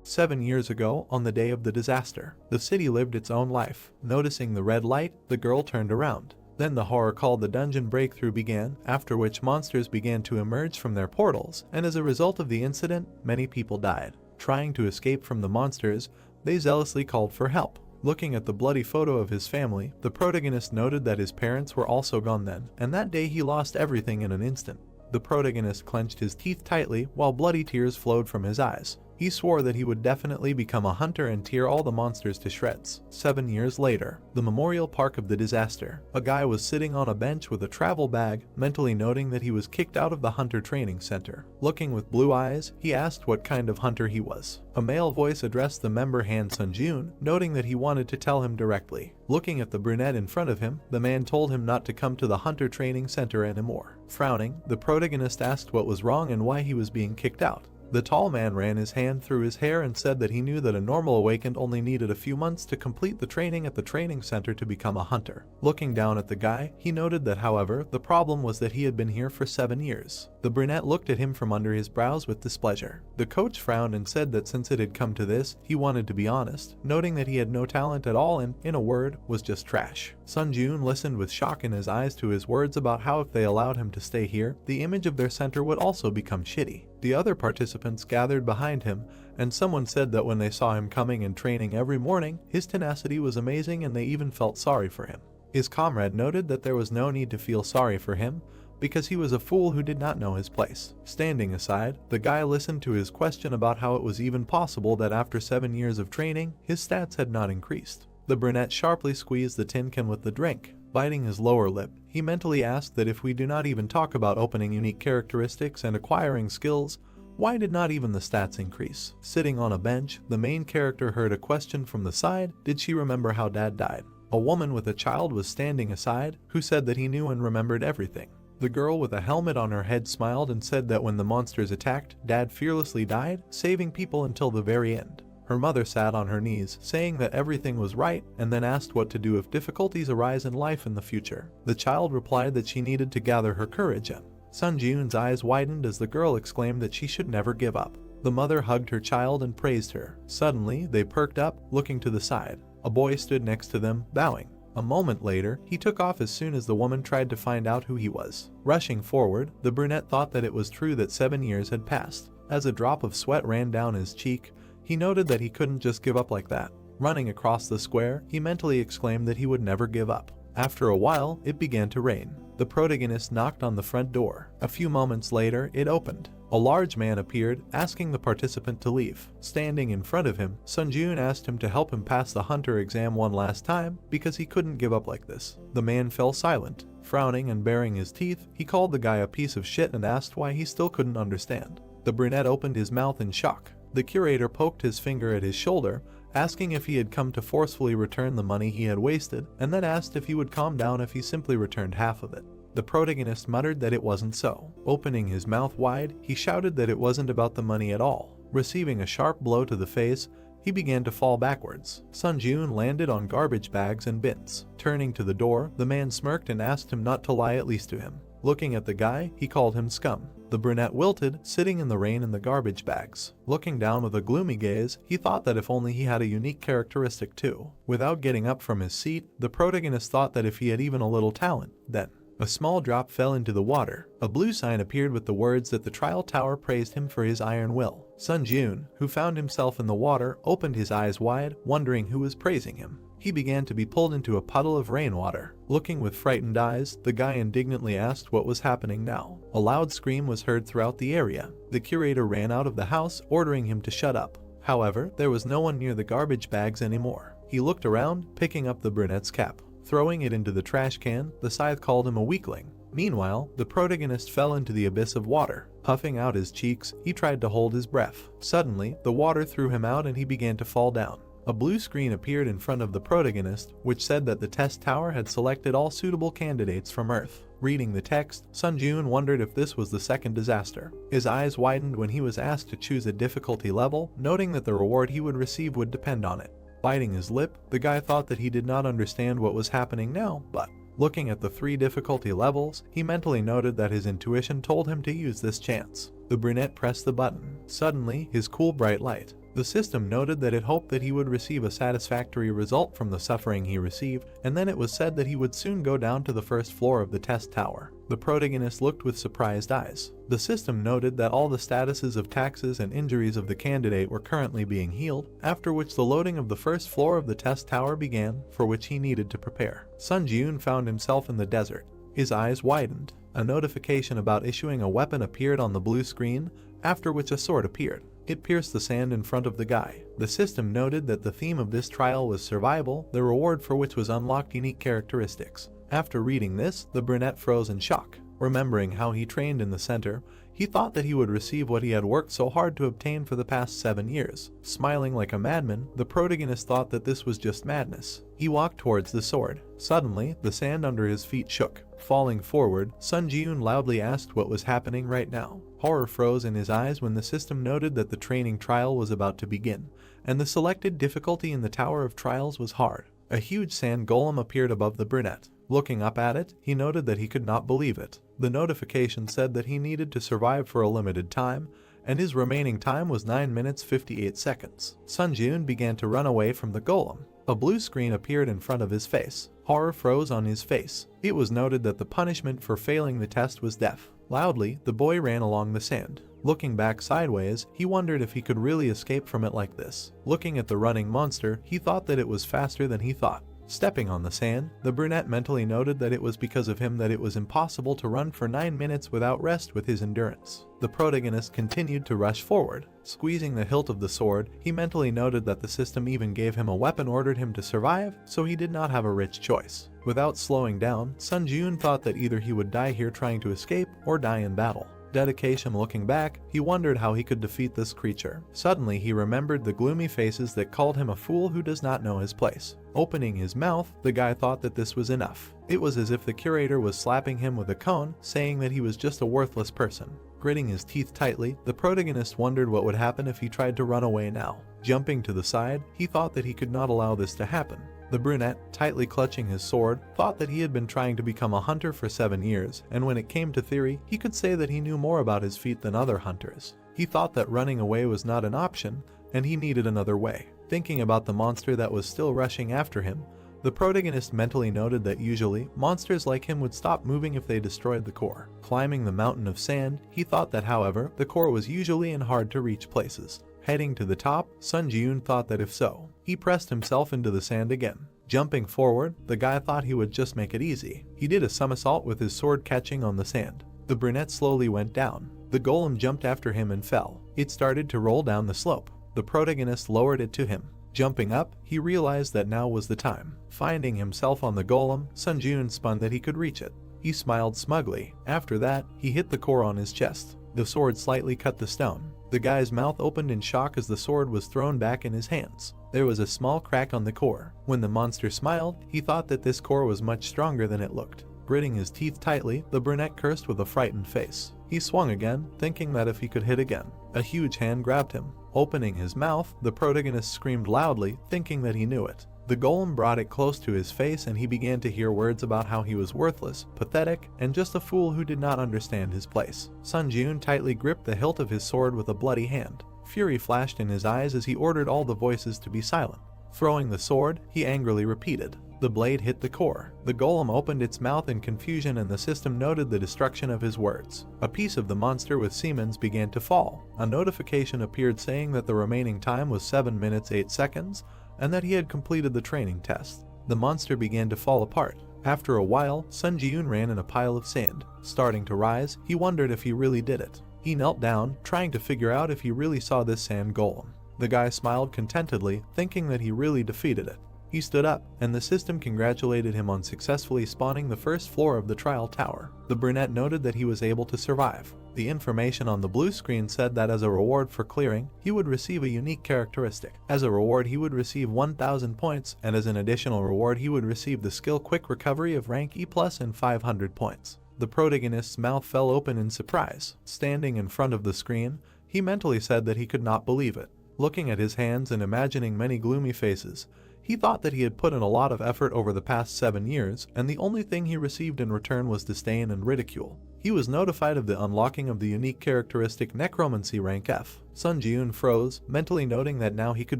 7 years ago, on the day of the disaster, the city lived its own life. Noticing the red light, the girl turned around. Then the horror called the dungeon breakthrough began, after which monsters began to emerge from their portals, and as a result of the incident, many people died. Trying to escape from the monsters, they zealously called for help. Looking at the bloody photo of his family, the protagonist noted that his parents were also gone then, and that day he lost everything in an instant. The protagonist clenched his teeth tightly while bloody tears flowed from his eyes. He swore that he would definitely become a hunter and tear all the monsters to shreds. 7 years later, the memorial park of the disaster. A guy was sitting on a bench with a travel bag, mentally noting that he was kicked out of the hunter training center. Looking with blue eyes, he asked what kind of hunter he was. A male voice addressed the member Han Sunjun, noting that he wanted to tell him directly. Looking at the brunette in front of him, the man told him not to come to the hunter training center anymore. Frowning, the protagonist asked what was wrong and why he was being kicked out. The tall man ran his hand through his hair and said that he knew that a normal awakened only needed a few months to complete the training at the training center to become a hunter. Looking down at the guy, he noted that however, the problem was that he had been here for 7 years. The brunette looked at him from under his brows with displeasure. The coach frowned and said that since it had come to this, he wanted to be honest, noting that he had no talent at all and, in a word, was just trash. Sunjun listened with shock in his eyes to his words about how if they allowed him to stay here, the image of their center would also become shitty. The other participants gathered behind him, and someone said that when they saw him coming and training every morning, his tenacity was amazing and they even felt sorry for him. His comrade noted that there was no need to feel sorry for him, because he was a fool who did not know his place. Standing aside, the guy listened to his question about how it was even possible that after 7 years of training, his stats had not increased. The brunette sharply squeezed the tin can with the drink. Biting his lower lip, he mentally asked that if we do not even talk about opening unique characteristics and acquiring skills, why did not even the stats increase? Sitting on a bench, the main character heard a question from the side. Did she remember how dad died? A woman with a child was standing aside, who said that he knew and remembered everything. The girl with a helmet on her head smiled and said that when the monsters attacked, dad fearlessly died, saving people until the very end. Her mother sat on her knees, saying that everything was right, and then asked what to do if difficulties arise in life in the future. The child replied that she needed to gather her courage up. Sunjun's eyes widened as the girl exclaimed that she should never give up. The mother hugged her child and praised her. Suddenly, they perked up, looking to the side. A boy stood next to them, bowing. A moment later, he took off as soon as the woman tried to find out who he was. Rushing forward, the brunette thought that it was true that 7 years had passed. As a drop of sweat ran down his cheek, he noted that he couldn't just give up like that. Running across the square, he mentally exclaimed that he would never give up. After a while, it began to rain. The protagonist knocked on the front door. A few moments later, it opened. A large man appeared, asking the participant to leave. Standing in front of him, Sunjun asked him to help him pass the hunter exam one last time because he couldn't give up like this. The man fell silent. Frowning and baring his teeth, he called the guy a piece of shit and asked why he still couldn't understand. The brunette opened his mouth in shock. The curator poked his finger at his shoulder, asking if he had come to forcefully return the money he had wasted, and then asked if he would calm down if he simply returned half of it. The protagonist muttered that it wasn't so. Opening his mouth wide, he shouted that it wasn't about the money at all. Receiving a sharp blow to the face, he began to fall backwards. Sunjun landed on garbage bags and bins. Turning to the door, the man smirked and asked him not to lie, at least to him. Looking at the guy, he called him scum. The brunette wilted, sitting in the rain in the garbage bags. Looking down with a gloomy gaze, he thought that if only he had a unique characteristic too. Without getting up from his seat, the protagonist thought that if he had even a little talent, then a small drop fell into the water. A blue sign appeared with the words that the trial tower praised him for his iron will. Sunjun, who found himself in the water, opened his eyes wide, wondering who was praising him. He began to be pulled into a puddle of rainwater. Looking with frightened eyes, the guy indignantly asked what was happening now. A loud scream was heard throughout the area. The curator ran out of the house, ordering him to shut up. However, there was no one near the garbage bags anymore. He looked around, picking up the brunette's cap. Throwing it into the trash can, the scythe called him a weakling. Meanwhile, the protagonist fell into the abyss of water. Puffing out his cheeks, he tried to hold his breath. Suddenly, the water threw him out and he began to fall down. A blue screen appeared in front of the protagonist, which said that the test tower had selected all suitable candidates from Earth. Reading the text, Sunjun wondered if this was the second disaster. His eyes widened when he was asked to choose a difficulty level, noting that the reward he would receive would depend on it. Biting his lip, the guy thought that he did not understand what was happening now, but looking at the 3 difficulty levels, he mentally noted that his intuition told him to use this chance. The brunette pressed the button. Suddenly, his cool bright light. The system noted that it hoped that he would receive a satisfactory result from the suffering he received, and then it was said that he would soon go down to the first floor of the test tower. The protagonist looked with surprised eyes. The system noted that all the statuses of taxes and injuries of the candidate were currently being healed, after which the loading of the first floor of the test tower began, for which he needed to prepare. Sun Ji-yoon found himself in the desert. His eyes widened. A notification about issuing a weapon appeared on the blue screen, after which a sword appeared. It pierced the sand in front of the guy. The system noted that the theme of this trial was survival, the reward for which was unlocked unique characteristics. After reading this, the brunette froze in shock. Remembering how he trained in the center, he thought that he would receive what he had worked so hard to obtain for the past 7 years. Smiling like a madman, the protagonist thought that this was just madness. He walked towards the sword. Suddenly, the sand under his feet shook. Falling forward, Sun Ji-yoon loudly asked what was happening right now. Horror froze in his eyes when the system noted that the training trial was about to begin, and the selected difficulty in the Tower of Trials was hard. A huge sand golem appeared above the brunette. Looking up at it, he noted that he could not believe it. The notification said that he needed to survive for a limited time, and his remaining time was 9 minutes 58 seconds. Sun Ji-yoon began to run away from the golem. A blue screen appeared in front of his face. Horror froze on his face. It was noted that the punishment for failing the test was death. Loudly, the boy ran along the sand. Looking back sideways, he wondered if he could really escape from it like this. Looking at the running monster, he thought that it was faster than he thought. Stepping on the sand, the brunette mentally noted that it was because of him that it was impossible to run for 9 minutes without rest with his endurance. The protagonist continued to rush forward. Squeezing the hilt of the sword, he mentally noted that the system even gave him a weapon ordered him to survive, so he did not have a rich choice. Without slowing down, Sun Ji-yoon thought that either he would die here trying to escape or die in battle. Dedication. Looking back, he wondered how he could defeat this creature. Suddenly he remembered the gloomy faces that called him a fool who does not know his place. Opening his mouth, the guy thought that this was enough. It was as if the curator was slapping him with a cone, saying that he was just a worthless person. Gritting his teeth tightly, the protagonist wondered what would happen if he tried to run away now. Jumping to the side, he thought that he could not allow this to happen. The brunette, tightly clutching his sword, thought that he had been trying to become a hunter for 7 years, and when it came to theory, he could say that he knew more about his feat than other hunters. He thought that running away was not an option, and he needed another way. Thinking about the monster that was still rushing after him, the protagonist mentally noted that usually, monsters like him would stop moving if they destroyed the core. Climbing the mountain of sand, he thought that however, the core was usually in hard to reach places. Heading to the top, Sun Ji-yoon thought that if so, he pressed himself into the sand again. Jumping forward, the guy thought he would just make it easy. He did a somersault with his sword catching on the sand. The brunette slowly went down. The golem jumped after him and fell. It started to roll down the slope. The protagonist lowered it to him. Jumping up, he realized that now was the time. Finding himself on the golem, Sun Ji-yoon spun that he could reach it. He smiled smugly. After that, he hit the core on his chest. The sword slightly cut the stone. The guy's mouth opened in shock as the sword was thrown back in his hands. There was a small crack on the core. When the monster smiled, he thought that this core was much stronger than it looked. Gritting his teeth tightly, the brunette cursed with a frightened face. He swung again, thinking that if he could hit again. A huge hand grabbed him. Opening his mouth, the protagonist screamed loudly, thinking that he knew it. The golem brought it close to his face and he began to hear words about how he was worthless, pathetic, and just a fool who did not understand his place. Sun Ji-yoon tightly gripped the hilt of his sword with a bloody hand. Fury flashed in his eyes as he ordered all the voices to be silent. Throwing the sword, he angrily repeated. The blade hit the core. The golem opened its mouth in confusion and the system noted the destruction of his words. A piece of the monster with Siemens began to fall. A notification appeared saying that the remaining time was 7 minutes 8 seconds and that he had completed the training test. The monster began to fall apart. After a while, Sun Ji-yoon ran in a pile of sand. Starting to rise, he wondered if he really did it. He knelt down, trying to figure out if he really saw this sand golem. The guy smiled contentedly, thinking that he really defeated it. He stood up, and the system congratulated him on successfully spawning the first floor of the trial tower. The brunette noted that he was able to survive. The information on the blue screen said that as a reward for clearing, he would receive a unique characteristic. As a reward, he would receive 1,000 points, and as an additional reward, he would receive the skill Quick Recovery of rank E+ and 500 points. The protagonist's mouth fell open in surprise. Standing in front of the screen, he mentally said that he could not believe it. Looking at his hands and imagining many gloomy faces, he thought that he had put in a lot of effort over the past 7 years, and the only thing he received in return was disdain and ridicule. he was notified of the unlocking of the unique characteristic necromancy rank F. Sun Ji-eun froze, mentally noting that now he could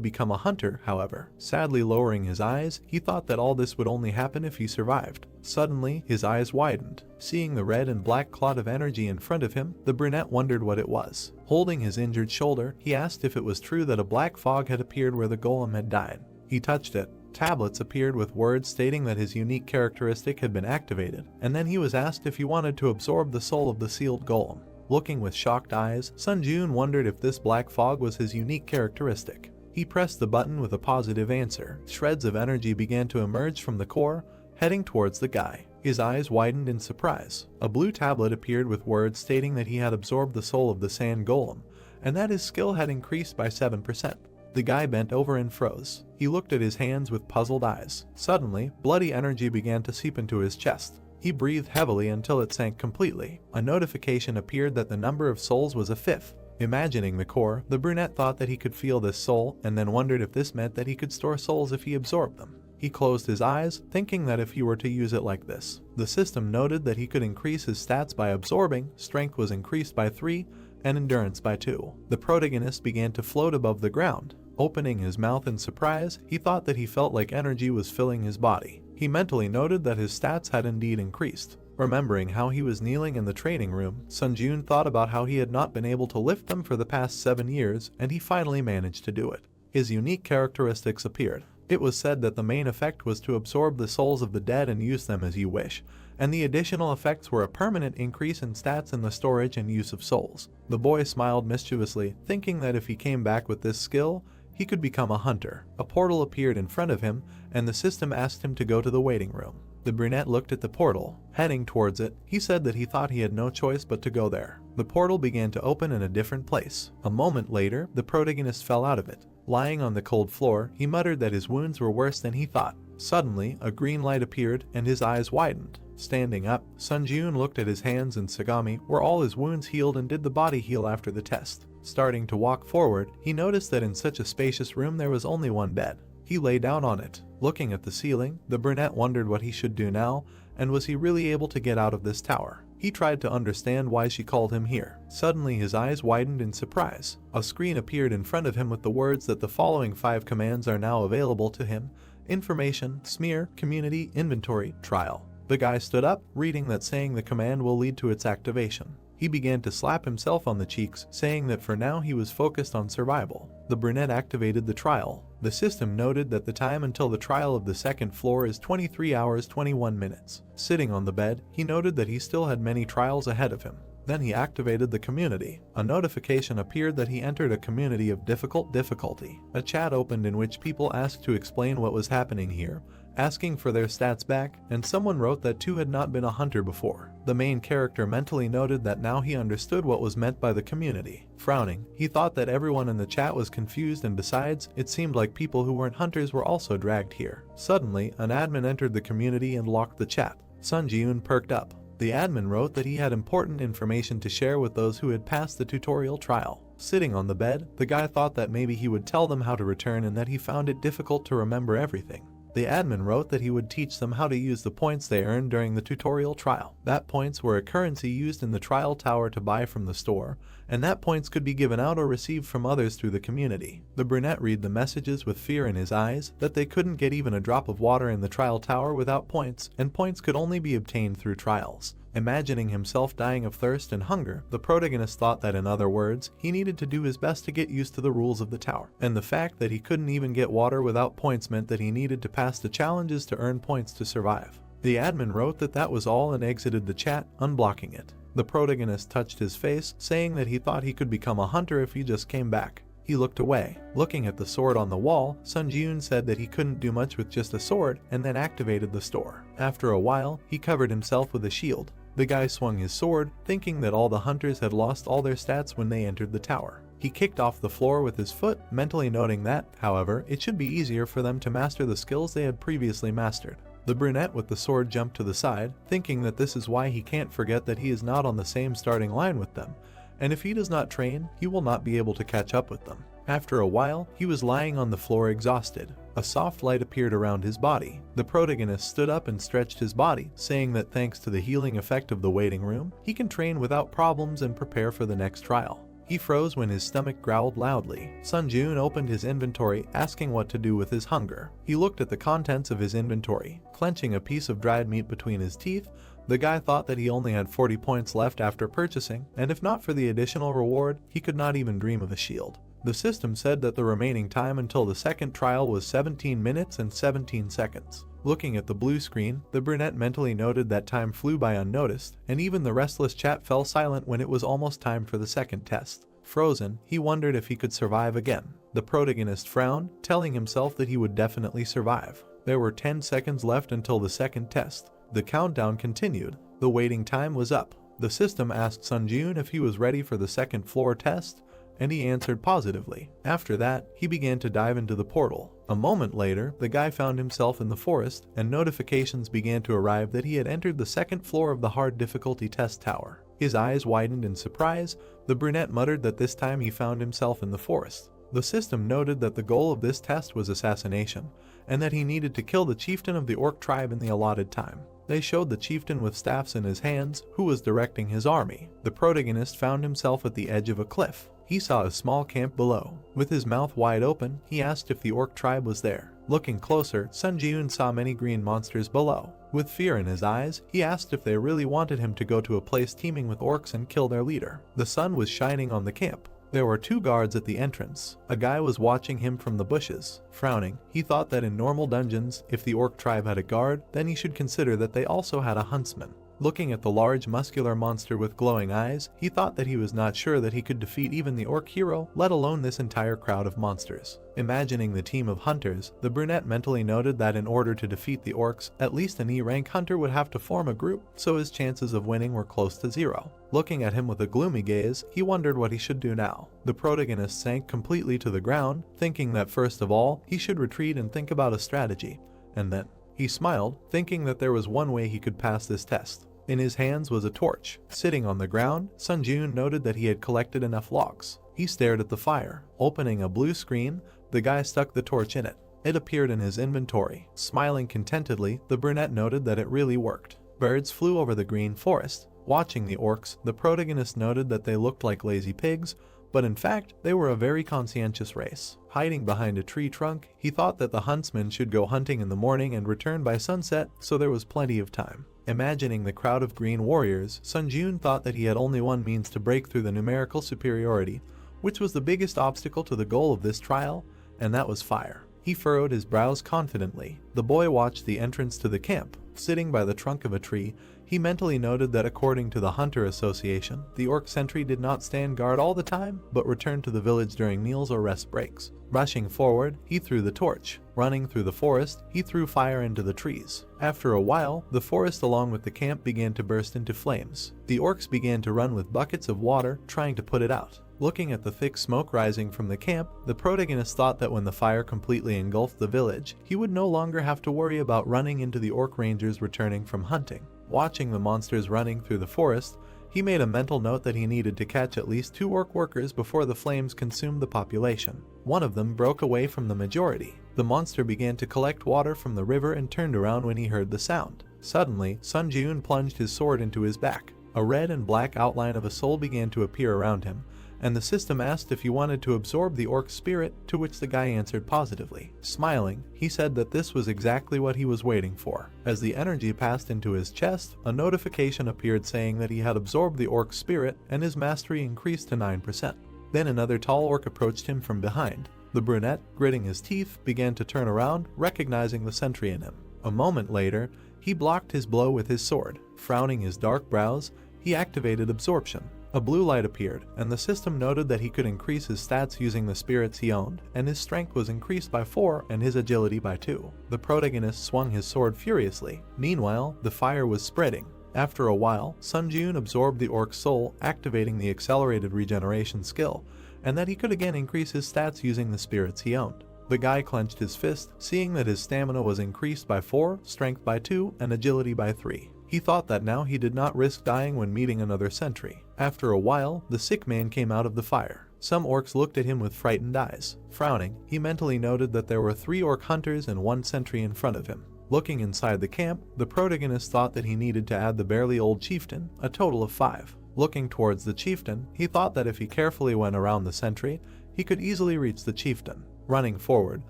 become a hunter. However, sadly lowering his eyes, he thought that all this would only happen if he survived. Suddenly, his eyes widened. Seeing the red and black clot of energy in front of him, the brunette wondered what it was. Holding his injured shoulder, he asked if it was true that a black fog had appeared where the golem had died. He touched it. Tablets appeared with words stating that his unique characteristic had been activated, and then he was asked if he wanted to absorb the soul of the sealed golem. Looking with shocked eyes, Sun Ji-eun wondered if this black fog was his unique characteristic. He pressed the button with a positive answer. Shreds of energy began to emerge from the core, heading towards the guy. His eyes widened in surprise. A blue tablet appeared with words stating that he had absorbed the soul of the sand golem, and that his skill had increased by 7%. The guy bent over and froze. He looked at his hands with puzzled eyes. Suddenly, bloody energy began to seep into his chest. He breathed heavily until it sank completely. A notification appeared that the number of souls was a 5th. Imagining the core, the brunette thought that he could feel this soul, and then wondered if this meant that he could store souls if he absorbed them. He closed his eyes, thinking that if he were to use it like this. The system noted that he could increase his stats by absorbing. Strength was increased by 3, and endurance by 2. The protagonist began to float above the ground. Opening his mouth in surprise, he thought that he felt like energy was filling his body. He mentally noted that his stats had indeed increased. Remembering how he was kneeling in the training room, Sun Ji-eun thought about how he had not been able to lift them for the past 7 years, and he finally managed to do it. His unique characteristics appeared. It was said that the main effect was to absorb the souls of the dead and use them as you wish, and the additional effects were a permanent increase in stats and the storage and use of souls. The boy smiled mischievously, thinking that if he came back with this skill, he could become a hunter. A portal appeared in front of him, and the system asked him to go to the waiting room. The brunette looked at the portal. Heading towards it, he said that he thought he had no choice but to go there. The portal began to open in a different place. A moment later, the protagonist fell out of it. Lying on the cold floor, he muttered that his wounds were worse than he thought. Suddenly, a green light appeared, and his eyes widened. Standing up, Sun Ji-eun looked at his hands and Sagami, where all his wounds healed and did the body heal after the test. Starting to walk forward, he noticed that in such a spacious room there was only one bed. He lay down on it. Looking at the ceiling, the brunette wondered what he should do now, and was he really able to get out of this tower? He tried to understand why she called him here. Suddenly his eyes widened in surprise. A screen appeared in front of him with the words that the following 5 commands are now available to him: information, smear, community, inventory, trial. The guy stood up, reading that, saying the command will lead to its activation. He began to slap himself on the cheeks, saying that for now he was focused on survival. The brunette activated the trial. The system noted that the time until the trial of the second floor is 23 hours 21 minutes. Sitting on the bed, he noted that he still had many trials ahead of him. Then he activated the community. A notification appeared that he entered a community of difficulty. A chat opened in which people asked to explain what was happening here, asking for their stats back, and someone wrote that 2 had not been a hunter before. The main character mentally noted that now he understood what was meant by the community. Frowning, he thought that everyone in the chat was confused, and besides, it seemed like people who weren't hunters were also dragged here. Suddenly, an admin entered the community and locked the chat. Sun Ji-eun perked up. The admin wrote that he had important information to share with those who had passed the tutorial trial. Sitting on the bed, the guy thought that maybe he would tell them how to return and that he found it difficult to remember everything. The admin wrote that he would teach them how to use the points they earned during the tutorial trial. That points were a currency used in the trial tower to buy from the store, and that points could be given out or received from others through the community. The brunette read the messages with fear in his eyes, that they couldn't get even a drop of water in the trial tower without points, and points could only be obtained through trials. Imagining himself dying of thirst and hunger, the protagonist thought that, in other words, he needed to do his best to get used to the rules of the tower. And the fact that he couldn't even get water without points meant that he needed to pass the challenges to earn points to survive. The admin wrote that that was all and exited the chat, unblocking it. The protagonist touched his face, saying that he thought he could become a hunter if he just came back. He looked away. Looking at the sword on the wall, Sun Ji-eun said that he couldn't do much with just a sword, and then activated the store. After a while, he covered himself with a shield. The guy swung his sword, thinking that all the hunters had lost all their stats when they entered the tower. He kicked off the floor with his foot, mentally noting that, however, it should be easier for them to master the skills they had previously mastered. The brunette with the sword jumped to the side, thinking that this is why he can't forget that he is not on the same starting line with them, and if he does not train, he will not be able to catch up with them. After a while, he was lying on the floor exhausted. A soft light appeared around his body. The protagonist stood up and stretched his body, saying that thanks to the healing effect of the waiting room, he can train without problems and prepare for the next trial. He froze when his stomach growled loudly. Sunjun opened his inventory, asking what to do with his hunger. He looked at the contents of his inventory. Clenching a piece of dried meat between his teeth, the guy thought that he only had 40 points left after purchasing, and if not for the additional reward, he could not even dream of a shield. The system said that the remaining time until the second trial was 17 minutes and 17 seconds. Looking at the blue screen, the brunette mentally noted that time flew by unnoticed, and even the restless chat fell silent when it was almost time for the second test. Frozen, he wondered if he could survive again. The protagonist frowned, telling himself that he would definitely survive. There were 10 seconds left until the second test. The countdown continued. The waiting time was up. The system asked Sunjun if he was ready for the second floor test, and he answered positively. After that, he began to dive into the portal. A moment later, the guy found himself in the forest, and notifications began to arrive that he had entered the second floor of the hard difficulty test tower. His eyes widened in surprise. The brunette muttered that this time he found himself in the forest. The system noted that the goal of this test was assassination, and that he needed to kill the chieftain of the orc tribe in the allotted time. They showed the chieftain with staffs in his hands, who was directing his army. The protagonist found himself at the edge of a cliff. He saw a small camp below. With his mouth wide open, he asked if the orc tribe was there. Looking closer, Sun Ji-eun saw many green monsters below. With fear in his eyes, he asked if they really wanted him to go to a place teeming with orcs and kill their leader. The sun was shining on the camp. There were 2 guards at the entrance. A guy was watching him from the bushes. Frowning, he thought that in normal dungeons, if the orc tribe had a guard, then he should consider that they also had a huntsman. Looking at the large muscular monster with glowing eyes, he thought that he was not sure that he could defeat even the orc hero, let alone this entire crowd of monsters. Imagining the team of hunters, the brunette mentally noted that in order to defeat the orcs, at least an E-rank hunter would have to form a group, so his chances of winning were close to 0. Looking at him with a gloomy gaze, he wondered what he should do now. The protagonist sank completely to the ground, thinking that first of all, he should retreat and think about a strategy. And then, he smiled, thinking that there was one way he could pass this test. In his hands was a torch. Sitting on the ground, Sun Ji-eun noted that he had collected enough logs. He stared at the fire. Opening a blue screen, the guy stuck the torch in it. It appeared in his inventory. Smiling contentedly, the brunette noted that it really worked. Birds flew over the green forest. Watching the orcs, the protagonist noted that they looked like lazy pigs, but in fact, they were a very conscientious race. Hiding behind a tree trunk, he thought that the huntsman should go hunting in the morning and return by sunset, so there was plenty of time. Imagining the crowd of green warriors, Sun Ji-eun thought that he had only one means to break through the numerical superiority, which was the biggest obstacle to the goal of this trial, and that was fire. He furrowed his brows confidently. The boy watched the entrance to the camp. Sitting by the trunk of a tree, he mentally noted that according to the Hunter Association, the orc sentry did not stand guard all the time, but returned to the village during meals or rest breaks. Rushing forward, he threw the torch. Running through the forest, he threw fire into the trees. After a while, the forest along with the camp began to burst into flames. The orcs began to run with buckets of water, trying to put it out. Looking at the thick smoke rising from the camp, the protagonist thought that when the fire completely engulfed the village, he would no longer have to worry about running into the orc rangers returning from hunting. Watching the monsters running through the forest, he made a mental note that he needed to catch at least 2 orc workers before the flames consumed the population. One of them broke away from the majority. The monster began to collect water from the river and turned around when he heard the sound. Suddenly, Sun Ji-eun plunged his sword into his back. A red and black outline of a soul began to appear around him, and the system asked if he wanted to absorb the orc's spirit, to which the guy answered positively. Smiling, he said that this was exactly what he was waiting for. As the energy passed into his chest, a notification appeared saying that he had absorbed the orc's spirit and his mastery increased to 9%. Then another tall orc approached him from behind. The brunette, gritting his teeth, began to turn around, recognizing the sentry in him. A moment later, he blocked his blow with his sword. Frowning his dark brows, he activated absorption. A blue light appeared, and the system noted that he could increase his stats using the spirits he owned, and his strength was increased by 4 and his agility by 2. The protagonist swung his sword furiously. Meanwhile, the fire was spreading. After a while, Sun Ji-eun absorbed the orc's soul, activating the accelerated regeneration skill, and that he could again increase his stats using the spirits he owned. The guy clenched his fist, seeing that his stamina was increased by 4, strength by 2, and agility by 3. He thought that now he did not risk dying when meeting another sentry. After a while, the sick man came out of the fire. Some orcs looked at him with frightened eyes. Frowning, he mentally noted that there were 3 orc hunters and 1 sentry in front of him. Looking inside the camp, the protagonist thought that he needed to add the barely old chieftain, a total of 5. Looking towards the chieftain, he thought that if he carefully went around the sentry, he could easily reach the chieftain. Running forward,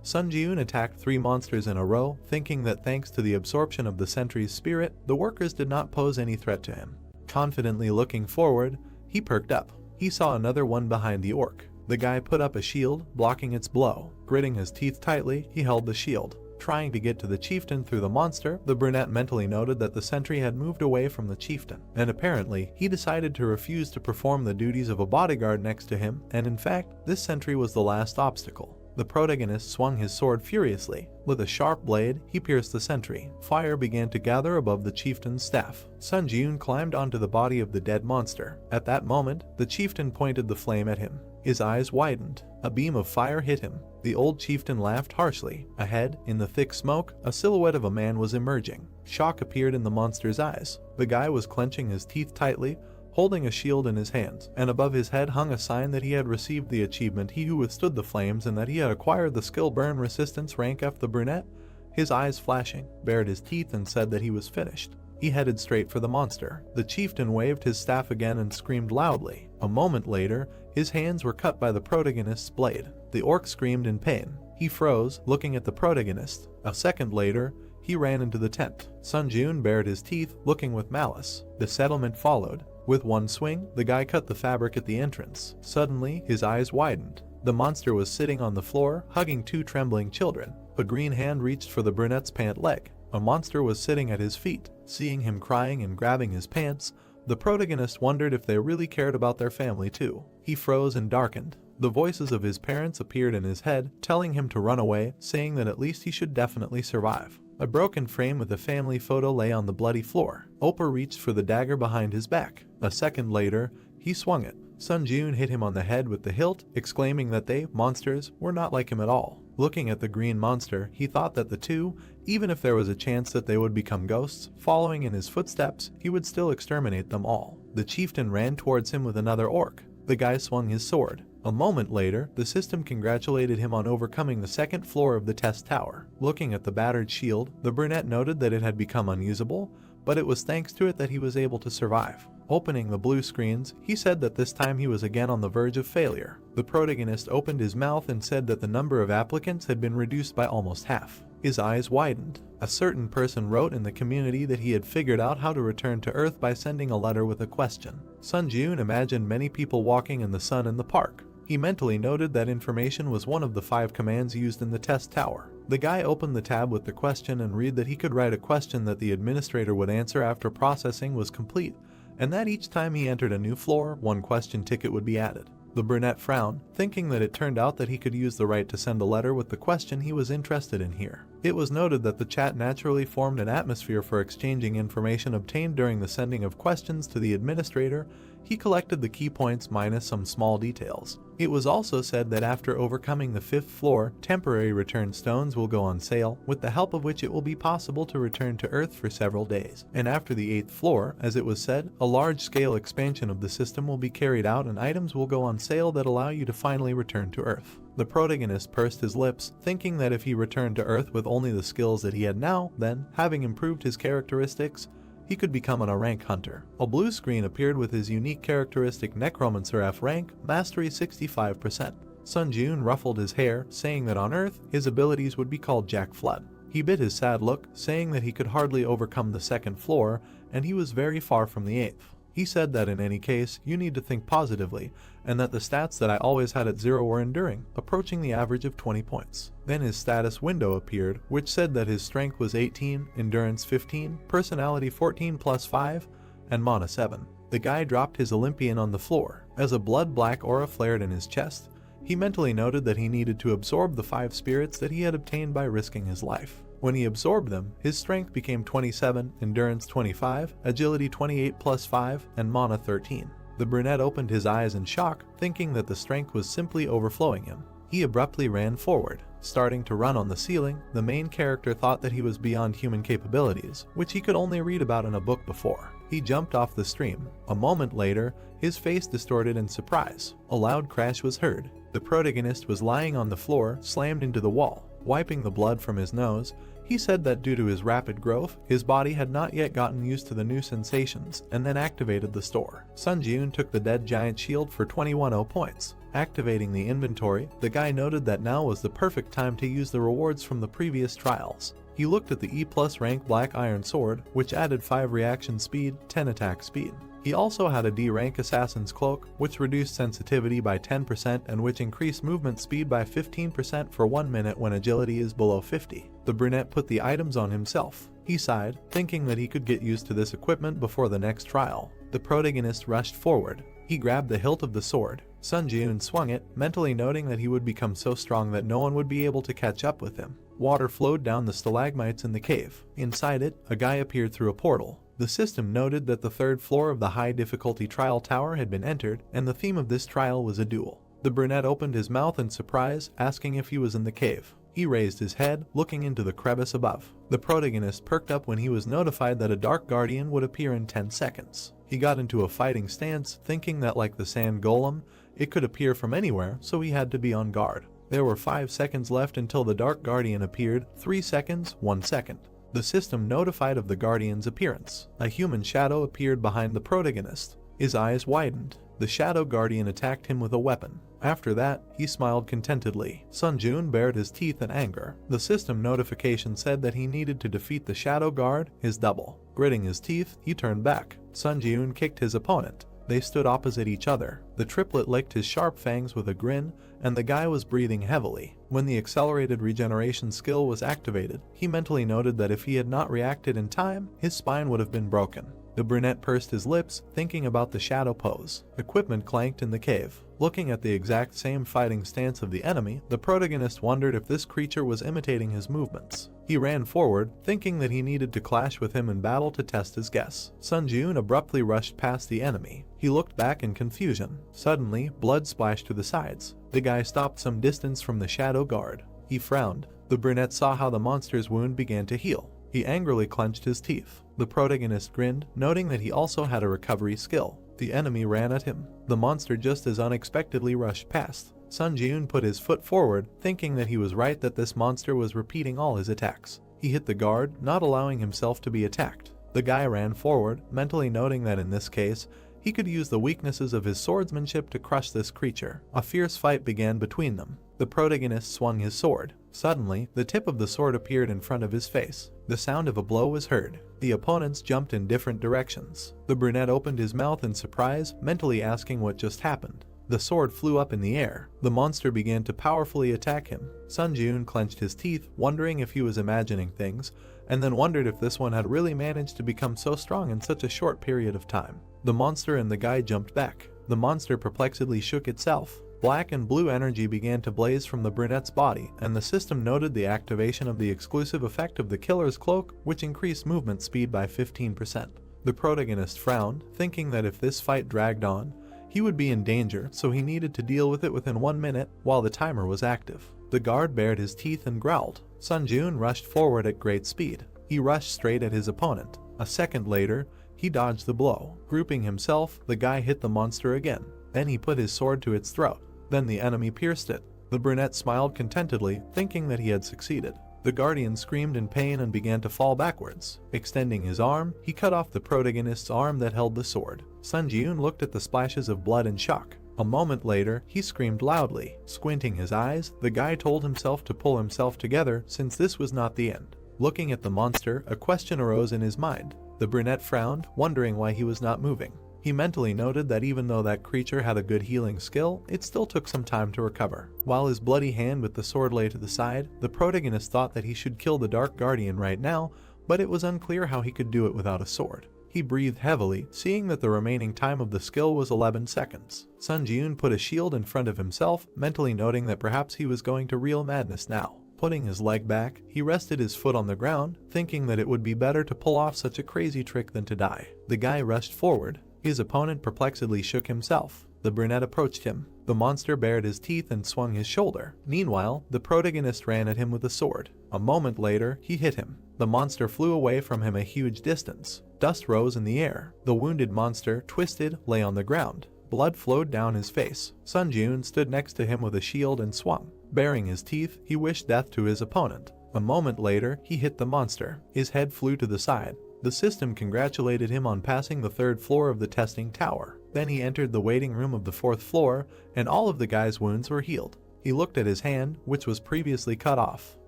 Sun Jiun attacked 3 monsters in a row, thinking that thanks to the absorption of the sentry's spirit, the workers did not pose any threat to him. Confidently looking forward, he perked up. He saw another one behind the orc. The guy put up a shield, blocking its blow. Gritting his teeth tightly, he held the shield. Trying to get to the chieftain through the monster, the brunette mentally noted that the sentry had moved away from the chieftain, and apparently, he decided to refuse to perform the duties of a bodyguard next to him, and in fact, this sentry was the last obstacle. The protagonist swung his sword furiously. With a sharp blade, he pierced the sentry. Fire began to gather above the chieftain's staff. Sun Jiun climbed onto the body of the dead monster. At that moment, the chieftain pointed the flame at him. His eyes widened. A beam of fire hit him. The old chieftain laughed harshly. Ahead, in the thick smoke, a silhouette of a man was emerging. Shock appeared in the monster's eyes. The guy was clenching his teeth tightly, holding a shield in his hands, and above his head hung a sign that he had received the achievement He Who Withstood the Flames and that he had acquired the skill Burn Resistance rank F. The brunette, his eyes flashing, bared his teeth and said that he was finished. He headed straight for the monster. The chieftain waved his staff again and screamed loudly. A moment later, his hands were cut by the protagonist's blade. The orc screamed in pain. He froze, looking at the protagonist. A second later, he ran into the tent. Sun Jiun bared his teeth, looking with malice. The settlement followed. With one swing, the guy cut the fabric at the entrance. Suddenly, his eyes widened. The monster was sitting on the floor, hugging 2 trembling children. A green hand reached for the brunette's pant leg. A monster was sitting at his feet. Seeing him crying and grabbing his pants, the protagonist wondered if they really cared about their family too. He froze and darkened. The voices of his parents appeared in his head, telling him to run away, saying that at least he should definitely survive. A broken frame with a family photo lay on the bloody floor. Oppa reached for the dagger behind his back. A second later, he swung it. Sun Jiun hit him on the head with the hilt, exclaiming that they, monsters, were not like him at all. Looking at the green monster, he thought that the 2, even if there was a chance that they would become ghosts, following in his footsteps, he would still exterminate them all. The chieftain ran towards him with another orc. The guy swung his sword. A moment later, the system congratulated him on overcoming the 2nd floor of the test tower. Looking at the battered shield, the brunette noted that it had become unusable, but it was thanks to it that he was able to survive. Opening the blue screens, he said that this time he was again on the verge of failure. The protagonist opened his mouth and said that the number of applicants had been reduced by almost half. His eyes widened. A certain person wrote in the community that he had figured out how to return to Earth by sending a letter with a question. Sun Jiun imagined many people walking in the sun in the park. He mentally noted that information was one of the 5 commands used in the test tower. The guy opened the tab with the question and read that he could write a question that the administrator would answer after processing was complete, and that each time he entered a new floor, 1 question ticket would be added. The brunette frowned, thinking that it turned out that he could use the right to send a letter with the question he was interested in here. It was noted that the chat naturally formed an atmosphere for exchanging information obtained during the sending of questions to the administrator. He collected the key points minus some small details. It was also said that after overcoming the 5th floor, temporary return stones will go on sale, with the help of which it will be possible to return to Earth for several days. And after the 8th floor, as it was said, a large-scale expansion of the system will be carried out and items will go on sale that allow you to finally return to Earth. The protagonist pursed his lips, thinking that if he returned to Earth with only the skills that he had now, then, having improved his characteristics, he could become a rank hunter. A blue screen appeared with his unique characteristic Necromancer F rank, Mastery 65%. Sun Jiun ruffled his hair, saying that on Earth, his abilities would be called Jack Flood. He bit his sad look, saying that he could hardly overcome the 2nd floor, and he was very far from the 8th. He said that in any case, you need to think positively, and that the stats that I always had at 0 were enduring, approaching the average of 20 points. Then his status window appeared, which said that his strength was 18, endurance 15, personality 14 plus 5, and mana 7. The guy dropped his Olympian on the floor. As a blood-black aura flared in his chest, he mentally noted that he needed to absorb the 5 spirits that he had obtained by risking his life. When he absorbed them, his strength became 27, endurance 25, agility 28 plus 5, and mana 13. The brunette opened his eyes in shock, thinking that the strength was simply overflowing him. He abruptly ran forward. Starting to run on the ceiling, the main character thought that he was beyond human capabilities, which he could only read about in a book before. He jumped off the stream. A moment later, his face distorted in surprise. A loud crash was heard. The protagonist was lying on the floor, slammed into the wall. Wiping the blood from his nose, he said that due to his rapid growth, his body had not yet gotten used to the new sensations, and then activated the store. Sun Ji-eun took the dead giant shield for 21 points. Activating the inventory, the guy noted that now was the perfect time to use the rewards from the previous trials. He looked at the E+ rank Black Iron Sword, which added 5 reaction speed, 10 attack speed. He also had a D rank Assassin's Cloak, which reduced sensitivity by 10% and which increased movement speed by 15% for 1 minute when agility is below 50. The brunette put the items on himself. He sighed, thinking that he could get used to this equipment before the next trial. The protagonist rushed forward. He grabbed the hilt of the sword. Sun Ji-eun swung it, mentally noting that he would become so strong that no one would be able to catch up with him. Water flowed down the stalagmites in the cave. Inside it, a guy appeared through a portal. The system noted that the 3rd floor of the high difficulty trial tower had been entered, and the theme of this trial was a duel. The brunette opened his mouth in surprise, asking if he was in the cave. He raised his head, looking into the crevice above. The protagonist perked up when he was notified that a dark guardian would appear in 10 seconds. He got into a fighting stance, thinking that like the sand golem, it could appear from anywhere, so he had to be on guard. There were 5 seconds left until the dark guardian appeared, 3 seconds, 1 second. The system notified of the guardian's appearance. A human shadow appeared behind the protagonist. His eyes widened. The shadow guardian attacked him with a weapon. After that, he smiled contentedly. Sun Ji-eun bared his teeth in anger. The system notification said that he needed to defeat the shadow guard, his double. Gritting his teeth, he turned back. Sun Ji-eun kicked his opponent. They stood opposite each other. The triplet licked his sharp fangs with a grin, and the guy was breathing heavily. When the accelerated regeneration skill was activated, he mentally noted that if he had not reacted in time, his spine would have been broken. The brunette pursed his lips, thinking about the shadow pose. Equipment clanked in the cave. Looking at the exact same fighting stance of the enemy, the protagonist wondered if this creature was imitating his movements. He ran forward, thinking that he needed to clash with him in battle to test his guess. Sun Ji-eun abruptly rushed past the enemy. He looked back in confusion. Suddenly, blood splashed to the sides. The guy stopped some distance from the shadow guard. He frowned. The brunette saw how the monster's wound began to heal. He angrily clenched his teeth. The protagonist grinned, noting that he also had a recovery skill. The enemy ran at him. The monster just as unexpectedly rushed past. Sun Ji-eun put his foot forward, thinking that he was right that this monster was repeating all his attacks. He hit the guard, not allowing himself to be attacked. The guy ran forward, mentally noting that in this case, he could use the weaknesses of his swordsmanship to crush this creature. A fierce fight began between them. The protagonist swung his sword. Suddenly, the tip of the sword appeared in front of his face. The sound of a blow was heard. The opponents jumped in different directions. The brunette opened his mouth in surprise, mentally asking what just happened. The sword flew up in the air. The monster began to powerfully attack him. Sun Ji-eun clenched his teeth, wondering if he was imagining things, and then wondered if this one had really managed to become so strong in such a short period of time. The monster and the guy jumped back. The monster perplexedly shook itself. Black and blue energy began to blaze from the brunette's body, and the system noted the activation of the exclusive effect of the killer's cloak, which increased movement speed by 15%. The protagonist frowned, thinking that if this fight dragged on, he would be in danger, so he needed to deal with it within 1 minute while the timer was active. The guard bared his teeth and growled. Sun Ji-eun rushed forward at great speed. He rushed straight at his opponent. A second later, he dodged the blow. Grouping himself, the guy hit the monster again. Then he put his sword to its throat. Then the enemy pierced it. The brunette smiled contentedly, thinking that he had succeeded. The guardian screamed in pain and began to fall backwards. Extending his arm, he cut off the protagonist's arm that held the sword. Sun Ji-eun looked at the splashes of blood in shock. A moment later, he screamed loudly. Squinting his eyes, the guy told himself to pull himself together since this was not the end. Looking at the monster, a question arose in his mind. The brunette frowned, wondering why he was not moving. He mentally noted that even though that creature had a good healing skill, it still took some time to recover. While his bloody hand with the sword lay to the side, the protagonist thought that he should kill the Dark Guardian right now, but it was unclear how he could do it without a sword. He breathed heavily, seeing that the remaining time of the skill was 11 seconds. Sun Ji-eun put a shield in front of himself, mentally noting that perhaps he was going to real madness now. Putting his leg back, he rested his foot on the ground, thinking that it would be better to pull off such a crazy trick than to die. The guy rushed forward. His opponent perplexedly shook himself. The brunette approached him. The monster bared his teeth and swung his shoulder. Meanwhile, the protagonist ran at him with a sword. A moment later, he hit him. The monster flew away from him a huge distance. Dust rose in the air. The wounded monster, twisted, lay on the ground. Blood flowed down his face. Sun Jun stood next to him with a shield and swung. Baring his teeth, he wished death to his opponent. A moment later, he hit the monster. His head flew to the side. The system congratulated him on passing the 3rd floor of the testing tower. Then he entered the waiting room of the 4th floor, and all of the guy's wounds were healed. He looked at his hand, which was previously cut off.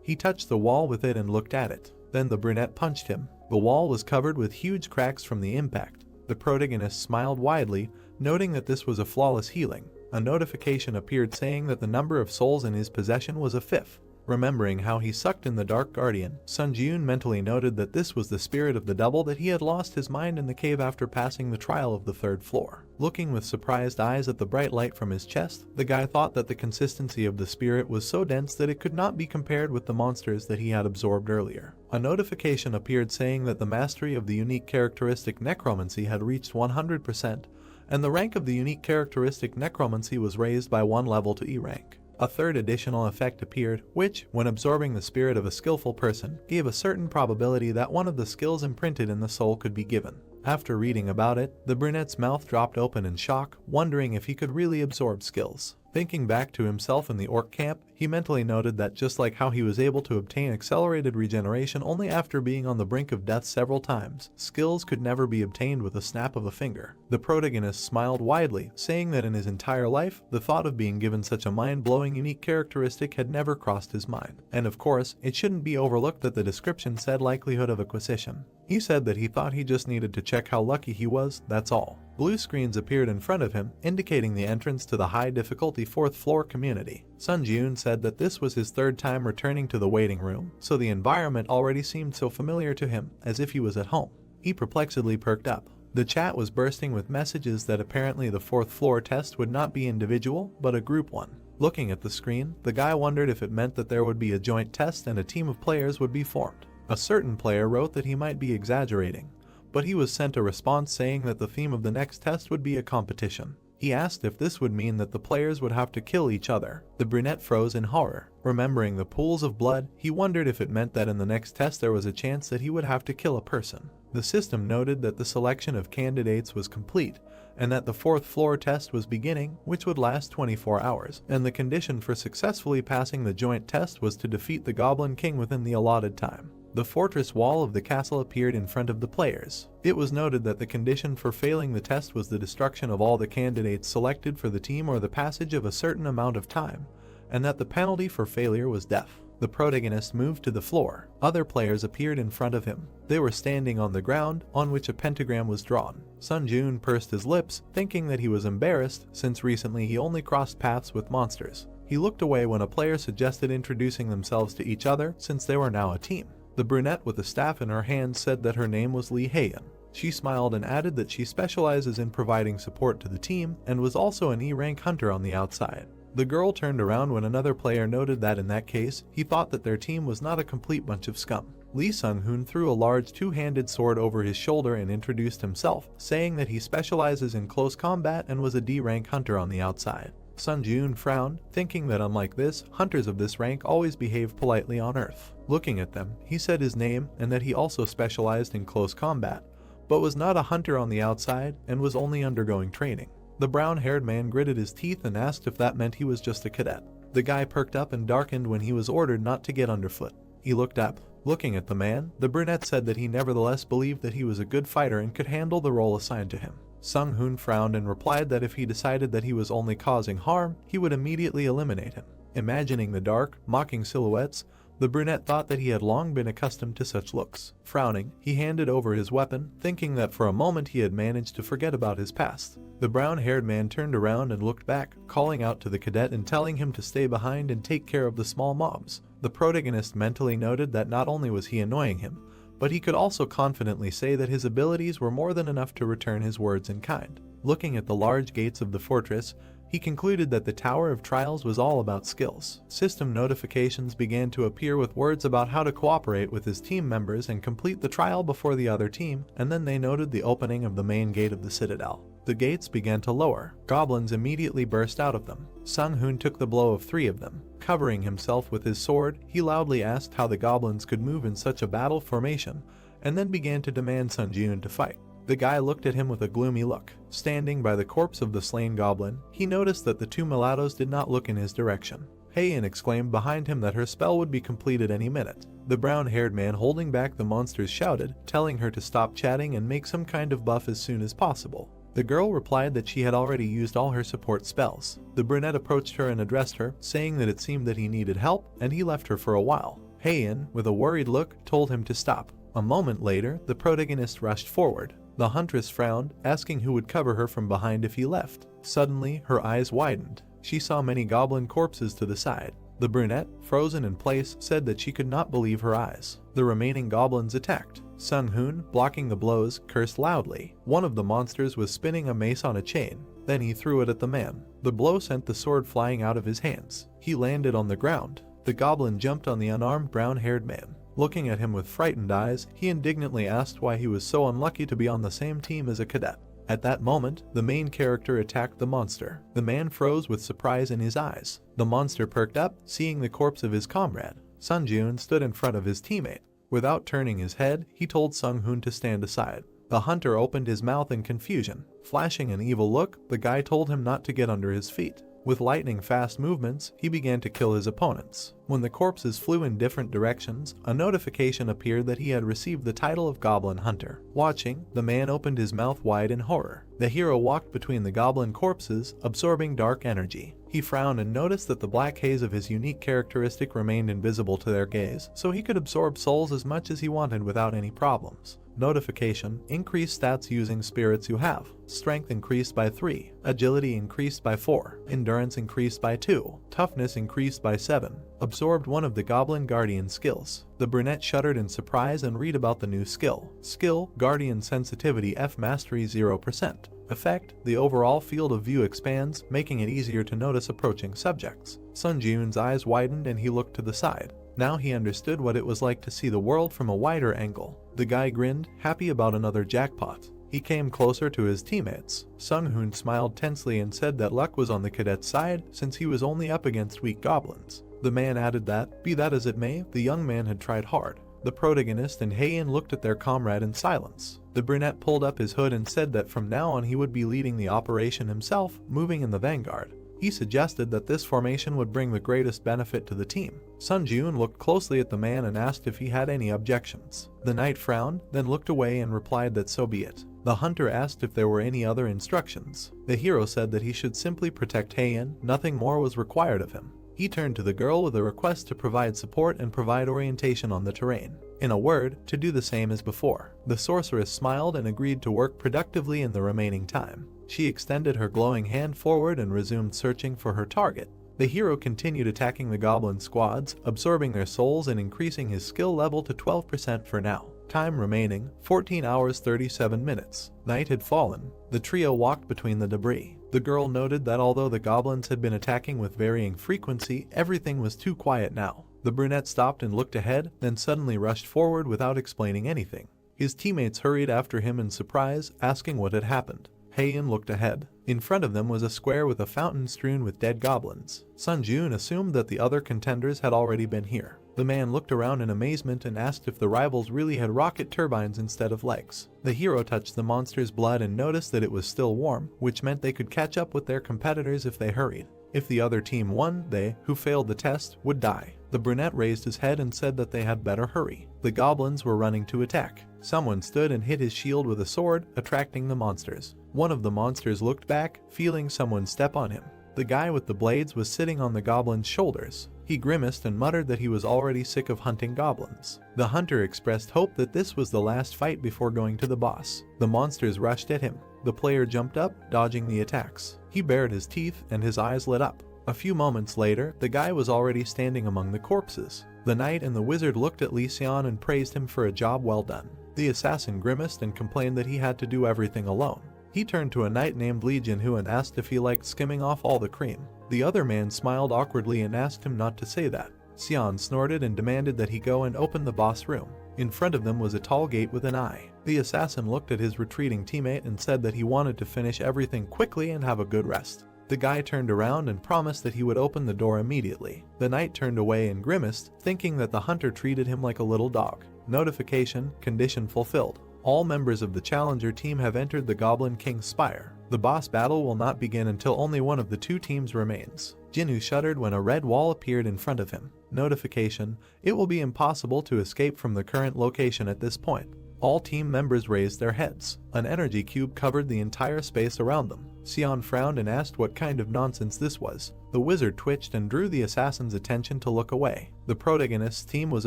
He touched the wall with it and looked at it. Then the brunette punched him. The wall was covered with huge cracks from the impact. The protagonist smiled widely, noting that this was a flawless healing. A notification appeared saying that the number of souls in his possession was a 5th. Remembering how he sucked in the Dark Guardian, Sun Jun mentally noted that this was the spirit of the double that he had lost his mind in the cave after passing the trial of the 3rd floor. Looking with surprised eyes at the bright light from his chest, the guy thought that the consistency of the spirit was so dense that it could not be compared with the monsters that he had absorbed earlier. A notification appeared saying that the mastery of the unique characteristic necromancy had reached 100%, and the rank of the unique characteristic necromancy was raised by 1 level to E rank. A 3rd additional effect appeared, which, when absorbing the spirit of a skillful person, gave a certain probability that one of the skills imprinted in the soul could be given. After reading about it, the brunette's mouth dropped open in shock, wondering if he could really absorb skills. Thinking back to himself in the orc camp, he mentally noted that just like how he was able to obtain accelerated regeneration only after being on the brink of death several times, skills could never be obtained with a snap of a finger. The protagonist smiled widely, saying that in his entire life, the thought of being given such a mind-blowing unique characteristic had never crossed his mind. And of course, it shouldn't be overlooked that the description said likelihood of acquisition. He said that he thought he just needed to check how lucky he was, that's all. Blue screens appeared in front of him, indicating the entrance to the high difficulty 4th floor community. Sun Jun said that this was his 3rd time returning to the waiting room, so the environment already seemed so familiar to him, as if he was at home. He perplexedly perked up. The chat was bursting with messages that apparently the 4th floor test would not be individual, but a group one. Looking at the screen, the guy wondered if it meant that there would be a joint test and a team of players would be formed. A certain player wrote that he might be exaggerating, but he was sent a response saying that the theme of the next test would be a competition. He asked if this would mean that the players would have to kill each other. The brunette froze in horror. Remembering the pools of blood, he wondered if it meant that in the next test there was a chance that he would have to kill a person. The system noted that the selection of candidates was complete, and that the 4th floor test was beginning, which would last 24 hours, and the condition for successfully passing the joint test was to defeat the Goblin King within the allotted time. The fortress wall of the castle appeared in front of the players. It was noted that the condition for failing the test was the destruction of all the candidates selected for the team or the passage of a certain amount of time, and that the penalty for failure was death. The protagonist moved to the floor. Other players appeared in front of him. They were standing on the ground, on which a pentagram was drawn. Sun Jun pursed his lips, thinking that he was embarrassed, since recently he only crossed paths with monsters. He looked away when a player suggested introducing themselves to each other, since they were now a team. The brunette with a staff in her hand said that her name was Lee Hayan. She smiled and added that she specializes in providing support to the team and was also an E-rank hunter on the outside. The girl turned around when another player noted that in that case, he thought that their team was not a complete bunch of scum. Lee Sung-hoon threw a large two-handed sword over his shoulder and introduced himself, saying that he specializes in close combat and was a D-rank hunter on the outside. Sun Jun frowned, thinking that unlike this, hunters of this rank always behave politely on Earth. Looking at them, he said his name and that he also specialized in close combat, but was not a hunter on the outside and was only undergoing training. The brown-haired man gritted his teeth and asked if that meant he was just a cadet. The guy perked up and darkened when he was ordered not to get underfoot. He looked up. Looking at the man, the brunette said that he nevertheless believed that he was a good fighter and could handle the role assigned to him. Sung-hoon frowned and replied that if he decided that he was only causing harm, he would immediately eliminate him. Imagining the dark, mocking silhouettes, the brunette thought that he had long been accustomed to such looks. Frowning, he handed over his weapon, thinking that for a moment he had managed to forget about his past. The brown-haired man turned around and looked back, calling out to the cadet and telling him to stay behind and take care of the small mobs. The protagonist mentally noted that not only was he annoying him, but he could also confidently say that his abilities were more than enough to return his words in kind. Looking at the large gates of the fortress, he concluded that the Tower of Trials was all about skills. System notifications began to appear with words about how to cooperate with his team members and complete the trial before the other team, and then they noted the opening of the main gate of the Citadel. The gates began to lower. Goblins immediately burst out of them. Sung-hoon took the blow of 3 of them. Covering himself with his sword, he loudly asked how the goblins could move in such a battle formation, and then began to demand Sun-joon to fight. The guy looked at him with a gloomy look. Standing by the corpse of the slain goblin, he noticed that the 2 mulattoes did not look in his direction. Heian exclaimed behind him that her spell would be completed any minute. The brown-haired man holding back the monsters shouted, telling her to stop chatting and make some kind of buff as soon as possible. The girl replied that she had already used all her support spells. The brunette approached her and addressed her, saying that it seemed that he needed help, and he left her for a while. Heian, with a worried look, told him to stop. A moment later, the protagonist rushed forward. The huntress frowned, asking who would cover her from behind if he left. Suddenly, her eyes widened. She saw many goblin corpses to the side. The brunette, frozen in place, said that she could not believe her eyes. The remaining goblins attacked. Sung-hoon, blocking the blows, cursed loudly. One of the monsters was spinning a mace on a chain. Then he threw it at the man. The blow sent the sword flying out of his hands. He landed on the ground. The goblin jumped on the unarmed brown-haired man. Looking at him with frightened eyes, he indignantly asked why he was so unlucky to be on the same team as a cadet. At that moment, the main character attacked the monster. The man froze with surprise in his eyes. The monster perked up, seeing the corpse of his comrade. Sun-joon stood in front of his teammate. Without turning his head, he told Sung-hoon to stand aside. The hunter opened his mouth in confusion. Flashing an evil look, the guy told him not to get under his feet. With lightning-fast movements, he began to kill his opponents. When the corpses flew in different directions, a notification appeared that he had received the title of Goblin Hunter. Watching, the man opened his mouth wide in horror. The hero walked between the goblin corpses, absorbing dark energy. He frowned and noticed that the black haze of his unique characteristic remained invisible to their gaze, so he could absorb souls as much as he wanted without any problems. Notification: increased stats using spirits you have. Strength increased by 3, agility increased by 4, endurance increased by 2, toughness increased by 7. Absorbed one of the Goblin Guardian skills. The brunette shuddered in surprise and read about the new skill. Skill: Guardian Sensitivity F Mastery 0%. Effect: the overall field of view expands, making it easier to notice approaching subjects. Sun-joon's eyes widened and he looked to the side. Now he understood what it was like to see the world from a wider angle. The guy grinned, happy about another jackpot. He came closer to his teammates. Sung-hoon smiled tensely and said that luck was on the cadet's side since he was only up against weak goblins. The man added that, be that as it may, the young man had tried hard. The protagonist and Heian looked at their comrade in silence. The brunette pulled up his hood and said that from now on he would be leading the operation himself, moving in the vanguard. He suggested that this formation would bring the greatest benefit to the team. Sun-joon looked closely at the man and asked if he had any objections. The knight frowned, then looked away and replied that so be it. The hunter asked if there were any other instructions. The hero said that he should simply protect Heian, nothing more was required of him. He turned to the girl with a request to provide support and provide orientation on the terrain. In a word, to do the same as before. The sorceress smiled and agreed to work productively in the remaining time. She extended her glowing hand forward and resumed searching for her target. The hero continued attacking the goblin squads, absorbing their souls and increasing his skill level to 12% for now. Time remaining, 14 hours 37 minutes. Night had fallen. The trio walked between the debris. The girl noted that although the goblins had been attacking with varying frequency, everything was too quiet now. The brunette stopped and looked ahead, then suddenly rushed forward without explaining anything. His teammates hurried after him in surprise, asking what had happened. Heian looked ahead. In front of them was a square with a fountain strewn with dead goblins. Sun-joon assumed that the other contenders had already been here. The man looked around in amazement and asked if the rivals really had rocket turbines instead of legs. The hero touched the monster's blood and noticed that it was still warm, which meant they could catch up with their competitors if they hurried. If the other team won, they, who failed the test, would die. The brunette raised his head and said that they had better hurry. The goblins were running to attack. Someone stood and hit his shield with a sword, attracting the monsters. One of the monsters looked back, feeling someone step on him. The guy with the blades was sitting on the goblin's shoulders. He grimaced and muttered that he was already sick of hunting goblins. The hunter expressed hope that this was the last fight before going to the boss. The monsters rushed at him. The player jumped up, dodging the attacks. He bared his teeth and his eyes lit up. A few moments later, the guy was already standing among the corpses. The knight and the wizard looked at Lee Seon and praised him for a job well done. The assassin grimaced and complained that he had to do everything alone. He turned to a knight named Lee Jin-hoo and asked if he liked skimming off all the cream. The other man smiled awkwardly and asked him not to say that. Seon snorted and demanded that he go and open the boss room. In front of them was a tall gate with an eye. The assassin looked at his retreating teammate and said that he wanted to finish everything quickly and have a good rest. The guy turned around and promised that he would open the door immediately. The knight turned away and grimaced, thinking that the hunter treated him like a little dog. Notification: condition fulfilled. All members of the challenger team have entered the Goblin King's Spire. The boss battle will not begin until only one of the two teams remains. Jinwoo shuddered when a red wall appeared in front of him. Notification: it will be impossible to escape from the current location at this point. All team members raised their heads. An energy cube covered the entire space around them. Sion frowned and asked what kind of nonsense this was. The wizard twitched and drew the assassin's attention to look away. The protagonist's team was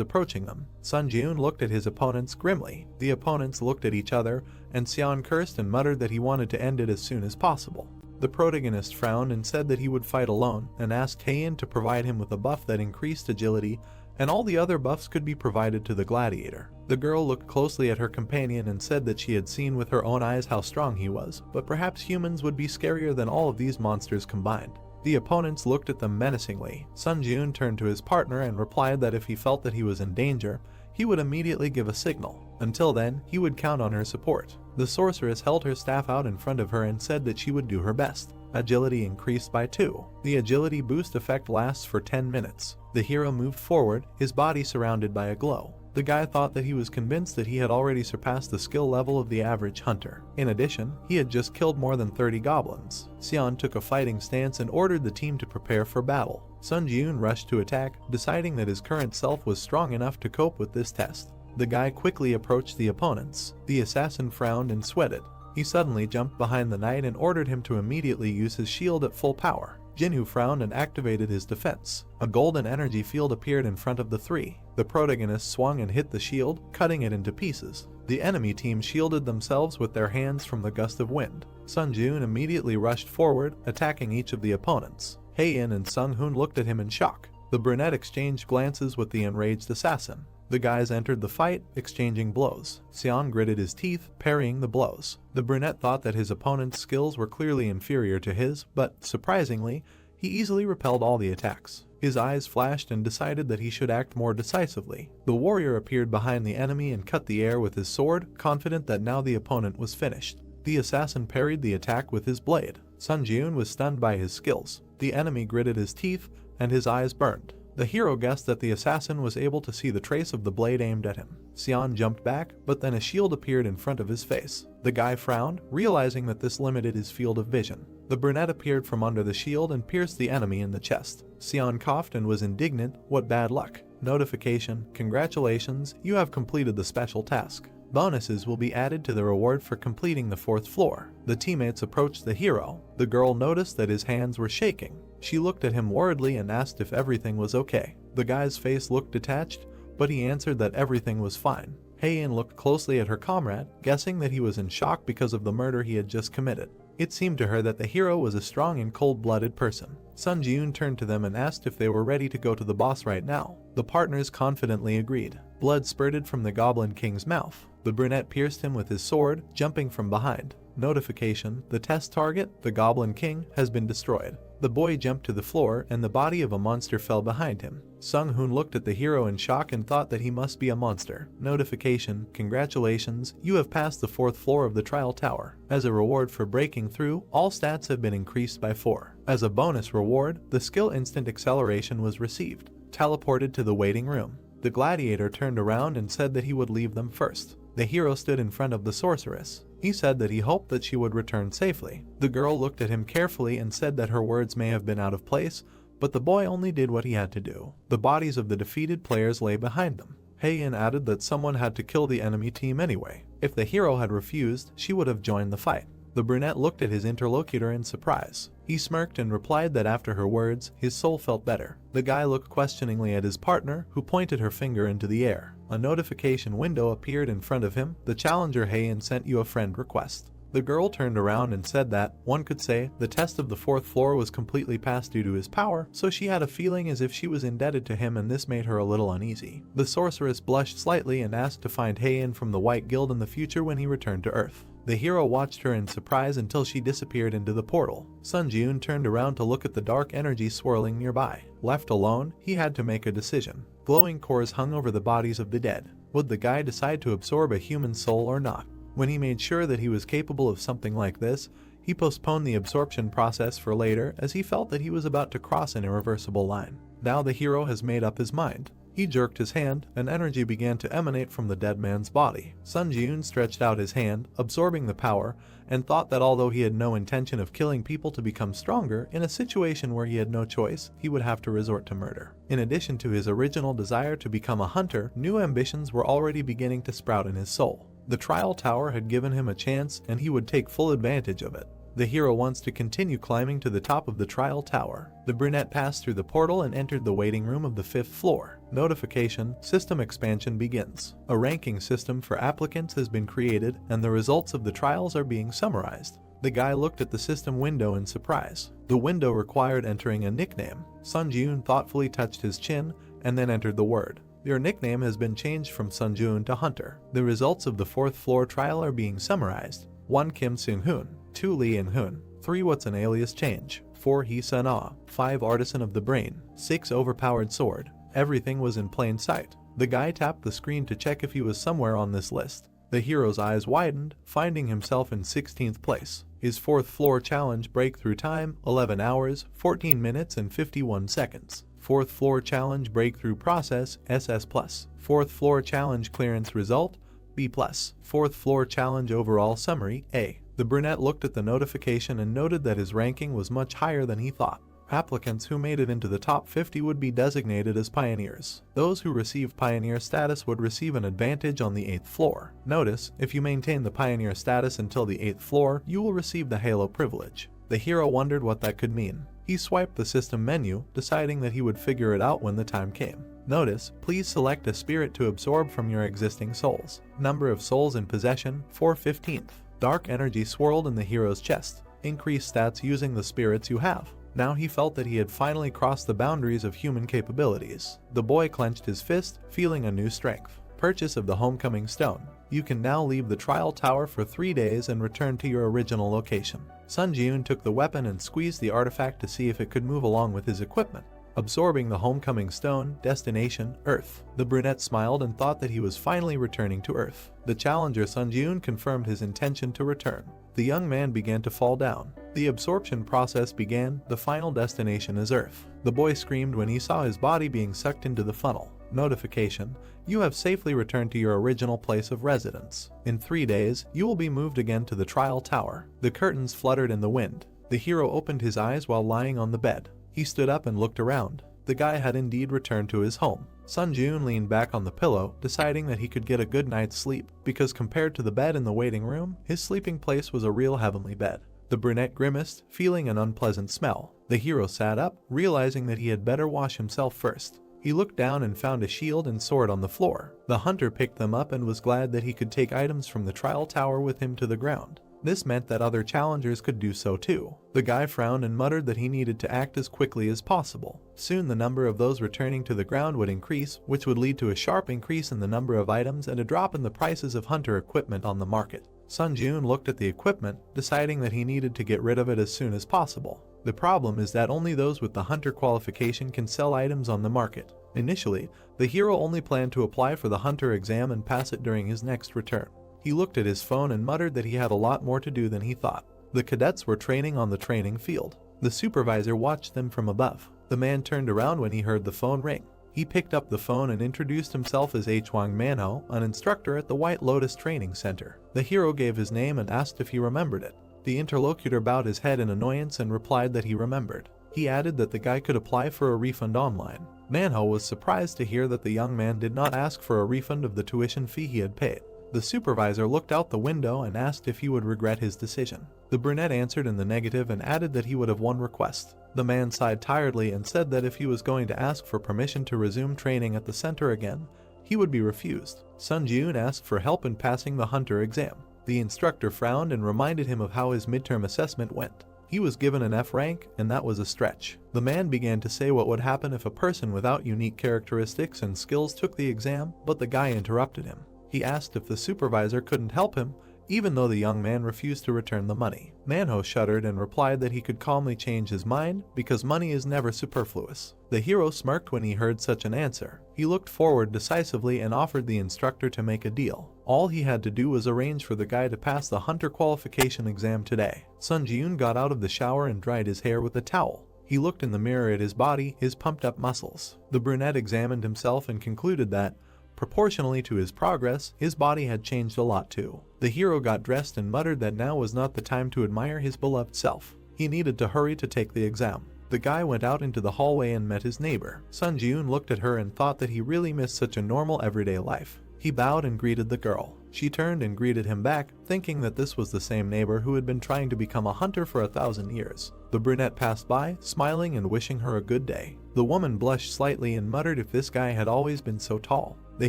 approaching them. Sun Jun looked at his opponents grimly. The opponents looked at each other, and Sion cursed and muttered that he wanted to end it as soon as possible. The protagonist frowned and said that he would fight alone, and asked Heian to provide him with a buff that increased agility, and all the other buffs could be provided to the gladiator. The girl looked closely at her companion and said that she had seen with her own eyes how strong he was, but perhaps humans would be scarier than all of these monsters combined. The opponents looked at them menacingly. Sun Jun turned to his partner and replied that if he felt that he was in danger, he would immediately give a signal. Until then, he would count on her support. The sorceress held her staff out in front of her and said that she would do her best. Agility increased by 2. The agility boost effect lasts for 10 minutes. The hero moved forward, his body surrounded by a glow. The guy thought that he was convinced that he had already surpassed the skill level of the average hunter. In addition, he had just killed more than 30 goblins. Sion took a fighting stance and ordered the team to prepare for battle. Sun Jun rushed to attack, deciding that his current self was strong enough to cope with this test. The guy quickly approached the opponents. The assassin frowned and sweated. He suddenly jumped behind the knight and ordered him to immediately use his shield at full power. Jinwoo frowned and activated his defense. A golden energy field appeared in front of the three. The protagonist swung and hit the shield, cutting it into pieces. The enemy team shielded themselves with their hands from the gust of wind. Sun Jun immediately rushed forward, attacking each of the opponents. Heian and Sung Hoon looked at him in shock. The brunette exchanged glances with the enraged assassin. The guys entered the fight, exchanging blows. Sion gritted his teeth, parrying the blows. The brunette thought that his opponent's skills were clearly inferior to his, but, surprisingly, he easily repelled all the attacks. His eyes flashed and decided that he should act more decisively. The warrior appeared behind the enemy and cut the air with his sword, confident that now the opponent was finished. The assassin parried the attack with his blade. Sun Jun was stunned by his skills. The enemy gritted his teeth, and his eyes burned. The hero guessed that the assassin was able to see the trace of the blade aimed at him. Sion jumped back, but then a shield appeared in front of his face. The guy frowned, realizing that this limited his field of vision. The brunette appeared from under the shield and pierced the enemy in the chest. Sion coughed and was indignant. What bad luck. Notification: congratulations, you have completed the special task. Bonuses will be added to the reward for completing the 4th floor. The teammates approached the hero. The girl noticed that his hands were shaking. She looked at him worriedly and asked if everything was okay. The guy's face looked detached, but he answered that everything was fine. Heian looked closely at her comrade, guessing that he was in shock because of the murder he had just committed. It seemed to her that the hero was a strong and cold-blooded person. Sun Jun turned to them and asked if they were ready to go to the boss right now. The partners confidently agreed. Blood spurted from the Goblin King's mouth. The brunette pierced him with his sword, jumping from behind. Notification: the test target, the Goblin King, has been destroyed. The boy jumped to the floor and the body of a monster fell behind him. Sung Hoon looked at the hero in shock and thought that he must be a monster. Notification: congratulations, you have passed the 4th floor of the trial tower. As a reward for breaking through, all stats have been increased by 4. As a bonus reward, the skill instant acceleration was received. Teleported to the waiting room. The gladiator turned around and said that he would leave them first. The hero stood in front of the sorceress. He said that he hoped that she would return safely. The girl looked at him carefully and said that her words may have been out of place, but the boy only did what he had to do. The bodies of the defeated players lay behind them. Heian added that someone had to kill the enemy team anyway. If the hero had refused, she would have joined the fight. The brunette looked at his interlocutor in surprise. He smirked and replied that after her words, his soul felt better. The guy looked questioningly at his partner, who pointed her finger into the air. A notification window appeared in front of him. The challenger Heian sent you a friend request. The girl turned around and said that, one could say, the test of the 4th floor was completely passed due to his power, so she had a feeling as if she was indebted to him, and this made her a little uneasy. The sorceress blushed slightly and asked to find Heian from the White Guild in the future when he returned to Earth. The hero watched her in surprise until she disappeared into the portal. Sun Jun turned around to look at the dark energy swirling nearby. Left alone, he had to make a decision. Glowing cores hung over the bodies of the dead. Would the guy decide to absorb a human soul or not? When he made sure that he was capable of something like this, he postponed the absorption process for later as he felt that he was about to cross an irreversible line. Now the hero has made up his mind. He jerked his hand, and energy began to emanate from the dead man's body. Sun Ji-eun stretched out his hand, absorbing the power, and thought that although he had no intention of killing people to become stronger, in a situation where he had no choice, he would have to resort to murder. In addition to his original desire to become a hunter, new ambitions were already beginning to sprout in his soul. The trial tower had given him a chance, and he would take full advantage of it. The hero wants to continue climbing to the top of the trial tower. The brunette passed through the portal and entered the waiting room of the 5th floor. Notification: system expansion begins. A ranking system for applicants has been created, and the results of the trials are being summarized. The guy looked at the system window in surprise. The window required entering a nickname. Sun Ji-eun thoughtfully touched his chin and then entered the word. Your nickname has been changed from Sun Ji-eun to Hunter. The results of the 4th floor trial are being summarized. 1. Kim Seung-hoon. 2. Lee In-hoon. 3. What's an alias change? 4. Hee Sun-ah. 5. Artisan of the brain. 6. Overpowered sword. Everything was in plain sight. The guy tapped the screen to check if he was somewhere on this list. The hero's eyes widened, finding himself in 16th place. His 4th floor challenge breakthrough time: 11 hours, 14 minutes and 51 seconds. 4th floor challenge breakthrough process: SS+. 4th floor challenge clearance result: B+. 4th floor challenge overall summary: A. The brunette looked at the notification and noted that his ranking was much higher than he thought. Applicants who made it into the top 50 would be designated as pioneers. Those who received pioneer status would receive an advantage on the 8th floor. Notice, if you maintain the pioneer status until the 8th floor, you will receive the Yahello privilege. The hero wondered what that could mean. He swiped the system menu, deciding that he would figure it out when the time came. Notice, please select a spirit to absorb from your existing souls. Number of souls in possession: 4/15. Dark energy swirled in the hero's chest. Increase stats using the spirits you have. Now he felt that he had finally crossed the boundaries of human capabilities. The boy clenched his fist, feeling a new strength. Purchase of the homecoming stone. You can now leave the trial tower for 3 days and return to your original location. Sun Ji-eun took the weapon and squeezed the artifact to see if it could move along with his equipment. Absorbing the homecoming stone, destination: Earth. The brunette smiled and thought that he was finally returning to Earth. The challenger Sun Ji-eun confirmed his intention to return. The young man began to fall down. The absorption process began. The final destination is Earth. The boy screamed when he saw his body being sucked into the funnel. Notification: you have safely returned to your original place of residence. In 3 days, you will be moved again to the trial tower. The curtains fluttered in the wind. The hero opened his eyes while lying on the bed. He stood up and looked around. The guy had indeed returned to his home. Sun Ji-eun leaned back on the pillow, deciding that he could get a good night's sleep, because compared to the bed in the waiting room, his sleeping place was a real heavenly bed. The brunette grimaced, feeling an unpleasant smell. The hero sat up, realizing that he had better wash himself first. He looked down and found a shield and sword on the floor. The hunter picked them up and was glad that he could take items from the trial tower with him to the ground. This meant that other challengers could do so too. The guy frowned and muttered that he needed to act as quickly as possible. Soon the number of those returning to the ground would increase, which would lead to a sharp increase in the number of items and a drop in the prices of hunter equipment on the market. Sun Ji-eun looked at the equipment, deciding that he needed to get rid of it as soon as possible. The problem is that only those with the hunter qualification can sell items on the market. Initially, the hero only planned to apply for the hunter exam and pass it during his next return. He looked at his phone and muttered that he had a lot more to do than he thought. The cadets were training on the training field. The supervisor watched them from above. The man turned around when he heard the phone ring. He picked up the phone and introduced himself as Hwang Manhwa, an instructor at the White Lotus Training Center. The hero gave his name and asked if he remembered it. The interlocutor bowed his head in annoyance and replied that he remembered. He added that the guy could apply for a refund online. Manhwa was surprised to hear that the young man did not ask for a refund of the tuition fee he had paid. The supervisor looked out the window and asked if he would regret his decision. The brunette answered in the negative and added that he would have one request. The man sighed tiredly and said that if he was going to ask for permission to resume training at the center again, he would be refused. Sun Ji-eun asked for help in passing the hunter exam. The instructor frowned and reminded him of how his midterm assessment went. He was given an F rank, and that was a stretch. The man began to say what would happen if a person without unique characteristics and skills took the exam, but the guy interrupted him. He asked if the supervisor couldn't help him, even though the young man refused to return the money. Manhwa shuddered and replied that he could calmly change his mind because money is never superfluous. The hero smirked when he heard such an answer. He looked forward decisively and offered the instructor to make a deal. All he had to do was arrange for the guy to pass the hunter qualification exam today. Sun Ji-yoon got out of the shower and dried his hair with a towel. He looked in the mirror at his body, his pumped-up muscles. The brunette examined himself and concluded that, proportionally to his progress, his body had changed a lot too. The hero got dressed and muttered that now was not the time to admire his beloved self. He needed to hurry to take the exam. The guy went out into the hallway and met his neighbor. Sun Ji-yoon looked at her and thought that he really missed such a normal everyday life. He bowed and greeted the girl. She turned and greeted him back, thinking that this was the same neighbor who had been trying to become a hunter for 1,000 years. The brunette passed by, smiling and wishing her a good day. The woman blushed slightly and muttered if this guy had always been so tall. The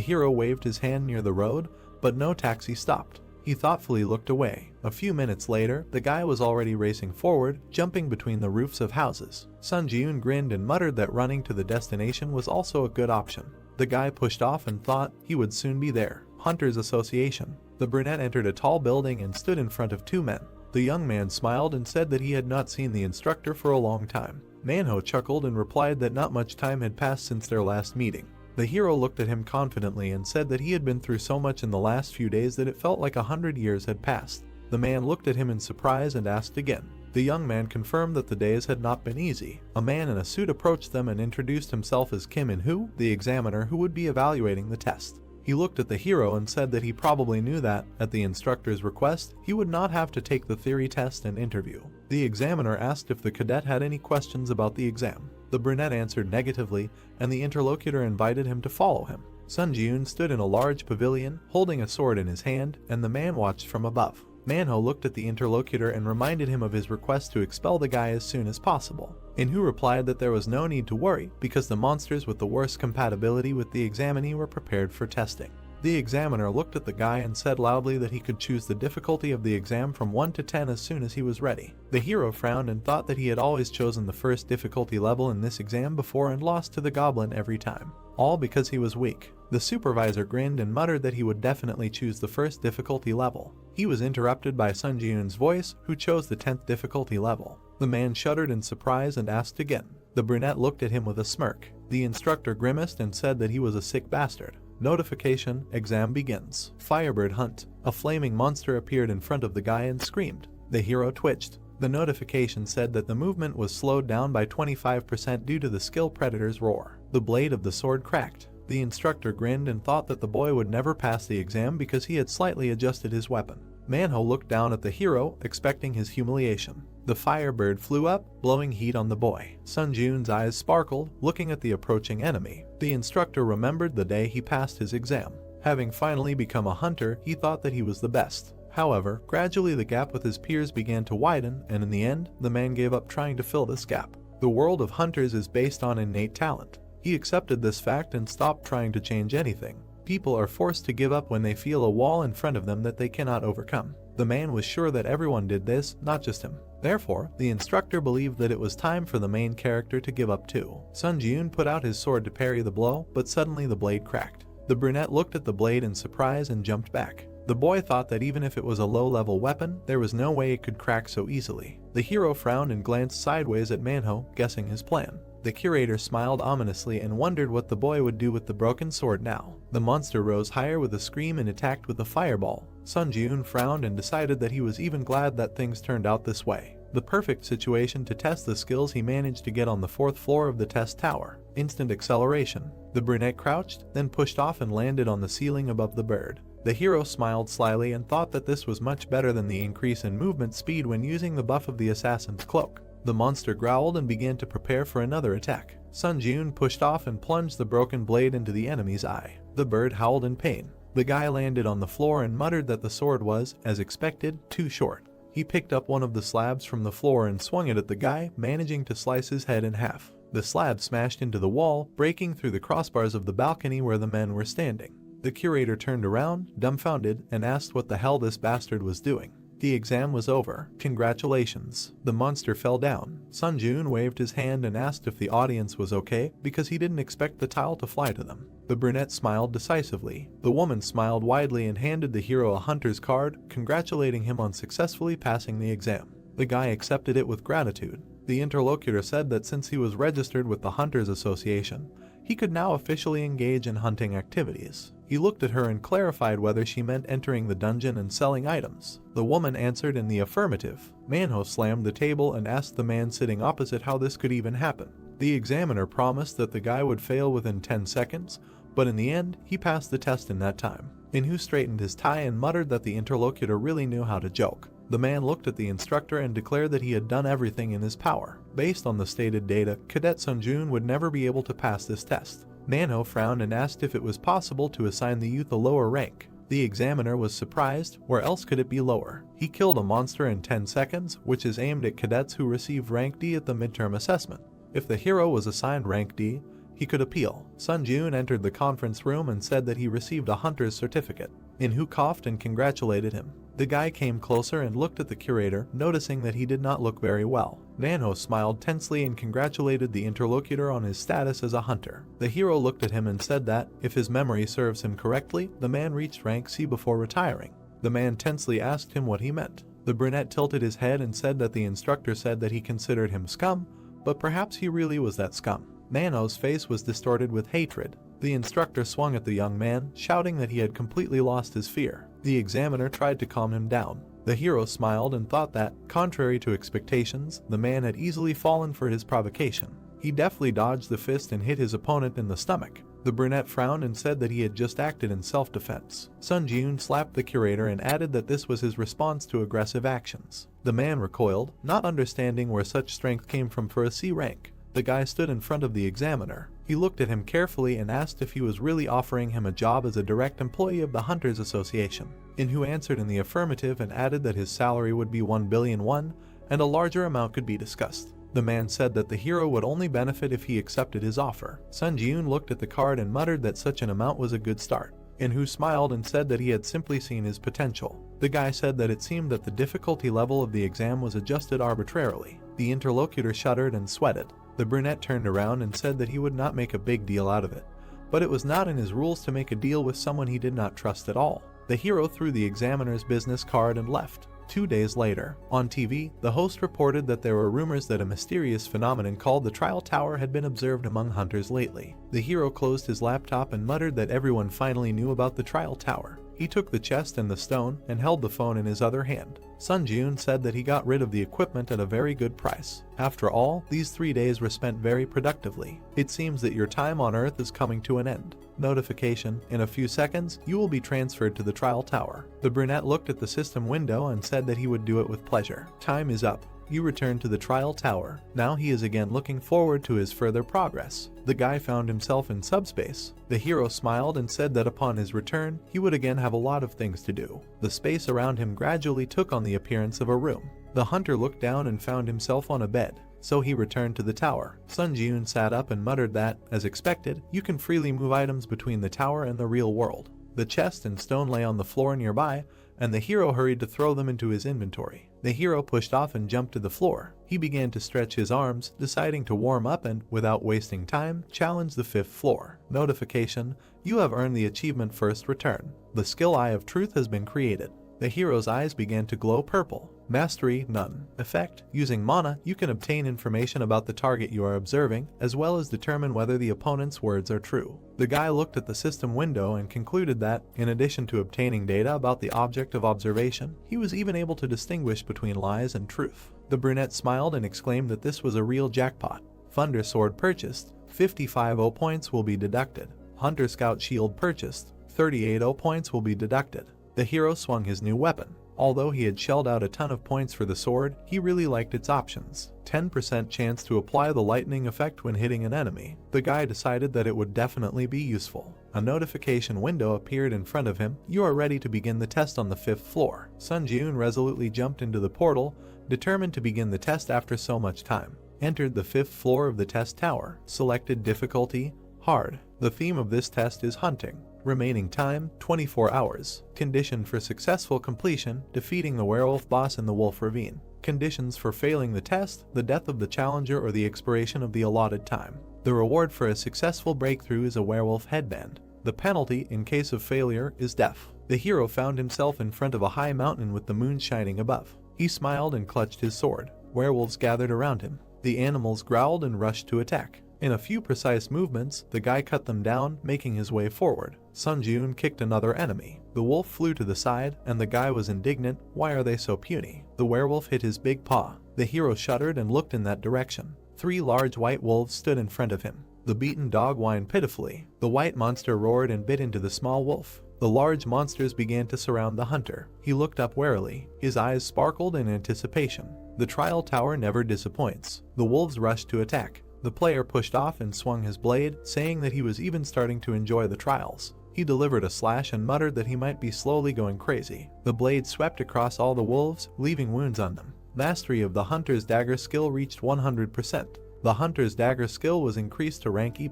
hero waved his hand near the road, but no taxi stopped. He thoughtfully looked away. A few minutes later, the guy was already racing forward, jumping between the roofs of houses. Sun Ji-yoon grinned and muttered that running to the destination was also a good option. The guy pushed off and thought he would soon be there. Hunters Association. The brunette entered a tall building and stood in front of two men. The young man smiled and said that he had not seen the instructor for a long time. Manhwa chuckled and replied that not much time had passed since their last meeting. The hero looked at him confidently and said that he had been through so much in the last few days that it felt like 100 years had passed. The man looked at him in surprise and asked again. The young man confirmed that the days had not been easy. A man in a suit approached them and introduced himself as Kim In-hoo, the examiner who would be evaluating the test. He looked at the hero and said that he probably knew that, at the instructor's request, he would not have to take the theory test and interview. The examiner asked if the cadet had any questions about the exam. The brunette answered negatively, and the interlocutor invited him to follow him. Sun Ji-yoon stood in a large pavilion, holding a sword in his hand, and the man watched from above. Manhwa looked at the interlocutor and reminded him of his request to expel the guy as soon as possible. In-hoo replied that there was no need to worry because the monsters with the worst compatibility with the examinee were prepared for testing. The examiner looked at the guy and said loudly that he could choose the difficulty of the exam from 1 to 10 as soon as he was ready. The hero frowned and thought that he had always chosen the first difficulty level in this exam before and lost to the goblin every time. All because he was weak. The supervisor grinned and muttered that he would definitely choose the first difficulty level. He was interrupted by Sun Ji-yoon's voice, who chose the 10th difficulty level. The man shuddered in surprise and asked again. The brunette looked at him with a smirk. The instructor grimaced and said that he was a sick bastard. Notification, exam begins. Firebird hunt. A flaming monster appeared in front of the guy and screamed. The hero twitched. The notification said that the movement was slowed down by 25% due to the skill predator's roar. The blade of the sword cracked. The instructor grinned and thought that the boy would never pass the exam because he had slightly adjusted his weapon. Manhwa looked down at the hero, expecting his humiliation. The firebird flew up, blowing heat on the boy. Sun Ji-yoon's eyes sparkled, looking at the approaching enemy. The instructor remembered the day he passed his exam. Having finally become a hunter, he thought that he was the best. However, gradually the gap with his peers began to widen, and in the end, the man gave up trying to fill this gap. The world of hunters is based on innate talent. He accepted this fact and stopped trying to change anything. People are forced to give up when they feel a wall in front of them that they cannot overcome. The man was sure that everyone did this, not just him. Therefore, the instructor believed that it was time for the main character to give up too. Sun Ji-yoon put out his sword to parry the blow, but suddenly the blade cracked. The brunette looked at the blade in surprise and jumped back. The boy thought that even if it was a low-level weapon, there was no way it could crack so easily. The hero frowned and glanced sideways at Manhwa, guessing his plan. The curator smiled ominously and wondered what the boy would do with the broken sword now. The monster rose higher with a scream and attacked with a fireball. Sun Ji-yoon frowned and decided that he was even glad that things turned out this way. The perfect situation to test the skills he managed to get on the 4th floor of the test tower. Instant acceleration. The brunette crouched, then pushed off and landed on the ceiling above the bird. The hero smiled slyly and thought that this was much better than the increase in movement speed when using the buff of the assassin's cloak. The monster growled and began to prepare for another attack. Sun Ji-yoon pushed off and plunged the broken blade into the enemy's eye. The bird howled in pain. The guy landed on the floor and muttered that the sword was, as expected, too short. He picked up one of the slabs from the floor and swung it at the guy, managing to slice his head in half. The slab smashed into the wall, breaking through the crossbars of the balcony where the men were standing. The curator turned around, dumbfounded, and asked what the hell this bastard was doing. The exam was over. Congratulations. The monster fell down. Sun Ji-yoon waved his hand and asked if the audience was okay because he didn't expect the tile to fly to them. The brunette smiled decisively. The woman smiled widely and handed the hero a hunter's card, congratulating him on successfully passing the exam. The guy accepted it with gratitude. The interlocutor said that since he was registered with the Hunters Association, he could now officially engage in hunting activities. He looked at her and clarified whether she meant entering the dungeon and selling items. The woman answered in the affirmative. Manhwa slammed the table and asked the man sitting opposite how this could even happen. The examiner promised that the guy would fail within 10 seconds, but in the end, he passed the test in that time. Enro straightened his tie and muttered that the interlocutor really knew how to joke. The man looked at the instructor and declared that he had done everything in his power. Based on the stated data, Cadet Sunjun would never be able to pass this test. Manhwa frowned and asked if it was possible to assign the youth a lower rank. The examiner was surprised, where else could it be lower? He killed a monster in 10 seconds, which is aimed at cadets who received rank D at the midterm assessment. If the hero was assigned rank D, he could appeal. Sunjun entered the conference room and said that he received a hunter's certificate. Enro coughed and congratulated him. The guy came closer and looked at the curator, noticing that he did not look very well. Manhwa smiled tensely and congratulated the interlocutor on his status as a hunter. The hero looked at him and said that, if his memory serves him correctly, the man reached rank C before retiring. The man tensely asked him what he meant. The brunette tilted his head and said that the instructor said that he considered him scum, but perhaps he really was that scum. Manhwa's face was distorted with hatred. The instructor swung at the young man, shouting that he had completely lost his fear. The examiner tried to calm him down. The hero smiled and thought that, contrary to expectations, the man had easily fallen for his provocation. He deftly dodged the fist and hit his opponent in the stomach. The brunette frowned and said that he had just acted in self-defense. Sunjun slapped the curator and added that this was his response to aggressive actions. The man recoiled, not understanding where such strength came from for a C rank. The guy stood in front of the examiner. He looked at him carefully and asked if he was really offering him a job as a direct employee of the Hunters Association. Enro answered in the affirmative and added that his salary would be 1 billion won, and a larger amount could be discussed. The man said that the hero would only benefit if he accepted his offer. Sunjun looked at the card and muttered that such an amount was a good start. Enro smiled and said that he had simply seen his potential. The guy said that it seemed that the difficulty level of the exam was adjusted arbitrarily. The interlocutor shuddered and sweated. The brunette turned around and said that he would not make a big deal out of it, but it was not in his rules to make a deal with someone he did not trust at all. The hero threw the examiner's business card and left. 2 days later, on TV, the host reported that there were rumors that a mysterious phenomenon called the Trial Tower had been observed among hunters lately. The hero closed his laptop and muttered that everyone finally knew about the Trial Tower. He took the chest and the stone and held the phone in his other hand. Sunjun said that he got rid of the equipment at a very good price. After all, these 3 days were spent very productively. It seems that your time on Earth is coming to an end. Notification: in a few seconds, you will be transferred to the Trial Tower. The brunette looked at the system window and said that he would do it with pleasure. Time is up. You return to the Trial Tower. Now he is again looking forward to his further progress. The guy found himself in subspace. The hero smiled and said that upon his return, he would again have a lot of things to do. The space around him gradually took on the appearance of a room. The hunter looked down and found himself on a bed, so he returned to the tower. Sunjun sat up and muttered that, as expected, you can freely move items between the tower and the real world. The chest and stone lay on the floor nearby, and the hero hurried to throw them into his inventory. The hero pushed off and jumped to the floor. He began to stretch his arms, deciding to warm up and, without wasting time, challenge the 5th floor. Notification: you have earned the achievement First Return. The skill Eye of Truth has been created. The hero's eyes began to glow purple. Mastery: none. Effect: using mana, you can obtain information about the target you are observing, as well as determine whether the opponent's words are true. The guy looked at the system window and concluded that, in addition to obtaining data about the object of observation, he was even able to distinguish between lies and truth. The brunette smiled and exclaimed that this was a real jackpot. Thunder Sword purchased, 55 0 points will be deducted. Hunter Scout Shield purchased, 38 0 points will be deducted. The hero swung his new weapon. Although he had shelled out a ton of points for the sword, he really liked its options. 10% chance to apply the lightning effect when hitting an enemy. The guy decided that it would definitely be useful. A notification window appeared in front of him. You are ready to begin the test on the 5th floor. Sunjun resolutely jumped into the portal, determined to begin the test after so much time. Entered the 5th floor of the test tower. Selected difficulty: hard. The theme of this test is hunting. Remaining time: 24 hours. Condition for successful completion: defeating the werewolf boss in the Wolf Ravine. Conditions for failing the test: the death of the challenger or the expiration of the allotted time. The reward for a successful breakthrough is a werewolf headband. The penalty, in case of failure, is death. The hero found himself in front of a high mountain with the moon shining above. He smiled and clutched his sword. Werewolves gathered around him. The animals growled and rushed to attack. In a few precise movements, the guy cut them down, making his way forward. Sun Jun kicked another enemy. The wolf flew to the side, and the guy was indignant. Why are they so puny? The werewolf hit his big paw. The hero shuddered and looked in that direction. 3 large white wolves stood in front of him. The beaten dog whined pitifully. The white monster roared and bit into the small wolf. The large monsters began to surround the hunter. He looked up warily. His eyes sparkled in anticipation. The trial tower never disappoints. The wolves rushed to attack. The player pushed off and swung his blade, saying that he was even starting to enjoy the trials. He delivered a slash and muttered that he might be slowly going crazy. The blade swept across all the wolves, leaving wounds on them. Mastery of the hunter's dagger skill reached 100%. The hunter's dagger skill was increased to rank E+.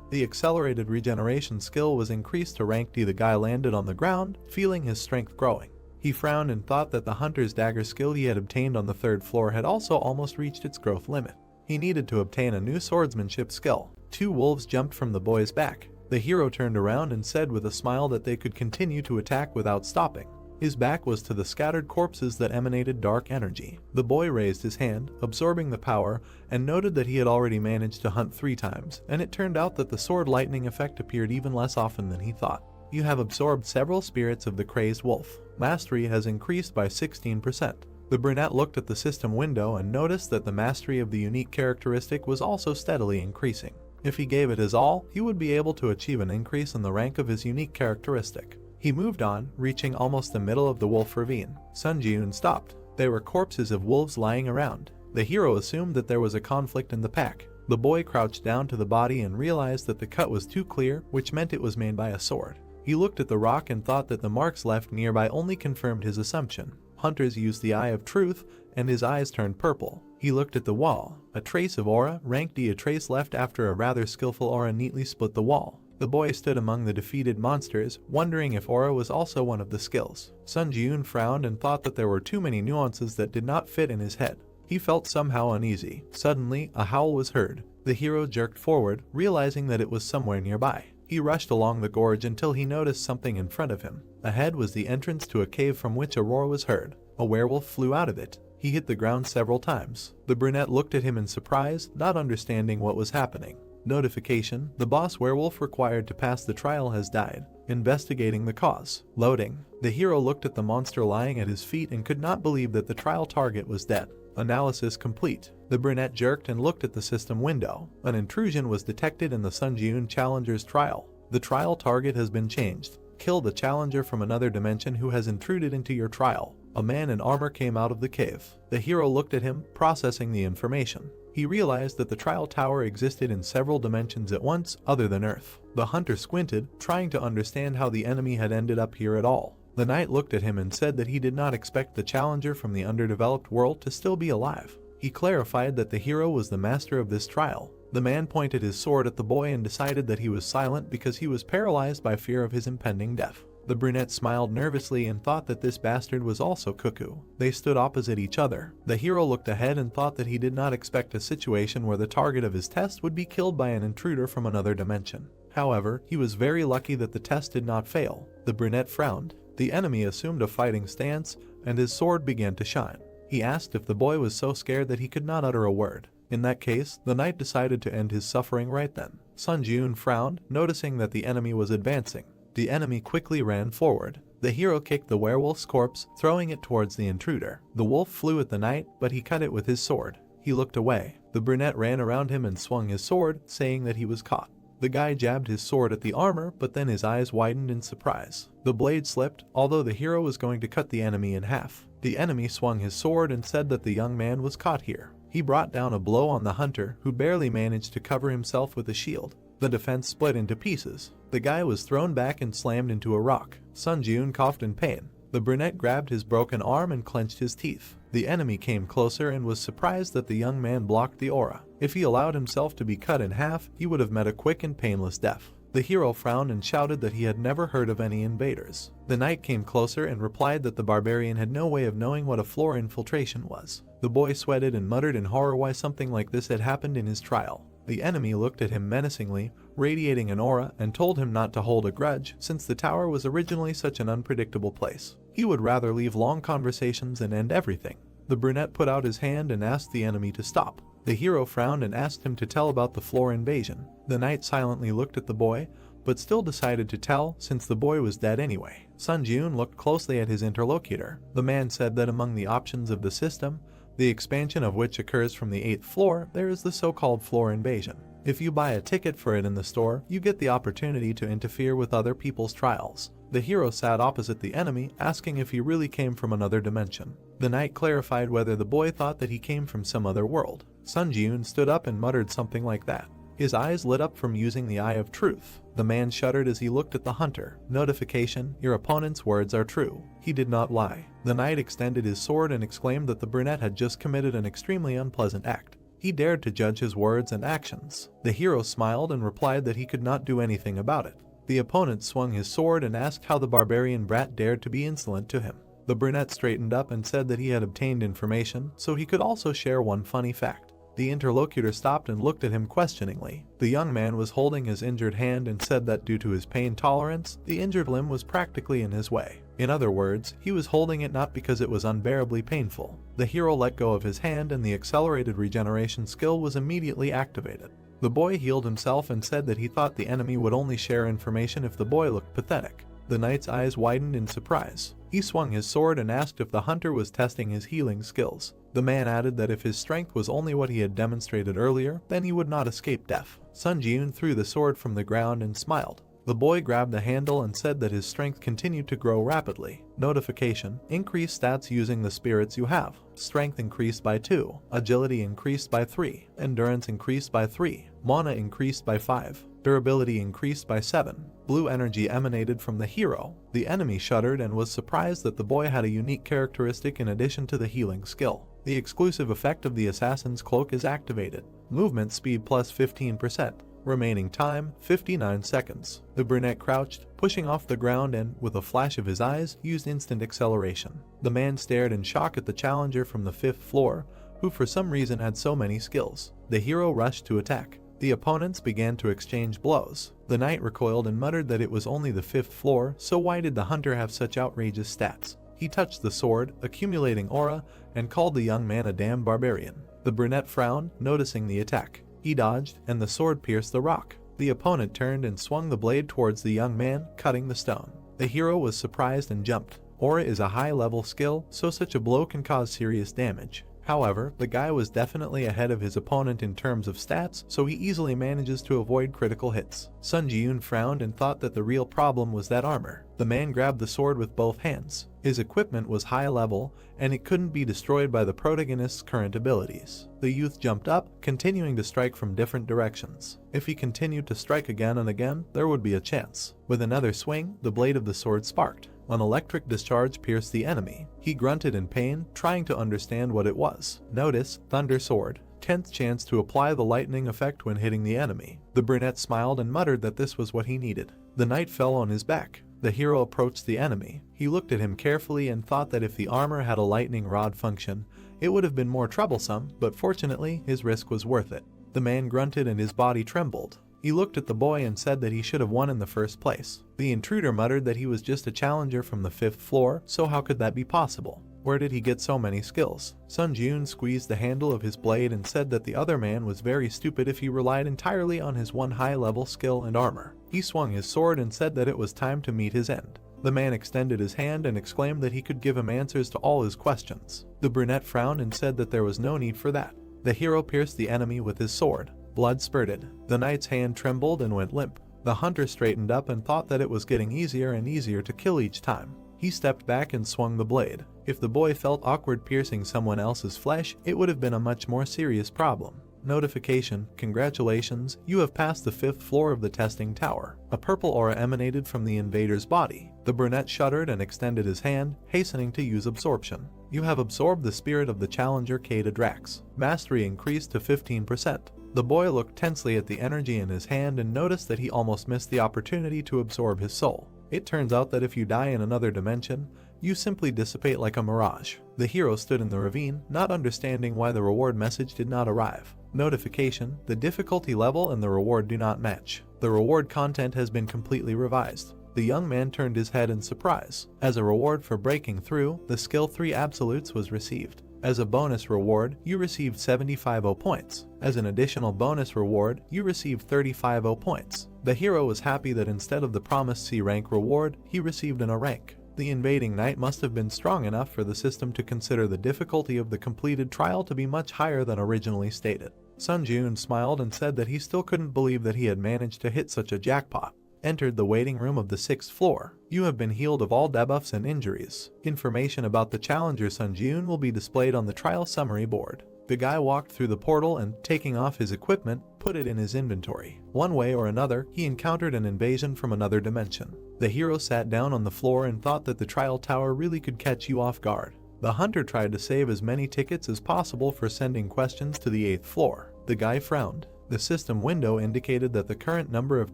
The accelerated regeneration skill was increased to rank D. The guy landed on the ground, feeling his strength growing. He frowned and thought that the hunter's dagger skill he had obtained on the 3rd floor had also almost reached its growth limit. He needed to obtain a new swordsmanship skill. 2 wolves jumped from the boy's back. The hero turned around and said with a smile that they could continue to attack without stopping. His back was to the scattered corpses that emanated dark energy. The boy raised his hand, absorbing the power, and noted that he had already managed to hunt 3 times, and it turned out that the sword lightning effect appeared even less often than he thought. You have absorbed several spirits of the crazed wolf. Mastery has increased by 16%. The brunette looked at the system window and noticed that the mastery of the unique characteristic was also steadily increasing. If he gave it his all, he would be able to achieve an increase in the rank of his unique characteristic. He moved on, reaching almost the middle of the wolf ravine. Sun Jun stopped. There were corpses of wolves lying around. The hero assumed that there was a conflict in the pack. The boy crouched down to the body and realized that the cut was too clear, which meant it was made by a sword. He looked at the rock and thought that the marks left nearby only confirmed his assumption. Hunters used the eye of truth, and his eyes turned purple. He looked at the wall. A trace of aura, rank D. A trace left after a rather skillful aura neatly split the wall. The boy stood among the defeated monsters, wondering if aura was also one of the skills. Sun Jun frowned and thought that there were too many nuances that did not fit in his head. He felt somehow uneasy. Suddenly, a howl was heard. The hero jerked forward, realizing that it was somewhere nearby. He rushed along the gorge until he noticed something in front of him. Ahead was the entrance to a cave from which a roar was heard. A werewolf flew out of it. He hit the ground several times. The brunette looked at him in surprise, not understanding what was happening. Notification: the boss werewolf required to pass the trial has died. Investigating the cause. Loading. The hero looked at the monster lying at his feet and could not believe that the trial target was dead. Analysis complete. The brunette jerked and looked at the system window. An intrusion was detected in the Sun Jun challenger's trial. The trial target has been changed. Kill the challenger from another dimension who has intruded into your trial. A man in armor came out of the cave. The hero looked at him, processing the information. He realized that the trial tower existed in several dimensions at once, other than Earth. The hunter squinted, trying to understand how the enemy had ended up here at all. The knight looked at him and said that he did not expect the challenger from the underdeveloped world to still be alive. He clarified that the hero was the master of this trial. The man pointed his sword at the boy and decided that he was silent because he was paralyzed by fear of his impending death. The brunette smiled nervously and thought that this bastard was also cuckoo. They stood opposite each other. The hero looked ahead and thought that he did not expect a situation where the target of his test would be killed by an intruder from another dimension. However, he was very lucky that the test did not fail. The brunette frowned. The enemy assumed a fighting stance, and his sword began to shine. He asked if the boy was so scared that he could not utter a word. In that case, the knight decided to end his suffering right then. Sun Jun frowned, noticing that the enemy was advancing. The enemy quickly ran forward. The hero kicked the werewolf's corpse, throwing it towards the intruder. The wolf flew at the knight, but he cut it with his sword. He looked away. The brunette ran around him and swung his sword, saying that he was caught. The guy jabbed his sword at the armor, but then his eyes widened in surprise. The blade slipped, although the hero was going to cut the enemy in half. The enemy swung his sword and said that the young man was caught here. He brought down a blow on the hunter, who barely managed to cover himself with a shield. The defense split into pieces. The guy was thrown back and slammed into a rock. Sun Jun coughed in pain. The brunette grabbed his broken arm and clenched his teeth. The enemy came closer and was surprised that the young man blocked the aura. If he allowed himself to be cut in half, he would have met a quick and painless death. The hero frowned and shouted that he had never heard of any invaders. The knight came closer and replied that the barbarian had no way of knowing what a floor infiltration was. The boy sweated and muttered in horror why something like this had happened in his trial. The enemy looked at him menacingly, radiating an aura, and told him not to hold a grudge since the tower was originally such an unpredictable place. He would rather leave long conversations and end everything. The brunette put out his hand and asked the enemy to stop. The hero frowned and asked him to tell about the floor invasion. The knight silently looked at the boy, but still decided to tell since the boy was dead anyway. Sun Jun looked closely at his interlocutor. The man said that among the options of the system, the expansion of which occurs from the 8th floor, there is the so-called floor invasion. If you buy a ticket for it in the store, you get the opportunity to interfere with other people's trials. The hero sat opposite the enemy, asking if he really came from another dimension. The knight clarified whether the boy thought that he came from some other world. Sun Jun stood up and muttered something like that. His eyes lit up from using the eye of truth. The man shuddered as he looked at the hunter. Notification: your opponent's words are true. He did not lie. The knight extended his sword and exclaimed that the brunette had just committed an extremely unpleasant act. He dared to judge his words and actions. The hero smiled and replied that he could not do anything about it. The opponent swung his sword and asked how the barbarian brat dared to be insolent to him. The brunette straightened up and said that he had obtained information, so he could also share one funny fact. The interlocutor stopped and looked at him questioningly. The young man was holding his injured hand and said that due to his pain tolerance, the injured limb was practically in his way. In other words, he was holding it not because it was unbearably painful. The hero let go of his hand and the accelerated regeneration skill was immediately activated. The boy healed himself and said that he thought the enemy would only share information if the boy looked pathetic. The knight's eyes widened in surprise. He swung his sword and asked if the hunter was testing his healing skills. The man added that if his strength was only what he had demonstrated earlier, then he would not escape death. Sun Jun threw the sword from the ground and smiled. The boy grabbed the handle and said that his strength continued to grow rapidly. Notification: increase stats using the spirits you have. Strength increased by 2, agility increased by 3, endurance increased by 3, mana increased by 5, durability increased by 7. Blue energy emanated from the hero. The enemy shuddered and was surprised that the boy had a unique characteristic in addition to the healing skill. The exclusive effect of the assassin's cloak is activated. Movement speed plus 15%. Remaining time, 59 seconds. The brunette crouched, pushing off the ground and, with a flash of his eyes, used instant acceleration. The man stared in shock at the challenger from the 5th floor, who for some reason had so many skills. The hero rushed to attack. The opponents began to exchange blows. The knight recoiled and muttered that it was only the 5th floor, so why did the hunter have such outrageous stats? He touched the sword, accumulating aura, and called the young man a damn barbarian. The brunette frowned, noticing the attack. He dodged, and the sword pierced the rock. The opponent turned and swung the blade towards the young man, cutting the stone. The hero was surprised and jumped. Aura is a high-level skill, so such a blow can cause serious damage. However, the guy was definitely ahead of his opponent in terms of stats, so he easily manages to avoid critical hits. Sun Jun frowned and thought that the real problem was that armor. The man grabbed the sword with both hands. His equipment was high level, and it couldn't be destroyed by the protagonist's current abilities. The youth jumped up, continuing to strike from different directions. If he continued to strike again and again, there would be a chance. With another swing, the blade of the sword sparked. An electric discharge pierced the enemy. He grunted in pain, trying to understand what it was. Notice: Thunder Sword. 10th chance to apply the lightning effect when hitting the enemy. The brunette smiled and muttered that this was what he needed. The knight fell on his back. The hero approached the enemy. He looked at him carefully and thought that if the armor had a lightning rod function, it would have been more troublesome, but fortunately, his risk was worth it. The man grunted and his body trembled. He looked at the boy and said that he should have won in the first place. The intruder muttered that he was just a challenger from the 5th floor, so how could that be possible? Where did he get so many skills? Sun Jun squeezed the handle of his blade and said that the other man was very stupid if he relied entirely on his one high-level skill and armor. He swung his sword and said that it was time to meet his end. The man extended his hand and exclaimed that he could give him answers to all his questions. The brunette frowned and said that there was no need for that. The hero pierced the enemy with his sword. Blood spurted. The knight's hand trembled and went limp. The hunter straightened up and thought that it was getting easier and easier to kill each time. He stepped back and swung the blade. If the boy felt awkward piercing someone else's flesh, it would have been a much more serious problem. Notification: congratulations, you have passed the 5th floor of the testing tower. A purple aura emanated from the invader's body. The brunette shuddered and extended his hand, hastening to use absorption. You have absorbed the spirit of the challenger Kata Drax. Mastery increased to 15%. The boy looked tensely at the energy in his hand and noticed that he almost missed the opportunity to absorb his soul. It turns out that if you die in another dimension, you simply dissipate like a mirage. The hero stood in the ravine, not understanding why the reward message did not arrive. Notification: the difficulty level and the reward do not match. The reward content has been completely revised. The young man turned his head in surprise. As a reward for breaking through, the skill 3 absolutes was received. As a bonus reward, you received 75 points. As an additional bonus reward, you received 35 points. The hero was happy that instead of the promised C rank reward, he received an A rank. The invading knight must have been strong enough for the system to consider the difficulty of the completed trial to be much higher than originally stated. Sun Jun smiled and said that he still couldn't believe that he had managed to hit such a jackpot. Entered the waiting room of the 6th floor. You have been healed of all debuffs and injuries. Information about the challenger Sun Jun will be displayed on the trial summary board. The guy walked through the portal and, taking off his equipment, put it in his inventory. One way or another, he encountered an invasion from another dimension. The hero sat down on the floor and thought that the trial tower really could catch you off guard. The hunter tried to save as many tickets as possible for sending questions to the 8th floor. The guy frowned. The system window indicated that the current number of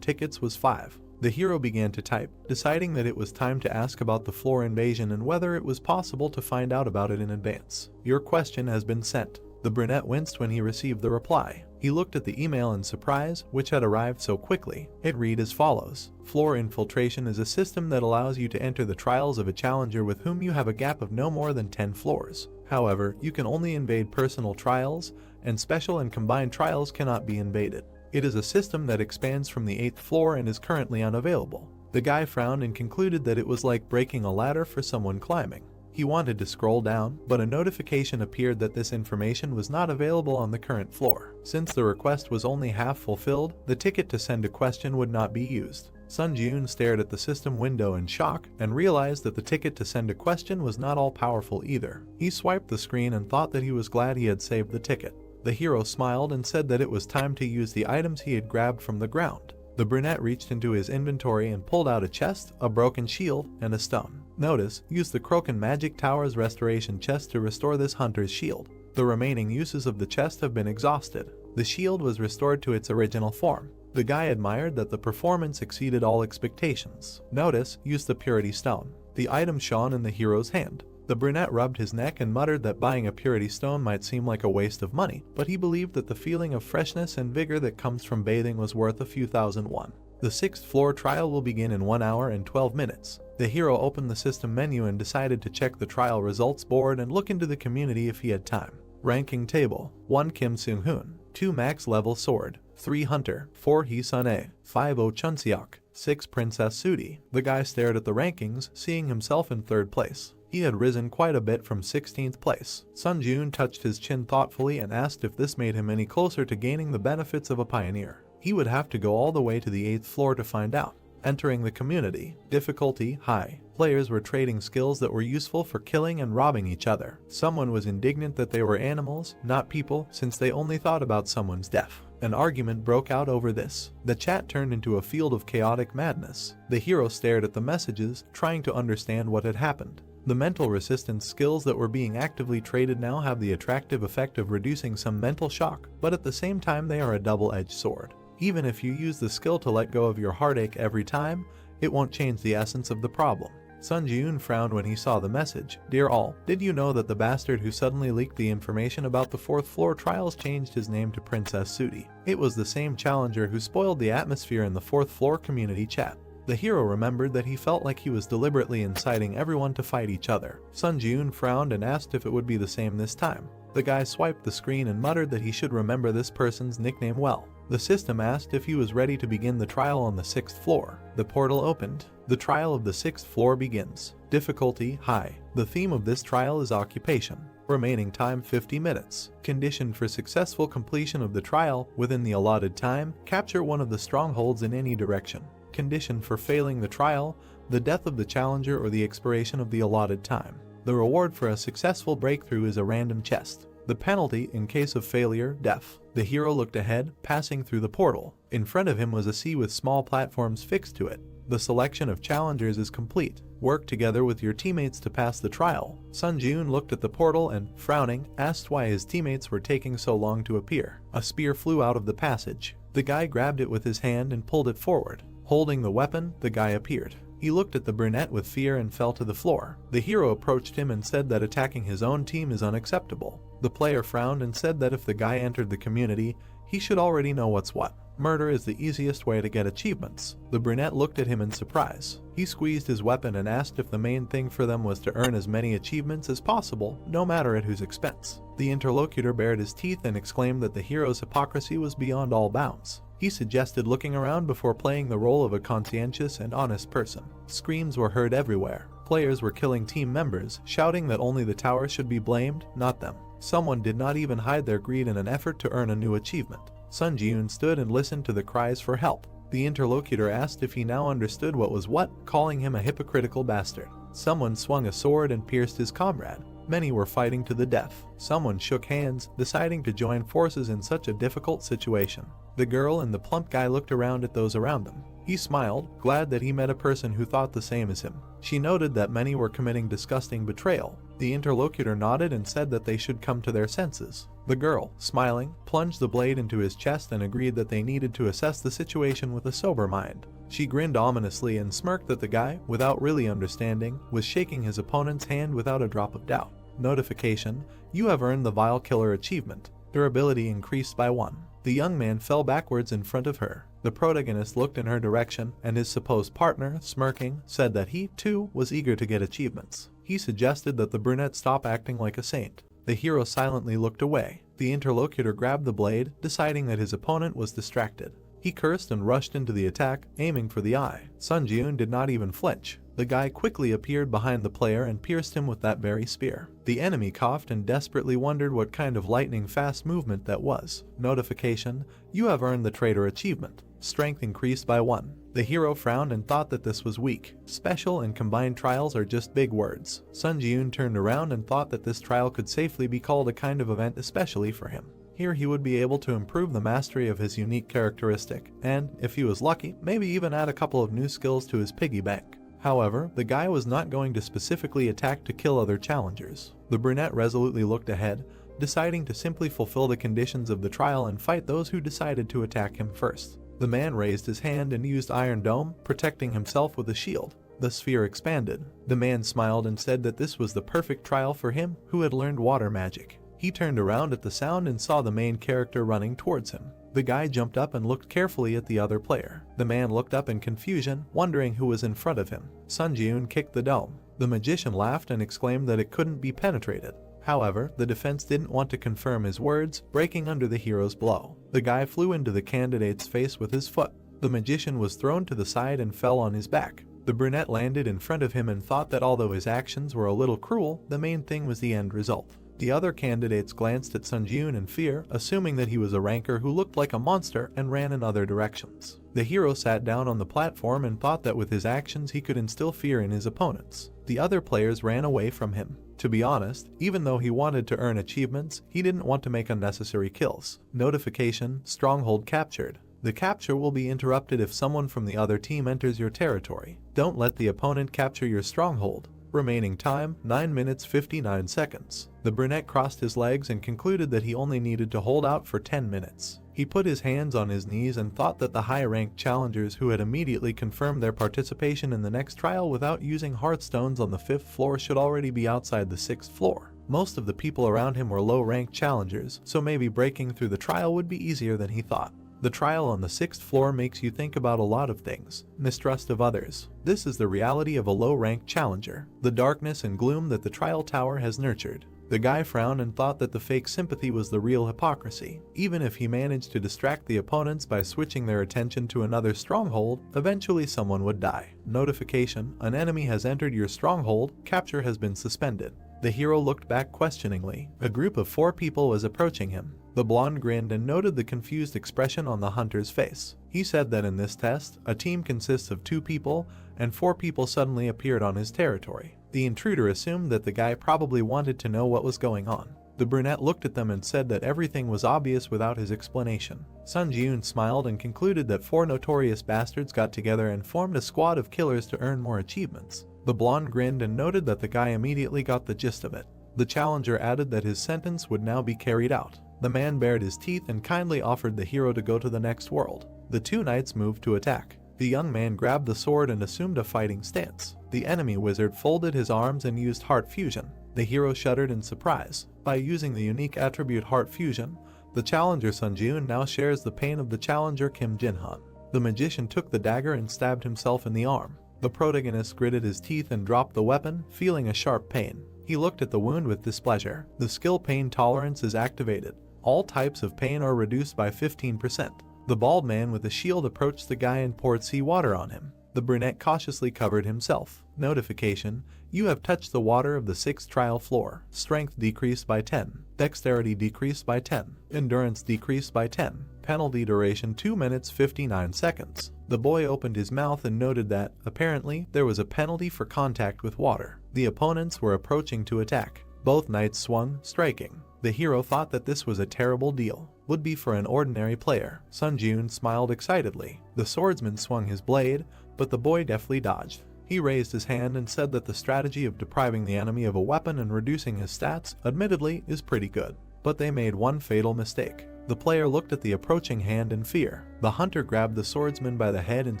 tickets was 5. The hero began to type, deciding that it was time to ask about the floor invasion and whether it was possible to find out about it in advance. Your question has been sent. The brunette winced when he received the reply. He looked at the email in surprise, which had arrived so quickly. It read as follows: Floor infiltration is a system that allows you to enter the trials of a challenger with whom you have a gap of no more than 10 floors. However, you can only invade personal trials, and special and combined trials cannot be invaded. It is a system that expands from the 8th floor and is currently unavailable. The guy frowned and concluded that it was like breaking a ladder for someone climbing. He wanted to scroll down, but a notification appeared that this information was not available on the current floor. Since the request was only half fulfilled, the ticket to send a question would not be used. Sun Jun stared at the system window in shock and realized that the ticket to send a question was not all powerful either. He swiped the screen and thought that he was glad he had saved the ticket. The hero smiled and said that it was time to use the items he had grabbed from the ground. The brunette reached into his inventory and pulled out a chest, a broken shield, and a stone. Notice, use the Kroken Magic Tower's restoration chest to restore this hunter's shield. The remaining uses of the chest have been exhausted. The shield was restored to its original form. The guy admired that the performance exceeded all expectations. Notice, use the Purity Stone. The item shone in the hero's hand. The brunette rubbed his neck and muttered that buying a Purity Stone might seem like a waste of money, but he believed that the feeling of freshness and vigor that comes from bathing was worth a few thousand won. The 6th floor trial will begin in 1 hour and 12 minutes. The hero opened the system menu and decided to check the trial results board and look into the community if he had time. Ranking table: 1 Kim Seung-hoon, 2 max level sword, 3 hunter, 4 Hee Sun-ae, 5 Oh Chun-seok, 6 Princess Sudi. The guy stared at the rankings, seeing himself in 3rd place. He had risen quite a bit from 16th place. Sun Jun touched his chin thoughtfully and asked if this made him any closer to gaining the benefits of a pioneer. He would have to go all the way to the 8th floor to find out. Entering the community. Difficulty: high. Players were trading skills that were useful for killing and robbing each other. Someone was indignant that they were animals, not people, since they only thought about someone's death. An argument broke out over this. The chat turned into a field of chaotic madness. The hero stared at the messages, trying to understand what had happened. The mental resistance skills that were being actively traded now have the attractive effect of reducing some mental shock, but at the same time they are a double-edged sword. Even if you use the skill to let go of your heartache every time, it won't change the essence of the problem. Sun Jun frowned when he saw the message. Dear all, did you know that the bastard who suddenly leaked the information about the 4th floor trials changed his name to Princess Sudi? It was the same challenger who spoiled the atmosphere in the 4th floor community chat. The hero remembered that he felt like he was deliberately inciting everyone to fight each other. Sun Jun frowned and asked if it would be the same this time. The guy swiped the screen and muttered that he should remember this person's nickname well. The system asked if he was ready to begin the trial on the 6th floor. The portal opened. The trial of the 6th floor begins. Difficulty: high. The theme of this trial is occupation. Remaining time 50 minutes. Condition for successful completion of the trial: within the allotted time, capture one of the strongholds in any direction. Condition for failing the trial: the death of the challenger or the expiration of the allotted time. The reward for a successful breakthrough is a random chest. The penalty in case of failure: death. The hero looked ahead, passing through the portal. In front of him was a sea with small platforms fixed to it. The selection of challengers is complete. Work together with your teammates to pass the trial. Sun Jun looked at the portal and, frowning, asked why his teammates were taking so long to appear. A spear flew out of the passage. The guy grabbed it with his hand and pulled it forward. Holding the weapon, the guy appeared. He looked at the brunette with fear and fell to the floor. The hero approached him and said that attacking his own team is unacceptable. The player frowned and said that if the guy entered the community, he should already know what's what. Murder is the easiest way to get achievements. The brunette looked at him in surprise. He squeezed his weapon and asked if the main thing for them was to earn as many achievements as possible, no matter at whose expense. The interlocutor bared his teeth and exclaimed that the hero's hypocrisy was beyond all bounds. He suggested looking around before playing the role of a conscientious and honest person. Screams were heard everywhere. Players were killing team members, shouting that only the tower should be blamed, not them. Someone did not even hide their greed in an effort to earn a new achievement. Sun Ji-yoon stood and listened to the cries for help. The interlocutor asked if he now understood what was what, calling him a hypocritical bastard. Someone swung a sword and pierced his comrade. Many were fighting to the death. Someone shook hands, deciding to join forces in such a difficult situation. The girl and the plump guy looked around at those around them. He smiled, glad that he met a person who thought the same as him. She noted that many were committing disgusting betrayal. The interlocutor nodded and said that they should come to their senses. The girl, smiling, plunged the blade into his chest and agreed that they needed to assess the situation with a sober mind. She grinned ominously and smirked that the guy, without really understanding, was shaking his opponent's hand without a drop of doubt. Notification: you have earned the Vile Killer achievement. Durability increased by 1. The young man fell backwards in front of her. The protagonist looked in her direction, and his supposed partner, smirking, said that he, too, was eager to get achievements. He suggested that the brunette stop acting like a saint. The hero silently looked away. The interlocutor grabbed the blade, deciding that his opponent was distracted. He cursed and rushed into the attack, aiming for the eye. Sun Ji-yoon did not even flinch. The guy quickly appeared behind the player and pierced him with that very spear. The enemy coughed and desperately wondered what kind of lightning-fast movement that was. Notification: you have earned the traitor achievement. Strength increased by 1. The hero frowned and thought that this was weak. Special and combined trials are just big words. Sun Ji-yoon turned around and thought that this trial could safely be called a kind of event especially for him. Here he would be able to improve the mastery of his unique characteristic, and, if he was lucky, maybe even add a couple of new skills to his piggy bank. However, the guy was not going to specifically attack to kill other challengers. The brunette resolutely looked ahead, deciding to simply fulfill the conditions of the trial and fight those who decided to attack him first. The man raised his hand and used Iron Dome, protecting himself with a shield. The sphere expanded. The man smiled and said that this was the perfect trial for him, who had learned water magic. He turned around at the sound and saw the main character running towards him. The guy jumped up and looked carefully at the other player. The man looked up in confusion, wondering who was in front of him. Sun Ji-yoon kicked the dome. The magician laughed and exclaimed that it couldn't be penetrated. However, the defense didn't want to confirm his words, breaking under the hero's blow. The guy flew into the candidate's face with his foot. The magician was thrown to the side and fell on his back. The brunette landed in front of him and thought that although his actions were a little cruel, the main thing was the end result. The other candidates glanced at Sun Ji-yoon in fear, assuming that he was a ranker who looked like a monster and ran in other directions. The hero sat down on the platform and thought that with his actions he could instill fear in his opponents. The other players ran away from him. To be honest, even though he wanted to earn achievements, he didn't want to make unnecessary kills. Notification: stronghold captured. The capture will be interrupted if someone from the other team enters your territory. Don't let the opponent capture your stronghold. Remaining time: 9 minutes 59 seconds. The brunette crossed his legs and concluded that he only needed to hold out for 10 minutes. He put his hands on his knees and thought that the high-ranked challengers who had immediately confirmed their participation in the next trial without using heartstones on the 5th floor should already be outside the 6th floor. Most of the people around him were low-ranked challengers, so maybe breaking through the trial would be easier than he thought. The trial on the 6th floor makes you think about a lot of things. Mistrust of others. This is the reality of a low-ranked challenger. The darkness and gloom that the trial tower has nurtured. The guy frowned and thought that the fake sympathy was the real hypocrisy. Even if he managed to distract the opponents by switching their attention to another stronghold, eventually someone would die. Notification: an enemy has entered your stronghold, capture has been suspended. The hero looked back questioningly. A group of 4 people was approaching him. The blonde grinned and noted the confused expression on the hunter's face. He said that in this test, a team consists of 2 people, and 4 people suddenly appeared on his territory. The intruder assumed that the guy probably wanted to know what was going on. The brunette looked at them and said that everything was obvious without his explanation. Sun Ji-yoon smiled and concluded that 4 notorious bastards got together and formed a squad of killers to earn more achievements. The blonde grinned and noted that the guy immediately got the gist of it. The challenger added that his sentence would now be carried out. The man bared his teeth and kindly offered the hero to go to the next world. The 2 knights moved to attack. The young man grabbed the sword and assumed a fighting stance. The enemy wizard folded his arms and used heart fusion. The hero shuddered in surprise. By using the unique attribute heart fusion, the challenger Sunjun now shares the pain of the challenger Kim Jinhan. The magician took the dagger and stabbed himself in the arm. The protagonist gritted his teeth and dropped the weapon, feeling a sharp pain. He looked at the wound with displeasure. The skill pain tolerance is activated. All types of pain are reduced by 15%. The bald man with a shield approached the guy and poured seawater on him. The brunette cautiously covered himself. Notification: you have touched the water of the 6th trial floor. Strength decreased by 10. Dexterity decreased by 10. Endurance decreased by 10. Penalty duration 2 minutes 59 seconds. The boy opened his mouth and noted that, apparently, there was a penalty for contact with water. The opponents were approaching to attack. Both knights swung, striking. The hero thought that this was a terrible deal. Would be for an ordinary player. Sunjun smiled excitedly. The swordsman swung his blade, but the boy deftly dodged. He raised his hand and said that the strategy of depriving the enemy of a weapon and reducing his stats, admittedly, is pretty good. But they made one fatal mistake. The player looked at the approaching hand in fear. The hunter grabbed the swordsman by the head and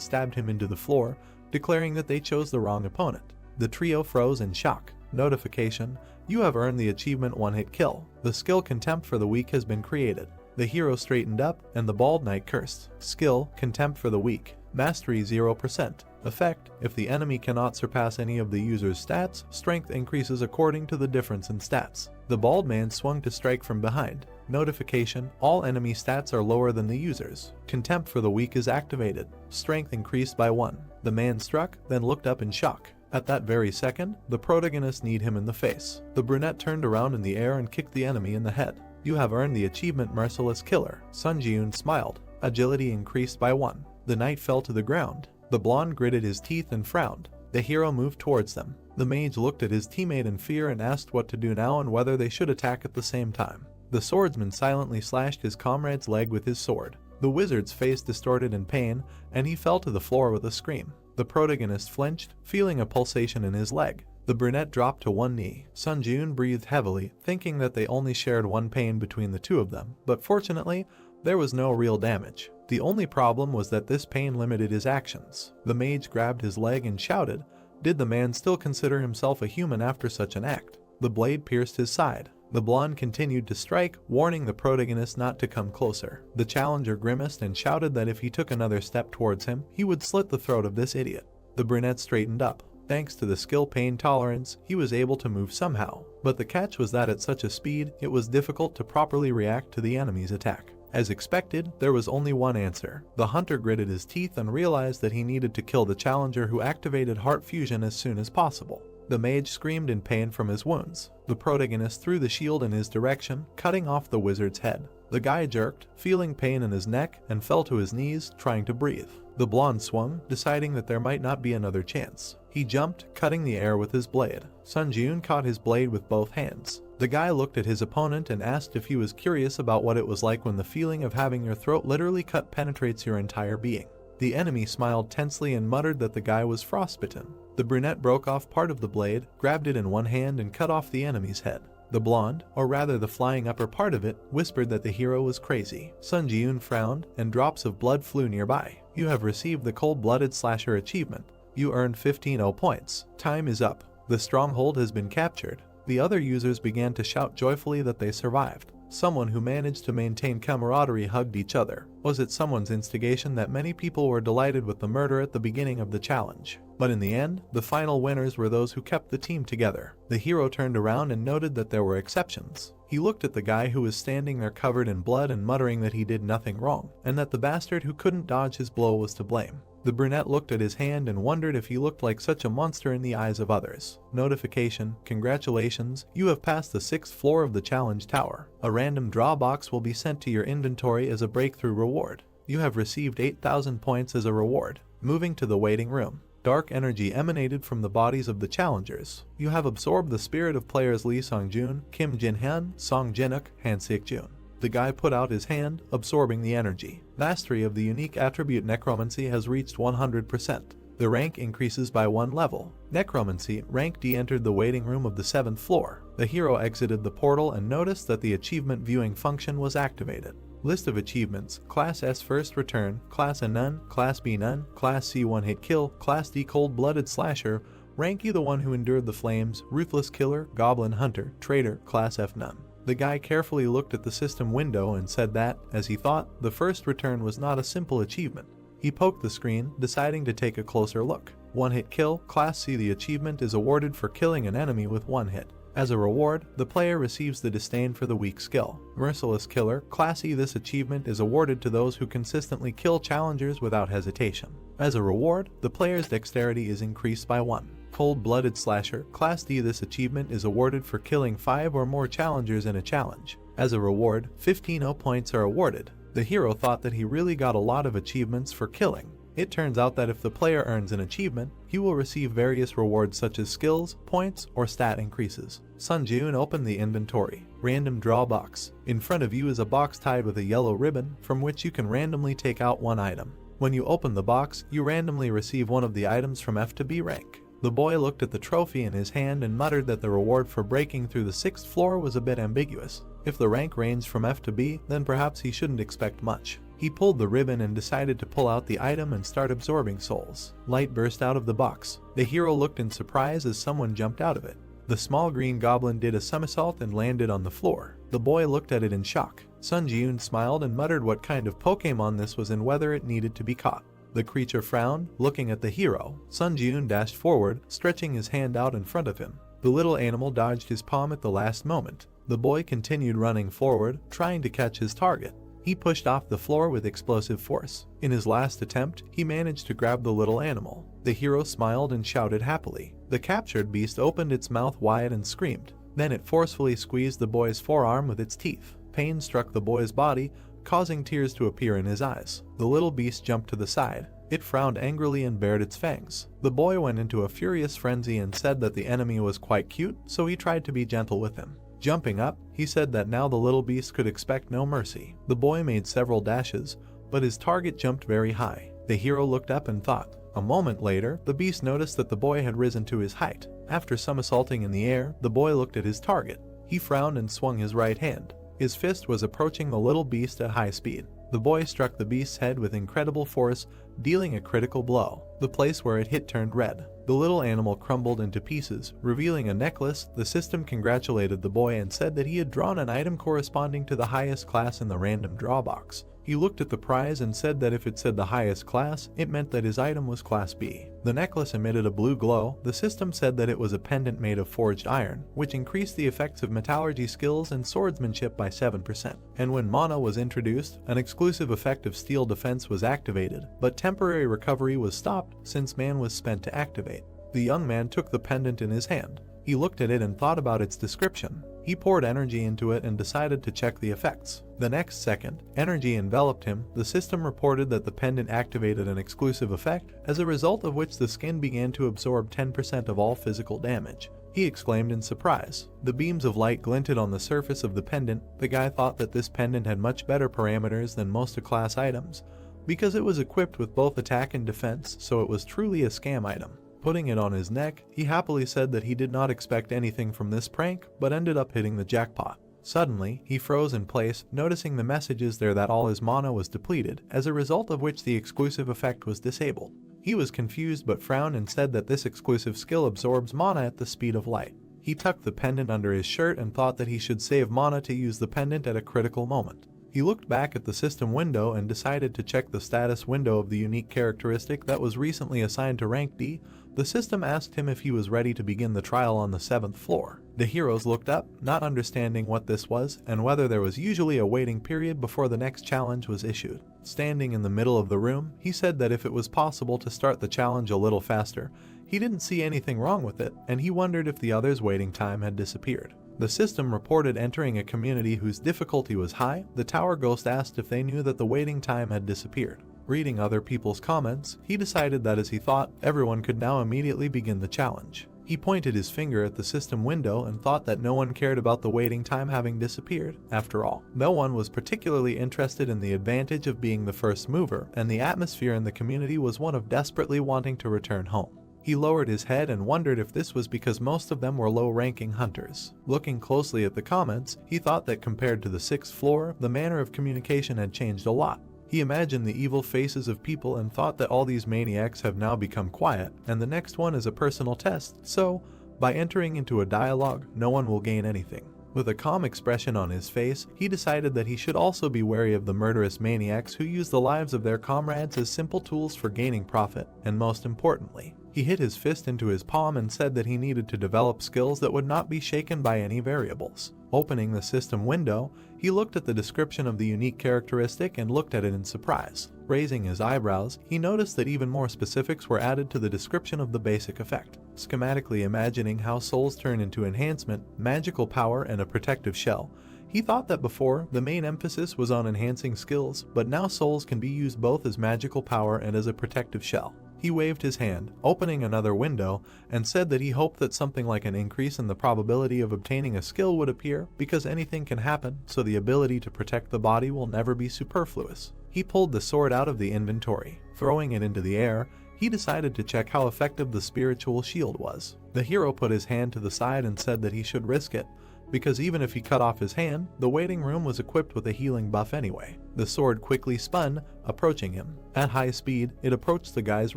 stabbed him into the floor, declaring that they chose the wrong opponent. The trio froze in shock. Notification: you have earned the achievement one-hit kill. The skill Contempt for the Weak has been created. The hero straightened up, and the bald knight cursed. Skill: Contempt for the Weak. Mastery 0%. Effect: if the enemy cannot surpass any of the user's stats, strength increases according to the difference in stats. The bald man swung to strike from behind. Notification: all enemy stats are lower than the user's. Contempt for the Weak is activated. Strength increased by 1. The man struck, then looked up in shock. At that very second, the protagonist kneed him in the face. The brunette turned around in the air and kicked the enemy in the head. You have earned the achievement Merciless Killer. Sunjun smiled. Agility increased by 1. The knight fell to the ground. The blonde gritted his teeth and frowned. The hero moved towards them. The mage looked at his teammate in fear and asked what to do now and whether they should attack at the same time. The swordsman silently slashed his comrade's leg with his sword. The wizard's face distorted in pain, and he fell to the floor with a scream. The protagonist flinched, feeling a pulsation in his leg. The brunette dropped to one knee. Sunjun breathed heavily, thinking that they only shared one pain between the two of them, but fortunately, there was no real damage. The only problem was that this pain limited his actions. The mage grabbed his leg and shouted, did the man still consider himself a human after such an act? The blade pierced his side. The blonde continued to strike, warning the protagonist not to come closer. The challenger grimaced and shouted that if he took another step towards him, he would slit the throat of this idiot. The brunette straightened up. Thanks to the skill pain tolerance, he was able to move somehow. But the catch was that at such a speed, it was difficult to properly react to the enemy's attack. As expected, there was only one answer. The hunter gritted his teeth and realized that he needed to kill the challenger, who activated heart fusion as soon as possible. The mage screamed in pain from his wounds. The protagonist threw the shield in his direction, cutting off the wizard's head. The guy jerked, feeling pain in his neck, and fell to his knees, trying to breathe. The blonde swung, deciding that there might not be another chance. He jumped, cutting the air with his blade. Sunjun caught his blade with both hands. The guy looked at his opponent and asked if he was curious about what it was like when the feeling of having your throat literally cut penetrates your entire being. The enemy smiled tensely and muttered that the guy was frostbitten. The brunette broke off part of the blade, grabbed it in one hand and cut off the enemy's head. The blonde, or rather the flying upper part of it, whispered that the hero was crazy. Sunjun frowned, and drops of blood flew nearby. You have received the cold-blooded slasher achievement. You earned 15 points. Time is up. The stronghold has been captured. The other users began to shout joyfully that they survived. Someone who managed to maintain camaraderie hugged each other. Was it someone's instigation that many people were delighted with the murder at the beginning of the challenge? But in the end, the final winners were those who kept the team together. The hero turned around and noted that there were exceptions. He looked at the guy who was standing there covered in blood and muttering that he did nothing wrong, and that the bastard who couldn't dodge his blow was to blame. The brunette looked at his hand and wondered if he looked like such a monster in the eyes of others. Notification: congratulations, you have passed the 6th floor of the challenge tower. A random draw box will be sent to your inventory as a breakthrough reward. You have received 8,000 points as a reward. Moving to the waiting room. Dark energy emanated from the bodies of the challengers. You have absorbed the spirit of players Lee Songjun, Kim Jinhan, Song Jinuk, Han Sik-jun. The guy put out his hand, absorbing the energy. Mastery of the unique attribute Necromancy has reached 100%. The rank increases by 1 level. Necromancy, rank D, entered the waiting room of the 7th floor. The hero exited the portal and noticed that the achievement viewing function was activated. List of achievements: Class S first return, Class A none, Class B none, Class C one hit kill, Class D cold-blooded slasher, Rank E the one who endured the flames, Ruthless killer, Goblin hunter, Traitor, Class F none. The guy carefully looked at the system window and said that, as he thought, the first return was not a simple achievement. He poked the screen, deciding to take a closer look. One hit kill, Class C. The achievement is awarded for killing an enemy with one hit. As a reward, the player receives the disdain for the weak skill. Merciless killer, Class E. This achievement is awarded to those who consistently kill challengers without hesitation. As a reward, the player's dexterity is increased by 1. Cold-blooded slasher, Class D. This achievement is awarded for killing 5 or more challengers in a challenge. As a reward, 15 points are awarded. The hero thought that he really got a lot of achievements for killing. It turns out that if the player earns an achievement, he will receive various rewards such as skills, points, or stat increases. Sunjun opened the inventory. Random draw box. In front of you is a box tied with a yellow ribbon from which you can randomly take out one item. When you open the box, you randomly receive one of the items from F to B rank. The boy looked at the trophy in his hand and muttered that the reward for breaking through the 6th floor was a bit ambiguous. If the rank ranged from F to B, then perhaps he shouldn't expect much. He pulled the ribbon and decided to pull out the item and start absorbing souls. Light burst out of the box. The hero looked in surprise as someone jumped out of it. The small green goblin did a somersault and landed on the floor. The boy looked at it in shock. Sun Ji-yoon smiled and muttered what kind of Pokemon this was and whether it needed to be caught. The creature frowned, looking at the hero. Sun Ji-yoon dashed forward, stretching his hand out in front of him. The little animal dodged his palm at the last moment. The boy continued running forward, trying to catch his target. He pushed off the floor with explosive force. In his last attempt, he managed to grab the little animal. The hero smiled and shouted happily. The captured beast opened its mouth wide and screamed. Then it forcefully squeezed the boy's forearm with its teeth. Pain struck the boy's body, causing tears to appear in his eyes. The little beast jumped to the side. It frowned angrily and bared its fangs. The boy went into a furious frenzy and said that the enemy was quite cute, so he tried to be gentle with him. Jumping up, he said that now the little beast could expect no mercy. The boy made several dashes, but his target jumped very high. The hero looked up and thought. A moment later, the beast noticed that the boy had risen to his height. After somersaulting in the air, the boy looked at his target. He frowned and swung his right hand. His fist was approaching the little beast at high speed. The boy struck the beast's head with incredible force, dealing a critical blow. The place where it hit turned red. The little animal crumbled into pieces, revealing a necklace. The system congratulated the boy and said that he had drawn an item corresponding to the highest class in the random draw box. He looked at the prize and said that if it said the highest class, it meant that his item was Class B. The necklace emitted a blue glow. The system said that it was a pendant made of forged iron, which increased the effects of metallurgy skills and swordsmanship by 7%. And when mana was introduced, an exclusive effect of steel defense was activated, but temporary recovery was stopped since man was spent to activate. The young man took the pendant in his hand. He looked at it and thought about its description. He poured energy into it and decided to check the effects. The next second, energy enveloped him. The system reported that the pendant activated an exclusive effect, as a result of which the skin began to absorb 10% of all physical damage. He exclaimed in surprise. The beams of light glinted on the surface of the pendant. The guy thought that this pendant had much better parameters than most class items, because it was equipped with both attack and defense, so it was truly a scam item. Putting it on his neck, he happily said that he did not expect anything from this prank, but ended up hitting the jackpot. Suddenly, he froze in place, noticing the messages there that all his mana was depleted, as a result of which the exclusive effect was disabled. He was confused but frowned and said that this exclusive skill absorbs mana at the speed of light. He tucked the pendant under his shirt and thought that he should save mana to use the pendant at a critical moment. He looked back at the system window and decided to check the status window of the unique characteristic that was recently assigned to rank D. The system asked him if he was ready to begin the trial on the 7th floor. The heroes looked up, not understanding what this was and whether there was usually a waiting period before the next challenge was issued. Standing in the middle of the room, he said that if it was possible to start the challenge a little faster, he didn't see anything wrong with it, and he wondered if the others' waiting time had disappeared. The system reported entering a community whose difficulty was high. The tower ghost asked if they knew that the waiting time had disappeared. Reading other people's comments, he decided that as he thought, everyone could now immediately begin the challenge. He pointed his finger at the system window and thought that no one cared about the waiting time having disappeared. After all, no one was particularly interested in the advantage of being the first mover, and the atmosphere in the community was one of desperately wanting to return home. He lowered his head and wondered if this was because most of them were low-ranking hunters. Looking closely at the comments, he thought that compared to the 6th floor, the manner of communication had changed a lot. He imagined the evil faces of people and thought that all these maniacs have now become quiet, and the next one is a personal test, so, by entering into a dialogue, no one will gain anything. With a calm expression on his face, he decided that he should also be wary of the murderous maniacs who use the lives of their comrades as simple tools for gaining profit, and most importantly, he hit his fist into his palm and said that he needed to develop skills that would not be shaken by any variables. Opening the system window, he looked at the description of the unique characteristic and looked at it in surprise. Raising his eyebrows, he noticed that even more specifics were added to the description of the basic effect. Schematically imagining how souls turn into enhancement, magical power, and a protective shell, he thought that before, the main emphasis was on enhancing skills, but now souls can be used both as magical power and as a protective shell. He waved his hand, opening another window, and said that he hoped that something like an increase in the probability of obtaining a skill would appear, because anything can happen, so the ability to protect the body will never be superfluous. He pulled the sword out of the inventory. Throwing it into the air, he decided to check how effective the spiritual shield was. The hero put his hand to the side and said that he should risk it, because even if he cut off his hand, the waiting room was equipped with a healing buff anyway. The sword quickly spun, approaching him. At high speed, it approached the guy's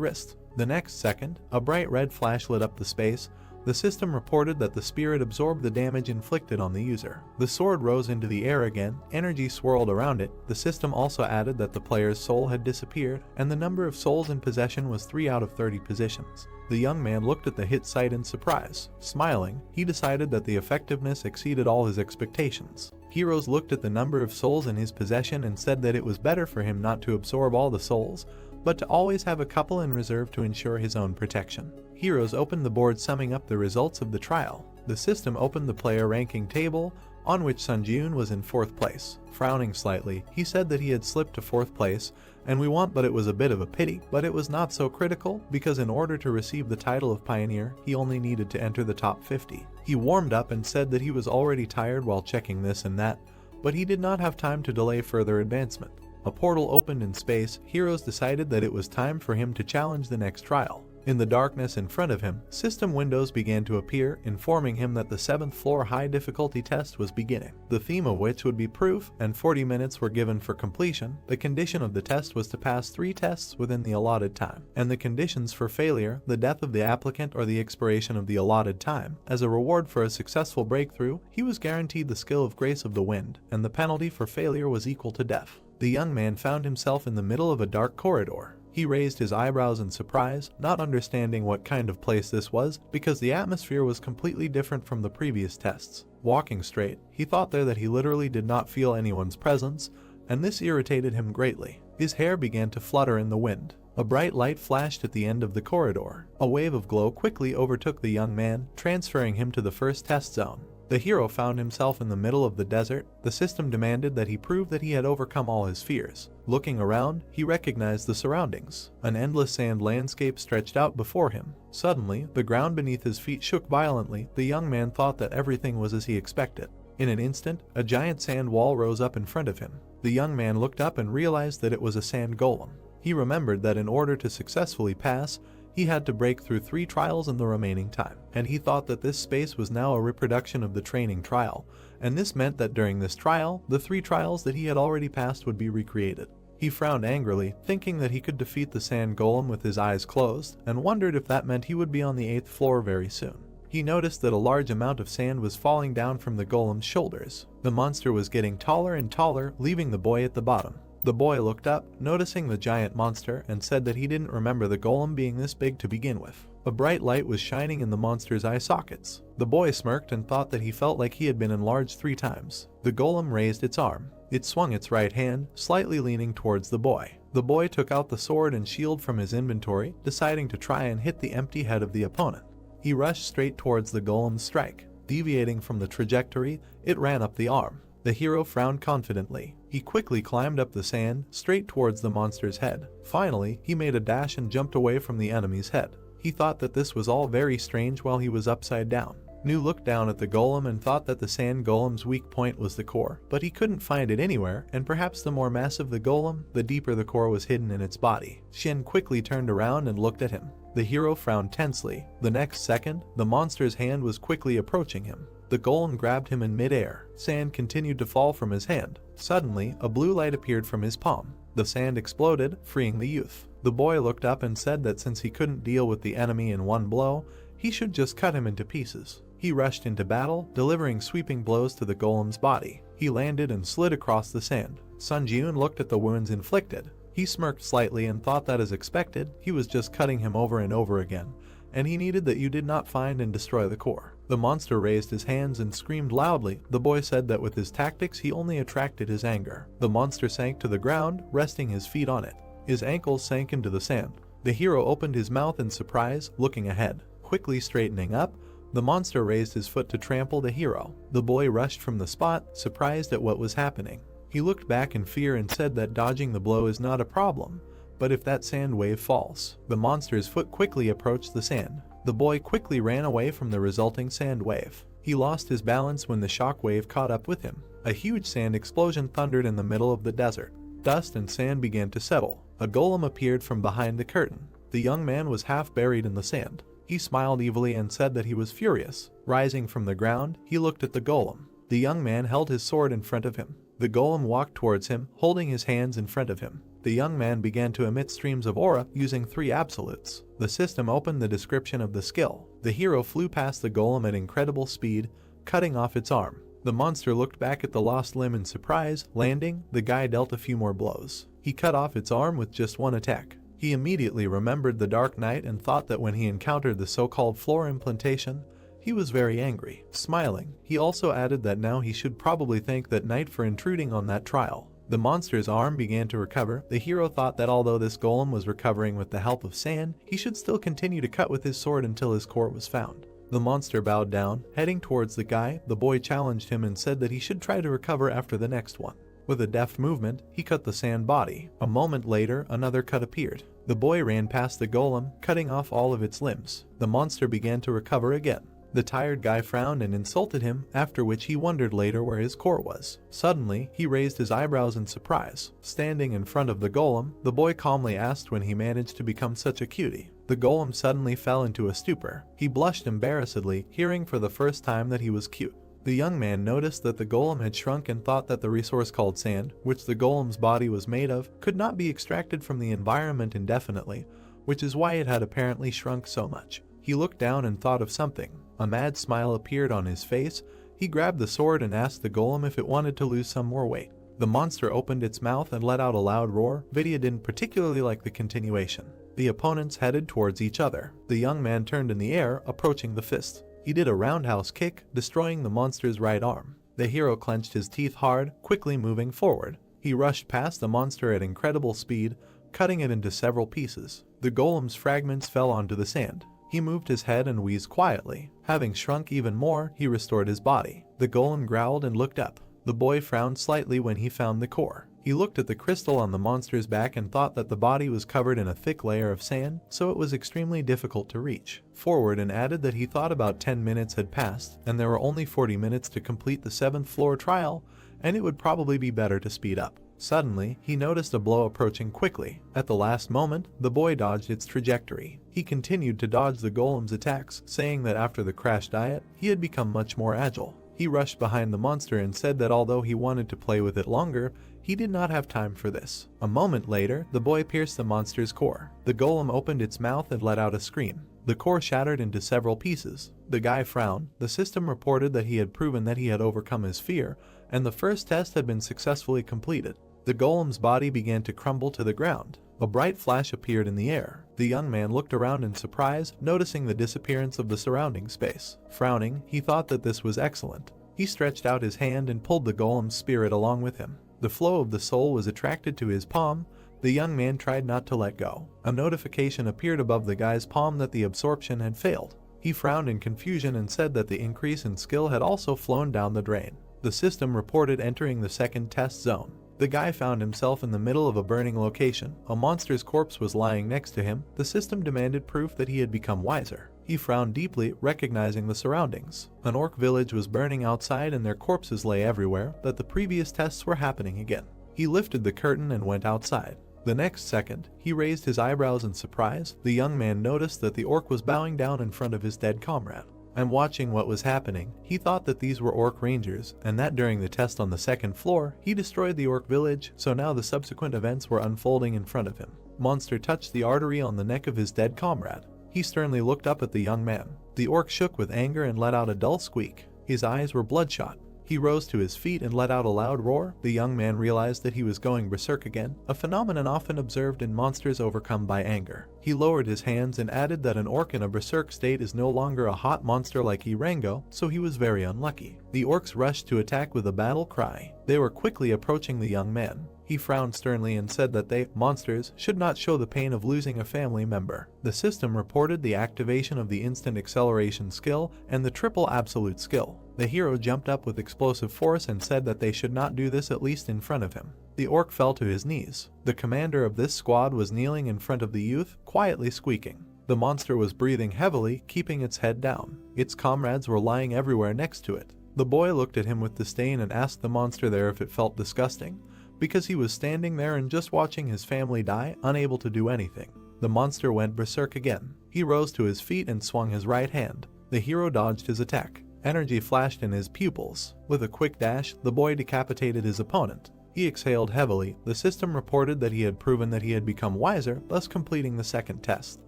wrist. The next second, a bright red flash lit up the space. The system reported that the spirit absorbed the damage inflicted on the user. The sword rose into the air again, energy swirled around it. The system also added that the player's soul had disappeared, and the number of souls in possession was 3 out of 30 positions. The young man looked at the hit site in surprise. Smiling, he decided that the effectiveness exceeded all his expectations. Heroes looked at the number of souls in his possession and said that it was better for him not to absorb all the souls, but to always have a couple in reserve to ensure his own protection. Heroes opened the board summing up the results of the trial. The system opened the player ranking table, on which Sunjun was in 4th place. Frowning slightly, he said that he had slipped to 4th place, and we want but it was a bit of a pity, but it was not so critical, because in order to receive the title of Pioneer, he only needed to enter the top 50. He warmed up and said that he was already tired while checking this and that, but he did not have time to delay further advancement. A portal opened in space. Heroes decided that it was time for him to challenge the next trial. In the darkness in front of him, system windows began to appear, informing him that the 7th floor high difficulty test was beginning, the theme of which would be proof, and 40 minutes were given for completion. The condition of the test was to pass 3 tests within the allotted time, and the conditions for failure, the death of the applicant or the expiration of the allotted time. As a reward for a successful breakthrough, he was guaranteed the skill of Grace of the Wind, and the penalty for failure was equal to death. The young man found himself in the middle of a dark corridor. He raised his eyebrows in surprise, not understanding what kind of place this was, because the atmosphere was completely different from the previous tests. Walking straight, he thought there that he literally did not feel anyone's presence, and this irritated him greatly. His hair began to flutter in the wind. A bright light flashed at the end of the corridor. A wave of glow quickly overtook the young man, transferring him to the first test zone. The hero found himself in the middle of the desert. The system demanded that he prove that he had overcome all his fears. Looking around, he recognized the surroundings. An endless sand landscape stretched out before him. Suddenly, the ground beneath his feet shook violently. The young man thought that everything was as he expected. In an instant, a giant sand wall rose up in front of him. The young man looked up and realized that it was a sand golem. He remembered that in order to successfully pass, he had to break through 3 trials in the remaining time, and he thought that this space was now a reproduction of the training trial, and this meant that during this trial, the 3 trials that he had already passed would be recreated. He frowned angrily, thinking that he could defeat the sand golem with his eyes closed, and wondered if that meant he would be on the 8th floor very soon. He noticed that a large amount of sand was falling down from the golem's shoulders. The monster was getting taller and taller, leaving the boy at the bottom. The boy looked up, noticing the giant monster, and said that he didn't remember the golem being this big to begin with. A bright light was shining in the monster's eye sockets. The boy smirked and thought that he felt like he had been enlarged 3 times. The golem raised its arm. It swung its right hand, slightly leaning towards the boy. The boy took out the sword and shield from his inventory, deciding to try and hit the empty head of the opponent. He rushed straight towards the golem's strike. Deviating from the trajectory, it ran up the arm. The hero frowned confidently. He quickly climbed up the sand, straight towards the monster's head. Finally, he made a dash and jumped away from the enemy's head. He thought that this was all very strange while he was upside down. Nu looked down at the golem and thought that the sand golem's weak point was the core, but he couldn't find it anywhere, and perhaps the more massive the golem, the deeper the core was hidden in its body. Shin quickly turned around and looked at him. The hero frowned tensely. The next second, the monster's hand was quickly approaching him. The golem grabbed him in midair. Sand continued to fall from his hand. Suddenly, a blue light appeared from his palm. The sand exploded, freeing the youth. The boy looked up and said that since he couldn't deal with the enemy in one blow, he should just cut him into pieces. He rushed into battle, delivering sweeping blows to the golem's body. He landed and slid across the sand. Sun Jiun looked at the wounds inflicted. He smirked slightly and thought that as expected, he was just cutting him over and over again, and he needed that you did not find and destroy the core. The monster raised his hands and screamed loudly. The boy said that with his tactics he only attracted his anger. The monster sank to the ground, resting his feet on it. His ankles sank into the sand. The hero opened his mouth in surprise, looking ahead. Quickly straightening up, the monster raised his foot to trample the hero. The boy rushed from the spot, surprised at what was happening. He looked back in fear and said that dodging the blow is not a problem, but if that sand wave falls. The monster's foot quickly approached the sand. The boy quickly ran away from the resulting sand wave. He lost his balance when the shock wave caught up with him. A huge sand explosion thundered in the middle of the desert. Dust and sand began to settle. A golem appeared from behind the curtain. The young man was half buried in the sand. He smiled evilly and said that he was furious. Rising from the ground, he looked at the golem. The young man held his sword in front of him. The golem walked towards him, holding his hands in front of him. The young man began to emit streams of aura using 3 absolutes. The system opened the description of the skill. The hero flew past the golem at incredible speed, cutting off its arm. The monster looked back at the lost limb in surprise. Landing, the guy dealt a few more blows. He cut off its arm with just one attack. He immediately remembered the Dark Knight and thought that when he encountered the so-called floor implantation, he was very angry. Smiling, he also added that now he should probably thank that knight for intruding on that trial. The monster's arm began to recover. The hero thought that although this golem was recovering with the help of sand, he should still continue to cut with his sword until his core was found. The monster bowed down. Heading towards the guy, the boy challenged him and said that he should try to recover after the next one. With a deft movement, he cut the sand body. A moment later, another cut appeared. The boy ran past the golem, cutting off all of its limbs. The monster began to recover again. The tired guy frowned and insulted him, after which he wondered later where his core was. Suddenly, he raised his eyebrows in surprise. Standing in front of the golem, the boy calmly asked when he managed to become such a cutie. The golem suddenly fell into a stupor. He blushed embarrassedly, hearing for the first time that he was cute. The young man noticed that the golem had shrunk and thought that the resource called sand, which the golem's body was made of, could not be extracted from the environment indefinitely, which is why it had apparently shrunk so much. He looked down and thought of something. A mad smile appeared on his face. He grabbed the sword and asked the golem if it wanted to lose some more weight. The monster opened its mouth and let out a loud roar. Vidya didn't particularly like the continuation. The opponents headed towards each other. The young man turned in the air, approaching the fist. He did a roundhouse kick, destroying the monster's right arm. The hero clenched his teeth hard, quickly moving forward. He rushed past the monster at incredible speed, cutting it into several pieces. The golem's fragments fell onto the sand. He moved his head and wheezed quietly. Having shrunk even more, he restored his body. The golem growled and looked up. The boy frowned slightly when he found the core. He looked at the crystal on the monster's back and thought that the body was covered in a thick layer of sand, so it was extremely difficult to reach forward, and added that he thought about 10 minutes had passed, and there were only 40 minutes to complete the 7th floor trial, and it would probably be better to speed up. Suddenly, he noticed a blow approaching quickly. At the last moment, the boy dodged its trajectory. He continued to dodge the golem's attacks, saying that after the crash diet, he had become much more agile. He rushed behind the monster and said that although he wanted to play with it longer, he did not have time for this. A moment later, the boy pierced the monster's core. The golem opened its mouth and let out a scream. The core shattered into several pieces. The guy frowned. The system reported that he had proven that he had overcome his fear, and the first test had been successfully completed. The golem's body began to crumble to the ground. A bright flash appeared in the air. The young man looked around in surprise, noticing the disappearance of the surrounding space. Frowning, he thought that this was excellent. He stretched out his hand and pulled the golem's spirit along with him. The flow of the soul was attracted to his palm. The young man tried not to let go. A notification appeared above the guy's palm that the absorption had failed. He frowned in confusion and said that the increase in skill had also flown down the drain. The system reported entering the second test zone. The guy found himself in the middle of a burning location. A monster's corpse was lying next to him. The system demanded proof that he had become wiser. He frowned deeply, recognizing the surroundings. An orc village was burning outside and their corpses lay everywhere, that the previous tests were happening again. He lifted the curtain and went outside. The next second, he raised his eyebrows in surprise. The young man noticed that the orc was bowing down in front of his dead comrade. And watching what was happening, he thought that these were orc rangers, and that during the test on the second floor, he destroyed the orc village, so now the subsequent events were unfolding in front of him. Monster touched the artery on the neck of his dead comrade. He sternly looked up at the young man. The orc shook with anger and let out a dull squeak. His eyes were bloodshot. He rose to his feet and let out a loud roar. The young man realized that he was going berserk again, a phenomenon often observed in monsters overcome by anger. He lowered his hands and added that an orc in a berserk state is no longer a hot monster like Irango, so he was very unlucky. The orcs rushed to attack with a battle cry. They were quickly approaching the young man. He frowned sternly and said that they, monsters, should not show the pain of losing a family member. The system reported the activation of the instant acceleration skill and the triple absolute skill. The hero jumped up with explosive force and said that they should not do this, at least in front of him. The orc fell to his knees. The commander of this squad was kneeling in front of the youth, quietly squeaking. The monster was breathing heavily, keeping its head down. Its comrades were lying everywhere next to it. The boy looked at him with disdain and asked the monster there if it felt disgusting, because he was standing there and just watching his family die, unable to do anything. The monster went berserk again. He rose to his feet and swung his right hand. The hero dodged his attack. Energy flashed in his pupils. With a quick dash, the boy decapitated his opponent. He exhaled heavily. The system reported that he had proven that he had become wiser, thus completing the second test.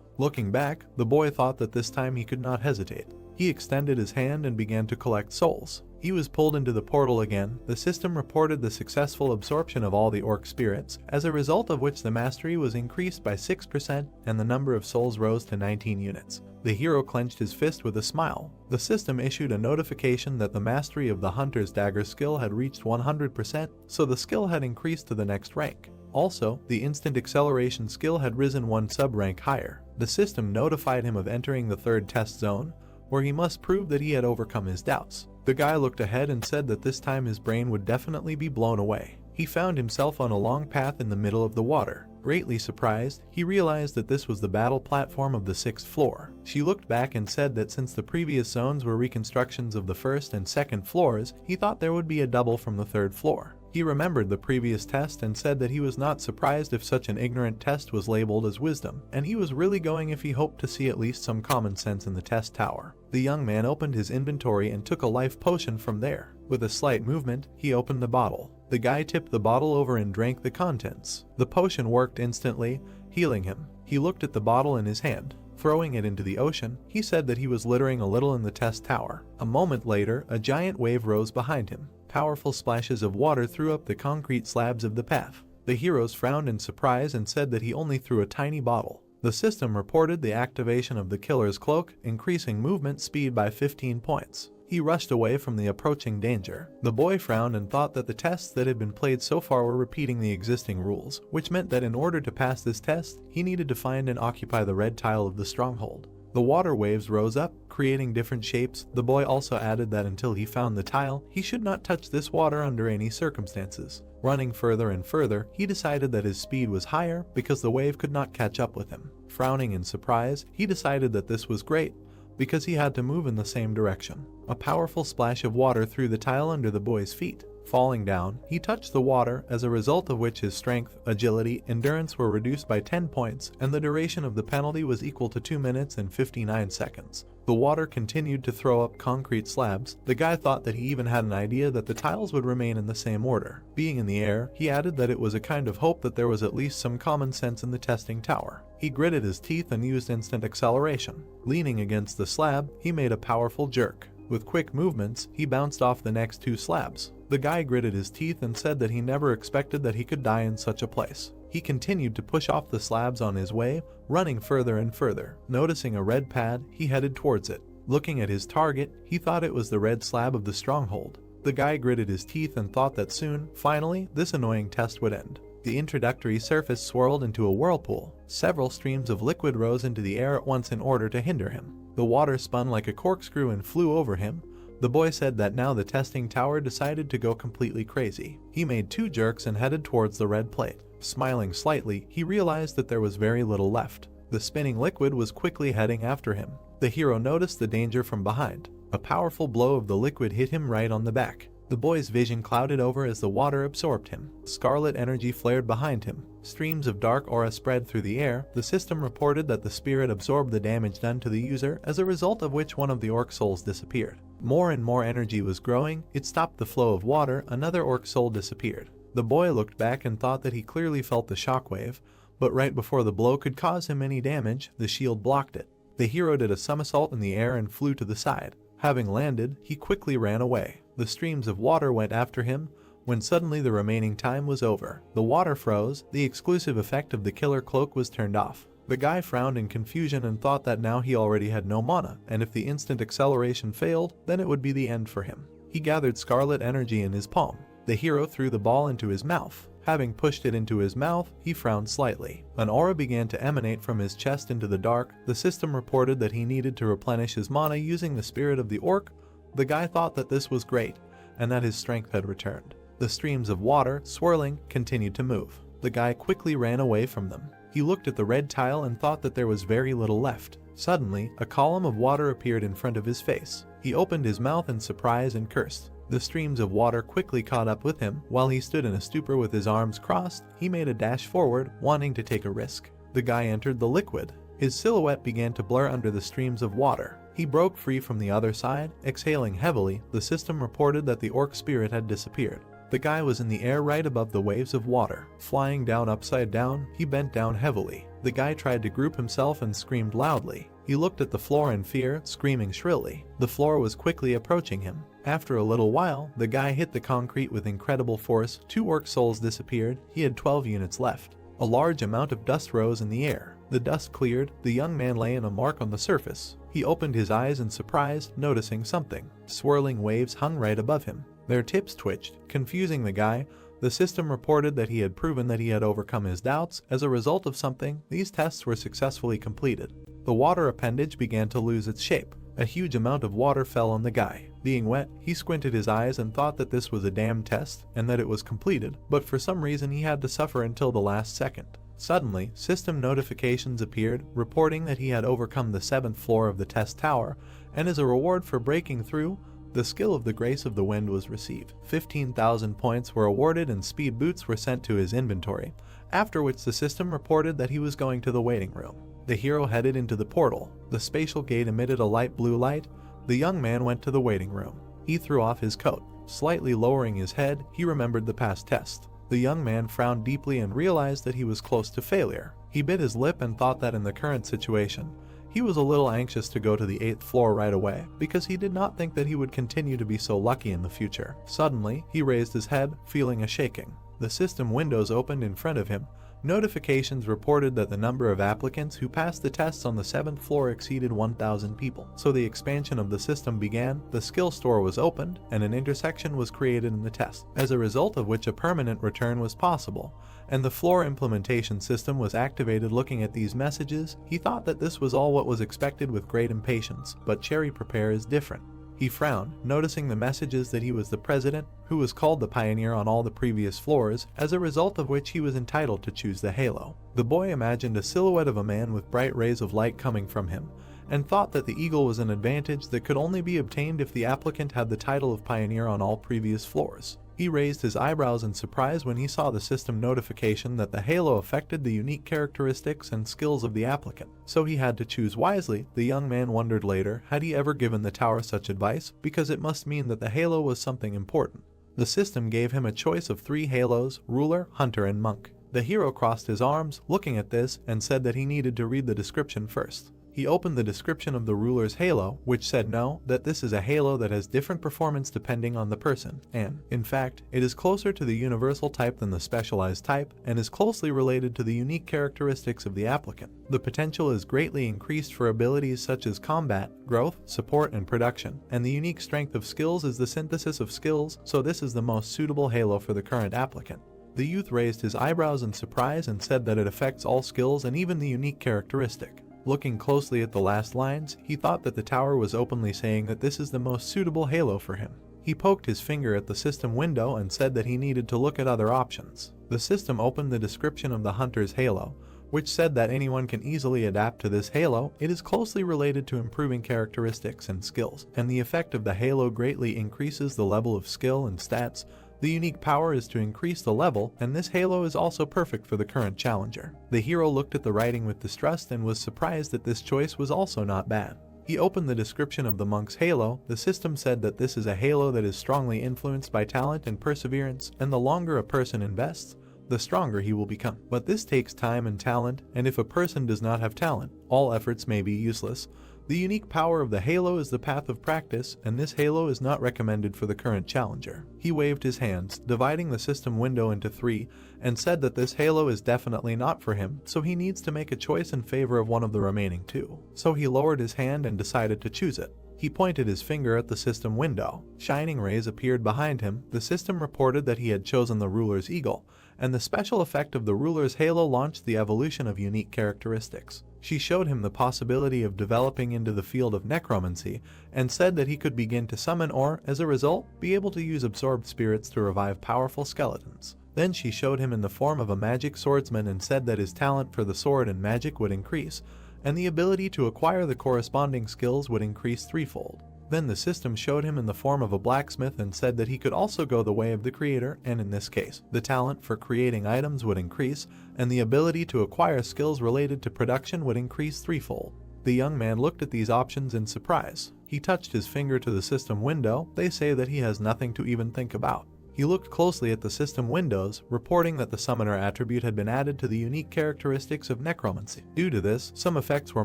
Looking back, the boy thought that this time he could not hesitate. He extended his hand and began to collect souls. He was pulled into the portal again. The system reported the successful absorption of all the orc spirits, as a result of which the mastery was increased by 6% and the number of souls rose to 19 units. The hero clenched his fist with a smile. The system issued a notification that the mastery of the Hunter's Dagger skill had reached 100%, so the skill had increased to the next rank. Also, the instant acceleration skill had risen one sub-rank higher. The system notified him of entering the third test zone, where he must prove that he had overcome his doubts. The guy looked ahead and said that this time his brain would definitely be blown away. He found himself on a long path in the middle of the water. Greatly surprised, he realized that this was the battle platform of the 6th floor. She looked back and said that since the previous zones were reconstructions of the 1st and 2nd floors, he thought there would be a double from the 3rd floor. He remembered the previous test and said that he was not surprised if such an ignorant test was labeled as wisdom, and he was really going if he hoped to see at least some common sense in the test tower. The young man opened his inventory and took a life potion from there. With a slight movement, he opened the bottle. The guy tipped the bottle over and drank the contents. The potion worked instantly, healing him. He looked at the bottle in his hand. Throwing it into the ocean, he said that he was littering a little in the test tower. A moment later, a giant wave rose behind him. Powerful splashes of water threw up the concrete slabs of the path. The heroes frowned in surprise and said that he only threw a tiny bottle. The system reported the activation of the killer's cloak, increasing movement speed by 15 points. He rushed away from the approaching danger. The boy frowned and thought that the tests that had been played so far were repeating the existing rules, which meant that in order to pass this test, he needed to find and occupy the red tile of the stronghold. The water waves rose up, creating different shapes. The boy also added that until he found the tile, he should not touch this water under any circumstances. Running further and further, he decided that his speed was higher because the wave could not catch up with him. Frowning in surprise, he decided that this was great, because he had to move in the same direction. A powerful splash of water threw the tile under the boy's feet. Falling down, he touched the water, as a result of which his strength, agility, endurance were reduced by 10 points, and the duration of the penalty was equal to 2 minutes and 59 seconds. The water continued to throw up concrete slabs. The guy thought that he even had an idea that the tiles would remain in the same order. Being in the air, he added that it was a kind of hope that there was at least some common sense in the testing tower. He gritted his teeth and used instant acceleration. Leaning against the slab, he made a powerful jerk. With quick movements, he bounced off the next 2 slabs. The guy gritted his teeth and said that he never expected that he could die in such a place. He continued to push off the slabs on his way, running further and further. Noticing a red pad, he headed towards it. Looking at his target, he thought it was the red slab of the stronghold. The guy gritted his teeth and thought that soon, finally, this annoying test would end. The introductory surface swirled into a whirlpool. Several streams of liquid rose into the air at once in order to hinder him. The water spun like a corkscrew and flew over him. The boy said that now the testing tower decided to go completely crazy. He made 2 jerks and headed towards the red plate. Smiling slightly, he realized that there was very little left. The spinning liquid was quickly heading after him. The hero noticed the danger from behind. A powerful blow of the liquid hit him right on the back. The boy's vision clouded over as the water absorbed him. Scarlet energy flared behind him. Streams of dark aura spread through the air. The system reported that the spirit absorbed the damage done to the user, as a result of which one of the orc souls disappeared. More and more energy was growing. It stopped the flow of water. Another orc soul disappeared. The boy looked back and thought that he clearly felt the shockwave, but right before the blow could cause him any damage, the shield blocked it. The hero did a somersault in the air and flew to the side. Having landed, he quickly ran away. The streams of water went after him, when suddenly the remaining time was over. The water froze. The exclusive effect of the killer cloak was turned off. The guy frowned in confusion and thought that now he already had no mana, and if the instant acceleration failed, then it would be the end for him. He gathered scarlet energy in his palm. The hero threw the ball into his mouth. Having pushed it into his mouth, he frowned slightly. An aura began to emanate from his chest into the dark. The system reported that he needed to replenish his mana using the spirit of the orc. The guy thought that this was great, and that his strength had returned. The streams of water, swirling, continued to move. The guy quickly ran away from them. He looked at the red tile and thought that there was very little left. Suddenly, a column of water appeared in front of his face. He opened his mouth in surprise and cursed. The streams of water quickly caught up with him. While he stood in a stupor with his arms crossed, he made a dash forward, wanting to take a risk. The guy entered the liquid. His silhouette began to blur under the streams of water. He broke free from the other side, exhaling heavily. The system reported that the orc spirit had disappeared. The guy was in the air right above the waves of water. Flying down upside down, he bent down heavily. The guy tried to group himself and screamed loudly. He looked at the floor in fear, screaming shrilly. The floor was quickly approaching him. After a little while, the guy hit the concrete with incredible force. 2 orc souls disappeared. He had 12 units left. A large amount of dust rose in the air. The dust cleared. The young man lay in a mark on the surface. He opened his eyes in surprise, noticing something. Swirling waves hung right above him. Their tips twitched, confusing the guy. The system reported that he had proven that he had overcome his doubts. As a result of something, these tests were successfully completed. The water appendage began to lose its shape. A huge amount of water fell on the guy. Being wet, he squinted his eyes and thought that this was a damn test and that it was completed, but for some reason he had to suffer until the last second. Suddenly, system notifications appeared, reporting that he had overcome the 7th floor of the test tower, and as a reward for breaking through, the skill of the Grace of the Wind was received. 15,000 points were awarded and speed boots were sent to his inventory, after which the system reported that he was going to the waiting room. The hero headed into the portal. The spatial gate emitted a light blue light. The young man went to the waiting room. He threw off his coat. Slightly lowering his head, he remembered the past test. The young man frowned deeply and realized that he was close to failure. He bit his lip and thought that in the current situation, he was a little anxious to go to the 8th floor right away, because he did not think that he would continue to be so lucky in the future. Suddenly, he raised his head, feeling a shaking. The system windows opened in front of him. Notifications reported that the number of applicants who passed the tests on the 7th floor exceeded 1,000 people. So the expansion of the system began, the skill store was opened, and an intersection was created in the test, as a result of which a permanent return was possible, and the floor implementation system was activated. Looking at these messages, he thought that this was all what was expected with great impatience, but Cherry Prepare is different. He frowned, noticing the messages that he was the president, who was called the pioneer on all the previous floors, as a result of which he was entitled to choose the halo. The boy imagined a silhouette of a man with bright rays of light coming from him, and thought that the eagle was an advantage that could only be obtained if the applicant had the title of pioneer on all previous floors. He raised his eyebrows in surprise when he saw the system notification that the halo affected the unique characteristics and skills of the applicant, so he had to choose wisely. The young man wondered later, had he ever given the tower such advice, because it must mean that the halo was something important. The system gave him a choice of 3 halos: ruler, hunter, and monk. The hero crossed his arms, looking at this, and said that he needed to read the description first. He opened the description of the ruler's halo, which said that this is a halo that has different performance depending on the person, and, in fact, it is closer to the universal type than the specialized type, and is closely related to the unique characteristics of the applicant. The potential is greatly increased for abilities such as combat, growth, support, and production, and the unique strength of skills is the synthesis of skills, so this is the most suitable halo for the current applicant. The youth raised his eyebrows in surprise and said that it affects all skills and even the unique characteristic. Looking closely at the last lines, he thought that the tower was openly saying that this is the most suitable halo for him. He poked his finger at the system window and said that he needed to look at other options. The system opened the description of the hunter's halo, which said that anyone can easily adapt to this halo. It is closely related to improving characteristics and skills, and the effect of the halo greatly increases the level of skill and stats. The unique power is to increase the level, and this halo is also perfect for the current challenger. The hero looked at the writing with distrust and was surprised that this choice was also not bad. He opened the description of the monk's halo. The system said that this is a halo that is strongly influenced by talent and perseverance, and the longer a person invests, the stronger he will become. But this takes time and talent, and if a person does not have talent, all efforts may be useless. The unique power of the halo is the path of practice, and this halo is not recommended for the current challenger. He waved his hands, dividing the system window into 3, and said that this halo is definitely not for him, so he needs to make a choice in favor of one of the remaining 2. So he lowered his hand and decided to choose it. He pointed his finger at the system window. Shining rays appeared behind him. The system reported that he had chosen the ruler's eagle, and the special effect of the ruler's halo launched the evolution of unique characteristics. She showed him the possibility of developing into the field of necromancy, and said that he could begin to summon or, as a result, be able to use absorbed spirits to revive powerful skeletons. Then she showed him in the form of a magic swordsman and said that his talent for the sword and magic would increase, and the ability to acquire the corresponding skills would increase 3-fold. Then the system showed him in the form of a blacksmith and said that he could also go the way of the creator, and in this case, the talent for creating items would increase, and the ability to acquire skills related to production would increase 3-fold. The young man looked at these options in surprise. He touched his finger to the system window. They say that he has nothing to even think about. He looked closely at the system windows, reporting that the summoner attribute had been added to the unique characteristics of necromancy. Due to this, some effects were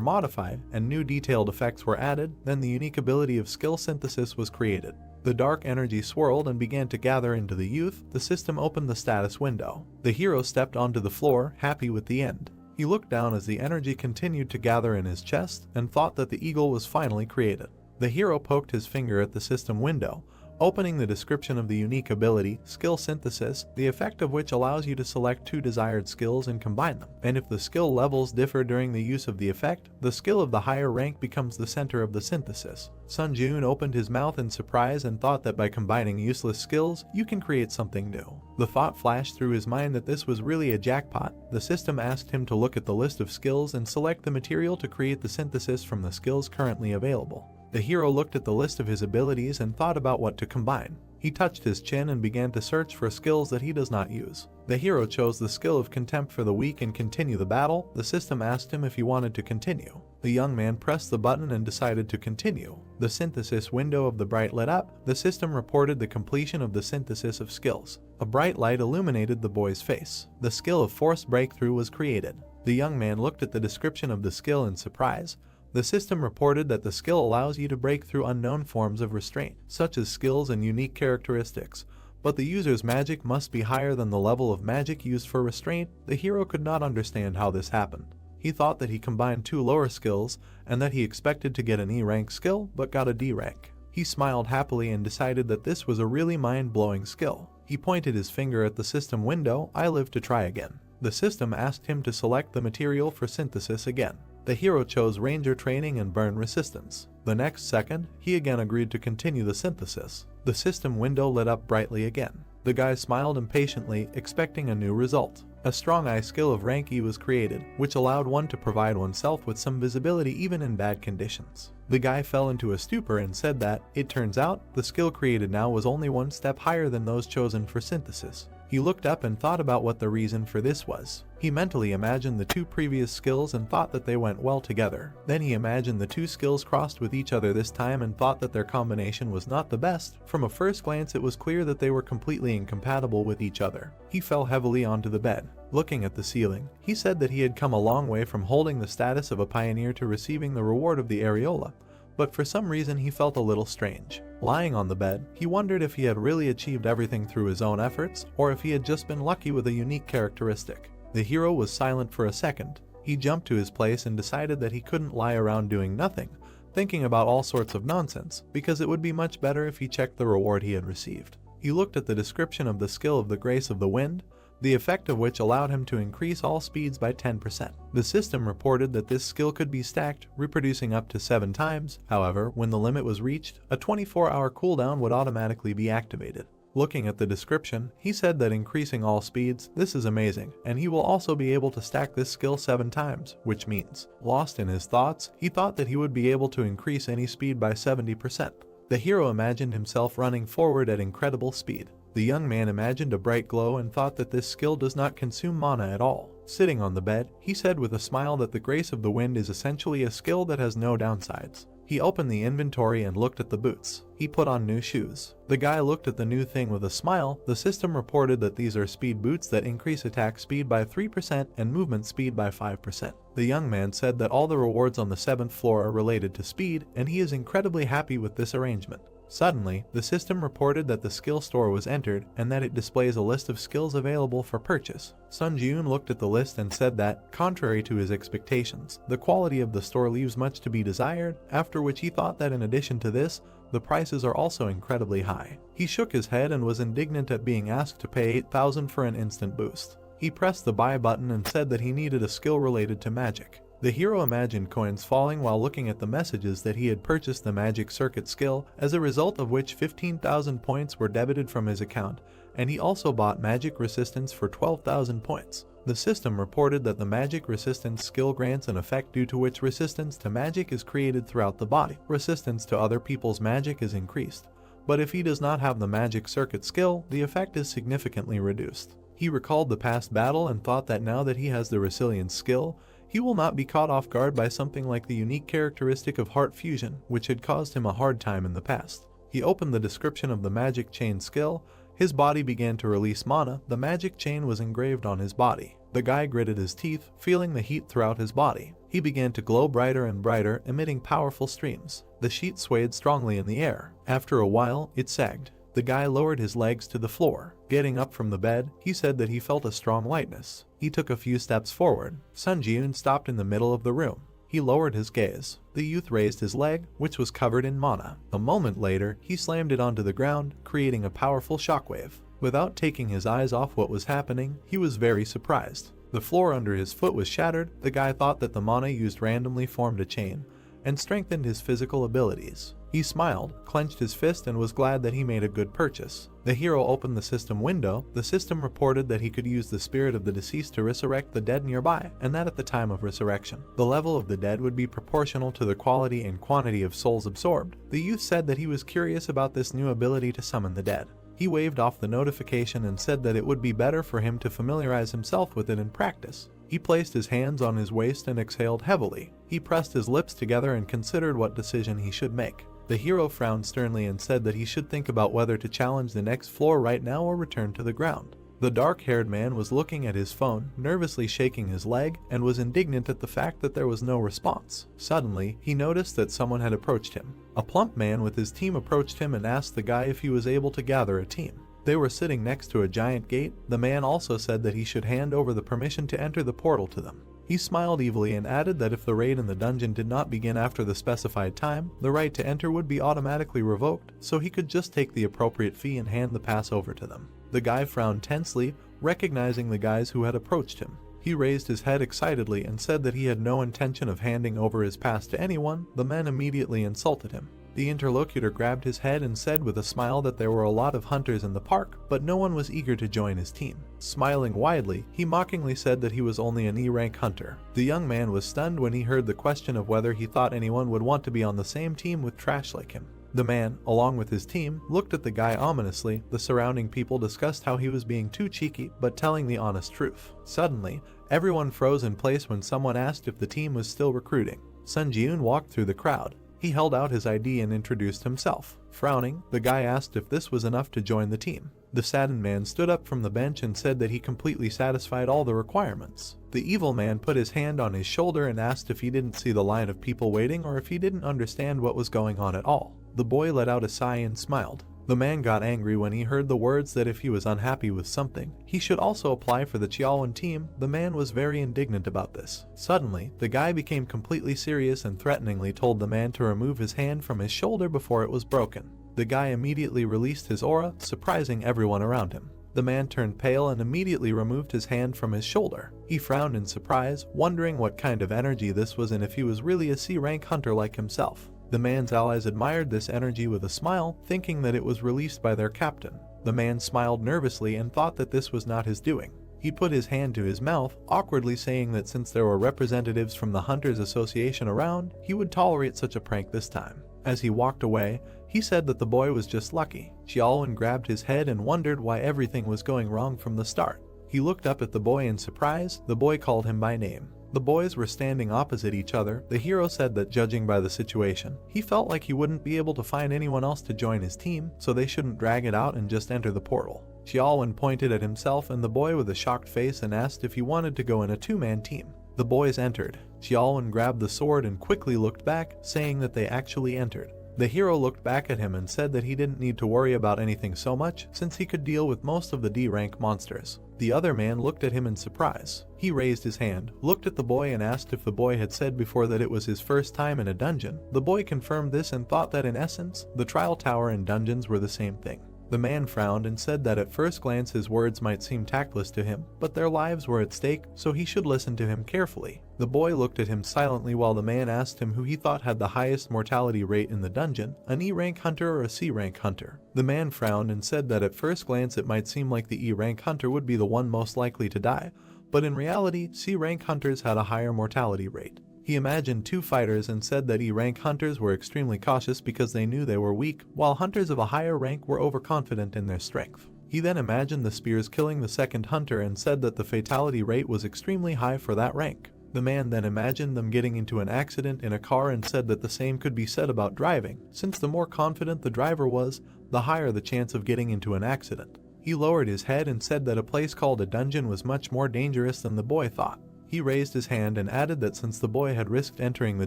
modified, and new detailed effects were added. Then the unique ability of skill synthesis was created. The dark energy swirled and began to gather into the youth. The system opened the status window. The hero stepped onto the floor, happy with the end. He looked down as the energy continued to gather in his chest, and thought that the eagle was finally created. The hero poked his finger at the system window, opening the description of the unique ability, skill synthesis, the effect of which allows you to select 2 desired skills and combine them. And if the skill levels differ during the use of the effect, the skill of the higher rank becomes the center of the synthesis. Sun Jun opened his mouth in surprise and thought that by combining useless skills, you can create something new. The thought flashed through his mind that this was really a jackpot. The system asked him to look at the list of skills and select the material to create the synthesis from the skills currently available. The hero looked at the list of his abilities and thought about what to combine. He touched his chin and began to search for skills that he does not use. The hero chose the skill of contempt for the weak and continue the battle. The system asked him if he wanted to continue. The young man pressed the button and decided to continue. The synthesis window of the bright lit up. The system reported the completion of the synthesis of skills. A bright light illuminated the boy's face. The skill of forced breakthrough was created. The young man looked at the description of the skill in surprise. The system reported that the skill allows you to break through unknown forms of restraint, such as skills and unique characteristics, but the user's magic must be higher than the level of magic used for restraint. The hero could not understand how this happened. He thought that he combined 2 lower skills, and that he expected to get an E rank skill, but got a D rank. He smiled happily and decided that this was a really mind-blowing skill. He pointed his finger at the system window. I live to try again. The system asked him to select the material for synthesis again. The hero chose Ranger Training and Burn Resistance. The next second, he again agreed to continue the synthesis. The system window lit up brightly again. The guy smiled impatiently, expecting a new result. A strong eye skill of rank E was created, which allowed one to provide oneself with some visibility even in bad conditions. The guy fell into a stupor and said that, it turns out, the skill created now was only 1 step higher than those chosen for synthesis. He looked up and thought about what the reason for this was. He mentally imagined the 2 previous skills and thought that they went well together. Then he imagined the 2 skills crossed with each other this time and thought that their combination was not the best. From a first glance it was clear that they were completely incompatible with each other. He fell heavily onto the bed. Looking at the ceiling, he said that he had come a long way from holding the status of a pioneer to receiving the reward of the areola, but for some reason he felt a little strange. Lying on the bed, he wondered if he had really achieved everything through his own efforts, or if he had just been lucky with a unique characteristic. The hero was silent for a second. He jumped to his place and decided that he couldn't lie around doing nothing, thinking about all sorts of nonsense, because it would be much better if he checked the reward he had received. He looked at the description of the skill of the Grace of the Wind, the effect of which allowed him to increase all speeds by 10%. The system reported that this skill could be stacked, reproducing up to 7 times. However, when the limit was reached, a 24-hour cooldown would automatically be activated. Looking at the description, he said that increasing all speeds, this is amazing, and he will also be able to stack this skill 7 times, which means, lost in his thoughts, he thought that he would be able to increase any speed by 70%. The hero imagined himself running forward at incredible speed. The young man imagined a bright glow and thought that this skill does not consume mana at all. Sitting on the bed, he said with a smile that the grace of the wind is essentially a skill that has no downsides. He opened the inventory and looked at the boots. He put on new shoes. The guy looked at the new thing with a smile. The system reported that these are speed boots that increase attack speed by 3% and movement speed by 5%. The young man said that all the rewards on the 7th floor are related to speed, and he is incredibly happy with this arrangement. Suddenly, the system reported that the skill store was entered and that it displays a list of skills available for purchase. Sun Ji-yoon looked at the list and said that, contrary to his expectations, the quality of the store leaves much to be desired, after which he thought that in addition to this, the prices are also incredibly high. He shook his head and was indignant at being asked to pay 8,000 for an instant boost. He pressed the buy button and said that he needed a skill related to magic. The hero imagined coins falling while looking at the messages that he had purchased the magic circuit skill, as a result of which 15,000 points were debited from his account, and he also bought magic resistance for 12,000 points. The system reported that the magic resistance skill grants an effect due to which resistance to magic is created throughout the body. Resistance to other people's magic is increased, but if he does not have the magic circuit skill, the effect is significantly reduced. He recalled the past battle and thought that now that he has the resilience skill, he will not be caught off guard by something like the unique characteristic of heart fusion, which had caused him a hard time in the past. He opened the description of the magic chain skill. His body began to release mana. The magic chain was engraved on his body. The guy gritted his teeth, feeling the heat throughout his body. He began to glow brighter and brighter, emitting powerful streams. The sheet swayed strongly in the air. After a while, it sagged. The guy lowered his legs to the floor. Getting up from the bed, he said that he felt a strong lightness. He took a few steps forward. Sun Ji-yoon stopped in the middle of the room. He lowered his gaze. The youth raised his leg, which was covered in mana. A moment later, he slammed it onto the ground, creating a powerful shockwave. Without taking his eyes off what was happening, he was very surprised. The floor under his foot was shattered. The guy thought that the mana used randomly formed a chain and strengthened his physical abilities. He smiled, clenched his fist, and was glad that he made a good purchase. The hero opened the system window. The system reported that he could use the spirit of the deceased to resurrect the dead nearby, and that at the time of resurrection, the level of the dead would be proportional to the quality and quantity of souls absorbed. The youth said that he was curious about this new ability to summon the dead. He waved off the notification and said that it would be better for him to familiarize himself with it in practice. He placed his hands on his waist and exhaled heavily. He pressed his lips together and considered what decision he should make. The hero frowned sternly and said that he should think about whether to challenge the next floor right now or return to the ground. The dark-haired man was looking at his phone, nervously shaking his leg, and was indignant at the fact that there was no response. Suddenly, he noticed that someone had approached him. A plump man with his team approached him and asked the guy if he was able to gather a team. They were sitting next to a giant gate. The man also said that he should hand over the permission to enter the portal to them. He smiled evilly and added that if the raid in the dungeon did not begin after the specified time, the right to enter would be automatically revoked, so he could just take the appropriate fee and hand the pass over to them. The guy frowned tensely, recognizing the guys who had approached him. He raised his head excitedly and said that he had no intention of handing over his pass to anyone. The men immediately insulted him. The interlocutor grabbed his head and said with a smile that there were a lot of hunters in the park, but no one was eager to join his team. Smiling widely, he mockingly said that he was only an E-rank hunter. The young man was stunned when he heard the question of whether he thought anyone would want to be on the same team with trash like him. The man, along with his team, looked at the guy ominously. The surrounding people discussed how he was being too cheeky, but telling the honest truth. Suddenly, everyone froze in place when someone asked if the team was still recruiting. Sun Ji-yoon walked through the crowd. He held out his ID and introduced himself. Frowning, the guy asked if this was enough to join the team. The saddened man stood up from the bench and said that he completely satisfied all the requirements. The evil man put his hand on his shoulder and asked if he didn't see the line of people waiting or if he didn't understand what was going on at all. The boy let out a sigh and smiled. The man got angry when he heard the words that if he was unhappy with something, he should also apply for the Chiaowan team. The man was very indignant about this. Suddenly, the guy became completely serious and threateningly told the man to remove his hand from his shoulder before it was broken. The guy immediately released his aura, surprising everyone around him. The man turned pale and immediately removed his hand from his shoulder. He frowned in surprise, wondering what kind of energy this was and if he was really a C-rank hunter like himself. The man's allies admired this energy with a smile, thinking that it was released by their captain. The man smiled nervously and thought that this was not his doing. He put his hand to his mouth, awkwardly saying that since there were representatives from the Hunters Association around, he would tolerate such a prank this time. As he walked away, he said that the boy was just lucky. Xiaolwen grabbed his head and wondered why everything was going wrong from the start. He looked up at the boy in surprise. The boy called him by name. The boys were standing opposite each other. The hero said that judging by the situation, he felt like he wouldn't be able to find anyone else to join his team, so they shouldn't drag it out and just enter the portal. Xiaolwen pointed at himself and the boy with a shocked face and asked if he wanted to go in a two-man team. The boys entered. Xiaolwen grabbed the sword and quickly looked back, saying that they actually entered. The hero looked back at him and said that he didn't need to worry about anything so much, since he could deal with most of the D-rank monsters. The other man looked at him in surprise. He raised his hand, looked at the boy and asked if the boy had said before that it was his first time in a dungeon. The boy confirmed this and thought that in essence, the trial tower and dungeons were the same thing. The man frowned and said that at first glance his words might seem tactless to him, but their lives were at stake, so he should listen to him carefully. The boy looked at him silently while the man asked him who he thought had the highest mortality rate in the dungeon, an E-rank hunter or a C-rank hunter. The man frowned and said that at first glance it might seem like the E-rank hunter would be the one most likely to die, but in reality, C-rank hunters had a higher mortality rate. He imagined two fighters and said that E-rank hunters were extremely cautious because they knew they were weak, while hunters of a higher rank were overconfident in their strength. He then imagined the spears killing the second hunter and said that the fatality rate was extremely high for that rank. The man then imagined them getting into an accident in a car and said that the same could be said about driving, since the more confident the driver was, the higher the chance of getting into an accident. He lowered his head and said that a place called a dungeon was much more dangerous than the boy thought. He raised his hand and added that since the boy had risked entering the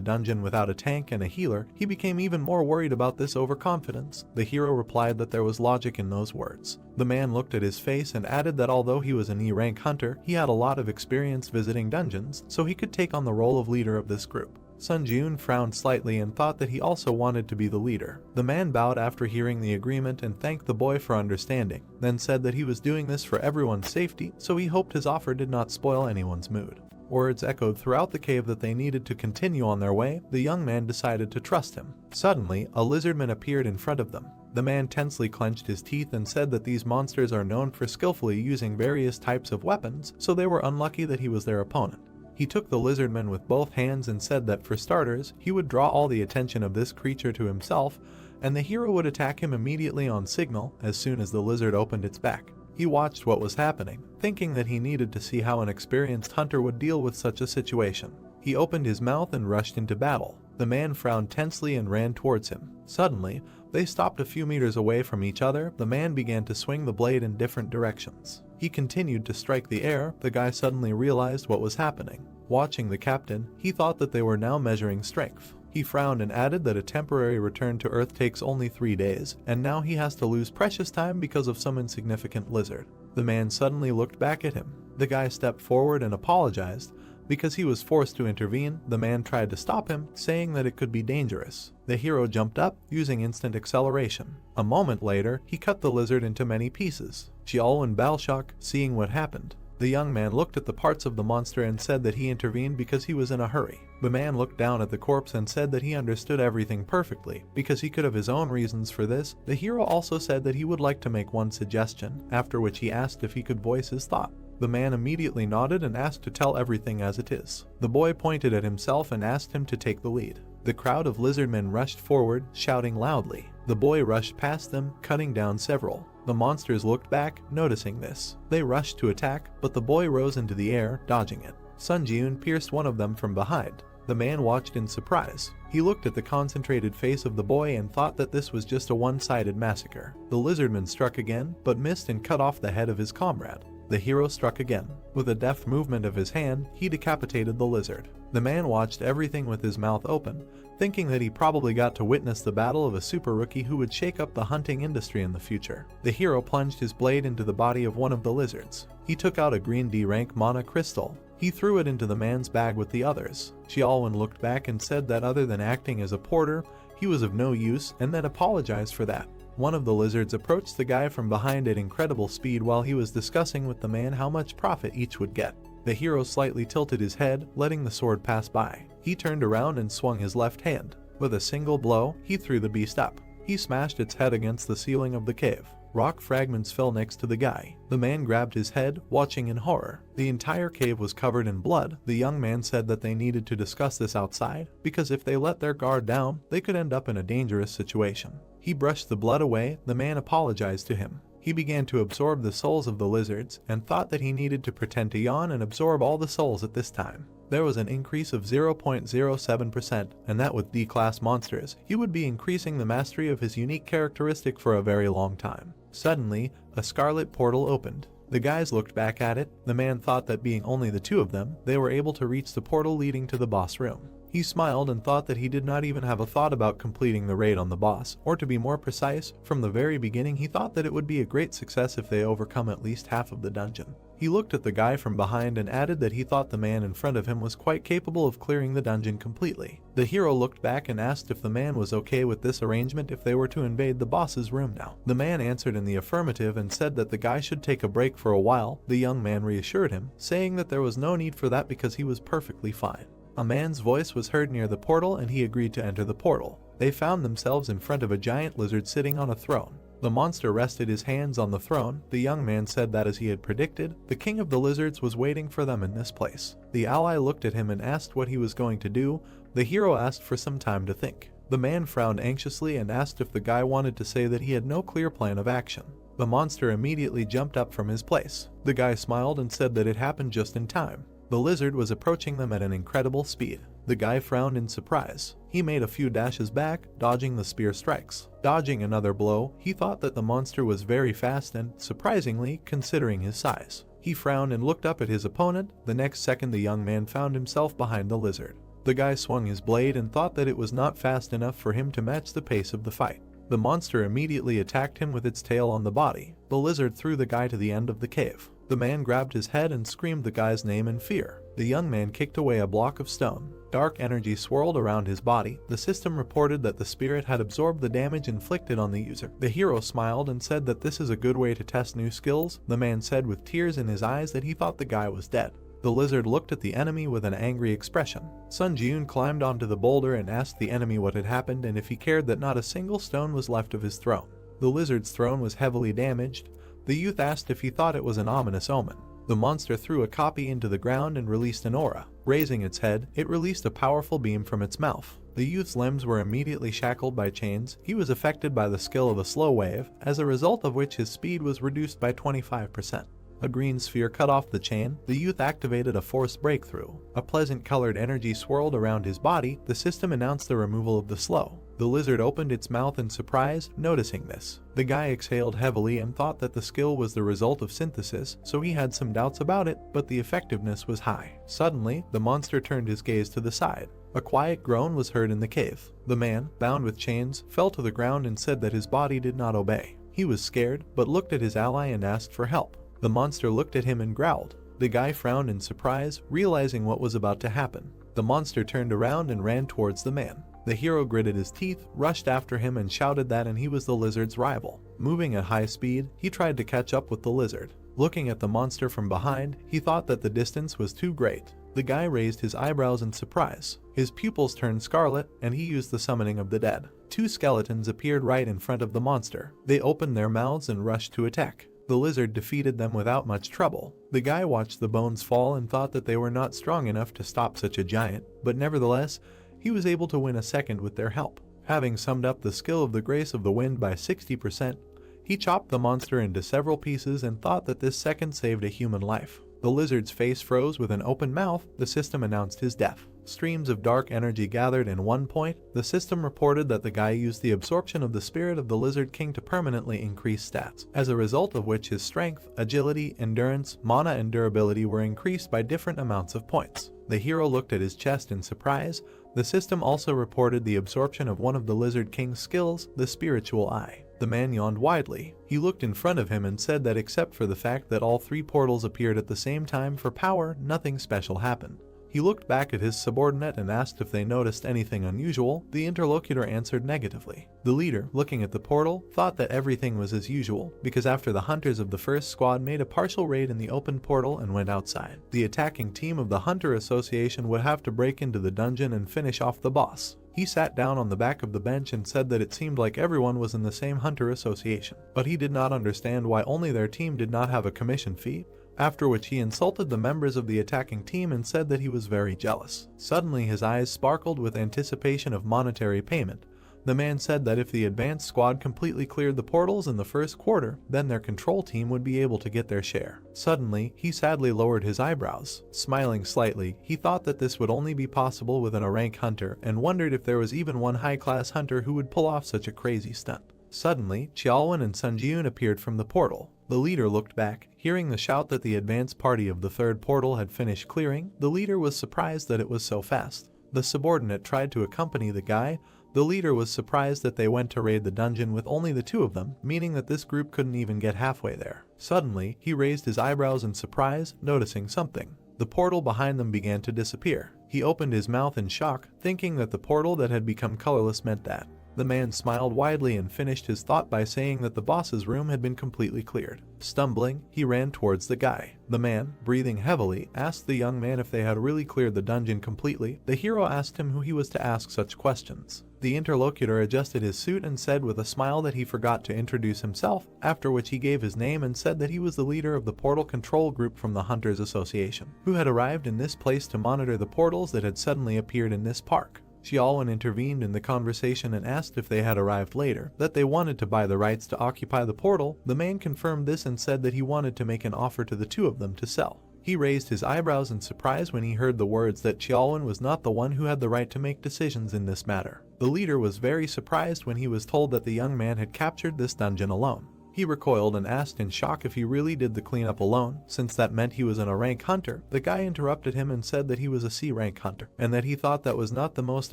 dungeon without a tank and a healer, he became even more worried about this overconfidence. The hero replied that there was logic in those words. The man looked at his face and added that although he was an E-rank hunter, he had a lot of experience visiting dungeons, so he could take on the role of leader of this group. Sun Jun frowned slightly and thought that he also wanted to be the leader. The man bowed after hearing the agreement and thanked the boy for understanding, then said that he was doing this for everyone's safety, so he hoped his offer did not spoil anyone's mood. Words echoed throughout the cave that they needed to continue on their way. The young man decided to trust him. Suddenly, a lizardman appeared in front of them. The man tensely clenched his teeth and said that these monsters are known for skillfully using various types of weapons, so they were unlucky that he was their opponent. He took the lizardman with both hands and said that for starters, he would draw all the attention of this creature to himself, and the hero would attack him immediately on signal as soon as the lizard opened its back. He watched what was happening, thinking that he needed to see how an experienced hunter would deal with such a situation. He opened his mouth and rushed into battle. The man frowned tensely and ran towards him. Suddenly, they stopped a few meters away from each other. The man began to swing the blade in different directions. He continued to strike the air. The guy suddenly realized what was happening. Watching the captain, he thought that they were now measuring strength. He frowned and added that a temporary return to Earth takes only 3 days, and now he has to lose precious time because of some insignificant lizard. The man suddenly looked back at him. The guy stepped forward and apologized. Because he was forced to intervene, the man tried to stop him, saying that it could be dangerous. The hero jumped up, using instant acceleration. A moment later, he cut the lizard into many pieces. Xiaolwen Balshok, seeing what happened. The young man looked at the parts of the monster and said that he intervened because he was in a hurry. The man looked down at the corpse and said that he understood everything perfectly, because he could have his own reasons for this. The hero also said that he would like to make one suggestion, after which he asked if he could voice his thought. The man immediately nodded and asked to tell everything as it is. The boy pointed at himself and asked him to take the lead. The crowd of lizardmen rushed forward, shouting loudly. The boy rushed past them, cutting down several. The monsters looked back, noticing this. They rushed to attack, but the boy rose into the air, dodging it. Sun Jun pierced one of them from behind. The man watched in surprise. He looked at the concentrated face of the boy and thought that this was just a one-sided massacre. The lizardman struck again, but missed and cut off the head of his comrade. The hero struck again. With a deft movement of his hand, he decapitated the lizard. The man watched everything with his mouth open, thinking that he probably got to witness the battle of a super rookie who would shake up the hunting industry in the future. The hero plunged his blade into the body of one of the lizards. He took out a green D-rank mana crystal. He threw it into the man's bag with the others. Xiaolwen looked back and said that other than acting as a porter, he was of no use, and then apologized for that. One of the lizards approached the guy from behind at incredible speed while he was discussing with the man how much profit each would get. The hero slightly tilted his head, letting the sword pass by. He turned around and swung his left hand. With a single blow, he threw the beast up. He smashed its head against the ceiling of the cave. Rock fragments fell next to the guy. The man grabbed his head, watching in horror. The entire cave was covered in blood. The young man said that they needed to discuss this outside, because if they let their guard down, they could end up in a dangerous situation. He brushed the blood away. The man apologized to him. He began to absorb the souls of the lizards and thought that he needed to pretend to yawn and absorb all the souls at this time. There was an increase of 0.07%, and that with D-class monsters, he would be increasing the mastery of his unique characteristic for a very long time. Suddenly, a scarlet portal opened. The guys looked back at it. The man thought that being only the two of them, they were able to reach the portal leading to the boss room. He smiled and thought that he did not even have a thought about completing the raid on the boss, or to be more precise, from the very beginning he thought that it would be a great success if they overcome at least half of the dungeon. He looked at the guy from behind and added that he thought the man in front of him was quite capable of clearing the dungeon completely. The hero looked back and asked if the man was okay with this arrangement if they were to invade the boss's room now. The man answered in the affirmative and said that the guy should take a break for a while. The young man reassured him, saying that there was no need for that because he was perfectly fine. A man's voice was heard near the portal and he agreed to enter the portal. They found themselves in front of a giant lizard sitting on a throne. The monster rested his hands on the throne. The young man said that as he had predicted, the king of the lizards was waiting for them in this place. The ally looked at him and asked what he was going to do. The hero asked for some time to think. The man frowned anxiously and asked if the guy wanted to say that he had no clear plan of action. The monster immediately jumped up from his place. The guy smiled and said that it happened just in time. The lizard was approaching them at an incredible speed. The guy frowned in surprise. He made a few dashes back, dodging the spear strikes. Dodging another blow, he thought that the monster was very fast and, surprisingly, considering his size. He frowned and looked up at his opponent. The next second the young man found himself behind the lizard. The guy swung his blade and thought that it was not fast enough for him to match the pace of the fight. The monster immediately attacked him with its tail on the body. The lizard threw the guy to the end of the cave. The man grabbed his head and screamed the guy's name in fear. The young man kicked away a block of stone. Dark energy swirled around his body. The system reported that the spirit had absorbed the damage inflicted on the user. The hero smiled and said that this is a good way to test new skills. The man said with tears in his eyes that he thought the guy was dead. The lizard looked at the enemy with an angry expression. Sun Jiun climbed onto the boulder and asked the enemy what had happened and if he cared that not a single stone was left of his throne. The lizard's throne was heavily damaged. The youth asked if he thought it was an ominous omen. The monster threw a copy into the ground and released an aura. Raising its head, it released a powerful beam from its mouth. The youth's limbs were immediately shackled by chains. He was affected by the skill of a slow wave, as a result of which his speed was reduced by 25%. A green sphere cut off the chain. The youth activated a force breakthrough. A pleasant colored energy swirled around his body. The system announced the removal of the slow. The lizard opened its mouth in surprise, noticing this. The guy exhaled heavily and thought that the skill was the result of synthesis, so he had some doubts about it, but the effectiveness was high. Suddenly, the monster turned his gaze to the side. A quiet groan was heard in the cave. The man, bound with chains, fell to the ground and said that his body did not obey. He was scared, but looked at his ally and asked for help. The monster looked at him and growled. The guy frowned in surprise, realizing what was about to happen. The monster turned around and ran towards the man. The hero gritted his teeth, rushed after him and shouted that he was the lizard's rival. Moving at high speed, he tried to catch up with the lizard. Looking at the monster from behind, he thought that the distance was too great. The guy raised his eyebrows in surprise. His pupils turned scarlet, and he used the summoning of the dead. Two skeletons appeared right in front of the monster. They opened their mouths and rushed to attack. The lizard defeated them without much trouble. The guy watched the bones fall and thought that they were not strong enough to stop such a giant, but nevertheless, he was able to win a second with their help. Having summed up the skill of the Grace of the Wind by 60%, he chopped the monster into several pieces and thought that this second saved a human life. The lizard's face froze with an open mouth. The system announced his death. Streams of dark energy gathered in one point. The system reported that the guy used the absorption of the spirit of the Lizard King to permanently increase stats, as a result of which his strength, agility, endurance, mana and durability were increased by different amounts of points. The hero looked at his chest in surprise. The system also reported the absorption of one of the Lizard King's skills, the Spiritual Eye. The man yawned widely. He looked in front of him and said that except for the fact that all three portals appeared at the same time for power, nothing special happened. He looked back at his subordinate and asked if they noticed anything unusual. The interlocutor answered negatively. The leader, looking at the portal, thought that everything was as usual, because after the hunters of the first squad made a partial raid in the open portal and went outside, the attacking team of the Hunter Association would have to break into the dungeon and finish off the boss. He sat down on the back of the bench and said that it seemed like everyone was in the same hunter association, but he did not understand why only their team did not have a commission fee, after which he insulted the members of the attacking team and said that he was very jealous. Suddenly his eyes sparkled with anticipation of monetary payment. The man said that if the advanced squad completely cleared the portals in the first quarter, then their control team would be able to get their share. Suddenly, he sadly lowered his eyebrows. Smiling slightly, he thought that this would only be possible within a rank hunter and wondered if there was even one high-class hunter who would pull off such a crazy stunt. Suddenly, Xiaolwen and Sunjun appeared from the portal. The leader looked back. Hearing the shout that the advance party of the third portal had finished clearing, the leader was surprised that it was so fast. The subordinate tried to accompany the guy. The leader was surprised that they went to raid the dungeon with only the two of them, meaning that this group couldn't even get halfway there. Suddenly, he raised his eyebrows in surprise, noticing something. The portal behind them began to disappear. He opened his mouth in shock, thinking that the portal that had become colorless meant that. The man smiled widely and finished his thought by saying that the boss's room had been completely cleared. Stumbling, he ran towards the guy. The man, breathing heavily, asked the young man if they had really cleared the dungeon completely. The hero asked him who he was to ask such questions. The interlocutor adjusted his suit and said with a smile that he forgot to introduce himself, after which he gave his name and said that he was the leader of the portal control group from the Hunters Association, who had arrived in this place to monitor the portals that had suddenly appeared in this park. Xiaolwen intervened in the conversation and asked if they had arrived later, that they wanted to buy the rights to occupy the portal. The man confirmed this and said that he wanted to make an offer to the two of them to sell. He raised his eyebrows in surprise when he heard the words that Xiaolwen was not the one who had the right to make decisions in this matter. The leader was very surprised when he was told that the young man had captured this dungeon alone. He recoiled and asked in shock if he really did the cleanup alone, since that meant he was a rank hunter. The guy interrupted him and said that he was a C rank hunter, and that he thought that was not the most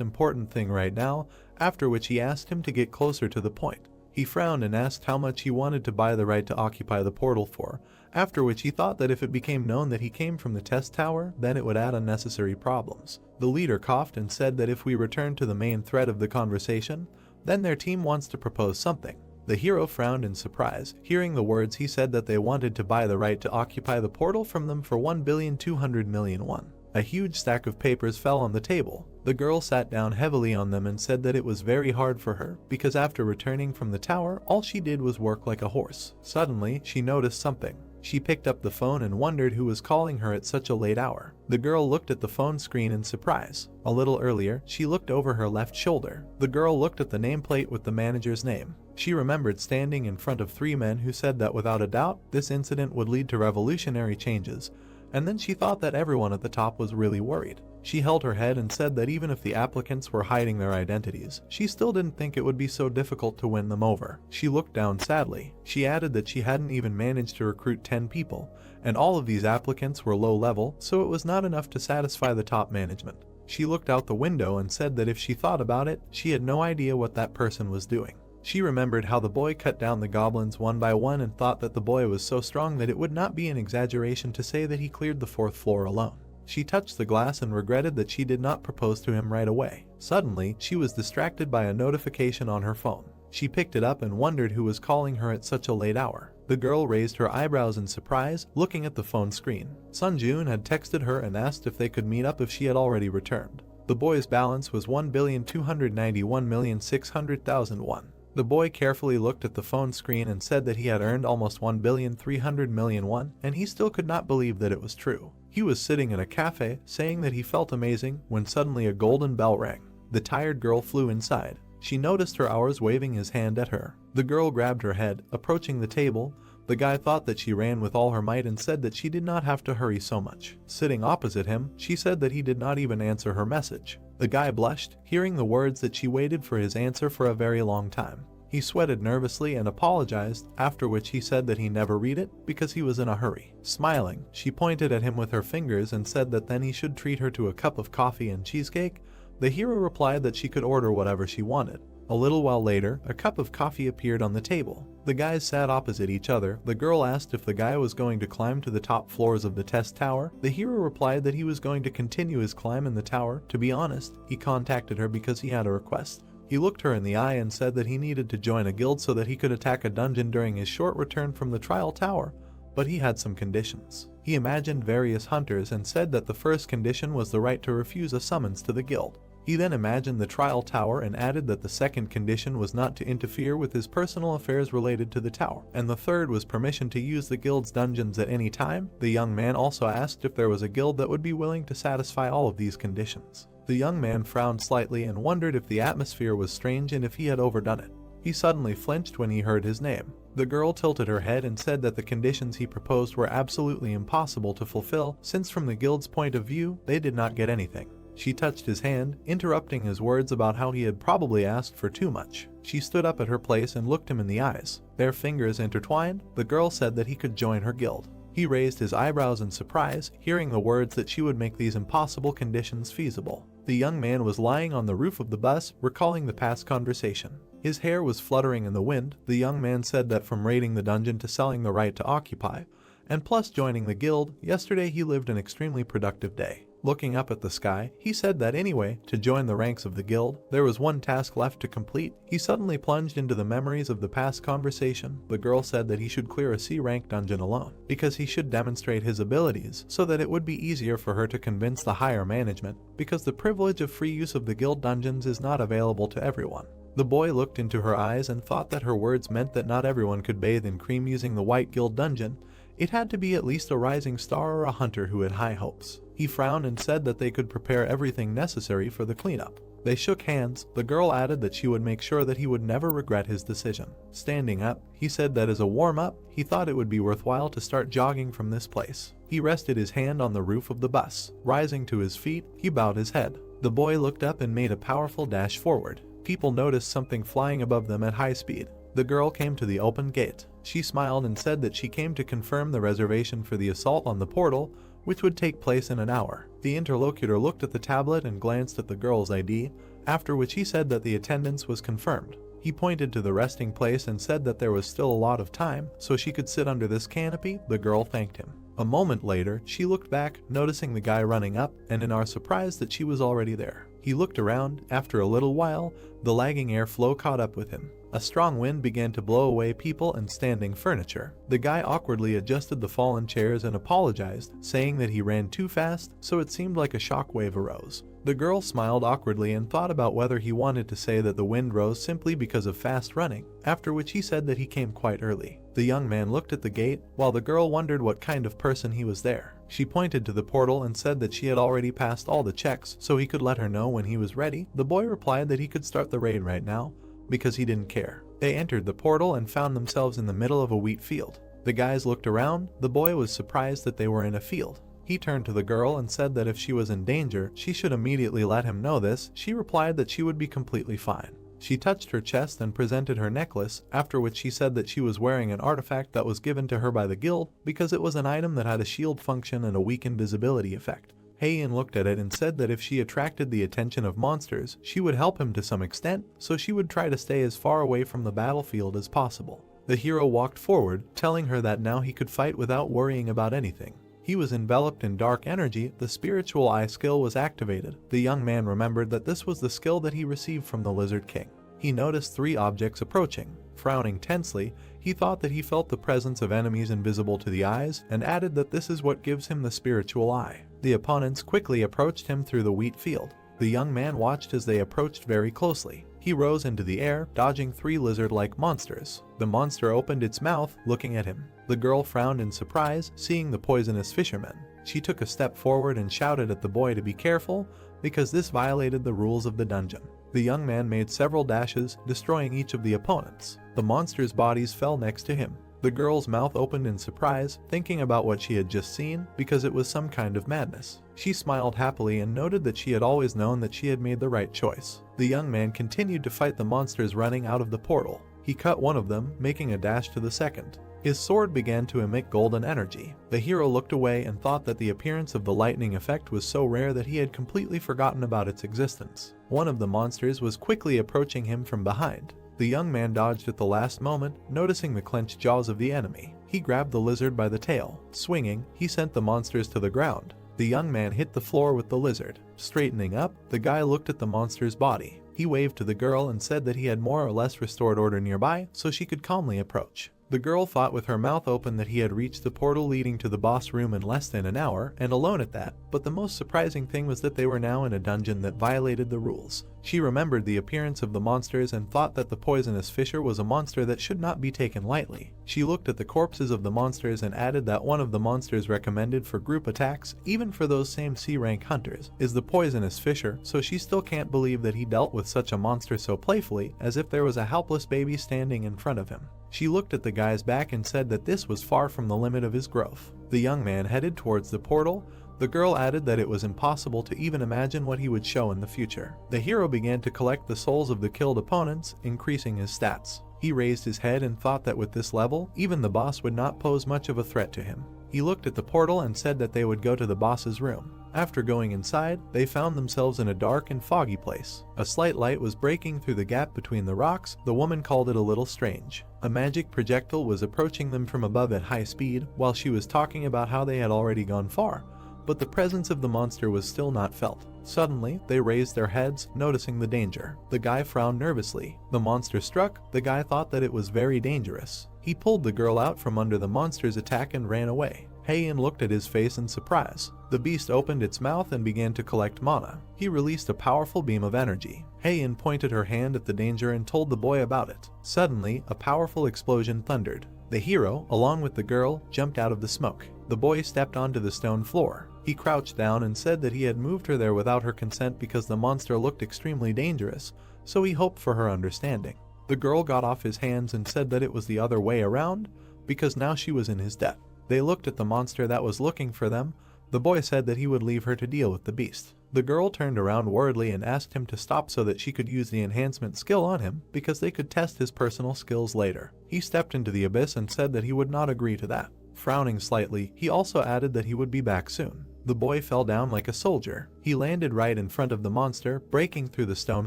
important thing right now, after which he asked him to get closer to the point. He frowned and asked how much he wanted to buy the right to occupy the portal for, after which he thought that if it became known that he came from the test tower, then it would add unnecessary problems. The leader coughed and said that if we return to the main thread of the conversation, then their team wants to propose something. The hero frowned in surprise. Hearing the words, he said that they wanted to buy the right to occupy the portal from them for 1,200,000,000 won. A huge stack of papers fell on the table. The girl sat down heavily on them and said that it was very hard for her, because after returning from the tower, all she did was work like a horse. Suddenly, she noticed something. She picked up the phone and wondered who was calling her at such a late hour. The girl looked at the phone screen in surprise. A little earlier, she looked over her left shoulder. The girl looked at the nameplate with the manager's name. She remembered standing in front of three men who said that without a doubt, this incident would lead to revolutionary changes, and then she thought that everyone at the top was really worried. She held her head and said that even if the applicants were hiding their identities, she still didn't think it would be so difficult to win them over. She looked down sadly. She added that she hadn't even managed to recruit 10 people, and all of these applicants were low level, so it was not enough to satisfy the top management. She looked out the window and said that if she thought about it, she had no idea what that person was doing. She remembered how the boy cut down the goblins one by one and thought that the boy was so strong that it would not be an exaggeration to say that he cleared the 4th floor alone. She touched the glass and regretted that she did not propose to him right away. Suddenly, she was distracted by a notification on her phone. She picked it up and wondered who was calling her at such a late hour. The girl raised her eyebrows in surprise, looking at the phone screen. Sunjun had texted her and asked if they could meet up if she had already returned. The boy's balance was 1,291,600,000 won. The boy carefully looked at the phone screen and said that he had earned almost 1,300,000,000 won, and he still could not believe that it was true. He was sitting in a cafe, saying that he felt amazing, when suddenly a golden bell rang. The tired girl flew inside. She noticed her hours waving his hand at her. The girl grabbed her head, approaching the table. The guy thought that she ran with all her might and said that she did not have to hurry so much. Sitting opposite him, she said that he did not even answer her message. The guy blushed, hearing the words that she waited for his answer for a very long time. He sweated nervously and apologized, after which he said that he never read it because he was in a hurry. Smiling, she pointed at him with her fingers and said that then he should treat her to a cup of coffee and cheesecake. The hero replied that she could order whatever she wanted. A little while later, a cup of coffee appeared on the table. The guys sat opposite each other. The girl asked if the guy was going to climb to the top floors of the test tower. The hero replied that he was going to continue his climb in the tower. To be honest, he contacted her because he had a request. He looked her in the eye and said that he needed to join a guild so that he could attack a dungeon during his short return from the trial tower, but he had some conditions. He imagined various hunters and said that the first condition was the right to refuse a summons to the guild. He then imagined the trial tower and added that the second condition was not to interfere with his personal affairs related to the tower, and the third was permission to use the guild's dungeons at any time. The young man also asked if there was a guild that would be willing to satisfy all of these conditions. The young man frowned slightly and wondered if the atmosphere was strange and if he had overdone it. He suddenly flinched when he heard his name. The girl tilted her head and said that the conditions he proposed were absolutely impossible to fulfill, since from the guild's point of view, they did not get anything. She touched his hand, interrupting his words about how he had probably asked for too much. She stood up at her place and looked him in the eyes. Their fingers intertwined. The girl said that he could join her guild. He raised his eyebrows in surprise, hearing the words that she would make these impossible conditions feasible. The young man was lying on the roof of the bus, recalling the past conversation. His hair was fluttering in the wind. The young man said that from raiding the dungeon to selling the right to occupy, and plus joining the guild, yesterday he lived an extremely productive day. Looking up at the sky, he said that anyway, to join the ranks of the guild, there was one task left to complete. He suddenly plunged into the memories of the past conversation. The girl said that he should clear a C-rank dungeon alone, because he should demonstrate his abilities, so that it would be easier for her to convince the higher management, because the privilege of free use of the guild dungeons is not available to everyone. The boy looked into her eyes and thought that her words meant that not everyone could bathe in cream using the White Guild dungeon. It had to be at least a rising star or a hunter who had high hopes. He frowned and said that they could prepare everything necessary for the cleanup. They shook hands. The girl added that she would make sure that he would never regret his decision. Standing up, he said that as a warm-up, he thought it would be worthwhile to start jogging from this place. He rested his hand on the roof of the bus. Rising to his feet, he bowed his head. The boy looked up and made a powerful dash forward. People noticed something flying above them at high speed. The girl came to the open gate. She smiled and said that she came to confirm the reservation for the assault on the portal, which would take place in an hour. The interlocutor looked at the tablet and glanced at the girl's ID, after which he said that the attendance was confirmed. He pointed to the resting place and said that there was still a lot of time, so she could sit under this canopy. The girl thanked him. A moment later, she looked back, noticing the guy running up, and in our surprise that she was already there. He looked around. After a little while, the lagging airflow caught up with him. A strong wind began to blow away people and standing furniture. The guy awkwardly adjusted the fallen chairs and apologized, saying that he ran too fast, so it seemed like a shockwave arose. The girl smiled awkwardly and thought about whether he wanted to say that the wind rose simply because of fast running, after which he said that he came quite early. The young man looked at the gate, while the girl wondered what kind of person he was there. She pointed to the portal and said that she had already passed all the checks, so he could let her know when he was ready. The boy replied that he could start the raid right now, because he didn't care. They entered the portal and found themselves in the middle of a wheat field. The guys looked around. The boy was surprised that they were in a field. He turned to the girl and said that if she was in danger, she should immediately let him know this. She replied that she would be completely fine. She touched her chest and presented her necklace, after which she said that she was wearing an artifact that was given to her by the guild because it was an item that had a shield function and a weak invisibility effect. Heian looked at it and said that if she attracted the attention of monsters, she would help him to some extent, so she would try to stay as far away from the battlefield as possible. The hero walked forward, telling her that now he could fight without worrying about anything. He was enveloped in dark energy. The spiritual eye skill was activated. The young man remembered that this was the skill that he received from the Lizard King. He noticed 3 objects approaching. Frowning tensely, he thought that he felt the presence of enemies invisible to the eyes, and added that this is what gives him the spiritual eye. The opponents quickly approached him through the wheat field. The young man watched as they approached very closely. He rose into the air, dodging 3 lizard-like monsters. The monster opened its mouth, looking at him. The girl frowned in surprise, seeing the poisonous fisherman. She took a step forward and shouted at the boy to be careful, because this violated the rules of the dungeon. The young man made several dashes, destroying each of the opponents. The monsters' bodies fell next to him. The girl's mouth opened in surprise, thinking about what she had just seen, because it was some kind of madness. She smiled happily and noted that she had always known that she had made the right choice. The young man continued to fight the monsters running out of the portal. He cut one of them, making a dash to the second. His sword began to emit golden energy. The hero looked away and thought that the appearance of the lightning effect was so rare that he had completely forgotten about its existence. One of the monsters was quickly approaching him from behind. The young man dodged at the last moment, noticing the clenched jaws of the enemy. He grabbed the lizard by the tail. Swinging, he sent the monsters to the ground. The young man hit the floor with the lizard. Straightening up, the guy looked at the monster's body. He waved to the girl and said that he had more or less restored order nearby, so she could calmly approach. The girl thought with her mouth open that he had reached the portal leading to the boss room in less than an hour, and alone at that, but the most surprising thing was that they were now in a dungeon that violated the rules. She remembered the appearance of the monsters and thought that the poisonous fisher was a monster that should not be taken lightly. She looked at the corpses of the monsters and added that one of the monsters recommended for group attacks, even for those same C-rank hunters, is the poisonous fisher, so she still can't believe that he dealt with such a monster so playfully, as if there was a helpless baby standing in front of him. She looked at the guy's back and said that this was far from the limit of his growth. The young man headed towards the portal. The girl added that it was impossible to even imagine what he would show in the future. The hero began to collect the souls of the killed opponents, increasing his stats. He raised his head and thought that with this level, even the boss would not pose much of a threat to him. He looked at the portal and said that they would go to the boss's room. After going inside, they found themselves in a dark and foggy place. A slight light was breaking through the gap between the rocks. The woman called it a little strange. A magic projectile was approaching them from above at high speed, while she was talking about how they had already gone far, but the presence of the monster was still not felt. Suddenly, they raised their heads, noticing the danger. The guy frowned nervously. The monster struck. The guy thought that it was very dangerous. He pulled the girl out from under the monster's attack and ran away. Heian looked at his face in surprise. The beast opened its mouth and began to collect mana. He released a powerful beam of energy. Heian pointed her hand at the danger and told the boy about it. Suddenly, a powerful explosion thundered. The hero, along with the girl, jumped out of the smoke. The boy stepped onto the stone floor. He crouched down and said that he had moved her there without her consent because the monster looked extremely dangerous, so he hoped for her understanding. The girl got off his hands and said that it was the other way around, because now she was in his debt. They looked at the monster that was looking for them. The boy said that he would leave her to deal with the beast. The girl turned around worriedly and asked him to stop so that she could use the enhancement skill on him because they could test his personal skills later. He stepped into the abyss and said that he would not agree to that. Frowning slightly, he also added that he would be back soon. The boy fell down like a soldier. He landed right in front of the monster, breaking through the stone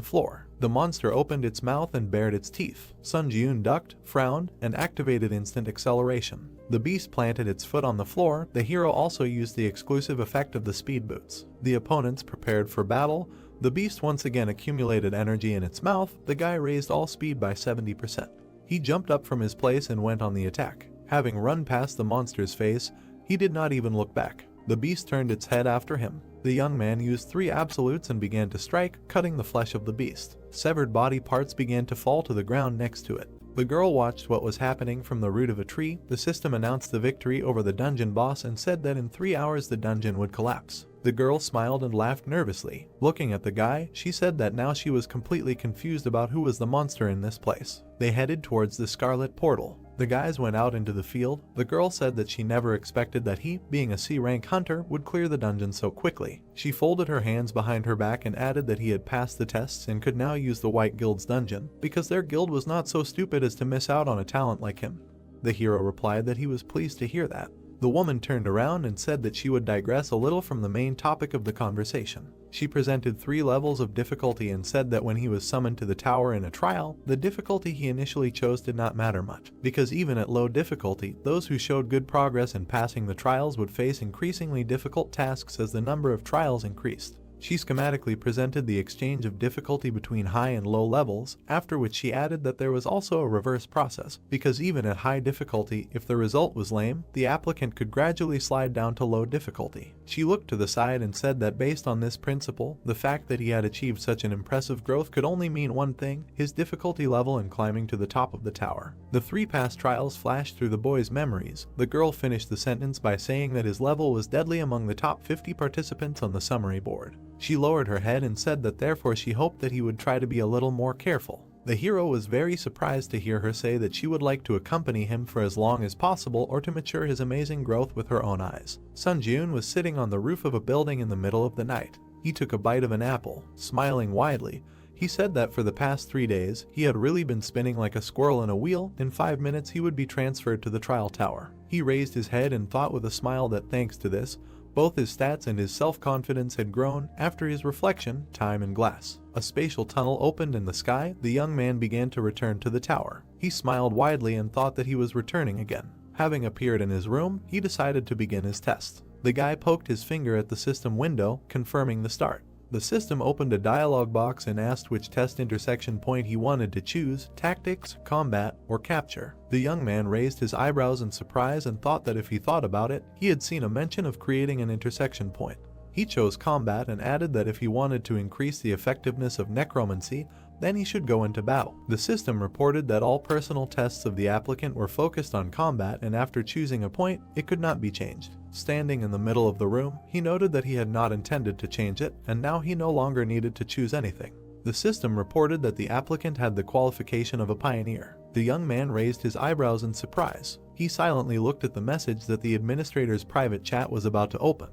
floor. The monster opened its mouth and bared its teeth. Sun Jiun ducked, frowned, and activated instant acceleration. The beast planted its foot on the floor. The hero also used the exclusive effect of the speed boots. The opponents prepared for battle. The beast once again accumulated energy in its mouth. The guy raised all speed by 70%. He jumped up from his place and went on the attack. Having run past the monster's face, he did not even look back. The beast turned its head after him. The young man used 3 absolutes and began to strike, cutting the flesh of the beast. Severed body parts began to fall to the ground next to it. The girl watched what was happening from the root of a tree. The system announced the victory over the dungeon boss and said that in 3 hours the dungeon would collapse. The girl smiled and laughed nervously. Looking at the guy, she said that now she was completely confused about who was the monster in this place. They headed towards the Scarlet Portal. The guys went out into the field. The girl said that she never expected that he, being a C-rank hunter, would clear the dungeon so quickly. She folded her hands behind her back and added that he had passed the tests and could now use the White Guild's dungeon, because their guild was not so stupid as to miss out on a talent like him. The hero replied that he was pleased to hear that. The woman turned around and said that she would digress a little from the main topic of the conversation. She presented 3 levels of difficulty and said that when he was summoned to the tower in a trial, the difficulty he initially chose did not matter much, because even at low difficulty, those who showed good progress in passing the trials would face increasingly difficult tasks as the number of trials increased. She schematically presented the exchange of difficulty between high and low levels, after which she added that there was also a reverse process, because even at high difficulty, if the result was lame, the applicant could gradually slide down to low difficulty. She looked to the side and said that based on this principle, the fact that he had achieved such an impressive growth could only mean one thing: his difficulty level in climbing to the top of the tower. The 3 past trials flashed through the boy's memories. The girl finished the sentence by saying that his level was deadly among the top 50 participants on the summary board. She lowered her head and said that therefore she hoped that he would try to be a little more careful. The hero was very surprised to hear her say that she would like to accompany him for as long as possible or to mature his amazing growth with her own eyes. Sun Jiun was sitting on the roof of a building in the middle of the night. He took a bite of an apple, smiling widely. He said that for the past 3 days, he had really been spinning like a squirrel in a wheel. In 5 minutes he would be transferred to the trial tower. He raised his head and thought with a smile that thanks to this, both his stats and his self-confidence had grown. After his reflection, time and glass. A spatial tunnel opened in the sky. The young man began to return to the tower. He smiled widely and thought that he was returning again. Having appeared in his room, he decided to begin his test. The guy poked his finger at the system window, confirming the start. The system opened a dialog box and asked which test intersection point he wanted to choose: tactics, combat, or capture. The young man raised his eyebrows in surprise and thought that if he thought about it, he had seen a mention of creating an intersection point. He chose combat and added that if he wanted to increase the effectiveness of necromancy, then he should go into battle. The system reported that all personal tests of the applicant were focused on combat, and after choosing a point, it could not be changed. Standing in the middle of the room, he noted that he had not intended to change it, and now he no longer needed to choose anything. The system reported that the applicant had the qualification of a pioneer. The young man raised his eyebrows in surprise. He silently looked at the message that the administrator's private chat was about to open,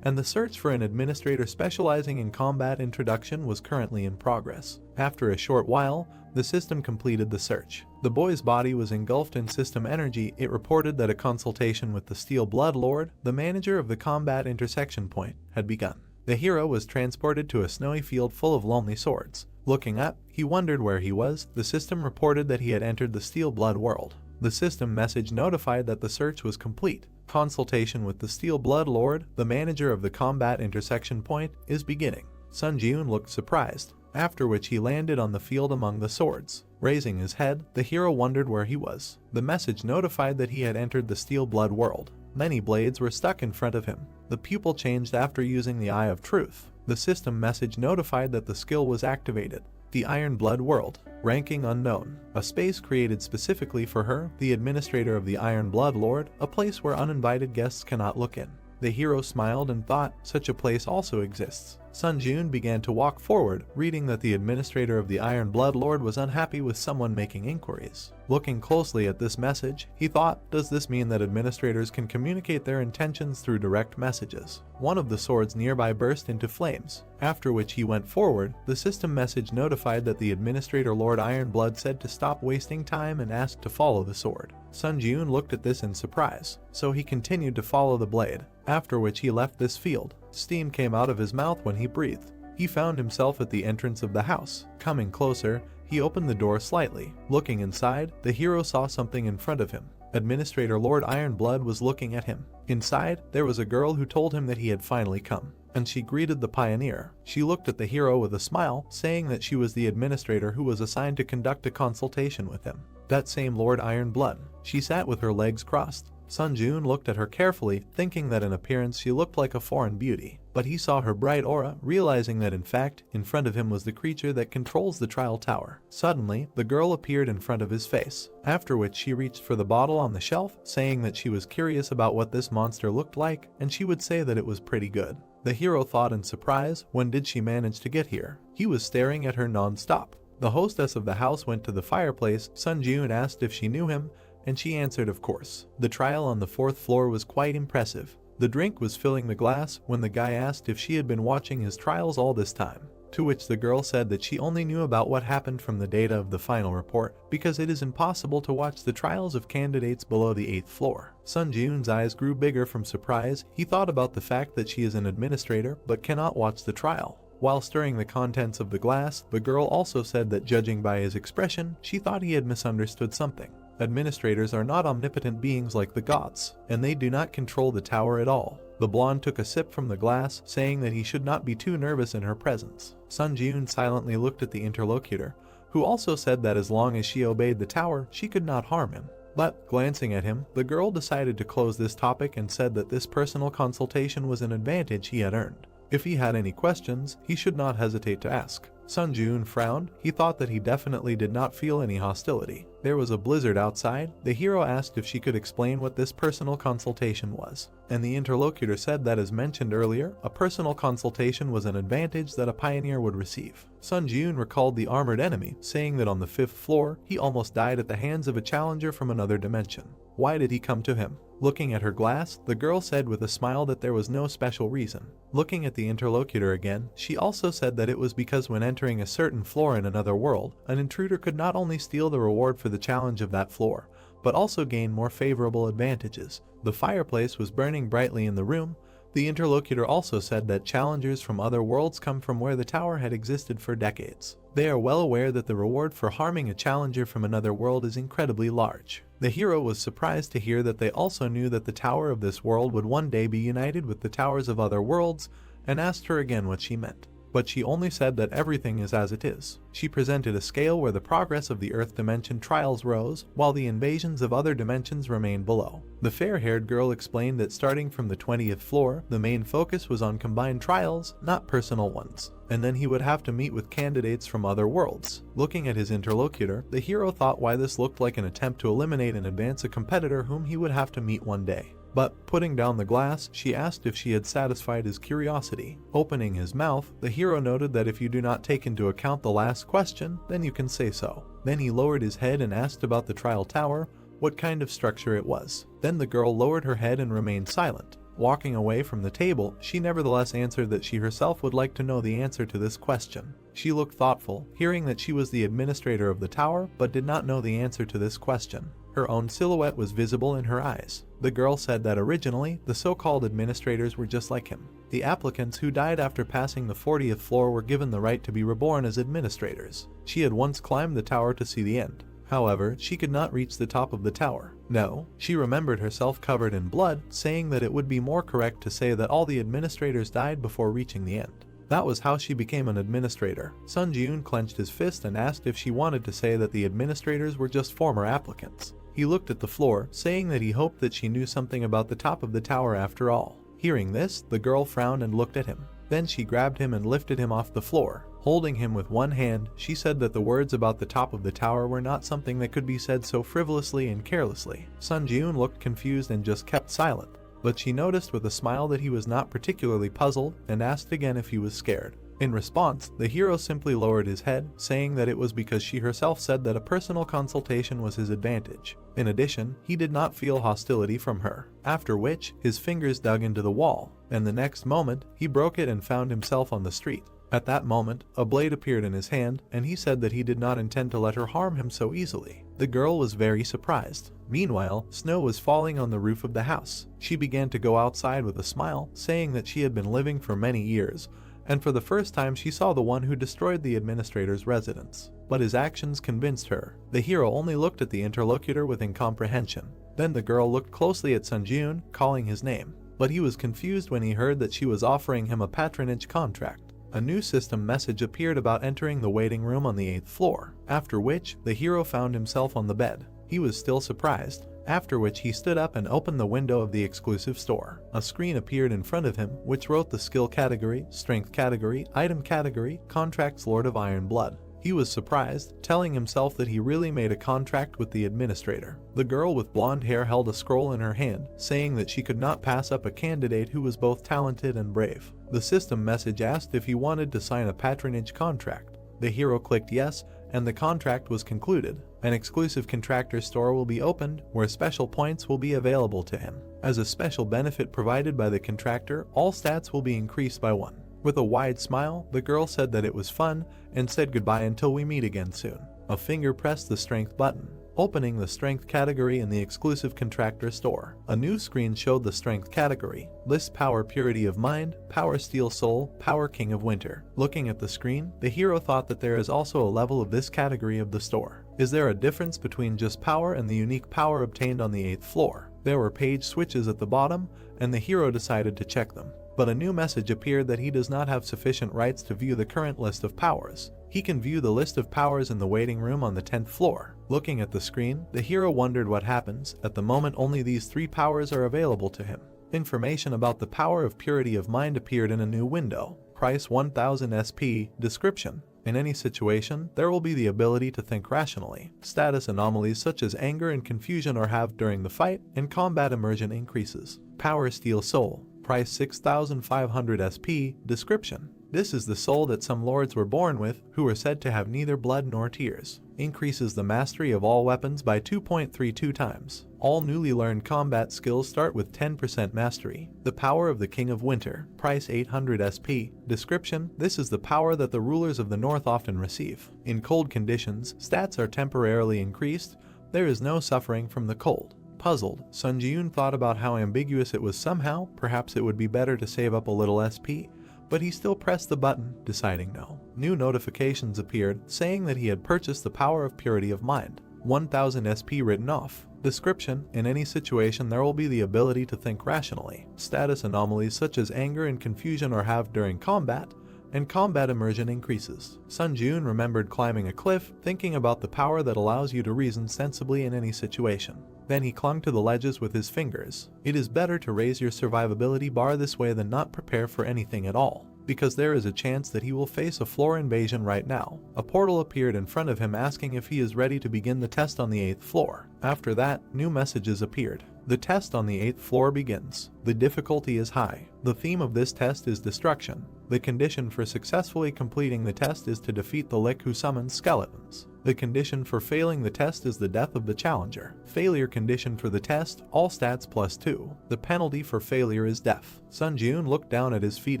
and the search for an administrator specializing in combat introduction was currently in progress. After a short while, the system completed the search. The boy's body was engulfed in system energy. It reported that a consultation with the Steel Blood Lord, the manager of the combat intersection point, had begun. The hero was transported to a snowy field full of lonely swords. Looking up, he wondered where he was. The system reported that he had entered the Steel Blood world. The system message notified that the search was complete. Consultation with the Steel Blood Lord, the manager of the combat intersection point, is beginning. Sun Jiun looked surprised, after which he landed on the field among the swords. Raising his head, the hero wondered where he was. The message notified that he had entered the Steel Blood world. Many blades were stuck in front of him. The pupil changed after using the Eye of Truth. The system message notified that the skill was activated. The Iron Blood World. Ranking unknown. A space created specifically for her, the administrator of the Iron Blood Lord, a place where uninvited guests cannot look in. The hero smiled and thought, such a place also exists. Sun Jiun began to walk forward, reading that the administrator of the Iron Blood Lord was unhappy with someone making inquiries. Looking closely at this message, he thought, does this mean that administrators can communicate their intentions through direct messages? One of the swords nearby burst into flames, after which he went forward. The system message notified that the administrator Lord Ironblood said to stop wasting time and asked to follow the sword. Sun Jiun looked at this in surprise, so he continued to follow the blade, after which he left this field. Steam came out of his mouth when he breathed. He found himself at the entrance of the house. Coming closer, he opened the door slightly. Looking inside, the hero saw something in front of him. Administrator Lord Ironblood was looking at him. Inside, there was a girl who told him that he had finally come, and she greeted the pioneer. She looked at the hero with a smile, saying that she was the administrator who was assigned to conduct a consultation with him. That same Lord Ironblood. She sat with her legs crossed. Sun Jiun looked at her carefully, thinking that in appearance she looked like a foreign beauty. But he saw her bright aura, realizing that in fact, in front of him was the creature that controls the trial tower. Suddenly, the girl appeared in front of his face, after which she reached for the bottle on the shelf, saying that she was curious about what this monster looked like, and she would say that it was pretty good. The hero thought in surprise, when did she manage to get here? He was staring at her non-stop. The hostess of the house went to the fireplace. Sun Jiun asked if she knew him, and she answered of course. The trial on the 4th floor was quite impressive. The drink was filling the glass when the guy asked if she had been watching his trials all this time, to which the girl said that she only knew about what happened from the data of the final report, because it is impossible to watch the trials of candidates below the 8th floor. Sun Jiun's eyes grew bigger from surprise. He thought about the fact that she is an administrator but cannot watch the trial. While stirring the contents of the glass, the girl also said that judging by his expression, she thought he had misunderstood something. Administrators are not omnipotent beings like the gods, and they do not control the tower at all. The blonde took a sip from the glass, saying that he should not be too nervous in her presence. Sun Jiun silently looked at the interlocutor, who also said that as long as she obeyed the tower, she could not harm him. But, glancing at him, the girl decided to close this topic and said that this personal consultation was an advantage he had earned. If he had any questions, he should not hesitate to ask. Sun Jiun frowned. He thought that he definitely did not feel any hostility. There was a blizzard outside. The hero asked if she could explain what this personal consultation was, and the interlocutor said that, as mentioned earlier, a personal consultation was an advantage that a pioneer would receive. Sun Jiun recalled the armored enemy, saying that on the 5th floor, he almost died at the hands of a challenger from another dimension. Why did he come to him? Looking at her glass, the girl said with a smile that there was no special reason. Looking at the interlocutor again, she also said that it was because when entering a certain floor in another world, an intruder could not only steal the reward for the challenge of that floor, but also gain more favorable advantages. The fireplace was burning brightly in the room. The interlocutor also said that challengers from other worlds come from where the tower had existed for decades. They are well aware that the reward for harming a challenger from another world is incredibly large. The hero was surprised to hear that they also knew that the tower of this world would one day be united with the towers of other worlds, and asked her again what she meant. but she only said that everything is as it is. She presented a scale where the progress of the Earth dimension trials rose, while the invasions of other dimensions remained below. The fair-haired girl explained that starting from the 20th floor, the main focus was on combined trials, not personal ones, and then he would have to meet with candidates from other worlds. Looking at his interlocutor, the hero thought why this looked like an attempt to eliminate and advance a competitor whom he would have to meet one day. But, putting down the glass, she asked if she had satisfied his curiosity. Opening his mouth, the hero noted that if you do not take into account the last question, then you can say so. Then he lowered his head and asked about the trial tower, what kind of structure it was. Then the girl lowered her head and remained silent. Walking away from the table, she nevertheless answered that she herself would like to know the answer to this question. She looked thoughtful, hearing that she was the administrator of the tower, but did not know the answer to this question. Her own silhouette was visible in her eyes. The girl said that originally, the so-called administrators were just like him. The applicants who died after passing the 40th floor were given the right to be reborn as administrators. She had once climbed the tower to see the end. However, she could not reach the top of the tower. No, she remembered herself covered in blood, saying that it would be more correct to say that all the administrators died before reaching the end. That was how she became an administrator. Sun Ji-eun clenched his fist and asked if she wanted to say that the administrators were just former applicants. He looked at the floor, saying that he hoped that she knew something about the top of the tower after all. Hearing this, the girl frowned and looked at him. Then she grabbed him and lifted him off the floor. Holding him with one hand, she said that the words about the top of the tower were not something that could be said so frivolously and carelessly. Sun Ji-eun looked confused and just kept silent, but she noticed with a smile that he was not particularly puzzled and asked again if he was scared. In response, the hero simply lowered his head, saying that it was because she herself said that a personal consultation was his advantage. In addition, he did not feel hostility from her, after which, his fingers dug into the wall, and the next moment, he broke it and found himself on the street. At that moment, a blade appeared in his hand, and he said that he did not intend to let her harm him so easily. The girl was very surprised. Meanwhile, snow was falling on the roof of the house. She began to go outside with a smile, saying that she had been living for many years, and for the first time she saw the one who destroyed the administrator's residence. But his actions convinced her. The hero only looked at the interlocutor with incomprehension. Then the girl looked closely at Sun Ji-eun, calling his name. But he was confused when he heard that she was offering him a patronage contract. A new system message appeared about entering the waiting room on the 8th floor, after which the hero found himself on the bed. He was still surprised, after which he stood up and opened the window of the exclusive store. A screen appeared in front of him, which wrote the skill category, strength category, item category, contracts Lord of Iron Blood. He was surprised, telling himself that he really made a contract with the administrator. The girl with blonde hair held a scroll in her hand, saying that she could not pass up a candidate who was both talented and brave. The system message asked if he wanted to sign a patronage contract. The hero clicked yes, and the contract was concluded. An exclusive contractor store will be opened, where special points will be available to him. As a special benefit provided by the contractor, all stats will be increased by 1. With a wide smile, the girl said that it was fun, and said goodbye until we meet again soon. A finger pressed the strength button, opening the strength category in the exclusive contractor store. A new screen showed the strength category. List power purity of mind, power steel soul, power king of winter. Looking at the screen, the hero thought that there is also a level of this category of the store. Is there a difference between just power and the unique power obtained on the 8th floor? There were page switches at the bottom, and the hero decided to check them. But a new message appeared that he does not have sufficient rights to view the current list of powers. He can view the list of powers in the waiting room on the 10th floor. Looking at the screen, the hero wondered what happens. At the moment, only these 3 powers are available to him. Information about the power of purity of mind appeared in a new window. Price 1000 SP. Description: in any situation, there will be the ability to think rationally. Status anomalies such as anger and confusion are halved during the fight, and combat immersion increases. Power Steel Soul. Price 6500 SP. Description: this is the soul that some lords were born with, who are said to have neither blood nor tears. Increases the mastery of all weapons by 2.32 times. All newly learned combat skills start with 10% mastery. The Power of the King of Winter. Price 800 SP. Description: this is the power that the rulers of the North often receive. In cold conditions, stats are temporarily increased. There is no suffering from the cold. Puzzled, Sun Ji-eun thought about how ambiguous it was. Somehow, perhaps it would be better to save up a little SP, but he still pressed the button, deciding no. New notifications appeared, saying that he had purchased the Power of Purity of Mind. 1000 SP written off. Description: in any situation there will be the ability to think rationally. Status anomalies such as anger and confusion are halved during combat, and combat immersion increases. Sun Jun remembered climbing a cliff, thinking about the power that allows you to reason sensibly in any situation. Then he clung to the ledges with his fingers. It is better to raise your survivability bar this way than not prepare for anything at all, because there is a chance that he will face a floor invasion right now. A portal appeared in front of him asking if he is ready to begin the test on the 8th floor. After that, new messages appeared. The test on the 8th floor begins. The difficulty is high. The theme of this test is destruction. The condition for successfully completing the test is to defeat the Lick who summons skeletons. The condition for failing the test is the death of the challenger. Failure condition for the test, all stats +2. The penalty for failure is death. Sun Jun looked down at his feet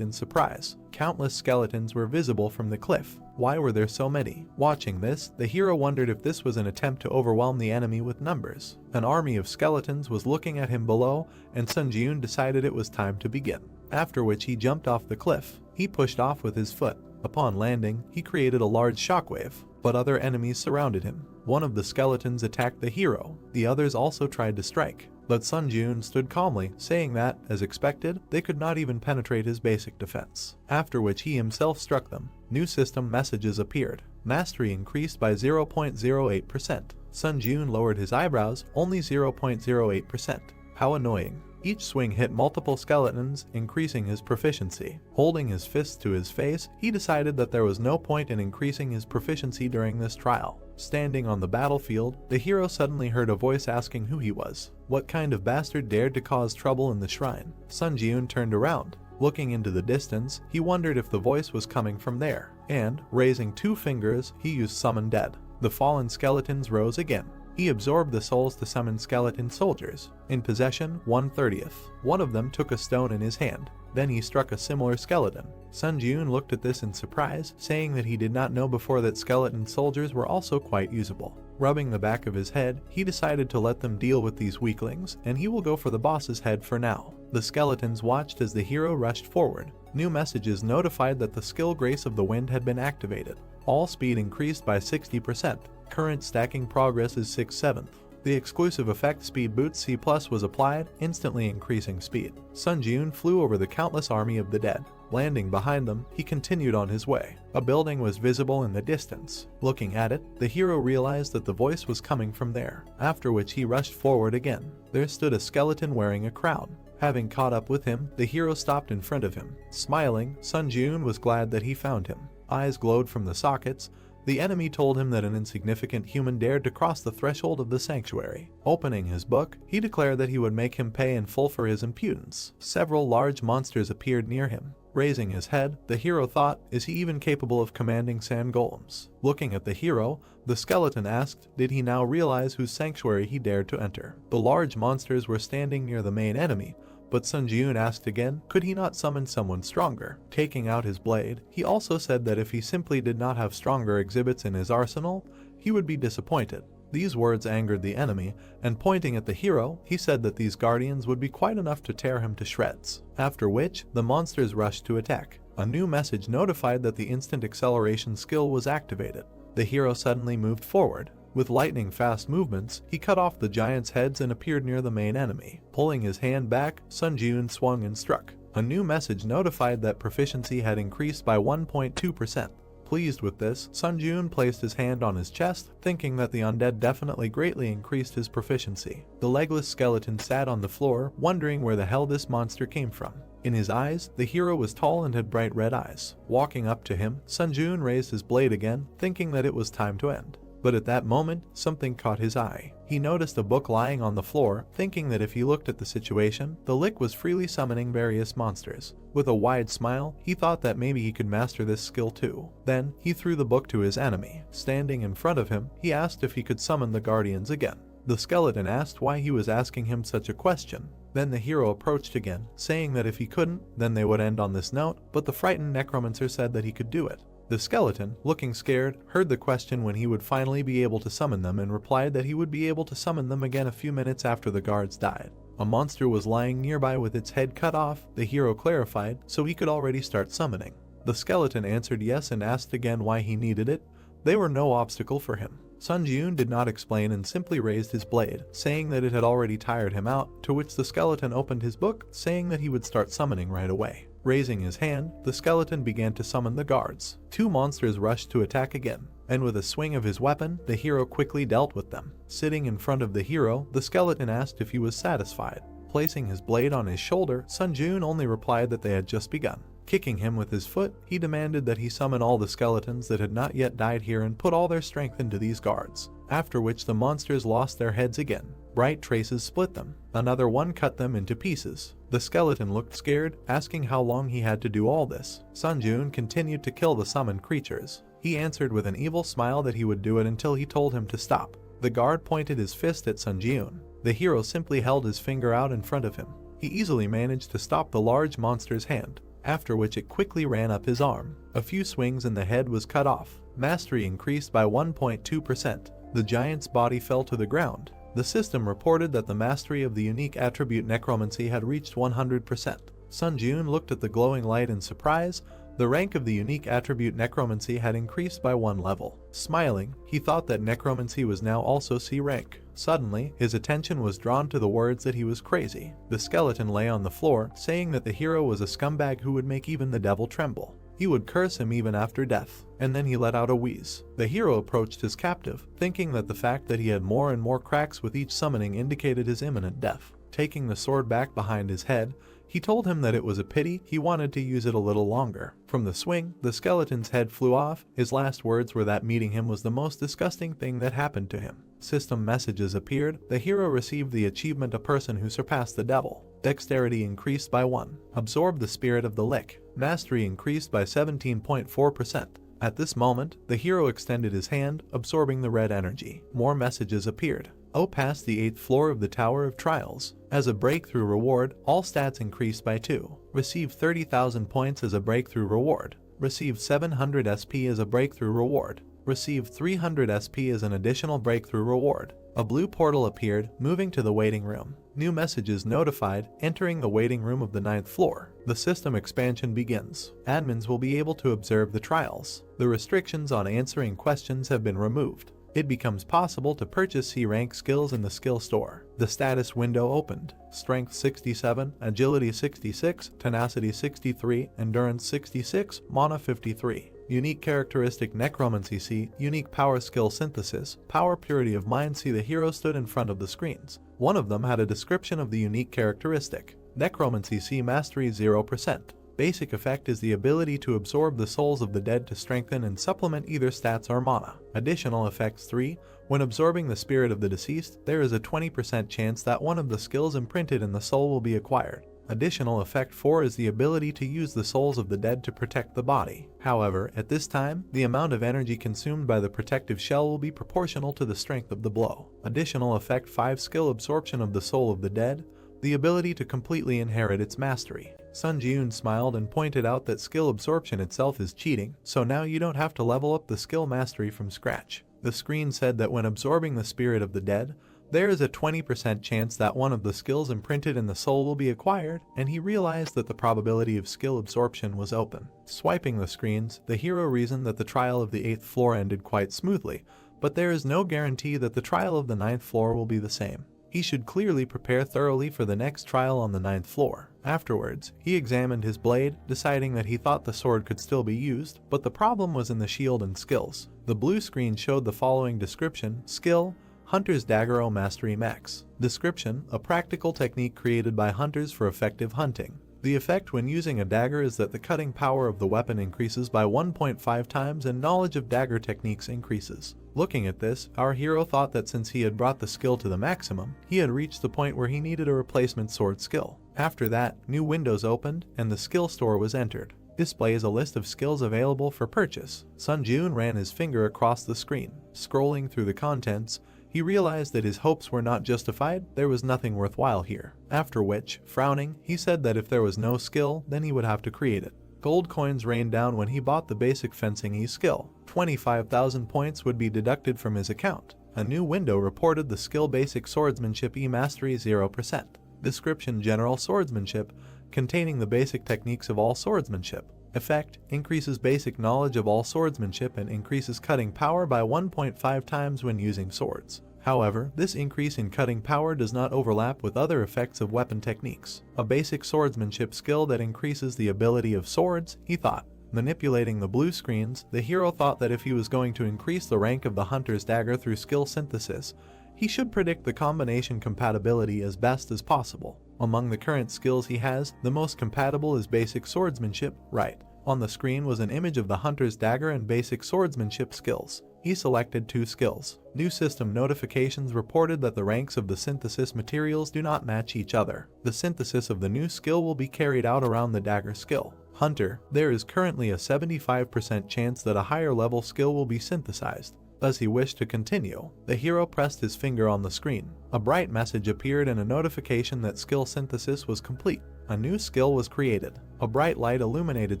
in surprise. Countless skeletons were visible from the cliff. Why were there so many? Watching this, the hero wondered if this was an attempt to overwhelm the enemy with numbers. An army of skeletons was looking at him below, and Sun Jun decided it was time to begin. After which he jumped off the cliff. He pushed off with his foot. Upon landing, he created a large shockwave, but other enemies surrounded him. One of the skeletons attacked the hero. The others also tried to strike, but Sun Jun stood calmly, saying that, as expected, they could not even penetrate his basic defense. After which he himself struck them. New system messages appeared. Mastery increased by 0.08%. Sun Jun lowered his eyebrows, only 0.08%. How annoying. Each swing hit multiple skeletons, increasing his proficiency. Holding his fists to his face, he decided that there was no point in increasing his proficiency during this trial. Standing on the battlefield, the hero suddenly heard a voice asking who he was. What kind of bastard dared to cause trouble in the shrine? Sun Jun turned around. Looking into the distance, he wondered if the voice was coming from there, and, raising 2 fingers, he used Summon Dead. The fallen skeletons rose again. He absorbed the souls to summon skeleton soldiers. In possession, 1/30. One of them took a stone in his hand. Then he struck a similar skeleton. Sun Jun looked at this in surprise, saying that he did not know before that skeleton soldiers were also quite usable. Rubbing the back of his head, he decided to let them deal with these weaklings, and he will go for the boss's head for now. The skeletons watched as the hero rushed forward. New messages notified that the skill Grace of the Wind had been activated. All speed increased by 60%. Current stacking progress is 6/7. The exclusive effect Speed Boost C+ was applied, instantly increasing speed. Sun Jun flew over the countless army of the dead. Landing behind them, he continued on his way. A building was visible in the distance. Looking at it, the hero realized that the voice was coming from there, after which he rushed forward again. There stood a skeleton wearing a crown. Having caught up with him, the hero stopped in front of him. Smiling, Sun Jun was glad that he found him. Eyes glowed from the sockets. The enemy told him that an insignificant human dared to cross the threshold of the sanctuary. Opening his book, he declared that he would make him pay in full for his impudence. Several large monsters appeared near him. Raising his head, the hero thought, is he even capable of commanding sand golems? Looking at the hero, the skeleton asked, did he now realize whose sanctuary he dared to enter? The large monsters were standing near the main enemy, but Sun Jun asked again, could he not summon someone stronger? Taking out his blade, he also said that if he simply did not have stronger exhibits in his arsenal, he would be disappointed. These words angered the enemy, and pointing at the hero, he said that these guardians would be quite enough to tear him to shreds. After which, the monsters rushed to attack. A new message notified that the instant acceleration skill was activated. The hero suddenly moved forward. With lightning-fast movements, he cut off the giants' heads and appeared near the main enemy. Pulling his hand back, Sun Jun swung and struck. A new message notified that proficiency had increased by 1.2%. Pleased with this, Sun Jun placed his hand on his chest, thinking that the undead definitely greatly increased his proficiency. The legless skeleton sat on the floor, wondering where the hell this monster came from. In his eyes, the hero was tall and had bright red eyes. Walking up to him, Sun Jun raised his blade again, thinking that it was time to end. But at that moment, something caught his eye. He noticed a book lying on the floor, thinking that if he looked at the situation, the Lick was freely summoning various monsters. With a wide smile, he thought that maybe he could master this skill too. Then, he threw the book to his enemy. Standing in front of him, he asked if he could summon the guardians again. The skeleton asked why he was asking him such a question. Then the hero approached again, saying that if he couldn't, then they would end on this note, but the frightened necromancer said that he could do it. The skeleton, looking scared, heard the question when he would finally be able to summon them and replied that he would be able to summon them again a few minutes after the guards died. A monster was lying nearby with its head cut off, the hero clarified, so he could already start summoning. The skeleton answered yes and asked again why he needed it. They were no obstacle for him. Sun Jun did not explain and simply raised his blade, saying that it had already tired him out, to which the skeleton opened his book, saying that he would start summoning right away. Raising his hand, the skeleton began to summon the guards. Two monsters rushed to attack again, and with a swing of his weapon, the hero quickly dealt with them. Sitting in front of the hero, the skeleton asked if he was satisfied. Placing his blade on his shoulder, Sun Jun only replied that they had just begun. Kicking him with his foot, he demanded that he summon all the skeletons that had not yet died here and put all their strength into these guards. After which the monsters lost their heads again. Bright traces split them. Another one cut them into pieces. The skeleton looked scared, asking how long he had to do all this. Sun Jun continued to kill the summoned creatures. He answered with an evil smile that he would do it until he told him to stop. The guard pointed his fist at Sun Jun. The hero simply held his finger out in front of him. He easily managed to stop the large monster's hand, after which it quickly ran up his arm. A few swings and the head was cut off. Mastery increased by 1.2%. The giant's body fell to the ground. The system reported that the mastery of the unique attribute necromancy had reached 100%. Sun Jun looked at the glowing light in surprise. The rank of the unique attribute necromancy had increased by 1 level. Smiling, he thought that necromancy was now also C rank. Suddenly, his attention was drawn to the words that he was crazy. The skeleton lay on the floor, saying that the hero was a scumbag who would make even the devil tremble. He would curse him even after death, and then he let out a wheeze. The hero approached his captive, thinking that the fact that he had more and more cracks with each summoning indicated his imminent death. Taking the sword back behind his head, he told him that it was a pity he wanted to use it a little longer. From the swing, the skeleton's head flew off. His last words were that meeting him was the most disgusting thing that happened to him. System messages appeared. The hero received the achievement A Person Who Surpassed the Devil. Dexterity increased by 1. Absorbed the Spirit of the Lick. Mastery increased by 17.4%. At this moment, the hero extended his hand, absorbing the red energy. More messages appeared. Passed the 8th floor of the Tower of Trials. As a breakthrough reward, all stats increased by 2. Receive 30,000 points as a breakthrough reward. Receive 700 SP as a breakthrough reward. Receive 300 SP as an additional breakthrough reward. A blue portal appeared, moving to the waiting room. New messages notified, entering the waiting room of the 9th floor. The system expansion begins. Admins will be able to observe the trials. The restrictions on answering questions have been removed. It becomes possible to purchase C-rank skills in the skill store. The status window opened. Strength 67, Agility 66, Tenacity 63, Endurance 66, Mana 53. Unique characteristic Necromancy C, Unique Power Skill Synthesis, Power Purity of Mind C. The hero stood in front of the screens. One of them had a description of the unique characteristic. Necromancy C Mastery 0%. Basic effect is the ability to absorb the souls of the dead to strengthen and supplement either stats or mana. Additional effects 3. When absorbing the spirit of the deceased, there is a 20% chance that one of the skills imprinted in the soul will be acquired. Additional effect 4 is the ability to use the souls of the dead to protect the body. However, at this time, the amount of energy consumed by the protective shell will be proportional to the strength of the blow. Additional effect 5 Skill absorption of the soul of the dead, the ability to completely inherit its mastery. Sun Jun smiled and pointed out that skill absorption itself is cheating, so now you don't have to level up the skill mastery from scratch. The screen said that when absorbing the spirit of the dead, there is a 20% chance that one of the skills imprinted in the soul will be acquired, and he realized that the probability of skill absorption was open. Swiping the screens, the hero reasoned that the trial of the 8th floor ended quite smoothly, but there is no guarantee that the trial of the 9th floor will be the same. He should clearly prepare thoroughly for the next trial on the 9th floor. Afterwards, he examined his blade, deciding that he thought the sword could still be used, but the problem was in the shield and skills. The blue screen showed the following description: Skill, Hunter's Dagger O Mastery Max. Description: a practical technique created by hunters for effective hunting. The effect when using a dagger is that the cutting power of the weapon increases by 1.5 times and knowledge of dagger techniques increases. Looking at this, our hero thought that since he had brought the skill to the maximum, he had reached the point where he needed a replacement sword skill. After that, new windows opened and the skill store was entered. Displays a list of skills available for purchase. Sun Jun ran his finger across the screen. Scrolling through the contents, he realized that his hopes were not justified. There was nothing worthwhile here. After which, frowning, he said that if there was no skill, then he would have to create it. Gold coins rained down when he bought the basic fencing E skill. 25,000 points would be deducted from his account. A new window reported the skill Basic Swordsmanship E Mastery 0%. Description: General Swordsmanship, containing the basic techniques of all swordsmanship. Effect: increases basic knowledge of all swordsmanship and increases cutting power by 1.5 times when using swords. However, this increase in cutting power does not overlap with other effects of weapon techniques. A basic swordsmanship skill that increases the ability of swords, he thought. Manipulating the blue screens, the hero thought that if he was going to increase the rank of the hunter's dagger through skill synthesis, he should predict the combination compatibility as best as possible. Among the current skills he has, the most compatible is basic swordsmanship, right. On the screen was an image of the hunter's dagger and basic swordsmanship skills. He selected 2 skills. New system notifications reported that the ranks of the synthesis materials do not match each other. The synthesis of the new skill will be carried out around the dagger skill. Hunter, there is currently a 75% chance that a higher level skill will be synthesized. As he wished to continue, the hero pressed his finger on the screen. A bright message appeared and a notification that skill synthesis was complete. A new skill was created. A bright light illuminated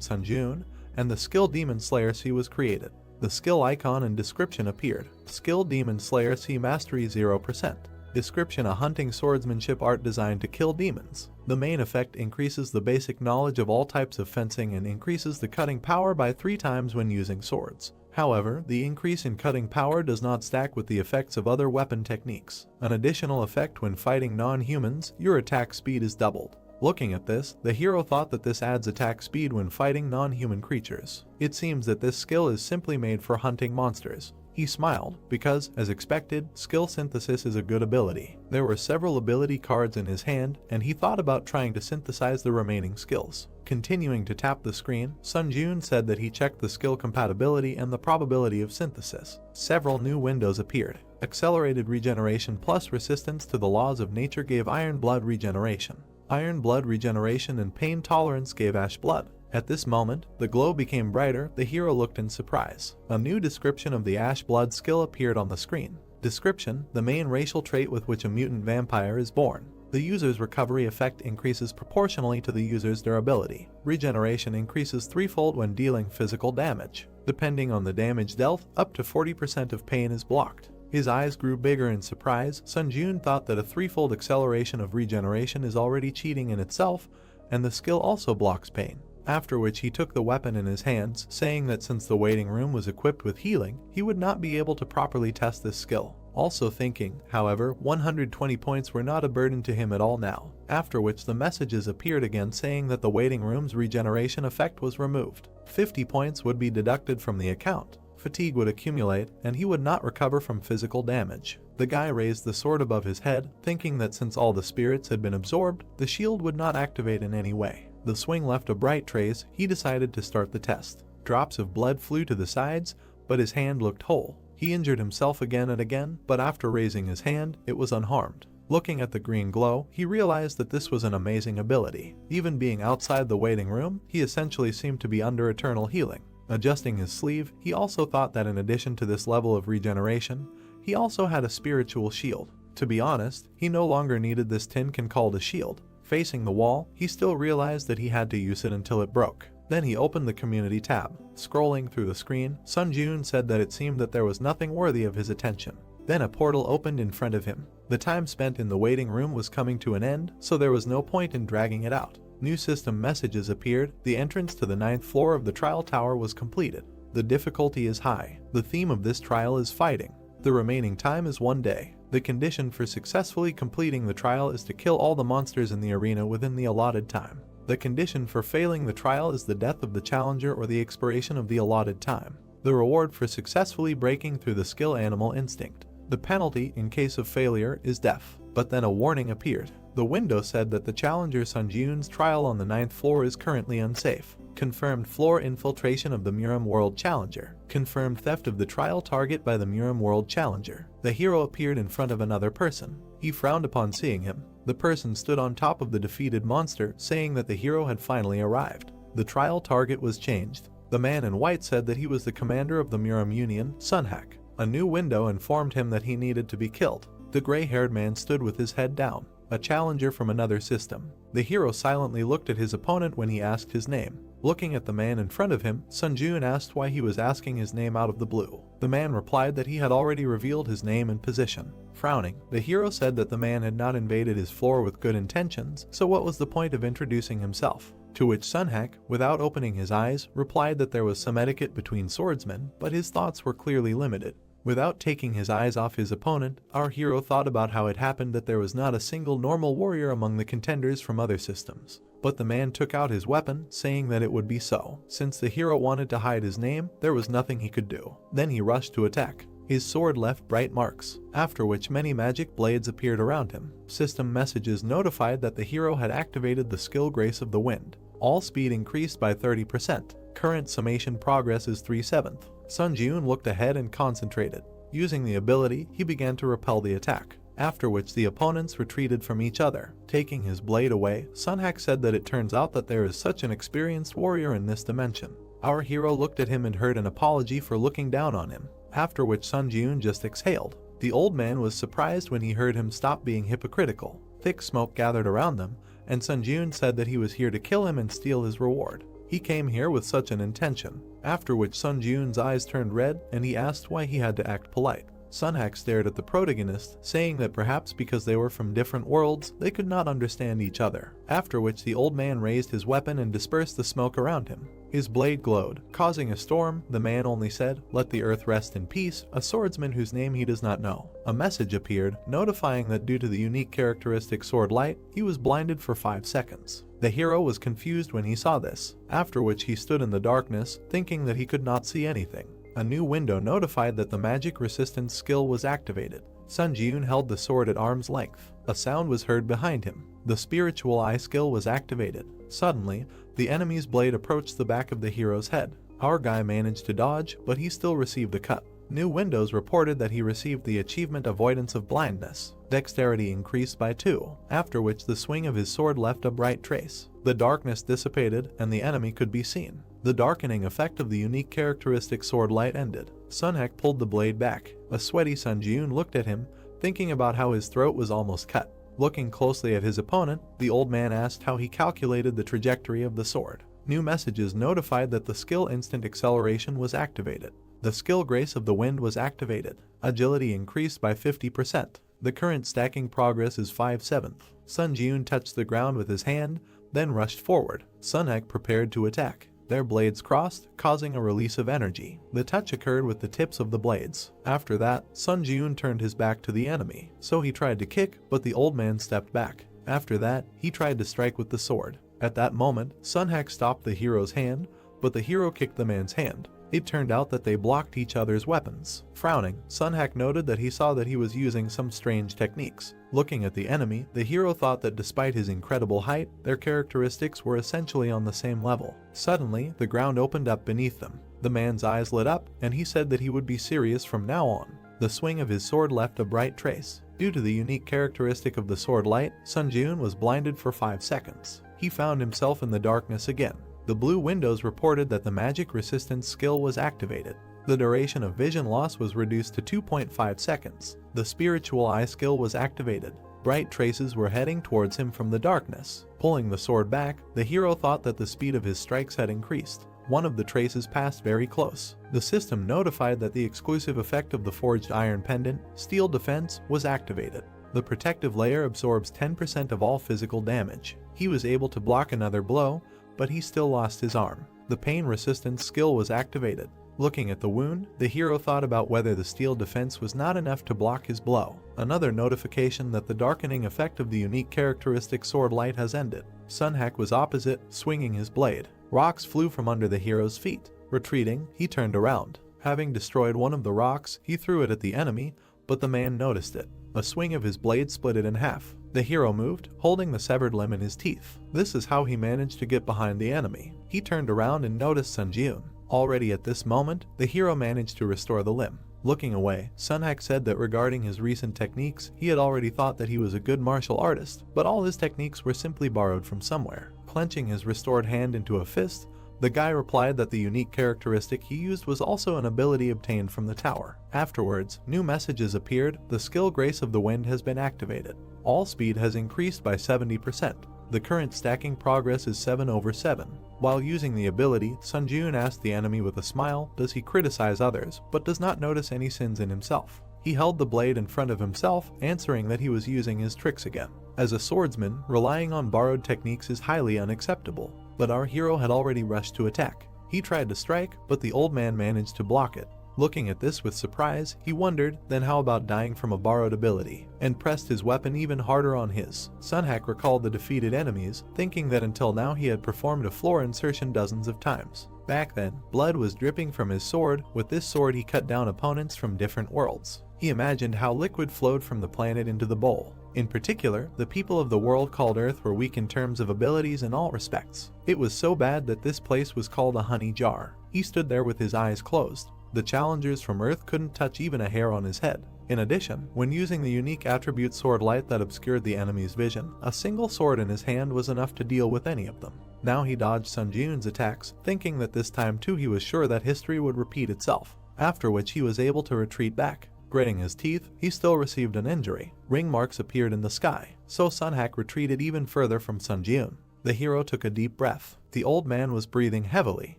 Sunjun, and the skill Demon Slayer C was created. The skill icon and description appeared. Skill Demon Slayer C Mastery 0%. Description: a hunting swordsmanship art designed to kill demons. The main effect increases the basic knowledge of all types of fencing and increases the cutting power by 3 times when using swords. However, the increase in cutting power does not stack with the effects of other weapon techniques. An additional effect: when fighting non-humans, your attack speed is doubled. Looking at this, the hero thought that this adds attack speed when fighting non-human creatures. It seems that this skill is simply made for hunting monsters. He smiled, because, as expected, skill synthesis is a good ability. There were several ability cards in his hand, and he thought about trying to synthesize the remaining skills. Continuing to tap the screen, Sunjun said that he checked the skill compatibility and the probability of synthesis. Several new windows appeared. Accelerated regeneration plus resistance to the laws of nature gave iron blood regeneration. Iron blood regeneration and pain tolerance gave ash blood. At this moment, the glow became brighter. The hero looked in surprise. A new description of the ash blood skill appeared on the screen. Description: the main racial trait with which a mutant vampire is born. The user's recovery effect increases proportionally to the user's durability. Regeneration increases 3-fold when dealing physical damage. Depending on the damage dealt, up to 40% of pain is blocked. His eyes grew bigger in surprise. Sunjun thought that a 3-fold acceleration of regeneration is already cheating in itself, and the skill also blocks pain. After which he took the weapon in his hands, saying that since the waiting room was equipped with healing, he would not be able to properly test this skill. Also thinking, however, 120 points were not a burden to him at all now. After which the messages appeared again saying that the waiting room's regeneration effect was removed. 50 points would be deducted from the account. Fatigue would accumulate, and he would not recover from physical damage. The guy raised the sword above his head, thinking that since all the spirits had been absorbed, the shield would not activate in any way. The swing left a bright trace. He decided to start the test. Drops of blood flew to the sides, but his hand looked whole. He injured himself again and again, but after raising his hand, it was unharmed. Looking at the green glow, he realized that this was an amazing ability. Even being outside the waiting room, he essentially seemed to be under eternal healing. Adjusting his sleeve, he also thought that in addition to this level of regeneration, he also had a spiritual shield. To be honest, he no longer needed this tin can called a shield. Facing the wall, he still realized that he had to use it until it broke. Then he opened the community tab. Scrolling through the screen, Sunjun said that it seemed that there was nothing worthy of his attention. Then a portal opened in front of him. The time spent in the waiting room was coming to an end, so there was no point in dragging it out. New system messages appeared. The entrance to the 9th floor of the trial tower was completed. The difficulty is high. The theme of this trial is fighting. The remaining time is 1 day. The condition for successfully completing the trial is to kill all the monsters in the arena within the allotted time. The condition for failing the trial is the death of the challenger or the expiration of the allotted time. The reward for successfully breaking through the skill animal instinct. The penalty in case of failure is death. But then a warning appeared. The window said that the challenger Sunjun's trial on the 9th floor is currently unsafe. Confirmed floor infiltration of the Muram World Challenger. Confirmed theft of the trial target by the Muram World Challenger. The hero appeared in front of another person. He frowned upon seeing him. The person stood on top of the defeated monster, saying that the hero had finally arrived. The trial target was changed. The man in white said that he was the commander of the Muram Union, Sunhak. A new window informed him that he needed to be killed. The gray-haired man stood with his head down. A challenger from another system. The hero silently looked at his opponent when he asked his name. Looking at the man in front of him, Sunjun asked why he was asking his name out of the blue. The man replied that he had already revealed his name and position. Frowning, the hero said that the man had not invaded his floor with good intentions, so what was the point of introducing himself? To which Sunhak, without opening his eyes, replied that there was some etiquette between swordsmen, but his thoughts were clearly limited. Without taking his eyes off his opponent, our hero thought about how it happened that there was not a single normal warrior among the contenders from other systems. But the man took out his weapon, saying that it would be so. Since the hero wanted to hide his name, there was nothing he could do. Then he rushed to attack. His sword left bright marks, after which many magic blades appeared around him. System messages notified that the hero had activated the skill Grace of the Wind. All speed increased by 30%. Current summation progress is 3/7. Sun Jiun looked ahead and concentrated. Using the ability, he began to repel the attack, after which the opponents retreated from each other. Taking his blade away, Sunhak said that it turns out that there is such an experienced warrior in this dimension. Our hero looked at him and heard an apology for looking down on him, after which Sun Jiun just exhaled. The old man was surprised when he heard him stop being hypocritical. Thick smoke gathered around them, and Sun Jiun said that he was here to kill him and steal his reward. He came here with such an intention, after which Sun Jiun's eyes turned red and he asked why he had to act polite. Sunhak stared at the protagonist, saying that perhaps because they were from different worlds, they could not understand each other, after which the old man raised his weapon and dispersed the smoke around him. His blade glowed, causing a storm. The man only said, "Let the earth rest in peace," a swordsman whose name he does not know. A message appeared, notifying that due to the unique characteristic sword light, he was blinded for 5 seconds. The hero was confused when he saw this, after which he stood in the darkness, thinking that he could not see anything. A new window notified that the magic resistance skill was activated. Sun Jiun held the sword at arm's length. A sound was heard behind him. The spiritual eye skill was activated. Suddenly, the enemy's blade approached the back of the hero's head. Our guy managed to dodge, but he still received a cut. New windows reported that he received the achievement Avoidance of Blindness. Dexterity increased by 2, after which the swing of his sword left a bright trace. The darkness dissipated and the enemy could be seen. The darkening effect of the unique characteristic sword light ended. Sunhak pulled the blade back. A sweaty Sun Jiun looked at him, thinking about how his throat was almost cut. Looking closely at his opponent, the old man asked how he calculated the trajectory of the sword. New messages notified that the skill Instant Acceleration was activated. The skill Grace of the Wind was activated. Agility increased by 50%. The current stacking progress is 5/7. Sun Jiun touched the ground with his hand, then rushed forward. Sunhak prepared to attack. Their blades crossed, causing a release of energy. The touch occurred with the tips of the blades. After that, Sun Jiun turned his back to the enemy, so he tried to kick, but the old man stepped back. After that, he tried to strike with the sword. At that moment, Sunhak stopped the hero's hand, but the hero kicked the man's hand. It turned out that they blocked each other's weapons. Frowning, Sunhak noted that he saw that he was using some strange techniques. Looking at the enemy, the hero thought that despite his incredible height, their characteristics were essentially on the same level. Suddenly, the ground opened up beneath them. The man's eyes lit up, and he said that he would be serious from now on. The swing of his sword left a bright trace. Due to the unique characteristic of the sword light, Sun Jiun was blinded for 5 seconds. He found himself in the darkness again. The blue windows reported that the magic resistance skill was activated. The duration of vision loss was reduced to 2.5 seconds. The spiritual eye skill was activated. Bright traces were heading towards him from the darkness. Pulling the sword back, the hero thought that the speed of his strikes had increased. One of the traces passed very close. The system notified that the exclusive effect of the forged iron pendant, Steel Defense, was activated. The protective layer absorbs 10% of all physical damage. He was able to block another blow, but he still lost his arm. The pain resistance skill was activated. Looking at the wound, the hero thought about whether the steel defense was not enough to block his blow. Another notification that the darkening effect of the unique characteristic sword light has ended. Sunhak was opposite, swinging his blade. Rocks flew from under the hero's feet. Retreating, he turned around. Having destroyed one of the rocks, he threw it at the enemy, but the man noticed it. A swing of his blade split it in half. The hero moved, holding the severed limb in his teeth. This is how he managed to get behind the enemy. He turned around and noticed Sun Jiun. Already at this moment, the hero managed to restore the limb. Looking away, Sunhak said that regarding his recent techniques, he had already thought that he was a good martial artist, but all his techniques were simply borrowed from somewhere. Clenching his restored hand into a fist, the guy replied that the unique characteristic he used was also an ability obtained from the tower. Afterwards, new messages appeared. The skill Grace of the Wind has been activated. All speed has increased by 70%. The current stacking progress is 7/7. While using the ability, Sun Jiun asked the enemy with a smile, does he criticize others, but does not notice any sins in himself. He held the blade in front of himself, answering that he was using his tricks again. As a swordsman, relying on borrowed techniques is highly unacceptable. But our hero had already rushed to attack. He tried to strike, but the old man managed to block it. Looking at this with surprise, he wondered, then how about dying from a borrowed ability, and pressed his weapon even harder on his. Sunhack recalled the defeated enemies, thinking that until now he had performed a floor insertion dozens of times. Back then, blood was dripping from his sword. With this sword he cut down opponents from different worlds. He imagined how liquid flowed from the planet into the bowl. In particular, the people of the world called Earth were weak in terms of abilities in all respects. It was so bad that this place was called a honey jar. He stood there with his eyes closed. The challengers from Earth couldn't touch even a hair on his head. In addition, when using the unique attribute sword light that obscured the enemy's vision, a single sword in his hand was enough to deal with any of them. Now he dodged Sun Jiun's attacks, thinking that this time too he was sure that history would repeat itself, after which he was able to retreat back. Gritting his teeth, he still received an injury. Ring marks appeared in the sky, so Sunhack retreated even further from Sun Jiun. The hero took a deep breath. The old man was breathing heavily.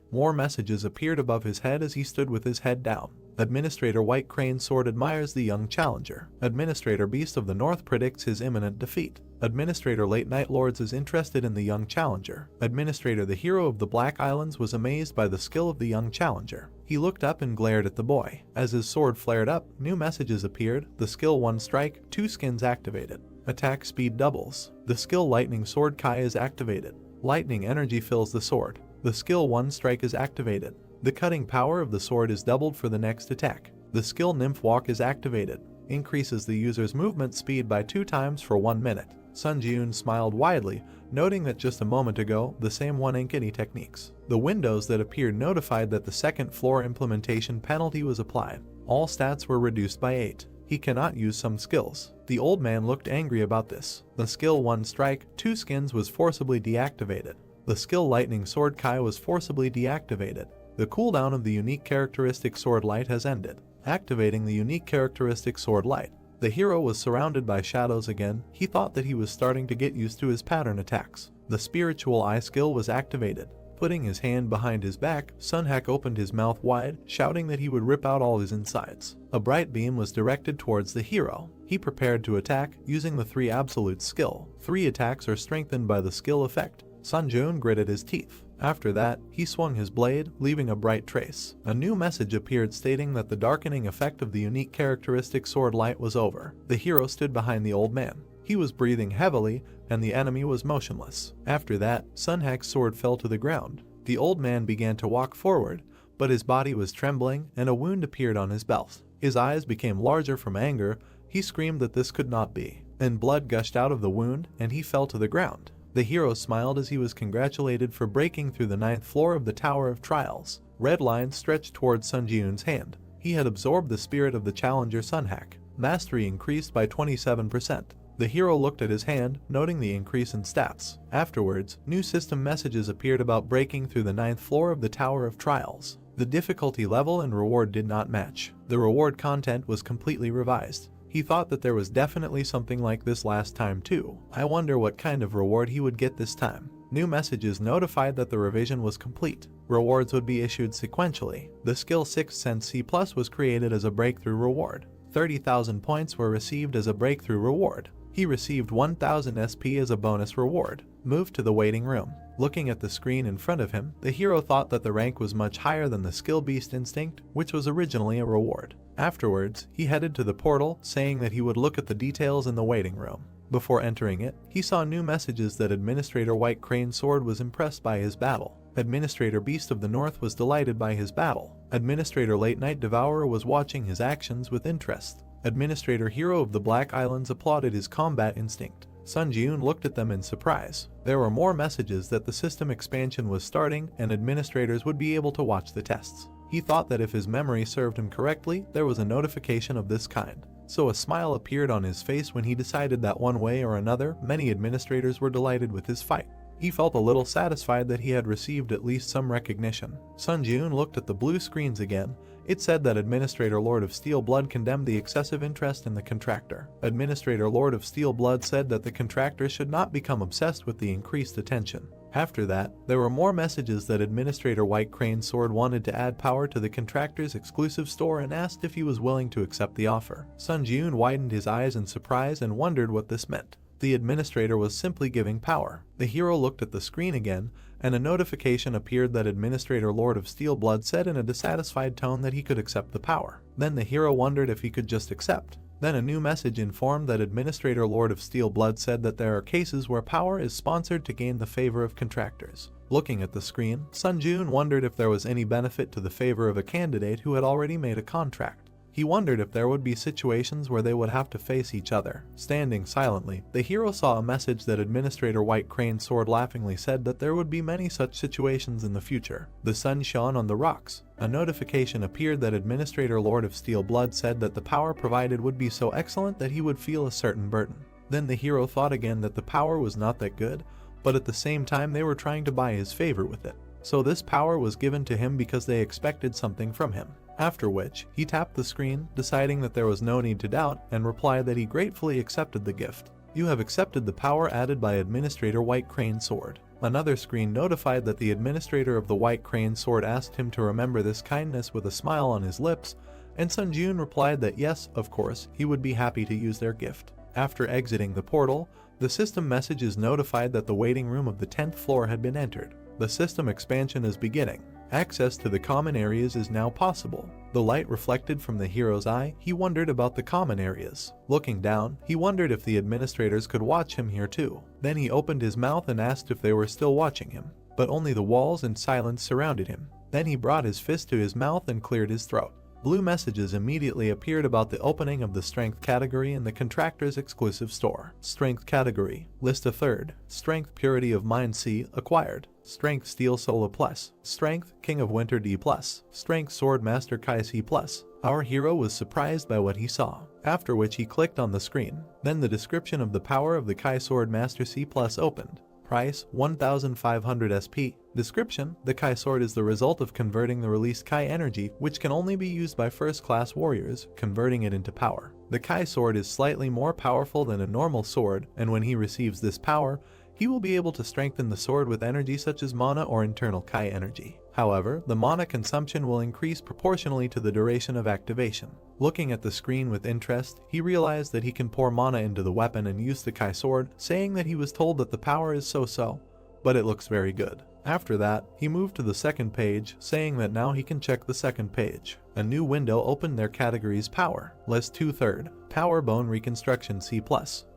More messages appeared above his head as he stood with his head down. Administrator White Crane Sword admires the young challenger. Administrator Beast of the North predicts his imminent defeat. Administrator Late Night Lords is interested in the young challenger. Administrator the Hero of the Black Islands was amazed by the skill of the young challenger. He looked up and glared at the boy. As his sword flared up, new messages appeared. The skill 1 strike, 2 skins activated. Attack speed doubles. The skill Lightning Sword Kai is activated. Lightning energy fills the sword. The skill 1 strike is activated. The cutting power of the sword is doubled for the next attack. The skill Nymph Walk is activated. Increases the user's movement speed by 2 times for 1 minute. Sun Jiun smiled widely, noting that just a moment ago, the same one Ankeny techniques. The windows that appeared notified that the second floor implementation penalty was applied. All stats were reduced by 8. He cannot use some skills. The old man looked angry about this. The skill 1 strike, 2 skins was forcibly deactivated. The skill Lightning Sword Kai was forcibly deactivated. The cooldown of the unique characteristic Sword Light has ended. Activating the unique characteristic Sword Light. The hero was surrounded by shadows again. He thought that he was starting to get used to his pattern attacks. The spiritual eye skill was activated. Putting his hand behind his back, Sunhack opened his mouth wide, shouting that he would rip out all his insides. A bright beam was directed towards the hero. He prepared to attack, using the 3 absolute skill. 3 attacks are strengthened by the skill effect. Sun Jiun gritted his teeth. After that, he swung his blade, leaving a bright trace. A new message appeared stating that the darkening effect of the unique characteristic sword light was over. The hero stood behind the old man. He was breathing heavily, and the enemy was motionless. After that, Sunhack's sword fell to the ground. The old man began to walk forward, but his body was trembling, and a wound appeared on his belt. His eyes became larger from anger. He screamed that this could not be. Then blood gushed out of the wound, and he fell to the ground. The hero smiled as he was congratulated for breaking through the 9th floor of the Tower of Trials. Red lines stretched towards Sun Jiun's hand. He had absorbed the spirit of the challenger Sunhack. Mastery increased by 27%. The hero looked at his hand, noting the increase in stats. Afterwards, new system messages appeared about breaking through the 9th floor of the Tower of Trials. The difficulty level and reward did not match. The reward content was completely revised. He thought that there was definitely something like this last time too. I wonder what kind of reward he would get this time. New messages notified that the revision was complete. Rewards would be issued sequentially. The skill 6th Sense C+ was created as a breakthrough reward. 30,000 points were received as a breakthrough reward. He received 1,000 SP as a bonus reward. Moved to the waiting room. Looking at the screen in front of him, the hero thought that the rank was much higher than the skill Beast Instinct, which was originally a reward. Afterwards, he headed to the portal, saying that he would look at the details in the waiting room. Before entering it, he saw new messages that Administrator White Crane Sword was impressed by his battle. Administrator Beast of the North was delighted by his battle. Administrator Late Night Devourer was watching his actions with interest. Administrator Hero of the Black Islands applauded his combat instinct. Sun Jiun looked at them in surprise. There were more messages that the system expansion was starting and administrators would be able to watch the tests. He thought that if his memory served him correctly, there was a notification of this kind. So a smile appeared on his face when he decided that one way or another, many administrators were delighted with his fight. He felt a little satisfied that he had received at least some recognition. Sun Jiun looked at the blue screens again. It said that Administrator Lord of Steel Blood condemned the excessive interest in the contractor. Administrator Lord of Steel Blood said that the contractor should not become obsessed with the increased attention. After that, there were more messages that Administrator White Crane Sword wanted to add power to the contractor's exclusive store and asked if he was willing to accept the offer. Sun Jiun widened his eyes in surprise and wondered what this meant. The administrator was simply giving power. The hero looked at the screen again, and a notification appeared that Administrator Lord of Steel Blood said in a dissatisfied tone that he could accept the power. Then the hero wondered if he could just accept. Then a new message informed that Administrator Lord of Steel Blood said that there are cases where power is sponsored to gain the favor of contractors. Looking at the screen, Sun Jun wondered if there was any benefit to the favor of a candidate who had already made a contract. He wondered if there would be situations where they would have to face each other. Standing silently, the hero saw a message that Administrator White Crane Sword laughingly said that there would be many such situations in the future. The sun shone on the rocks. A notification appeared that Administrator Lord of Steel Blood said that the power provided would be so excellent that he would feel a certain burden. Then the hero thought again that the power was not that good, but at the same time they were trying to buy his favor with it. So this power was given to him because they expected something from him. After which, he tapped the screen, deciding that there was no need to doubt, and replied that he gratefully accepted the gift. You have accepted the power added by Administrator White Crane Sword. Another screen notified that the administrator of the White Crane Sword asked him to remember this kindness with a smile on his lips, and Sun Jun replied that yes, of course, he would be happy to use their gift. After exiting the portal, the system message is notified that the waiting room of the 10th floor had been entered. The system expansion is beginning. Access to the common areas is now possible. The light reflected from the hero's eye, he wondered about the common areas. Looking down, he wondered if the administrators could watch him here too. Then he opened his mouth and asked if they were still watching him, but only the walls and silence surrounded him. Then he brought his fist to his mouth and cleared his throat. Blue messages immediately appeared about the opening of the Strength category in the Contractor's exclusive store. Strength category, list a third. Strength Purity of Mind C, acquired. Strength Steel Sola Plus. Strength King of Winter D Plus. Strength Sword Master Kai C Plus. Our hero was surprised by what he saw, after which he clicked on the screen. Then the description of the power of the Kai Sword Master C Plus opened. Price 1500 SP. Description: the Kai Sword is the result of converting the released Kai energy, which can only be used by first-class warriors, converting it into power. The Kai Sword is slightly more powerful than a normal sword, and when he receives this power, he will be able to strengthen the sword with energy such as mana or internal Kai energy. However, the mana consumption will increase proportionally to the duration of activation. Looking at the screen with interest, he realized that he can pour mana into the weapon and use the Kai Sword, saying that he was told that the power is so-so, but it looks very good. After that, he moved to the second page, saying that now he can check the second page. A new window opened their categories Power, List 2/3, Power Bone Reconstruction C+,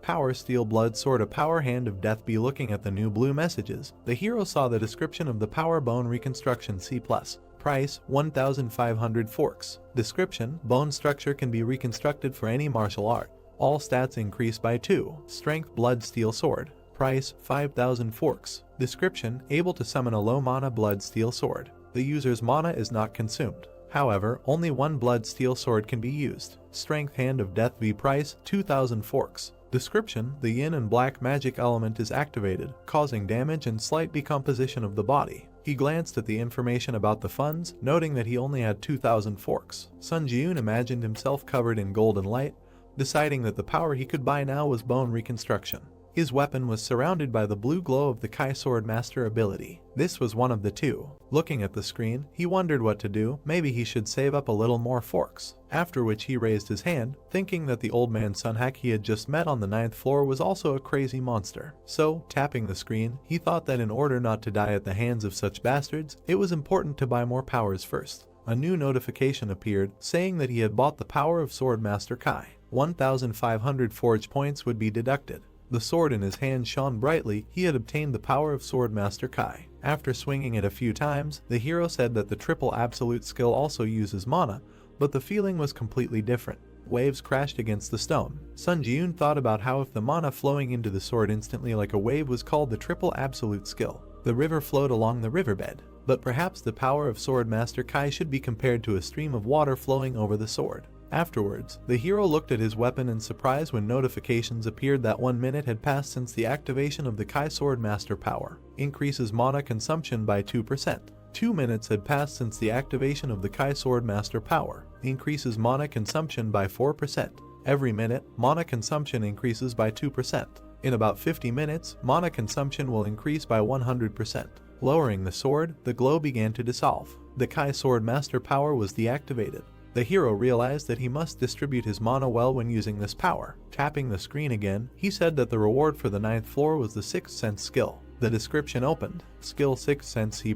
Power Steel Blood Sword A Power Hand of Death B. Looking at the new blue messages, the hero saw the description of the Power Bone Reconstruction C+. Price 1500 forks. Description: bone structure can be reconstructed for any martial art. All stats increase by 2. Strength Blood Steel Sword. Price 5000 forks. Description: able to summon a low mana blood steel sword. The user's mana is not consumed. However, only one blood steel sword can be used. Strength Hand of Death V. Price 2000 forks. Description: the yin and black magic element is activated, causing damage and slight decomposition of the body. He glanced at the information about the funds, noting that he only had 2000 forks. Sun Jun imagined himself covered in golden light, deciding that the power he could buy now was bone reconstruction. His weapon was surrounded by the blue glow of the Kai Sword Master ability. This was one of the two. Looking at the screen, he wondered what to do. Maybe he should save up a little more forks. After which he raised his hand, thinking that the old man Sunhack he had just met on the 9th floor was also a crazy monster. So, tapping the screen, he thought that in order not to die at the hands of such bastards, it was important to buy more powers first. A new notification appeared, saying that he had bought the power of Sword Master Kai. 1500 forge points would be deducted. The sword in his hand shone brightly. He had obtained the power of Sword Master Kai. After swinging it a few times, the hero said that the triple absolute skill also uses mana, but the feeling was completely different. Waves crashed against the stone. Sun Jun thought about how if the mana flowing into the sword instantly like a wave was called the triple absolute skill. The river flowed along the riverbed, but perhaps the power of Sword Master Kai should be compared to a stream of water flowing over the sword. Afterwards, the hero looked at his weapon in surprise when notifications appeared that 1 minute had passed since the activation of the Kai Sword Master power. Increases mana consumption by 2%. 2 minutes had passed since the activation of the Kai Sword Master power. Increases mana consumption by 4%. Every minute, mana consumption increases by 2%. In about 50 minutes, mana consumption will increase by 100%. Lowering the sword, the glow began to dissolve. The Kai Sword Master power was deactivated. The hero realized that he must distribute his mana well when using this power. Tapping the screen again, he said that the reward for the 9th floor was the 6th sense skill. The description opened. Skill 6th sense C+.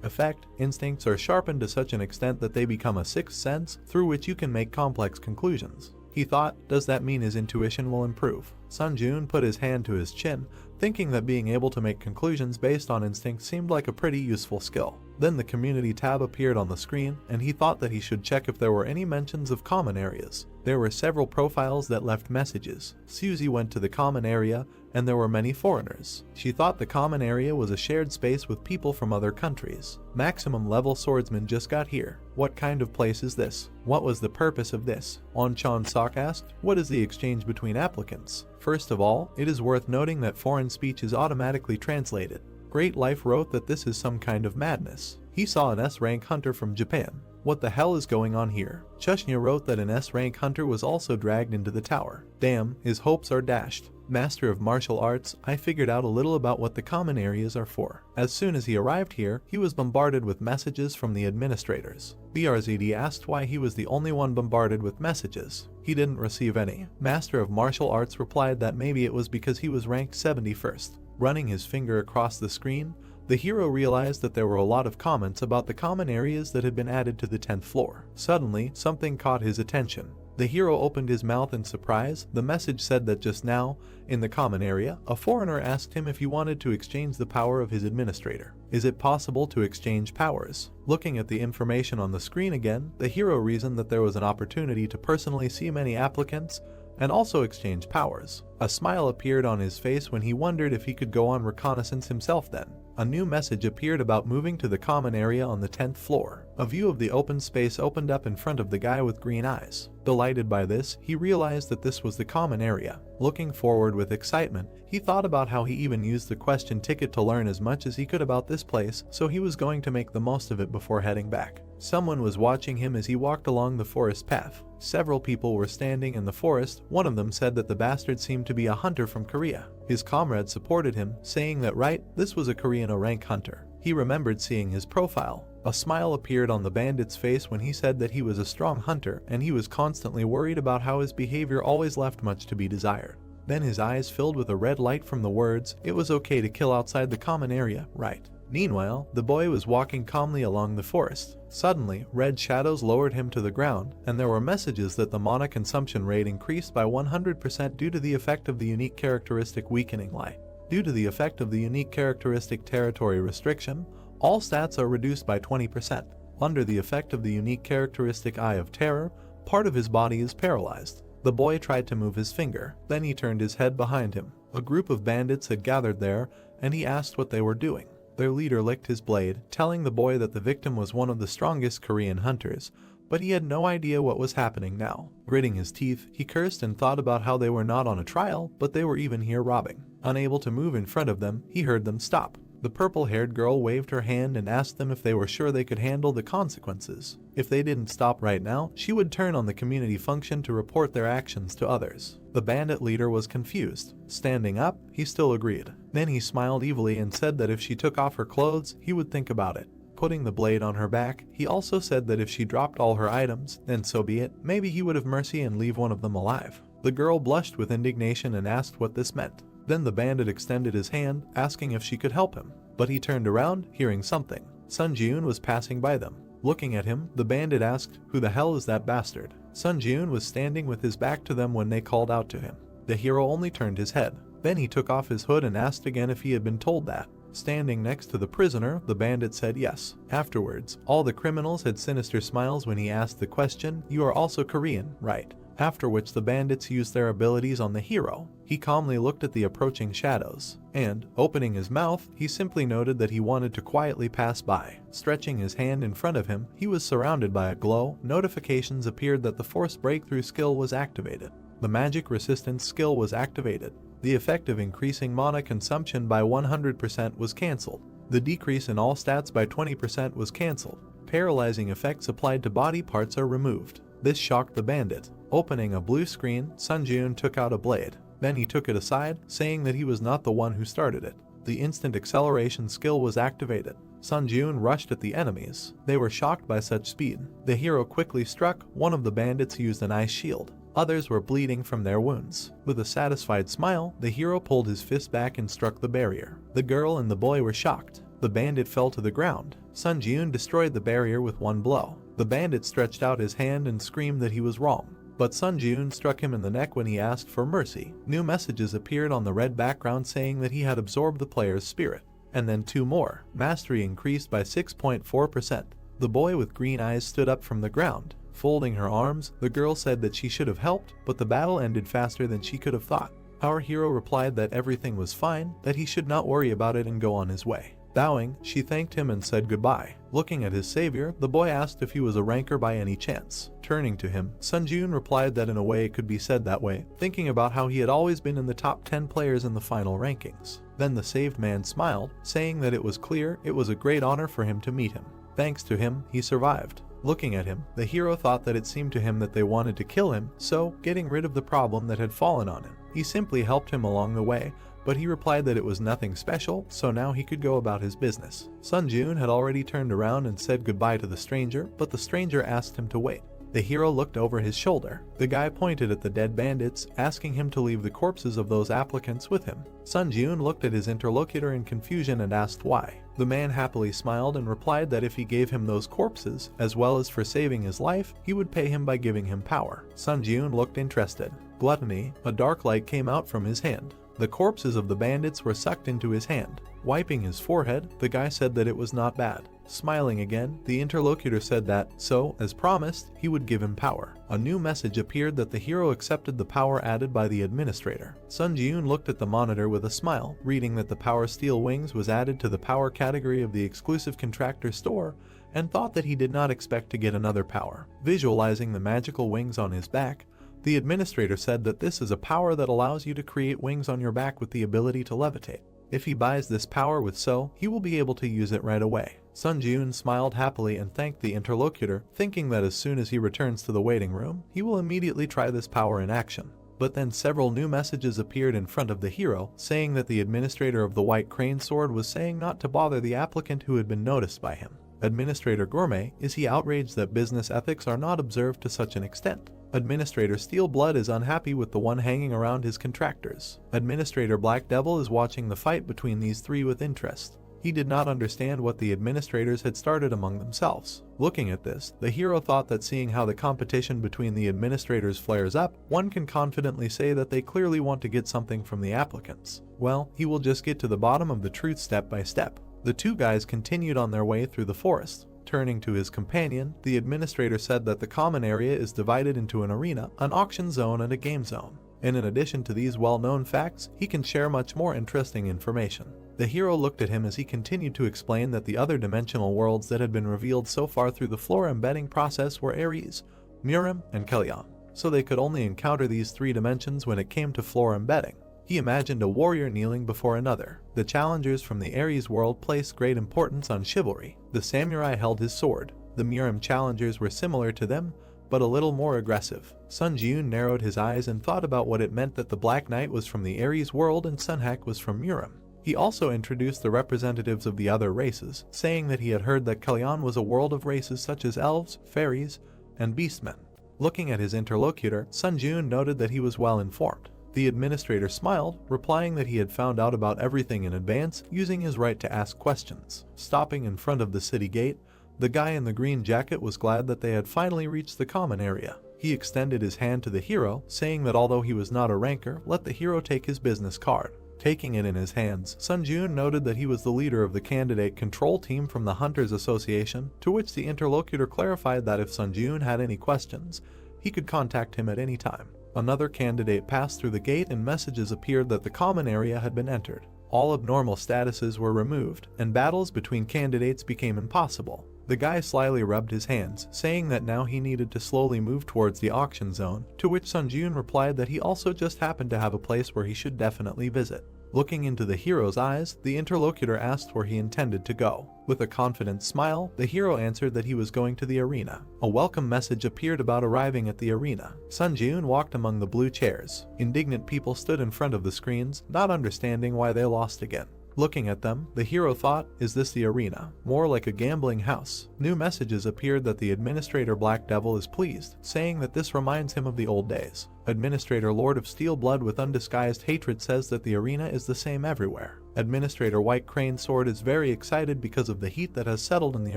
Effect, instincts are sharpened to such an extent that they become a 6th sense through which you can make complex conclusions. He thought, does that mean his intuition will improve? Sunjun put his hand to his chin, thinking that being able to make conclusions based on instinct seemed like a pretty useful skill. Then the community tab appeared on the screen, and he thought that he should check if there were any mentions of common areas. There were several profiles that left messages. Suzy went to the common area, and there were many foreigners. She thought the common area was a shared space with people from other countries. Maximum level swordsman just got here. What kind of place is this? What was the purpose of this? On Chan Sok asked, what is the exchange between applicants? First of all, it is worth noting that foreign speech is automatically translated. Great Life wrote that this is some kind of madness. He saw an S-rank hunter from Japan. What the hell is going on here? Chushnya wrote that an S-rank hunter was also dragged into the tower. Damn, his hopes are dashed. Master of martial arts, I figured out a little about what the common areas are for. As soon as he arrived here, he was bombarded with messages from the administrators. BRZD asked why he was the only one bombarded with messages. He didn't receive any. Master of martial arts replied that maybe it was because he was ranked 71st. Running his finger across the screen, the hero realized that there were a lot of comments about the common areas that had been added to the 10th floor. Suddenly, something caught his attention. The hero opened his mouth in surprise. The message said that just now, in the common area, a foreigner asked him if he wanted to exchange the power of his administrator. Is it possible to exchange powers? Looking at the information on the screen again, the hero reasoned that there was an opportunity to personally see many applicants and also exchange powers. A smile appeared on his face when he wondered if he could go on reconnaissance himself then. A new message appeared about moving to the common area on the 10th floor. A view of the open space opened up in front of the guy with green eyes. Delighted by this, he realized that this was the common area. Looking forward with excitement, he thought about how he even used the question ticket to learn as much as he could about this place, so he was going to make the most of it before heading back. Someone was watching him as he walked along the forest path. Several people were standing in the forest. One of them said that the bastard seemed to be a hunter from Korea. His comrade supported him, saying that this was a Korean O-rank hunter. He remembered seeing his profile. A smile appeared on the bandit's face when he said that he was a strong hunter and he was constantly worried about how his behavior always left much to be desired. Then his eyes filled with a red light from the words, "It was okay to kill outside the common area, right?" Meanwhile, the boy was walking calmly along the forest. Suddenly, red shadows lowered him to the ground, and there were messages that the mana consumption rate increased by 100% due to the effect of the unique characteristic weakening light. Due to the effect of the unique characteristic territory restriction, all stats are reduced by 20%. Under the effect of the unique characteristic Eye of Terror, part of his body is paralyzed. The boy tried to move his finger, then he turned his head behind him. A group of bandits had gathered there, and he asked what they were doing. Their leader licked his blade, telling the boy that the victim was one of the strongest Korean hunters, but he had no idea what was happening now. Gritting his teeth, he cursed and thought about how they were not on a trial, but they were even here robbing. Unable to move in front of them, he heard them stop. The purple-haired girl waved her hand and asked them if they were sure they could handle the consequences. If they didn't stop right now, she would turn on the community function to report their actions to others. The bandit leader was confused. Standing up, he still agreed. Then he smiled evilly and said that if she took off her clothes, he would think about it. Putting the blade on her back, he also said that if she dropped all her items, then so be it, maybe he would have mercy and leave one of them alive. The girl blushed with indignation and asked what this meant. Then the bandit extended his hand, asking if she could help him. But he turned around, hearing something. Sun Jiun was passing by them. Looking at him, the bandit asked, "Who the hell is that bastard?" Sun Jiun was standing with his back to them when they called out to him. The hero only turned his head. Then he took off his hood and asked again if he had been told that. Standing next to the prisoner, the bandit said yes. Afterwards, all the criminals had sinister smiles when he asked the question, "You are also Korean, right?" After which the bandits used their abilities on the hero. He calmly looked at the approaching shadows, and, opening his mouth, he simply noted that he wanted to quietly pass by. Stretching his hand in front of him, he was surrounded by a glow. Notifications appeared that the Force Breakthrough skill was activated. The Magic Resistance skill was activated. The effect of increasing mana consumption by 100% was cancelled. The decrease in all stats by 20% was cancelled. Paralyzing effects applied to body parts are removed. This shocked the bandit. Opening a blue screen, Sun Jiun took out a blade. Then he took it aside, saying that he was not the one who started it. the instant acceleration skill was activated. Sun Jun rushed at the enemies. They were shocked by such speed. The hero quickly struck. One of the bandits used an ice shield. Others were bleeding from their wounds. With a satisfied smile, the hero pulled his fist back and struck the barrier. The girl and the boy were shocked. The bandit fell to the ground. Sun Jun destroyed the barrier with one blow. The bandit stretched out his hand and screamed that he was wrong. But Sun Jun struck him in the neck when he asked for mercy. New messages appeared on the red background saying that he had absorbed the player's spirit. And then 2 more. Mastery increased by 6.4%. The boy with green eyes stood up from the ground. Folding her arms, the girl said that she should have helped, but the battle ended faster than she could have thought. Our hero replied that everything was fine, that he should not worry about it and go on his way. Bowing, she thanked him and said goodbye. Looking at his savior, the boy asked if he was a ranker by any chance. Turning to him, Sun Jun replied that in a way it could be said that way, thinking about how he had always been in the top 10 players in the final rankings. Then the saved man smiled, saying that it was clear it was a great honor for him to meet him. Thanks to him, he survived. Looking at him, the hero thought that it seemed to him that they wanted to kill him, so, getting rid of the problem that had fallen on him, he simply helped him along the way, but he replied that it was nothing special, so now he could go about his business. Sun Jun had already turned around and said goodbye to the stranger, but the stranger asked him to wait. The hero looked over his shoulder. The guy pointed at the dead bandits, asking him to leave the corpses of those applicants with him. Sun Jun looked at his interlocutor in confusion and asked why. The man happily smiled and replied that if he gave him those corpses, as well as for saving his life, he would pay him by giving him power. Sun Jun looked interested. Gluttony, a dark light came out from his hand. The corpses of the bandits were sucked into his hand. Wiping his forehead, the guy said that it was not bad. Smiling again, the interlocutor said that, so, as promised, he would give him power. A new message appeared that the hero accepted the power added by the administrator. Sun Jun looked at the monitor with a smile, reading that the power steel wings was added to the power category of the exclusive contractor store, and thought that he did not expect to get another power. Visualizing the magical wings on his back, the administrator said that this is a power that allows you to create wings on your back with the ability to levitate. If he buys this power with So, he will be able to use it right away. Sun Jun smiled happily and thanked the interlocutor, thinking that as soon as he returns to the waiting room, he will immediately try this power in action. But then several new messages appeared in front of the hero, saying that the administrator of the White Crane Sword was saying not to bother the applicant who had been noticed by him. Administrator Gourmet, is he outraged that business ethics are not observed to such an extent? Administrator Steelblood is unhappy with the one hanging around his contractors. Administrator Black Devil is watching the fight between these three with interest. He did not understand what the administrators had started among themselves. Looking at this, the hero thought that seeing how the competition between the administrators flares up, one can confidently say that they clearly want to get something from the applicants. Well, he will just get to the bottom of the truth step by step. The two guys continued on their way through the forest. Turning to his companion, the administrator said that the common area is divided into an arena, an auction zone, and a game zone. And in addition to these well-known facts, he can share much more interesting information. The hero looked at him as he continued to explain that the other dimensional worlds that had been revealed so far through the floor embedding process were Ares, Murim, and Kalyan, so they could only encounter these 3 dimensions when it came to floor embedding. He imagined a warrior kneeling before another. The challengers from the Ares world placed great importance on chivalry. The samurai held his sword. The Murim challengers were similar to them, but a little more aggressive. Sun Jun narrowed his eyes and thought about what it meant that the Black Knight was from the Ares world and Sunhak was from Murim. He also introduced the representatives of the other races, saying that he had heard that Kalyan was a world of races such as elves, fairies, and beastmen. Looking at his interlocutor, Sun Jun noted that he was well informed. The administrator smiled, replying that he had found out about everything in advance, using his right to ask questions. Stopping in front of the city gate, the guy in the green jacket was glad that they had finally reached the common area. He extended his hand to the hero, saying that although he was not a ranker, let the hero take his business card. Taking it in his hands, Sun Jun noted that he was the leader of the candidate control team from the Hunters Association, to which the interlocutor clarified that if Sun Jun had any questions, he could contact him at any time. Another candidate passed through the gate and messages appeared that the common area had been entered. All abnormal statuses were removed, and battles between candidates became impossible. The guy slyly rubbed his hands, saying that now he needed to slowly move towards the auction zone, to which Sun Jun replied that he also just happened to have a place where he should definitely visit. Looking into the hero's eyes, the interlocutor asked where he intended to go. With a confident smile, the hero answered that he was going to the arena. A welcome message appeared about arriving at the arena. Sun Jun walked among the blue chairs. Indignant people stood in front of the screens, not understanding why they lost again. Looking at them, the hero thought, is this the arena? More like a gambling house. New messages appeared that the administrator Black Devil is pleased, saying that this reminds him of the old days. Administrator Lord of Steel Blood with undisguised hatred says that the arena is the same everywhere. Administrator White Crane Sword is very excited because of the heat that has settled in the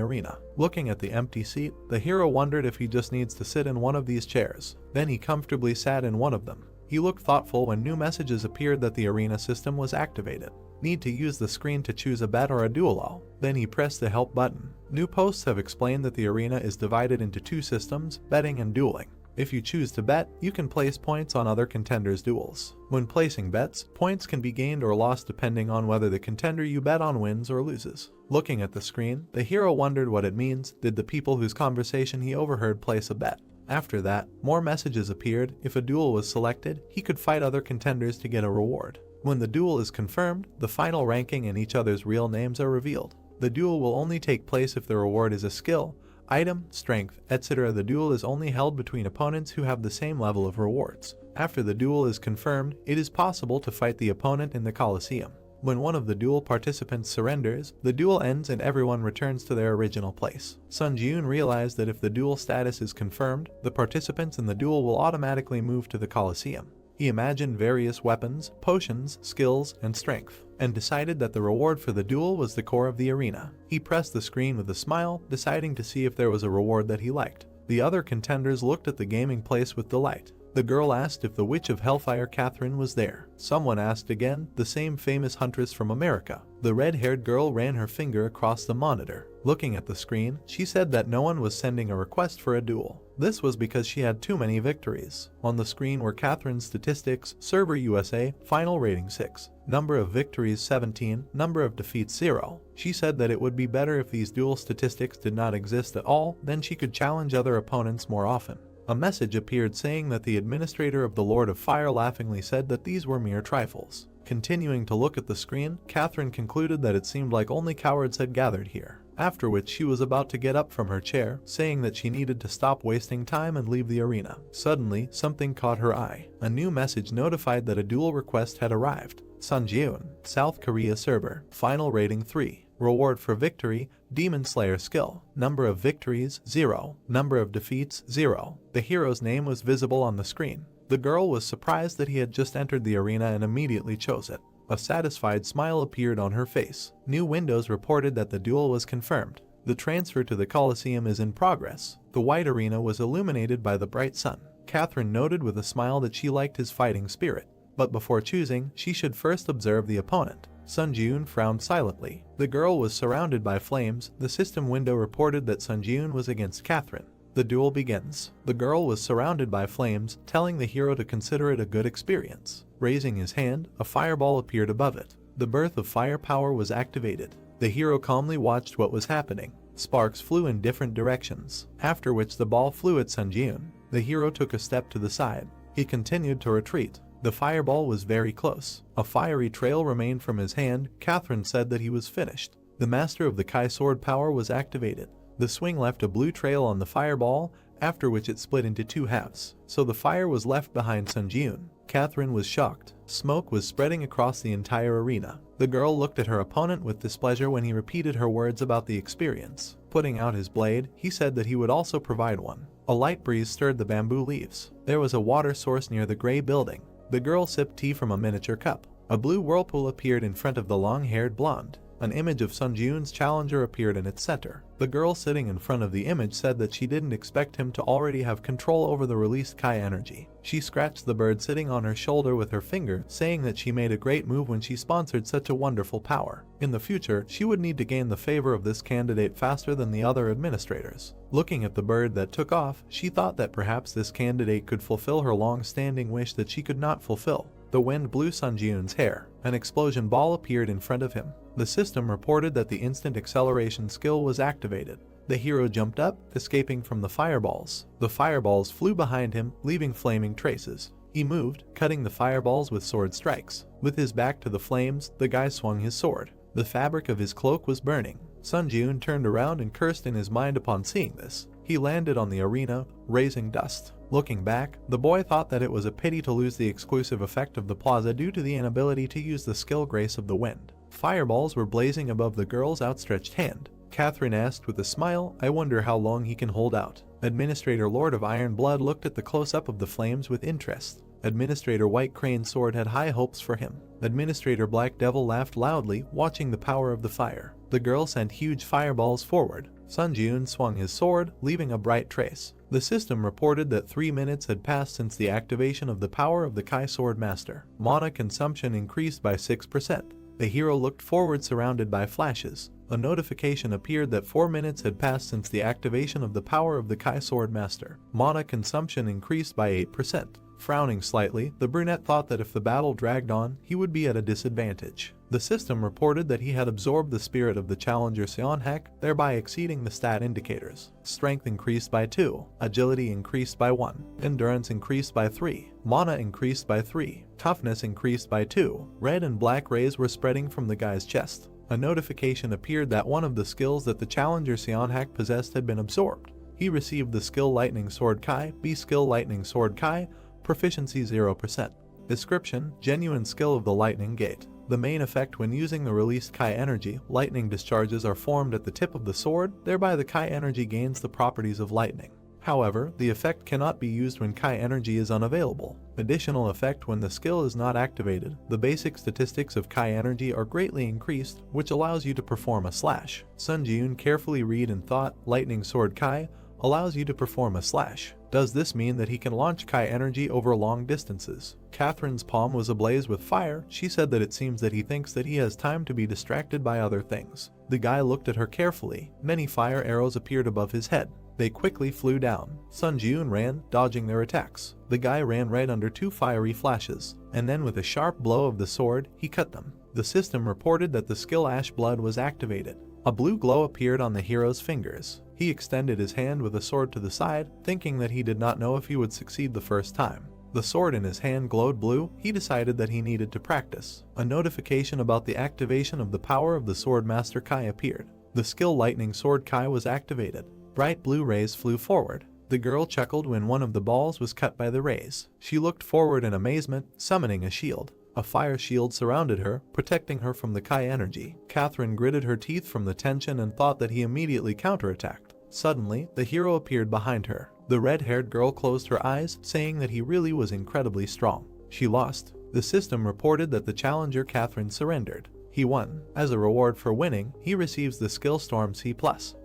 arena. Looking at the empty seat, the hero wondered if he just needs to sit in one of these chairs. Then he comfortably sat in one of them. He looked thoughtful when new messages appeared that the arena system was activated. Need to use the screen to choose a bet or a duel. Then he pressed the help button. New posts have explained that the arena is divided into two systems, betting and dueling. If you choose to bet, you can place points on other contenders' duels. When placing bets, points can be gained or lost depending on whether the contender you bet on wins or loses. Looking at the screen, the hero wondered what it means. Did the people whose conversation he overheard place a bet? After that, more messages appeared. If a duel was selected, he could fight other contenders to get a reward. When the duel is confirmed, the final ranking and each other's real names are revealed. The duel will only take place if the reward is a skill, item, strength, etc. The duel is only held between opponents who have the same level of rewards. After the duel is confirmed, it is possible to fight the opponent in the Coliseum. When one of the duel participants surrenders, the duel ends and everyone returns to their original place. Sun Ji-yoon realized that if the duel status is confirmed, the participants in the duel will automatically move to the Coliseum. He imagined various weapons, potions, skills, and strength, and decided that the reward for the duel was the core of the arena. He pressed the screen with a smile, deciding to see if there was a reward that he liked. The other contenders looked at the gaming place with delight. The girl asked if the Witch of Hellfire Catherine was there. Someone asked again, the same famous huntress from America. The red-haired girl ran her finger across the monitor. Looking at the screen, she said that no one was sending a request for a duel. This was because she had too many victories. On the screen were Catherine's statistics: server USA, final rating 6, number of victories 17, number of defeats 0. She said that it would be better if these duel statistics did not exist at all, then she could challenge other opponents more often. A message appeared saying that the administrator of the Lord of Fire laughingly said that these were mere trifles. Continuing to look at the screen, Catherine concluded that it seemed like only cowards had gathered here. After which she was about to get up from her chair, saying that she needed to stop wasting time and leave the arena. Suddenly, something caught her eye. A new message notified that a duel request had arrived. Sunjeon, South Korea server, final rating 3. Reward for victory, Demon Slayer skill. Number of victories, 0. Number of defeats, 0. The hero's name was visible on the screen. The girl was surprised that he had just entered the arena and immediately chose it. A satisfied smile appeared on her face. New windows reported that the duel was confirmed. The transfer to the Coliseum is in progress. The white arena was illuminated by the bright sun. Catherine noted with a smile that she liked his fighting spirit. But before choosing, she should first observe the opponent. Sun Ji-yoon frowned silently. The girl was surrounded by flames. The system window reported that Sun Ji-yoon was against Catherine. The duel begins. The girl was surrounded by flames, telling the hero to consider it a good experience. Raising his hand, a fireball appeared above it. The birth of fire power was activated. The hero calmly watched what was happening. Sparks flew in different directions, after which the ball flew at Sun Ji-yoon. The hero took a step to the side. He continued to retreat. The fireball was very close. A fiery trail remained from his hand. Catherine said that he was finished. The master of the Kai sword power was activated. The swing left a blue trail on the fireball, after which it split into two halves. So the fire was left behind Sun Ji-yoon. Catherine was shocked. Smoke was spreading across the entire arena. The girl looked at her opponent with displeasure when he repeated her words about the experience. Putting out his blade, he said that he would also provide one. A light breeze stirred the bamboo leaves. There was a water source near the gray building. The girl sipped tea from a miniature cup. A blue whirlpool appeared in front of the long-haired blonde. An image of Sun Ji-yoon's challenger appeared in its center. The girl sitting in front of the image said that she didn't expect him to already have control over the released Kai energy. She scratched the bird sitting on her shoulder with her finger, saying that she made a great move when she sponsored such a wonderful power. In the future, she would need to gain the favor of this candidate faster than the other administrators. Looking at the bird that took off, she thought that perhaps this candidate could fulfill her long-standing wish that she could not fulfill. The wind blew Sun Ji-yoon's hair. An explosion ball appeared in front of him. The system reported that the instant acceleration skill was activated. The hero jumped up, escaping from the fireballs. The fireballs flew behind him, leaving flaming traces. He moved, cutting the fireballs with sword strikes. With his back to the flames, the guy swung his sword. The fabric of his cloak was burning. Sun Ji-yoon turned around and cursed in his mind upon seeing this. He landed on the arena, raising dust. Looking back, the boy thought that it was a pity to lose the exclusive effect of the plaza due to the inability to use the skill grace of the wind. Fireballs were blazing above the girl's outstretched hand. Catherine asked with a smile, "I wonder how long he can hold out." Administrator Lord of Iron Blood looked at the close-up of the flames with interest. Administrator White Crane Sword had high hopes for him. Administrator Black Devil laughed loudly, watching the power of the fire. The girl sent huge fireballs forward. Sun Jiun swung his sword, leaving a bright trace. The system reported that 3 minutes had passed since the activation of the power of the Kai Sword Master. Mana consumption increased by 6%. The hero looked forward, surrounded by flashes. A notification appeared that 4 minutes had passed since the activation of the power of the Kai Sword Master. Mana consumption increased by 8%. Frowning slightly, the brunette thought that if the battle dragged on, he would be at a disadvantage. The system reported that he had absorbed the spirit of the challenger Seonhak, thereby exceeding the stat indicators. Strength increased by 2, agility increased by 1, endurance increased by 3, mana increased by 3, toughness increased by 2. Red and black rays were spreading from the guy's chest. A notification appeared that one of the skills that the challenger Seonhak possessed had been absorbed. He received the skill Lightning Sword Kai, B skill Lightning Sword Kai, proficiency 0%. Description: genuine skill of the Lightning Gate. The main effect when using the released Kai energy, lightning discharges are formed at the tip of the sword, thereby the Kai energy gains the properties of lightning. However, the effect cannot be used when Kai energy is unavailable. Additional effect: when the skill is not activated, the basic statistics of Kai energy are greatly increased, which allows you to perform a slash. Sun Jiun carefully read and thought, Lightning Sword Kai allows you to perform a slash. Does this mean that he can launch Kai energy over long distances? Catherine's palm was ablaze with fire. She said that it seems that he thinks that he has time to be distracted by other things. The guy looked at her carefully. Many fire arrows appeared above his head. They quickly flew down. Sun Jiun ran, dodging their attacks. The guy ran right under 2 fiery flashes, and then with a sharp blow of the sword, he cut them. The system reported that the skill Ash Blood was activated. A blue glow appeared on the hero's fingers. He extended his hand with the sword to the side, thinking that he did not know if he would succeed the first time. The sword in his hand glowed blue. He decided that he needed to practice. A notification about the activation of the power of the Sword Master Kai appeared. The skill Lightning Sword Kai was activated. Bright blue rays flew forward. The girl chuckled when one of the balls was cut by the rays. She looked forward in amazement, summoning a shield. A fire shield surrounded her, protecting her from the Kai energy. Catherine gritted her teeth from the tension and thought that he immediately counterattacked. Suddenly, the hero appeared behind her. The red-haired girl closed her eyes, saying that he really was incredibly strong. She lost. The system reported that the challenger Catherine surrendered. He won. As a reward for winning, he receives the skill Storm C+.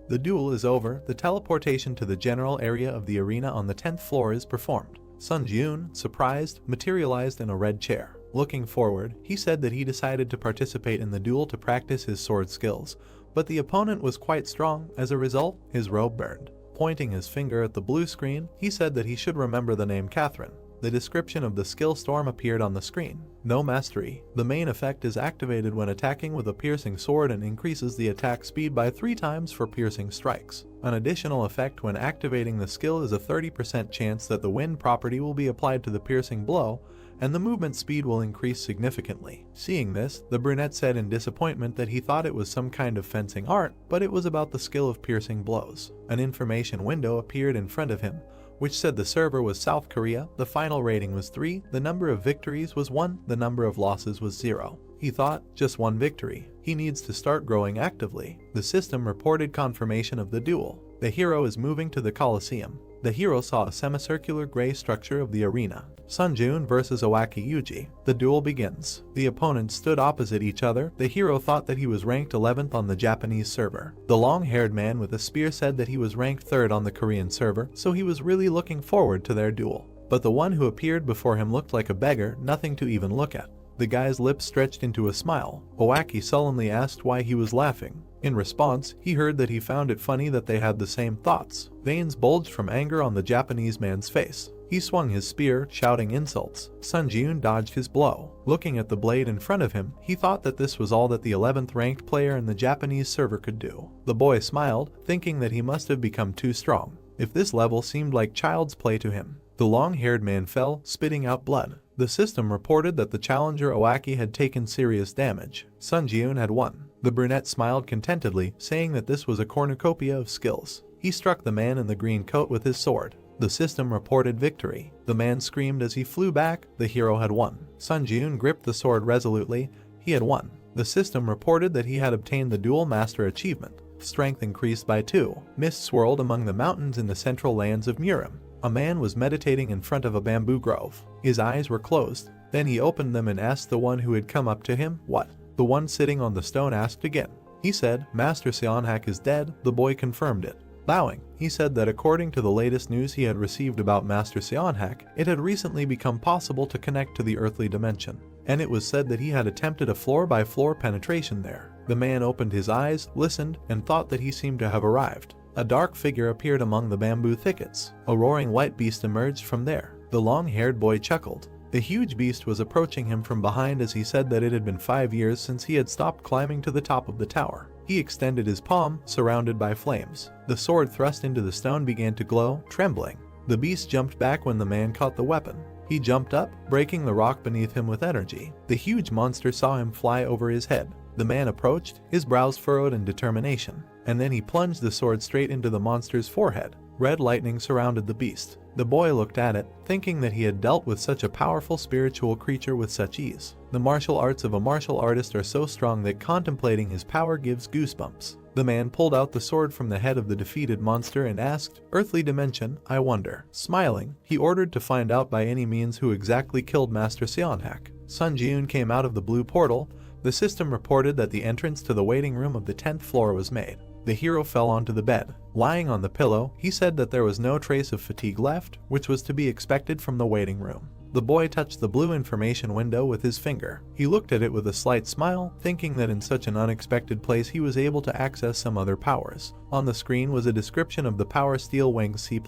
The duel is over. The teleportation to the general area of the arena on the 10th floor is performed. Sun Jiun, surprised, materialized in a red chair. Looking forward, he said that he decided to participate in the duel to practice his sword skills, but the opponent was quite strong. As a result, his robe burned. Pointing his finger at the blue screen, he said that he should remember the name Catherine. The description of the skill Storm appeared on the screen. No mastery. The main effect is activated when attacking with a piercing sword and increases the attack speed by 3 times for piercing strikes. An additional effect when activating the skill is a 30% chance that the wind property will be applied to the piercing blow, and the movement speed will increase significantly. Seeing this, the brunette said in disappointment that he thought it was some kind of fencing art, but it was about the skill of piercing blows. An information window appeared in front of him, which said the server was South Korea, the final rating was 3, the number of victories was 1, the number of losses was 0. He thought, just 1 victory. He needs to start growing actively. The system reported confirmation of the duel. The hero is moving to the Colosseum. The hero saw a semicircular gray structure of the arena. Sun Jiun versus Owaki Yuji. The duel begins. The opponents stood opposite each other. The hero thought that he was ranked 11th on the Japanese server. The long-haired man with a spear said that he was ranked 3rd on the Korean server, so he was really looking forward to their duel. But the one who appeared before him looked like a beggar, nothing to even look at. The guy's lips stretched into a smile. Owaki sullenly asked why he was laughing. In response, he heard that he found it funny that they had the same thoughts. Veins bulged from anger on the Japanese man's face. He swung his spear, shouting insults. Sun Jiun dodged his blow. Looking at the blade in front of him, he thought that this was all that the 11th ranked player in the Japanese server could do. The boy smiled, thinking that he must have become too strong. If this level seemed like child's play to him. The long-haired man fell, spitting out blood. The system reported that the challenger Owaki had taken serious damage. Sun Jiun had won. The brunette smiled contentedly, saying that this was a cornucopia of skills. He struck the man in the green coat with his sword. The system reported victory. The man screamed as he flew back. The hero had won. Sun Jiun gripped the sword resolutely. He had won. The system reported that he had obtained the Dual Master achievement. Strength increased by 2. Mist swirled among the mountains in the central lands of Murim. A man was meditating in front of a bamboo grove. His eyes were closed. Then he opened them and asked the one who had come up to him, "What?" The one sitting on the stone asked again. He said, "Master Seonhak is dead." The boy confirmed it. Bowing, he said that according to the latest news he had received about Master Seonhak, it had recently become possible to connect to the earthly dimension, and it was said that he had attempted a floor-by-floor penetration there. The man opened his eyes, listened, and thought that he seemed to have arrived. A dark figure appeared among the bamboo thickets. A roaring white beast emerged from there. The long-haired boy chuckled. The huge beast was approaching him from behind as he said that it had been 5 years since he had stopped climbing to the top of the tower. He extended his palm, surrounded by flames. The sword thrust into the stone began to glow, trembling. The beast jumped back when the man caught the weapon. He jumped up, breaking the rock beneath him with energy. The huge monster saw him fly over his head. The man approached, his brows furrowed in determination, and then he plunged the sword straight into the monster's forehead. Red lightning surrounded the beast. The boy looked at it, thinking that he had dealt with such a powerful spiritual creature with such ease. The martial arts of a martial artist are so strong that contemplating his power gives goosebumps. The man pulled out the sword from the head of the defeated monster and asked, "Earthly dimension, I wonder." Smiling, he ordered to find out by any means who exactly killed Master Seonhak. Sun Ji-eun came out of the blue portal. The system reported that the entrance to the waiting room of the 10th floor was made. The hero fell onto the bed. Lying on the pillow, he said that there was no trace of fatigue left, which was to be expected from the waiting room. The boy touched the blue information window with his finger. He looked at it with a slight smile, thinking that in such an unexpected place he was able to access some other powers. On the screen was a description of the Power Steel Wings C+.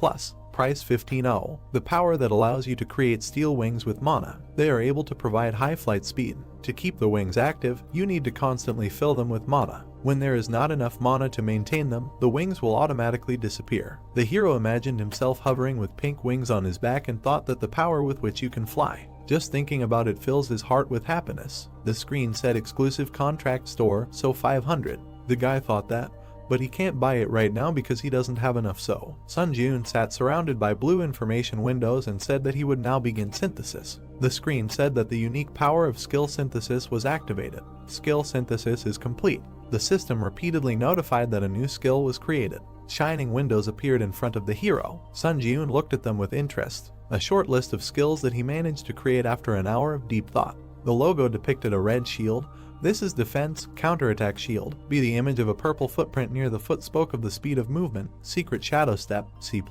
Price 15.0. The power that allows you to create steel wings with mana. They are able to provide high flight speed. To keep the wings active, you need to constantly fill them with mana. When there is not enough mana to maintain them, the wings will automatically disappear. The hero imagined himself hovering with pink wings on his back and thought that the power with which you can fly. Just thinking about it fills his heart with happiness. The screen said exclusive contract store, so 500. The guy thought that, but he can't buy it right now because he doesn't have enough. So Sun Ji-eun sat surrounded by blue information windows and said that he would now begin synthesis. The screen said that the unique power of skill synthesis was activated. Skill synthesis is complete. The system repeatedly notified that a new skill was created. Shining windows appeared in front of the hero. Sun Ji-eun looked at them with interest. A short list of skills that he managed to create after an hour of deep thought. The logo depicted a red shield. This is defense, counterattack shield. Be the image of a purple footprint near the foot spoke of the speed of movement. Secret shadow step, C+.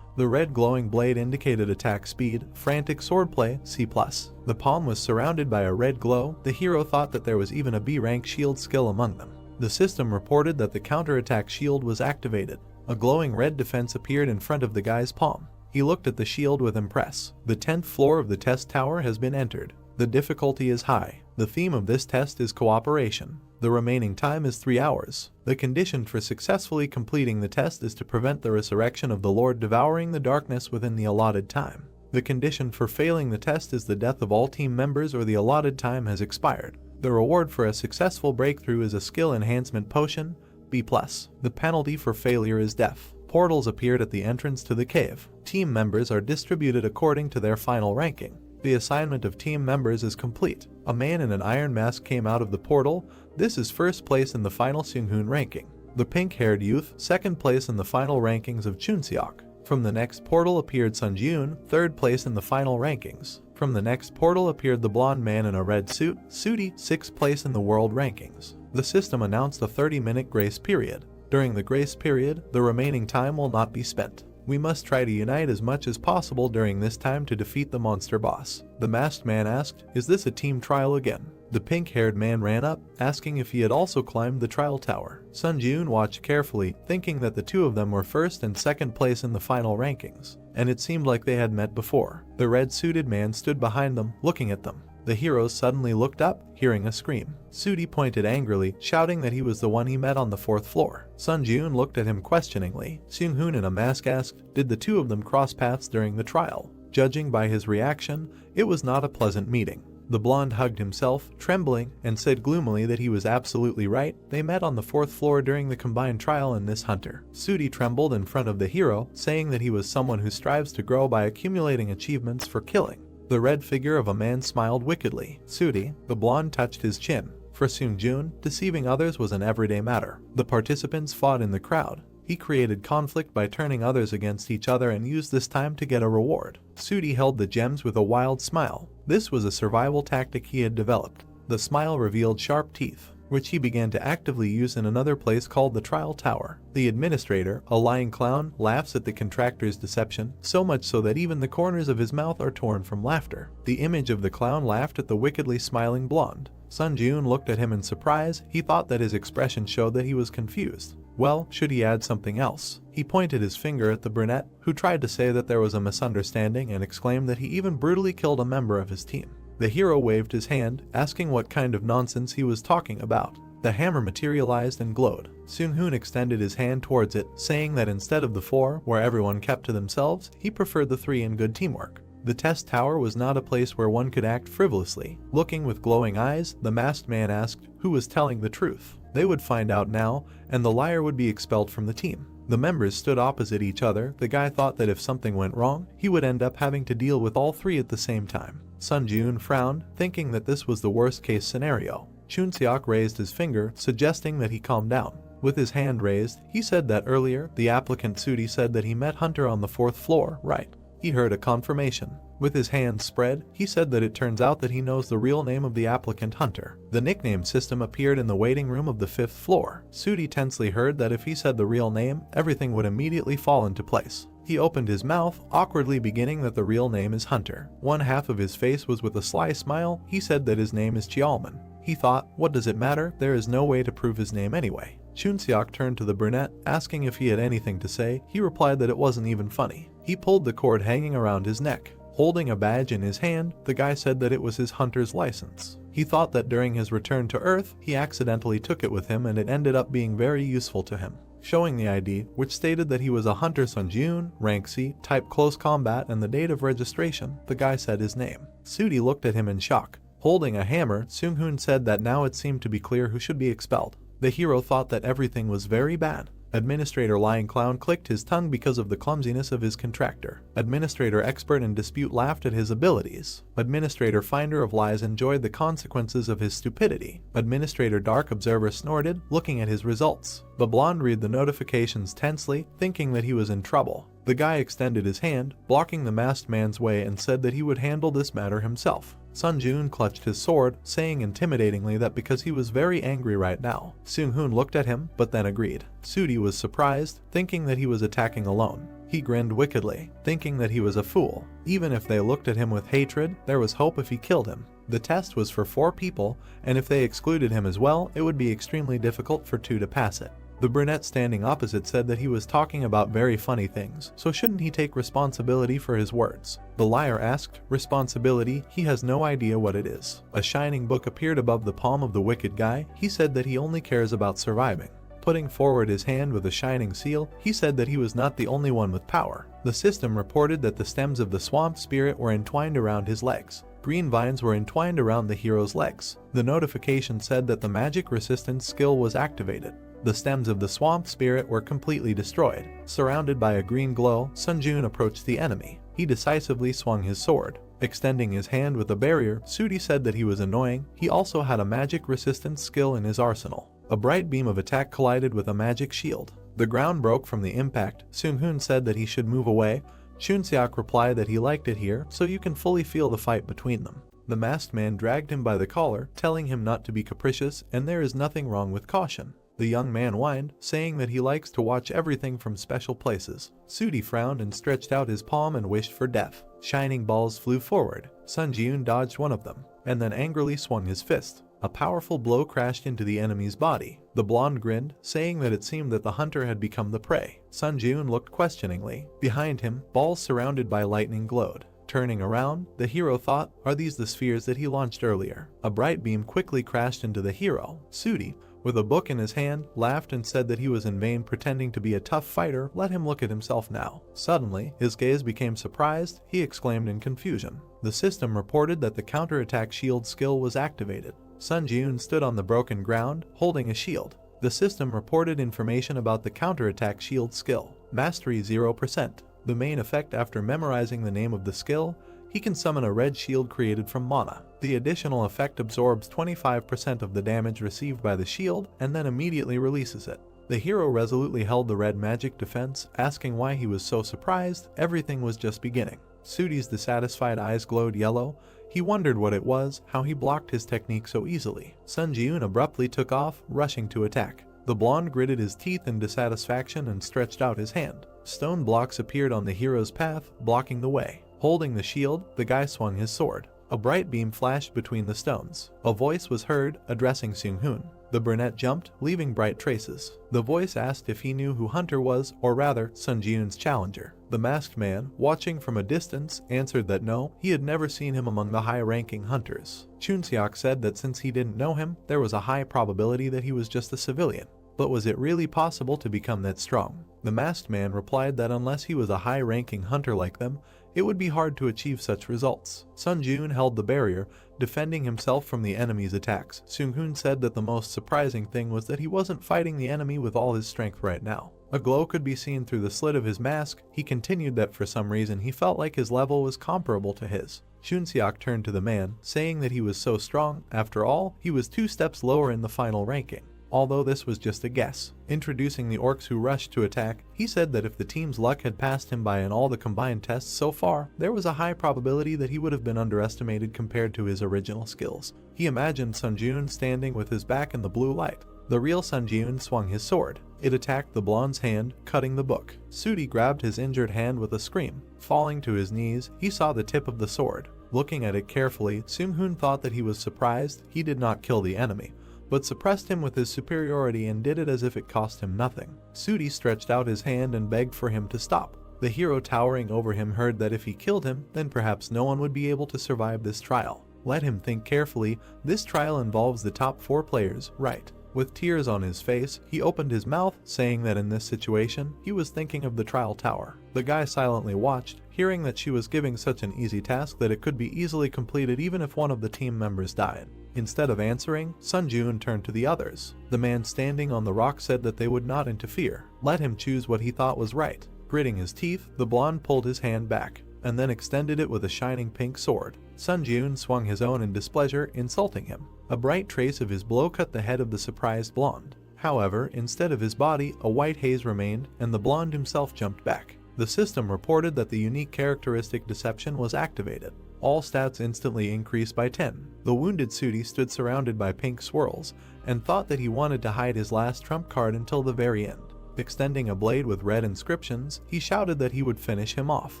The red glowing blade indicated attack speed. Frantic swordplay, C+. The palm was surrounded by a red glow. The hero thought that there was even a B rank shield skill among them. The system reported that the counterattack shield was activated. A glowing red defense appeared in front of the guy's palm. He looked at the shield with impress. The 10th floor of the test tower has been entered. The difficulty is high. The theme of this test is cooperation. The remaining time is 3 hours. The condition for successfully completing the test is to prevent the resurrection of the Lord devouring the darkness within the allotted time. The condition for failing the test is the death of all team members or the allotted time has expired. The reward for a successful breakthrough is a skill enhancement potion, B+. The penalty for failure is death. Portals appeared at the entrance to the cave. Team members are distributed according to their final ranking. The assignment of team members is complete. A man in an iron mask came out of the portal. This is first place in the final Seung-hoon ranking. The pink-haired youth, second place in the final rankings of Chunseok. From the next portal appeared Sun Ji-eun, third place in the final rankings. From the next portal appeared the blonde man in a red suit, Sooty, sixth place in the world rankings. The system announced a 30-minute grace period. During the grace period, the remaining time will not be spent. We must try to unite as much as possible during this time to defeat the monster boss. The masked man asked, "Is this a team trial again?" The pink-haired man ran up, asking if he had also climbed the trial tower. Sun Ji-eun watched carefully, thinking that the two of them were first and second place in the final rankings, and it seemed like they had met before. The red-suited man stood behind them, looking at them. The heroes suddenly looked up, hearing a scream. Sooty pointed angrily, shouting that he was the one he met on the 4th floor. Sun Ji-eun looked at him questioningly. Seung-hoon in a mask asked, "Did the two of them cross paths during the trial?" Judging by his reaction, it was not a pleasant meeting. The blonde hugged himself, trembling, and said gloomily that he was absolutely right. They met on the 4th floor during the combined trial in this hunter. Sooty trembled in front of the hero, saying that he was someone who strives to grow by accumulating achievements for killing. The red figure of a man smiled wickedly. Sooty, the blonde touched his chin. For Seung-joon, deceiving others was an everyday matter. The participants fought in the crowd. He created conflict by turning others against each other and used this time to get a reward. Sudi held the gems with a wild smile. This was a survival tactic he had developed. The smile revealed sharp teeth, which he began to actively use in another place called the Trial Tower. The administrator, a lying clown, laughs at the contractor's deception, so much so that even the corners of his mouth are torn from laughter. The image of the clown laughed at the wickedly smiling blonde. Sun-joon looked at him in surprise. He thought that his expression showed that he was confused. Well, should he add something else? He pointed his finger at the brunette, who tried to say that there was a misunderstanding and exclaimed that he even brutally killed a member of his team. The hero waved his hand, asking what kind of nonsense he was talking about. The hammer materialized and glowed. Seung-hoon extended his hand towards it, saying that instead of the 4, where everyone kept to themselves, he preferred the 3 in good teamwork. The test tower was not a place where one could act frivolously. Looking with glowing eyes, the masked man asked who was telling the truth. They would find out now, and the liar would be expelled from the team. The members stood opposite each other. The guy thought that if something went wrong, he would end up having to deal with all 3 at the same time. Sun-joon frowned, thinking that this was the worst-case scenario. Chun-seok raised his finger, suggesting that he calm down. With his hand raised, he said that earlier, the applicant Sudi said that he met Hunter on the 4th floor, right? He heard a confirmation. With his hands spread, he said that it turns out that he knows the real name of the applicant Hunter. The nickname system appeared in the waiting room of the 5th floor. Sudi tensely heard that if he said the real name, everything would immediately fall into place. He opened his mouth, awkwardly beginning that the real name is Hunter. One half of his face was with a sly smile. He said that his name is Cheolman. He thought, what does it matter? There is no way to prove his name anyway. Chun-seok turned to the brunette, asking if he had anything to say. He replied that it wasn't even funny. He pulled the cord hanging around his neck. Holding a badge in his hand, the guy said that it was his hunter's license. He thought that during his return to Earth, he accidentally took it with him and it ended up being very useful to him. Showing the ID, which stated that he was a Hunter Sun-joon, rank C, type close combat, and the date of registration, the guy said his name. Sudi looked at him in shock. Holding a hammer, Seung-hoon said that now it seemed to be clear who should be expelled. The hero thought that everything was very bad. Administrator Lying Clown clicked his tongue because of the clumsiness of his contractor. Administrator Expert in Dispute laughed at his abilities. Administrator Finder of Lies enjoyed the consequences of his stupidity. Administrator Dark Observer snorted, looking at his results. The blonde read the notifications tensely, thinking that he was in trouble. The guy extended his hand, blocking the masked man's way, and said that he would handle this matter himself. Sun-joon clutched his sword, saying intimidatingly that because he was very angry right now. Seung-hoon looked at him, but then agreed. Sudi was surprised, thinking that he was attacking alone. He grinned wickedly, thinking that he was a fool. Even if they looked at him with hatred, there was hope if he killed him. The test was for 4 people, and if they excluded him as well, it would be extremely difficult for 2 to pass it. The brunette standing opposite said that he was talking about very funny things, so shouldn't he take responsibility for his words? The liar asked, responsibility? He has no idea what it is. A shining book appeared above the palm of the wicked guy. He said that he only cares about surviving. Putting forward his hand with a shining seal, he said that he was not the only one with power. The system reported that the stems of the swamp spirit were entwined around his legs. Green vines were entwined around the hero's legs. The notification said that the magic resistance skill was activated. The stems of the swamp spirit were completely destroyed. Surrounded by a green glow, Sun-joon approached the enemy. He decisively swung his sword. Extending his hand with a barrier, Sudi said that he was annoying. He also had a magic resistance skill in his arsenal. A bright beam of attack collided with a magic shield. The ground broke from the impact. Seung-hoon said that he should move away. Chun-seok replied that he liked it here, so you can fully feel the fight between them. The masked man dragged him by the collar, telling him not to be capricious, and there is nothing wrong with caution. The young man whined, saying that he likes to watch everything from special places. Sudi frowned and stretched out his palm and wished for death. Shining balls flew forward. Sun-joon dodged one of them, and then angrily swung his fist. A powerful blow crashed into the enemy's body. The blonde grinned, saying that it seemed that the hunter had become the prey. Sun-joon looked questioningly. Behind him, balls surrounded by lightning glowed. Turning around, the hero thought, are these the spheres that he launched earlier? A bright beam quickly crashed into the hero. Sudi, with a book in his hand, laughed and said that he was in vain pretending to be a tough fighter. Let him look at himself now. Suddenly, his gaze became surprised. He exclaimed in confusion. The system reported that the counterattack shield skill was activated. Sun-joon stood on the broken ground, holding a shield. The system reported information about the counterattack shield skill. Mastery 0%. The main effect after memorizing the name of the skill, he can summon a red shield created from mana. The additional effect absorbs 25% of the damage received by the shield and then immediately releases it. The hero resolutely held the red magic defense, asking why he was so surprised. Everything was just beginning. Sooty's dissatisfied eyes glowed yellow. He wondered what it was, how he blocked his technique so easily. Sun Ji-eun abruptly took off, rushing to attack. The blonde gritted his teeth in dissatisfaction and stretched out his hand. Stone blocks appeared on the hero's path, blocking the way. Holding the shield, the guy swung his sword. A bright beam flashed between the stones. A voice was heard, addressing Seung-hoon. The brunette jumped, leaving bright traces. The voice asked if he knew who Hunter was, or rather, Sun Ji-eun's challenger. The masked man, watching from a distance, answered that no, he had never seen him among the high-ranking hunters. Chun-seok said that since he didn't know him, there was a high probability that he was just a civilian. But was it really possible to become that strong? The masked man replied that unless he was a high-ranking hunter like them, it would be hard to achieve such results. Sun Ji-eun held the barrier, defending himself from the enemy's attacks. Seung-hoon said that the most surprising thing was that he wasn't fighting the enemy with all his strength right now. A glow could be seen through the slit of his mask. He continued that for some reason he felt like his level was comparable to his. Chun-seok turned to the man, saying that he was so strong. After all, he was 2 steps lower in the final ranking. Although this was just a guess. Introducing the orcs who rushed to attack, he said that if the team's luck had passed him by in all the combined tests so far, there was a high probability that he would have been underestimated compared to his original skills. He imagined Sun Ji-eun standing with his back in the blue light. The real Sun Ji-eun swung his sword. It attacked the blonde's hand, cutting the book. Sooty grabbed his injured hand with a scream. Falling to his knees, he saw the tip of the sword. Looking at it carefully, Seung-hoon thought that he was surprised. He did not kill the enemy, but suppressed him with his superiority and did it as if it cost him nothing. Sooty stretched out his hand and begged for him to stop. The hero towering over him heard that if he killed him, then perhaps no one would be able to survive this trial. Let him think carefully. This trial involves the top 4 players, right? With tears on his face, he opened his mouth, saying that in this situation, he was thinking of the trial tower. The guy silently watched, hearing that she was giving such an easy task that it could be easily completed even if one of the team members died. Instead of answering, Sun Ji-eun turned to the others. The man standing on the rock said that they would not interfere. Let him choose what he thought was right. Gritting his teeth, the blonde pulled his hand back, and then extended it with a shining pink sword. Sun Ji-eun swung his own in displeasure, insulting him. A bright trace of his blow cut the head of the surprised blonde. However, instead of his body, a white haze remained, and the blonde himself jumped back. The system reported that the unique characteristic deception was activated. All stats instantly increased by 10. The wounded Sooty stood surrounded by pink swirls, and thought that he wanted to hide his last trump card until the very end. Extending a blade with red inscriptions, he shouted that he would finish him off.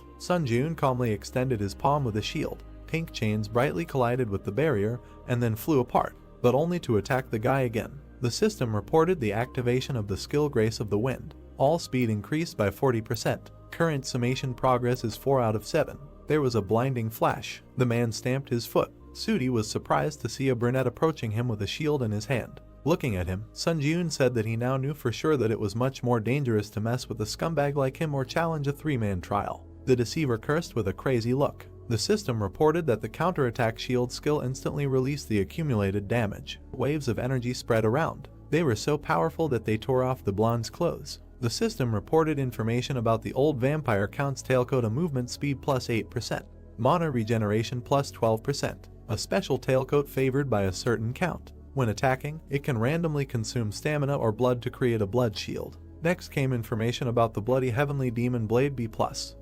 Sun Ji-eun calmly extended his palm with a shield. Pink chains brightly collided with the barrier, and then flew apart, but only to attack the guy again. The system reported the activation of the skill Grace of the Wind. All speed increased by 40%. Current summation progress is 4 out of 7. There was a blinding flash. The man stamped his foot. Sooty was surprised to see a brunette approaching him with a shield in his hand. Looking at him, Sun Ji-eun said that he now knew for sure that it was much more dangerous to mess with a scumbag like him or challenge a 3-man trial. The deceiver cursed with a crazy look. The system reported that the counterattack shield skill instantly released the accumulated damage. Waves of energy spread around. They were so powerful that they tore off the blonde's clothes. The system reported information about the old vampire count's tailcoat: a movement speed plus 8%, mana regeneration plus 12%, a special tailcoat favored by a certain count. When attacking, it can randomly consume stamina or blood to create a blood shield. Next came information about the bloody heavenly demon blade B+,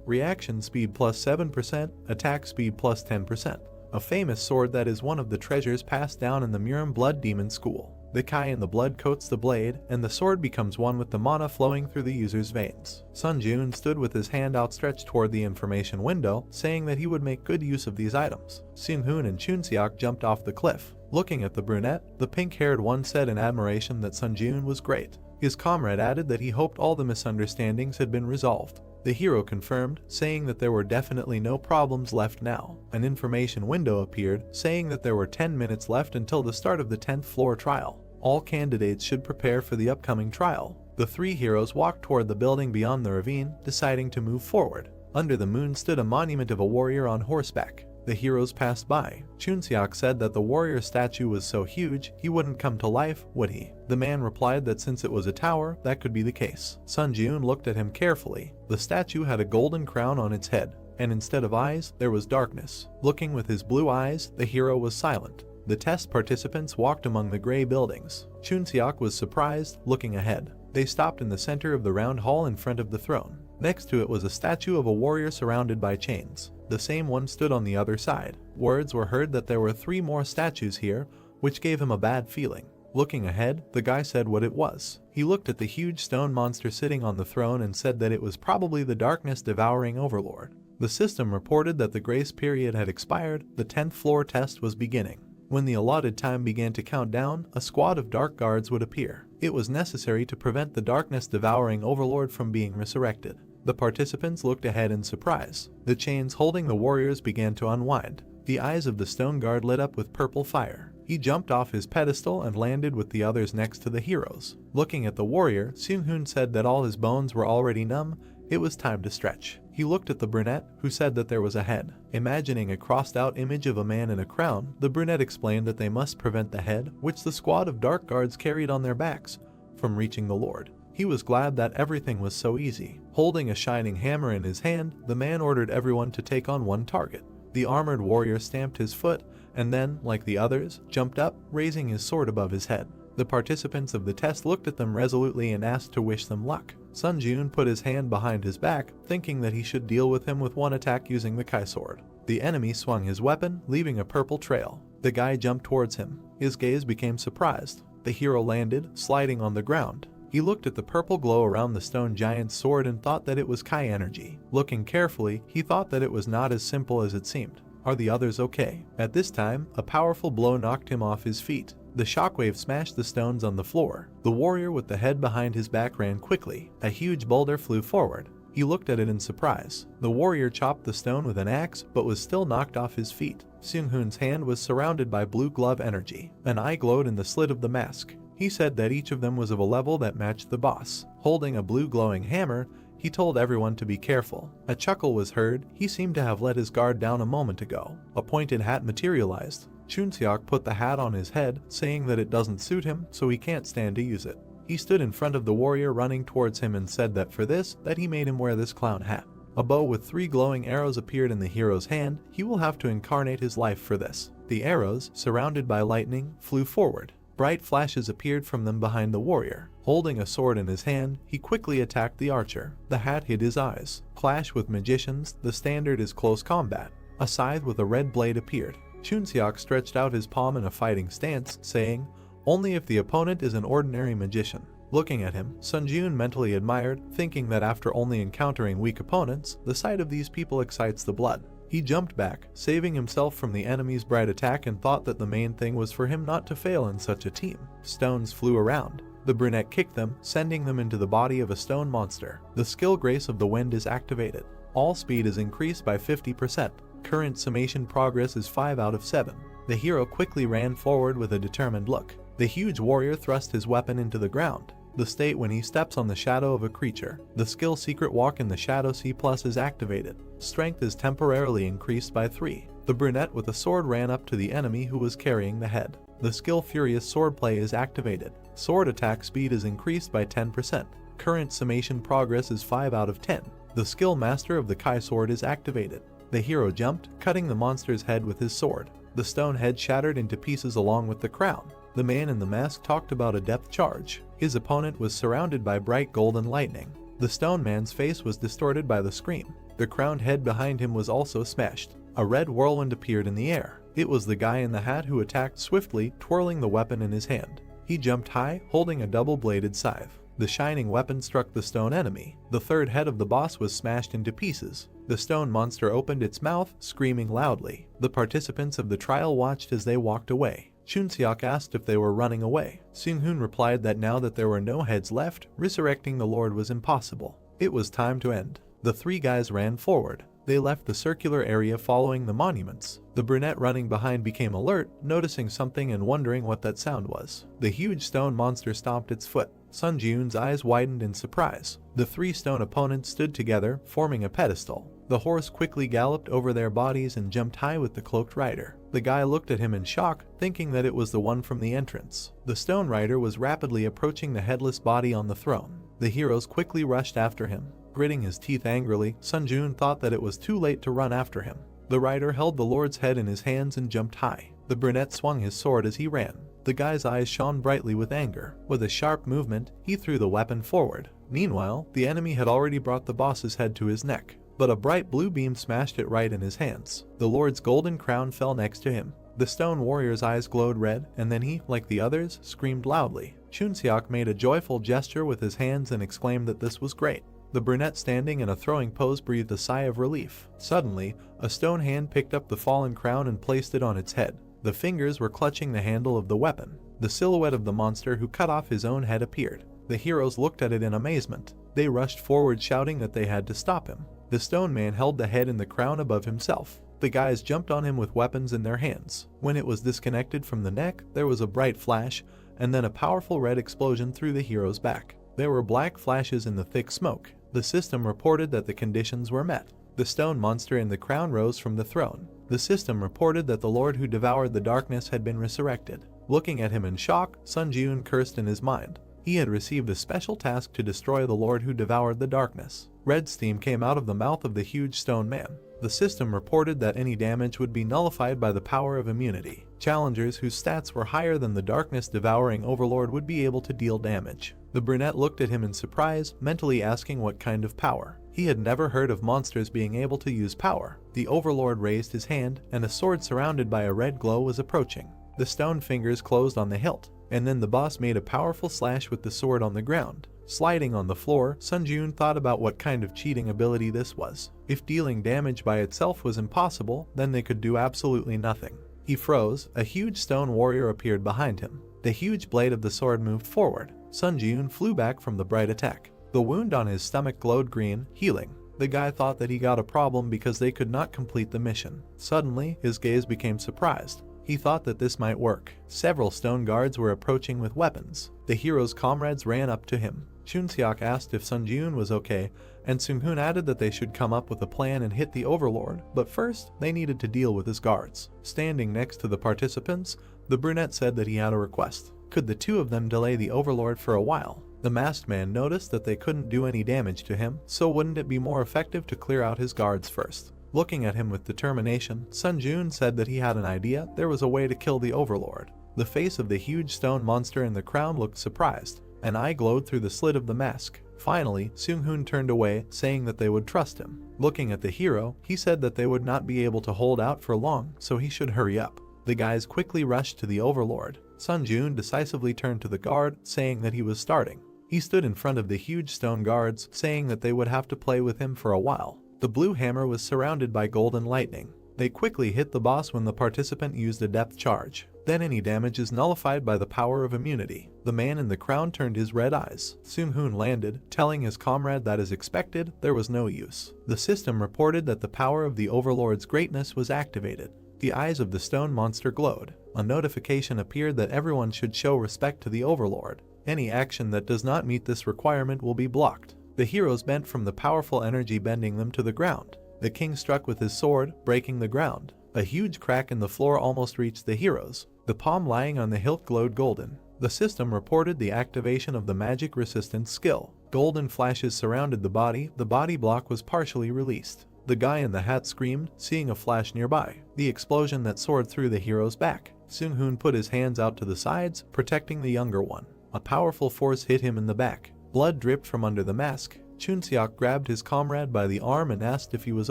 reaction speed plus 7%, attack speed plus 10%, a famous sword that is one of the treasures passed down in the Murim Blood Demon School. The Kai in the blood coats the blade, and the sword becomes one with the mana flowing through the user's veins. Sun Ji-eun stood with his hand outstretched toward the information window, saying that he would make good use of these items. Seung-hoon and Chun-seok jumped off the cliff. Looking at the brunette, the pink-haired one said in admiration that Sun Ji-eun was great. His comrade added that he hoped all the misunderstandings had been resolved. The hero confirmed, saying that there were definitely no problems left now. An information window appeared, saying that there were 10 minutes left until the start of the 10th floor trial. All candidates should prepare for the upcoming trial. The 3 heroes walked toward the building beyond the ravine, deciding to move forward. Under the moon stood a monument of a warrior on horseback. The heroes passed by. Chun-seok said that the warrior statue was so huge, he wouldn't come to life, would he? The man replied that since it was a tower, that could be the case. Sun Ji-eun looked at him carefully. The statue had a golden crown on its head. and instead of eyes, there was darkness. Looking with his blue eyes, the hero was silent. The test participants walked among the gray buildings. Chunseok was surprised, looking ahead. They stopped in the center of the round hall in front of the throne. Next to it was a statue of a warrior surrounded by chains. The same one stood on the other side. Words were heard that there were 3 more statues here, which gave him a bad feeling. Looking ahead, the guy said what it was. He looked at the huge stone monster sitting on the throne and said that it was probably the darkness-devouring overlord. The system reported that the grace period had expired. The 10th floor test was beginning. When the allotted time began to count down, a squad of dark guards would appear. It was necessary to prevent the darkness-devouring overlord from being resurrected. The participants looked ahead in surprise. The chains holding the warriors began to unwind. The eyes of the stone guard lit up with purple fire. He jumped off his pedestal and landed with the others next to the heroes. Looking at the warrior, Seung-hoon said that all his bones were already numb. It was time to stretch. He looked at the brunette, who said that there was a head. Imagining a crossed-out image of a man in a crown, the brunette explained that they must prevent the head, which the squad of dark guards carried on their backs, from reaching the lord. He was glad that everything was so easy. Holding a shining hammer in his hand, the man ordered everyone to take on one target. The armored warrior stamped his foot, and then, like the others, jumped up, raising his sword above his head. The participants of the test looked at them resolutely and asked to wish them luck. Sun Jun put his hand behind his back, thinking that he should deal with him with one attack using the Kai sword. The enemy swung his weapon, leaving a purple trail. The guy jumped towards him. His gaze became surprised. The hero landed, sliding on the ground. He looked at the purple glow around the stone giant's sword and thought that it was Kai energy. Looking carefully, he thought that it was not as simple as it seemed. Are the others okay? At this time, a powerful blow knocked him off his feet. The shockwave smashed the stones on the floor. The warrior with the head behind his back ran quickly. A huge boulder flew forward. He looked at it in surprise. The warrior chopped the stone with an axe, but was still knocked off his feet. Seung-hoon's hand was surrounded by blue glove energy. An eye glowed in the slit of the mask. He said that each of them was of a level that matched the boss. Holding a blue glowing hammer, he told everyone to be careful. A chuckle was heard. He seemed to have let his guard down a moment ago. A pointed hat materialized. Chunseok put the hat on his head, saying that it doesn't suit him, so he can't stand to use it. He stood in front of the warrior running towards him and said that for this, that he made him wear this clown hat. A bow with 3 glowing arrows appeared in the hero's hand. He will have to incarnate his life for this. The arrows, surrounded by lightning, flew forward. Bright flashes appeared from them behind the warrior. Holding a sword in his hand, he quickly attacked the archer. The hat hid his eyes. Clash with magicians, the standard is close combat. A scythe with a red blade appeared. Chunseok stretched out his palm in a fighting stance, saying, "Only if the opponent is an ordinary magician." Looking at him, Sun Jun mentally admired, thinking that after only encountering weak opponents, the sight of these people excites the blood. He jumped back, saving himself from the enemy's bright attack, and thought that the main thing was for him not to fail in such a team. Stones flew around. The brunette kicked them, sending them into the body of a stone monster. The skill Grace of the Wind is activated. All speed is increased by 50%. Current summation progress is 5 out of 7. The hero quickly ran forward with a determined look. The huge warrior thrust his weapon into the ground. The state when he steps on the shadow of a creature. The skill Secret Walk in the Shadow C+ is activated. Strength is temporarily increased by 3. The brunette with a sword ran up to the enemy who was carrying the head. The skill Furious Swordplay is activated. Sword attack speed is increased by 10%. Current summation progress is 5 out of 10. The skill Master of the Kai sword is activated. The hero jumped, cutting the monster's head with his sword. The stone head shattered into pieces along with the crown. The man in the mask talked about a depth charge. His opponent was surrounded by bright golden lightning. The stone man's face was distorted by the scream. The crowned head behind him was also smashed. A red whirlwind appeared in the air. It was the guy in the hat who attacked swiftly, twirling the weapon in his hand. He jumped high, holding a double-bladed scythe. The shining weapon struck the stone enemy. The third head of the boss was smashed into pieces. The stone monster opened its mouth, screaming loudly. The participants of the trial watched as they walked away. Chunseok asked if they were running away. Seung-hoon replied that now that there were no heads left, resurrecting the Lord was impossible. It was time to end. The 3 guys ran forward. They left the circular area following the monuments. The brunette running behind became alert, noticing something and wondering what that sound was. The huge stone monster stomped its foot. Sun Jun's eyes widened in surprise. The 3 stone opponents stood together, forming a pedestal. The horse quickly galloped over their bodies and jumped high with the cloaked rider. The guy looked at him in shock, thinking that it was the one from the entrance. The stone rider was rapidly approaching the headless body on the throne. The heroes quickly rushed after him. Gritting his teeth angrily, Sun Jun thought that it was too late to run after him. The rider held the Lord's head in his hands and jumped high. The brunette swung his sword as he ran. The guy's eyes shone brightly with anger. With a sharp movement, he threw the weapon forward. Meanwhile, the enemy had already brought the boss's head to his neck, but a bright blue beam smashed it right in his hands. The Lord's golden crown fell next to him. The stone warrior's eyes glowed red, and then he, like the others, screamed loudly. Chunseok made a joyful gesture with his hands and exclaimed that this was great. The brunette standing in a throwing pose breathed a sigh of relief. Suddenly, a stone hand picked up the fallen crown and placed it on its head. The fingers were clutching the handle of the weapon. The silhouette of the monster who cut off his own head appeared. The heroes looked at it in amazement. They rushed forward shouting that they had to stop him. The stone man held the head and the crown above himself. The guys jumped on him with weapons in their hands. When it was disconnected from the neck, there was a bright flash, and then a powerful red explosion through the hero's back. There were black flashes in the thick smoke. The system reported that the conditions were met. The stone monster in the crown rose from the throne. The system reported that the Lord who devoured the darkness had been resurrected. Looking at him in shock, Sun Jun cursed in his mind. He had received a special task to destroy the Lord who devoured the darkness. Red steam came out of the mouth of the huge stone man. The system reported that any damage would be nullified by the power of immunity. Challengers whose stats were higher than the darkness-devouring overlord would be able to deal damage. The brunette looked at him in surprise, mentally asking what kind of power. He had never heard of monsters being able to use power. The overlord raised his hand, and a sword surrounded by a red glow was approaching. The stone fingers closed on the hilt, and then the boss made a powerful slash with the sword on the ground. Sliding on the floor, Sun Jun thought about what kind of cheating ability this was. If dealing damage by itself was impossible, then they could do absolutely nothing. He froze. A huge stone warrior appeared behind him. The huge blade of the sword moved forward. Sun Jun flew back from the bright attack. The wound on his stomach glowed green, healing. The guy thought that he got a problem because they could not complete the mission. Suddenly, his gaze became surprised. He thought that this might work. Several stone guards were approaching with weapons. The hero's comrades ran up to him. Chunseok asked if Sun Jun was okay, and Seung-hoon added that they should come up with a plan and hit the overlord, but first, they needed to deal with his guards. Standing next to the participants, the brunette said that he had a request. Could the two of them delay the overlord for a while? The masked man noticed that they couldn't do any damage to him, so wouldn't it be more effective to clear out his guards first? Looking at him with determination, Sun Jun said that he had an idea. There was a way to kill the overlord. The face of the huge stone monster in the crown looked surprised. An eye glowed through the slit of the mask. Finally, Seung-hoon turned away, saying that they would trust him. Looking at the hero, he said that they would not be able to hold out for long, so he should hurry up. The guys quickly rushed to the overlord. Sun Jun decisively turned to the guard, saying that he was starting. He stood in front of the huge stone guards, saying that they would have to play with him for a while. The blue hammer was surrounded by golden lightning. They quickly hit the boss when the participant used a depth charge. Then any damage is nullified by the power of immunity. The man in the crown turned his red eyes. Seung-hoon landed, telling his comrade that as expected, there was no use. The system reported that the power of the overlord's greatness was activated. The eyes of the stone monster glowed. A notification appeared that everyone should show respect to the overlord. Any action that does not meet this requirement will be blocked. The heroes bent from the powerful energy bending them to the ground. The king struck with his sword, breaking the ground. A huge crack in the floor almost reached the heroes. The palm lying on the hilt glowed golden. The system reported the activation of the magic resistance skill. Golden flashes surrounded the body block was partially released. The guy in the hat screamed, seeing a flash nearby. The explosion that soared through the hero's back. Seung-hoon put his hands out to the sides, protecting the younger one. A powerful force hit him in the back. Blood dripped from under the mask. Chunseok grabbed his comrade by the arm and asked if he was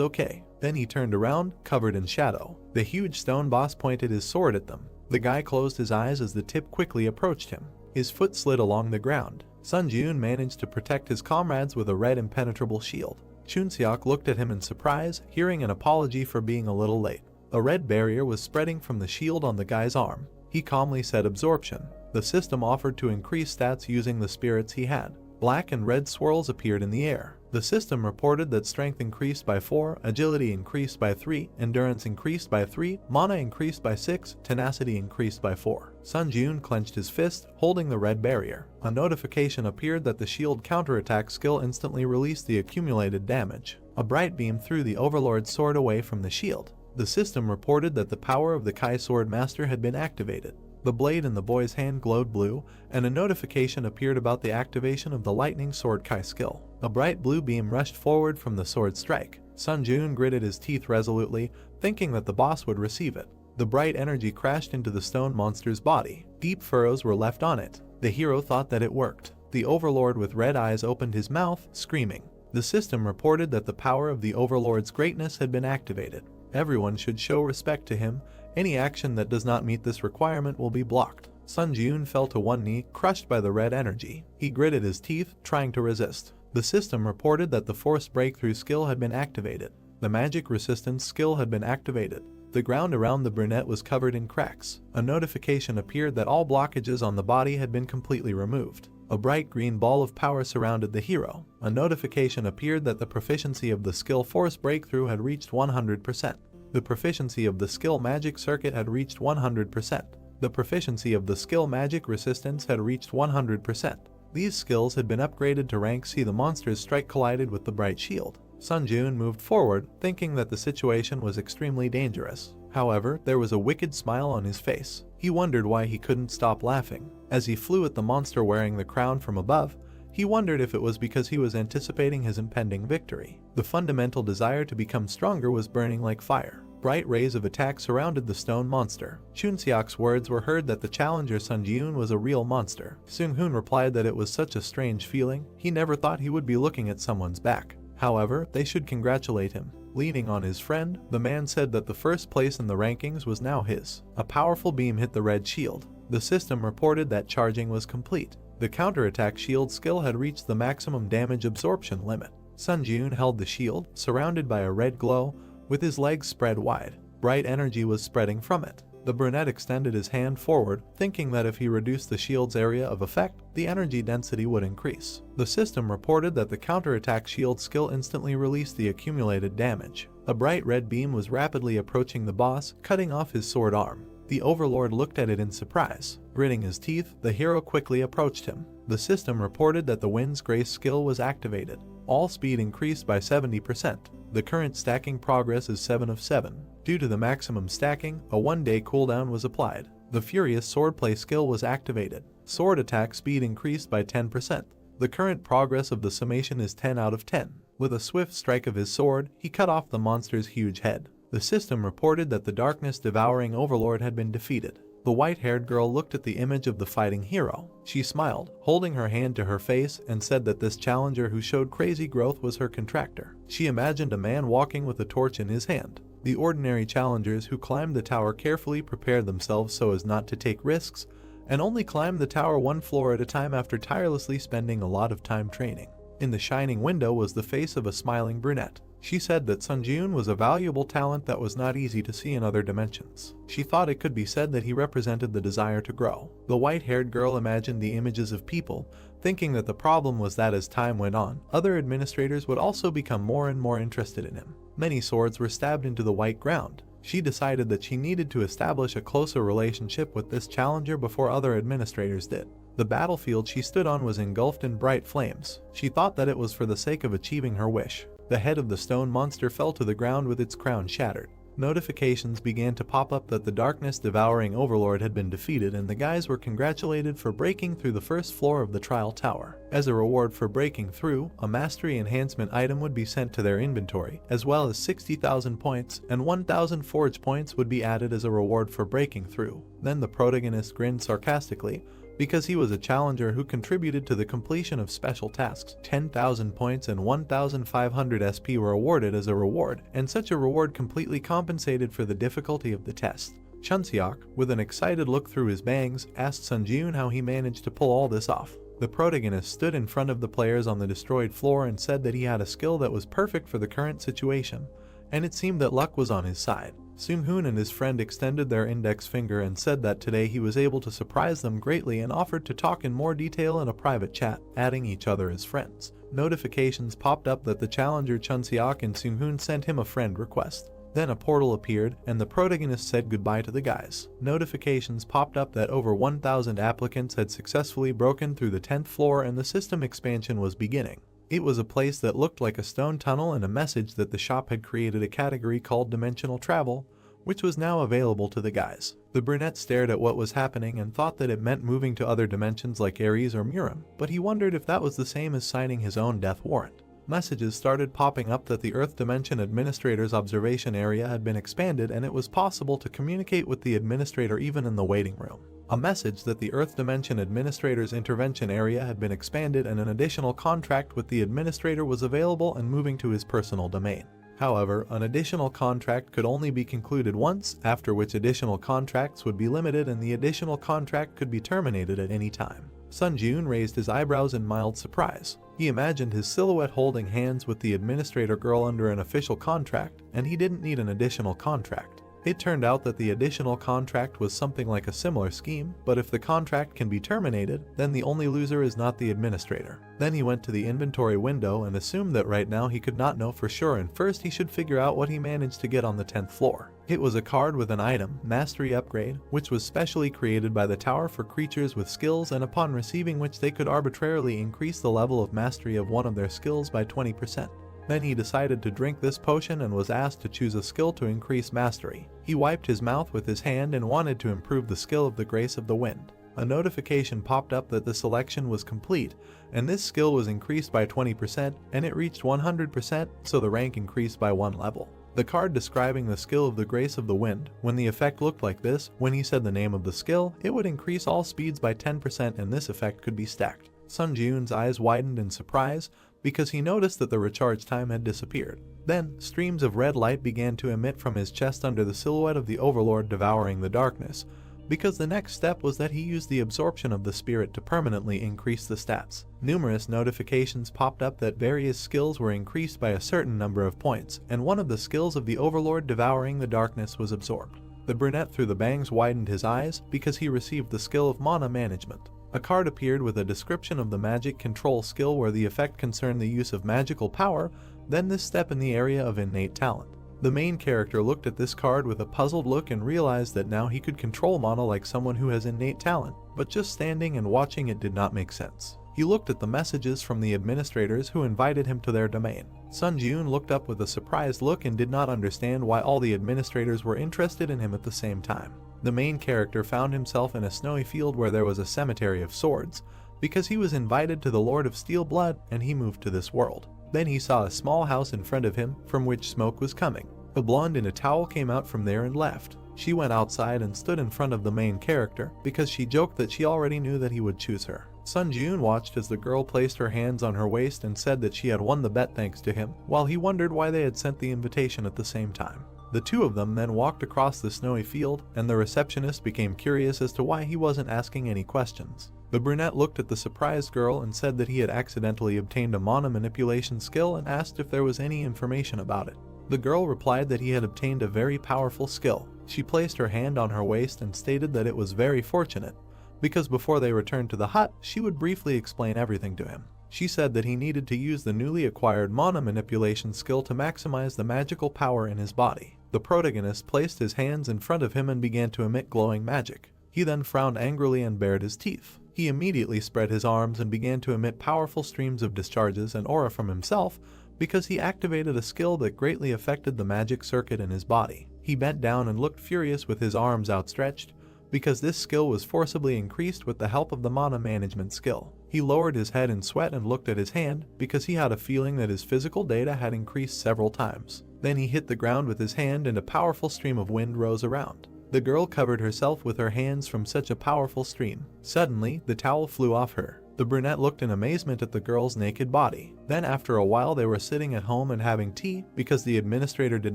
okay. Then he turned around, covered in shadow. The huge stone boss pointed his sword at them. The guy closed his eyes as the tip quickly approached him. His foot slid along the ground. Sun Jun managed to protect his comrades with a red impenetrable shield. Chunseok looked at him in surprise, hearing an apology for being a little late. A red barrier was spreading from the shield on the guy's arm. He calmly said absorption. The system offered to increase stats using the spirits he had. Black and red swirls appeared in the air. The system reported that strength increased by 4, agility increased by 3, endurance increased by 3, mana increased by 6, tenacity increased by 4. Sun Jun clenched his fist, holding the red barrier. A notification appeared that the shield counterattack skill instantly released the accumulated damage. A bright beam threw the overlord's sword away from the shield. The system reported that the power of the Kai Sword Master had been activated. The blade in the boy's hand glowed blue, and a notification appeared about the activation of the lightning sword Kai skill. A bright blue beam rushed forward from the sword strike. Sun Jun gritted his teeth resolutely, thinking that the boss would receive it. The bright energy crashed into the stone monster's body. Deep furrows were left on it. The hero thought that it worked. The overlord with red eyes opened his mouth, screaming. The system reported that the power of the overlord's greatness had been activated. Everyone should show respect to him. Any action that does not meet this requirement will be blocked. Sun Jun fell to one knee, crushed by the red energy. He gritted his teeth, trying to resist. The system reported that the force breakthrough skill had been activated. The magic resistance skill had been activated. The ground around the brunette was covered in cracks. A notification appeared that all blockages on the body had been completely removed. A bright green ball of power surrounded the hero. A notification appeared that the proficiency of the skill force breakthrough had reached 100%. The proficiency of the skill magic circuit had reached 100%. The proficiency of the skill magic resistance had reached 100%. These skills had been upgraded to rank C. The monster's strike collided with the bright shield. Sun Jun moved forward, thinking that the situation was extremely dangerous. However, there was a wicked smile on his face. He wondered why he couldn't stop laughing. As he flew at the monster wearing the crown from above, he wondered if it was because he was anticipating his impending victory. The fundamental desire to become stronger was burning like fire. Bright rays of attack surrounded the stone monster. Chunseok's words were heard that the challenger Sun Jun was a real monster. Seung-hoon replied that it was such a strange feeling. He never thought he would be looking at someone's back. However, they should congratulate him. Leaning on his friend, the man said that the first place in the rankings was now his. A powerful beam hit the red shield. The system reported that charging was complete. The counterattack shield skill had reached the maximum damage absorption limit. Sun Jun held the shield, surrounded by a red glow, with his legs spread wide. Bright energy was spreading from it. The brunette extended his hand forward, thinking that if he reduced the shield's area of effect, the energy density would increase. The system reported that the counterattack shield skill instantly released the accumulated damage. A bright red beam was rapidly approaching the boss, cutting off his sword arm. The overlord looked at it in surprise. Gritting his teeth, the hero quickly approached him. The system reported that the Wind's Grace skill was activated. All speed increased by 70%. The current stacking progress is 7 of 7. Due to the maximum stacking, a 1-day cooldown was applied. The Furious Swordplay skill was activated. Sword attack speed increased by 10%. The current progress of the summation is 10 out of 10. With a swift strike of his sword, he cut off the monster's huge head. The system reported that the darkness-devouring overlord had been defeated. The white-haired girl looked at the image of the fighting hero. She smiled, holding her hand to her face, and said that this challenger who showed crazy growth was her contractor. She imagined a man walking with a torch in his hand. The ordinary challengers who climbed the tower carefully prepared themselves so as not to take risks, and only climbed the tower one floor at a time after tirelessly spending a lot of time training. In the shining window was the face of a smiling brunette. She said that Sun Jun was a valuable talent that was not easy to see in other dimensions. She thought it could be said that he represented the desire to grow. The white-haired girl imagined the images of people, thinking that the problem was that as time went on, other administrators would also become more and more interested in him. Many swords were stabbed into the white ground. She decided that she needed to establish a closer relationship with this challenger before other administrators did. The battlefield she stood on was engulfed in bright flames. She thought that it was for the sake of achieving her wish. The head of the stone monster fell to the ground with its crown shattered. Notifications began to pop up that the darkness-devouring overlord had been defeated, and the guys were congratulated for breaking through the first floor of the trial tower. As a reward for breaking through, a mastery enhancement item would be sent to their inventory, as well as 60,000 points, and 1,000 forge points would be added as a reward for breaking through. Then the protagonist grinned sarcastically, because he was a challenger who contributed to the completion of special tasks. 10,000 points and 1,500 SP were awarded as a reward, and such a reward completely compensated for the difficulty of the test. Chunseok, with an excited look through his bangs, asked Sun Jun how he managed to pull all this off. The protagonist stood in front of the players on the destroyed floor and said that he had a skill that was perfect for the current situation, and it seemed that luck was on his side. Seung-hoon and his friend extended their index finger and said that today he was able to surprise them greatly and offered to talk in more detail in a private chat, adding each other as friends. Notifications popped up that the challenger Chunseok and Seung-hoon sent him a friend request. Then a portal appeared, and the protagonist said goodbye to the guys. Notifications popped up that over 1,000 applicants had successfully broken through the 10th floor and the system expansion was beginning. It was a place that looked like a stone tunnel, and a message that the shop had created a category called Dimensional Travel, which was now available to the guys. The brunette stared at what was happening and thought that it meant moving to other dimensions like Ares or Murim, but he wondered if that was the same as signing his own death warrant. Messages started popping up that the Earth Dimension Administrator's observation area had been expanded and it was possible to communicate with the administrator even in the waiting room. A message that the Earth Dimension Administrator's intervention area had been expanded and an additional contract with the administrator was available and moving to his personal domain. However, an additional contract could only be concluded once, after which additional contracts would be limited and the additional contract could be terminated at any time. Sun Jun raised his eyebrows in mild surprise. He imagined his silhouette holding hands with the administrator girl under an official contract, and he didn't need an additional contract. It turned out that the additional contract was something like a similar scheme, but if the contract can be terminated, then the only loser is not the administrator. Then he went to the inventory window and assumed that right now he could not know for sure and first he should figure out what he managed to get on the 10th floor. It was a card with an item, Mastery Upgrade, which was specially created by the tower for creatures with skills and upon receiving which they could arbitrarily increase the level of mastery of one of their skills by 20%. Then he decided to drink this potion and was asked to choose a skill to increase mastery. He wiped his mouth with his hand and wanted to improve the skill of the Grace of the Wind. A notification popped up that the selection was complete, and this skill was increased by 20% and it reached 100%, so the rank increased by 1 level. The card describing the skill of the Grace of the Wind, when the effect looked like this, when he said the name of the skill, it would increase all speeds by 10% and this effect could be stacked. Sun Jun's eyes widened in surprise, because he noticed that the recharge time had disappeared. Then, streams of red light began to emit from his chest under the silhouette of the Overlord devouring the darkness, because the next step was that he used the absorption of the spirit to permanently increase the stats. Numerous notifications popped up that various skills were increased by a certain number of points, and one of the skills of the Overlord devouring the darkness was absorbed. The brunette through the bangs widened his eyes because he received the skill of mana management. A card appeared with a description of the magic control skill where the effect concerned the use of magical power, then this step in the area of innate talent. The main character looked at this card with a puzzled look and realized that now he could control mana like someone who has innate talent, but just standing and watching it did not make sense. He looked at the messages from the administrators who invited him to their domain. Sun Jun looked up with a surprised look and did not understand why all the administrators were interested in him at the same time. The main character found himself in a snowy field where there was a cemetery of swords, because he was invited to the Lord of Steel Blood and he moved to this world. Then he saw a small house in front of him from which smoke was coming. A blonde in a towel came out from there and left. She went outside and stood in front of the main character because she joked that she already knew that he would choose her. Sun Jun watched as the girl placed her hands on her waist and said that she had won the bet thanks to him, while he wondered why they had sent the invitation at the same time. The two of them then walked across the snowy field, and the receptionist became curious as to why he wasn't asking any questions. The brunette looked at the surprised girl and said that he had accidentally obtained a mana manipulation skill and asked if there was any information about it. The girl replied that he had obtained a very powerful skill. She placed her hand on her waist and stated that it was very fortunate, because before they returned to the hut, she would briefly explain everything to him. She said that he needed to use the newly acquired mana manipulation skill to maximize the magical power in his body. The protagonist placed his hands in front of him and began to emit glowing magic. He then frowned angrily and bared his teeth. He immediately spread his arms and began to emit powerful streams of discharges and aura from himself because he activated a skill that greatly affected the magic circuit in his body. He bent down and looked furious with his arms outstretched because this skill was forcibly increased with the help of the mana management skill. He lowered his head in sweat and looked at his hand because he had a feeling that his physical data had increased several times. Then he hit the ground with his hand and a powerful stream of wind rose around. The girl covered herself with her hands from such a powerful stream. Suddenly, the towel flew off her. The brunette looked in amazement at the girl's naked body. Then after a while they were sitting at home and having tea because the administrator did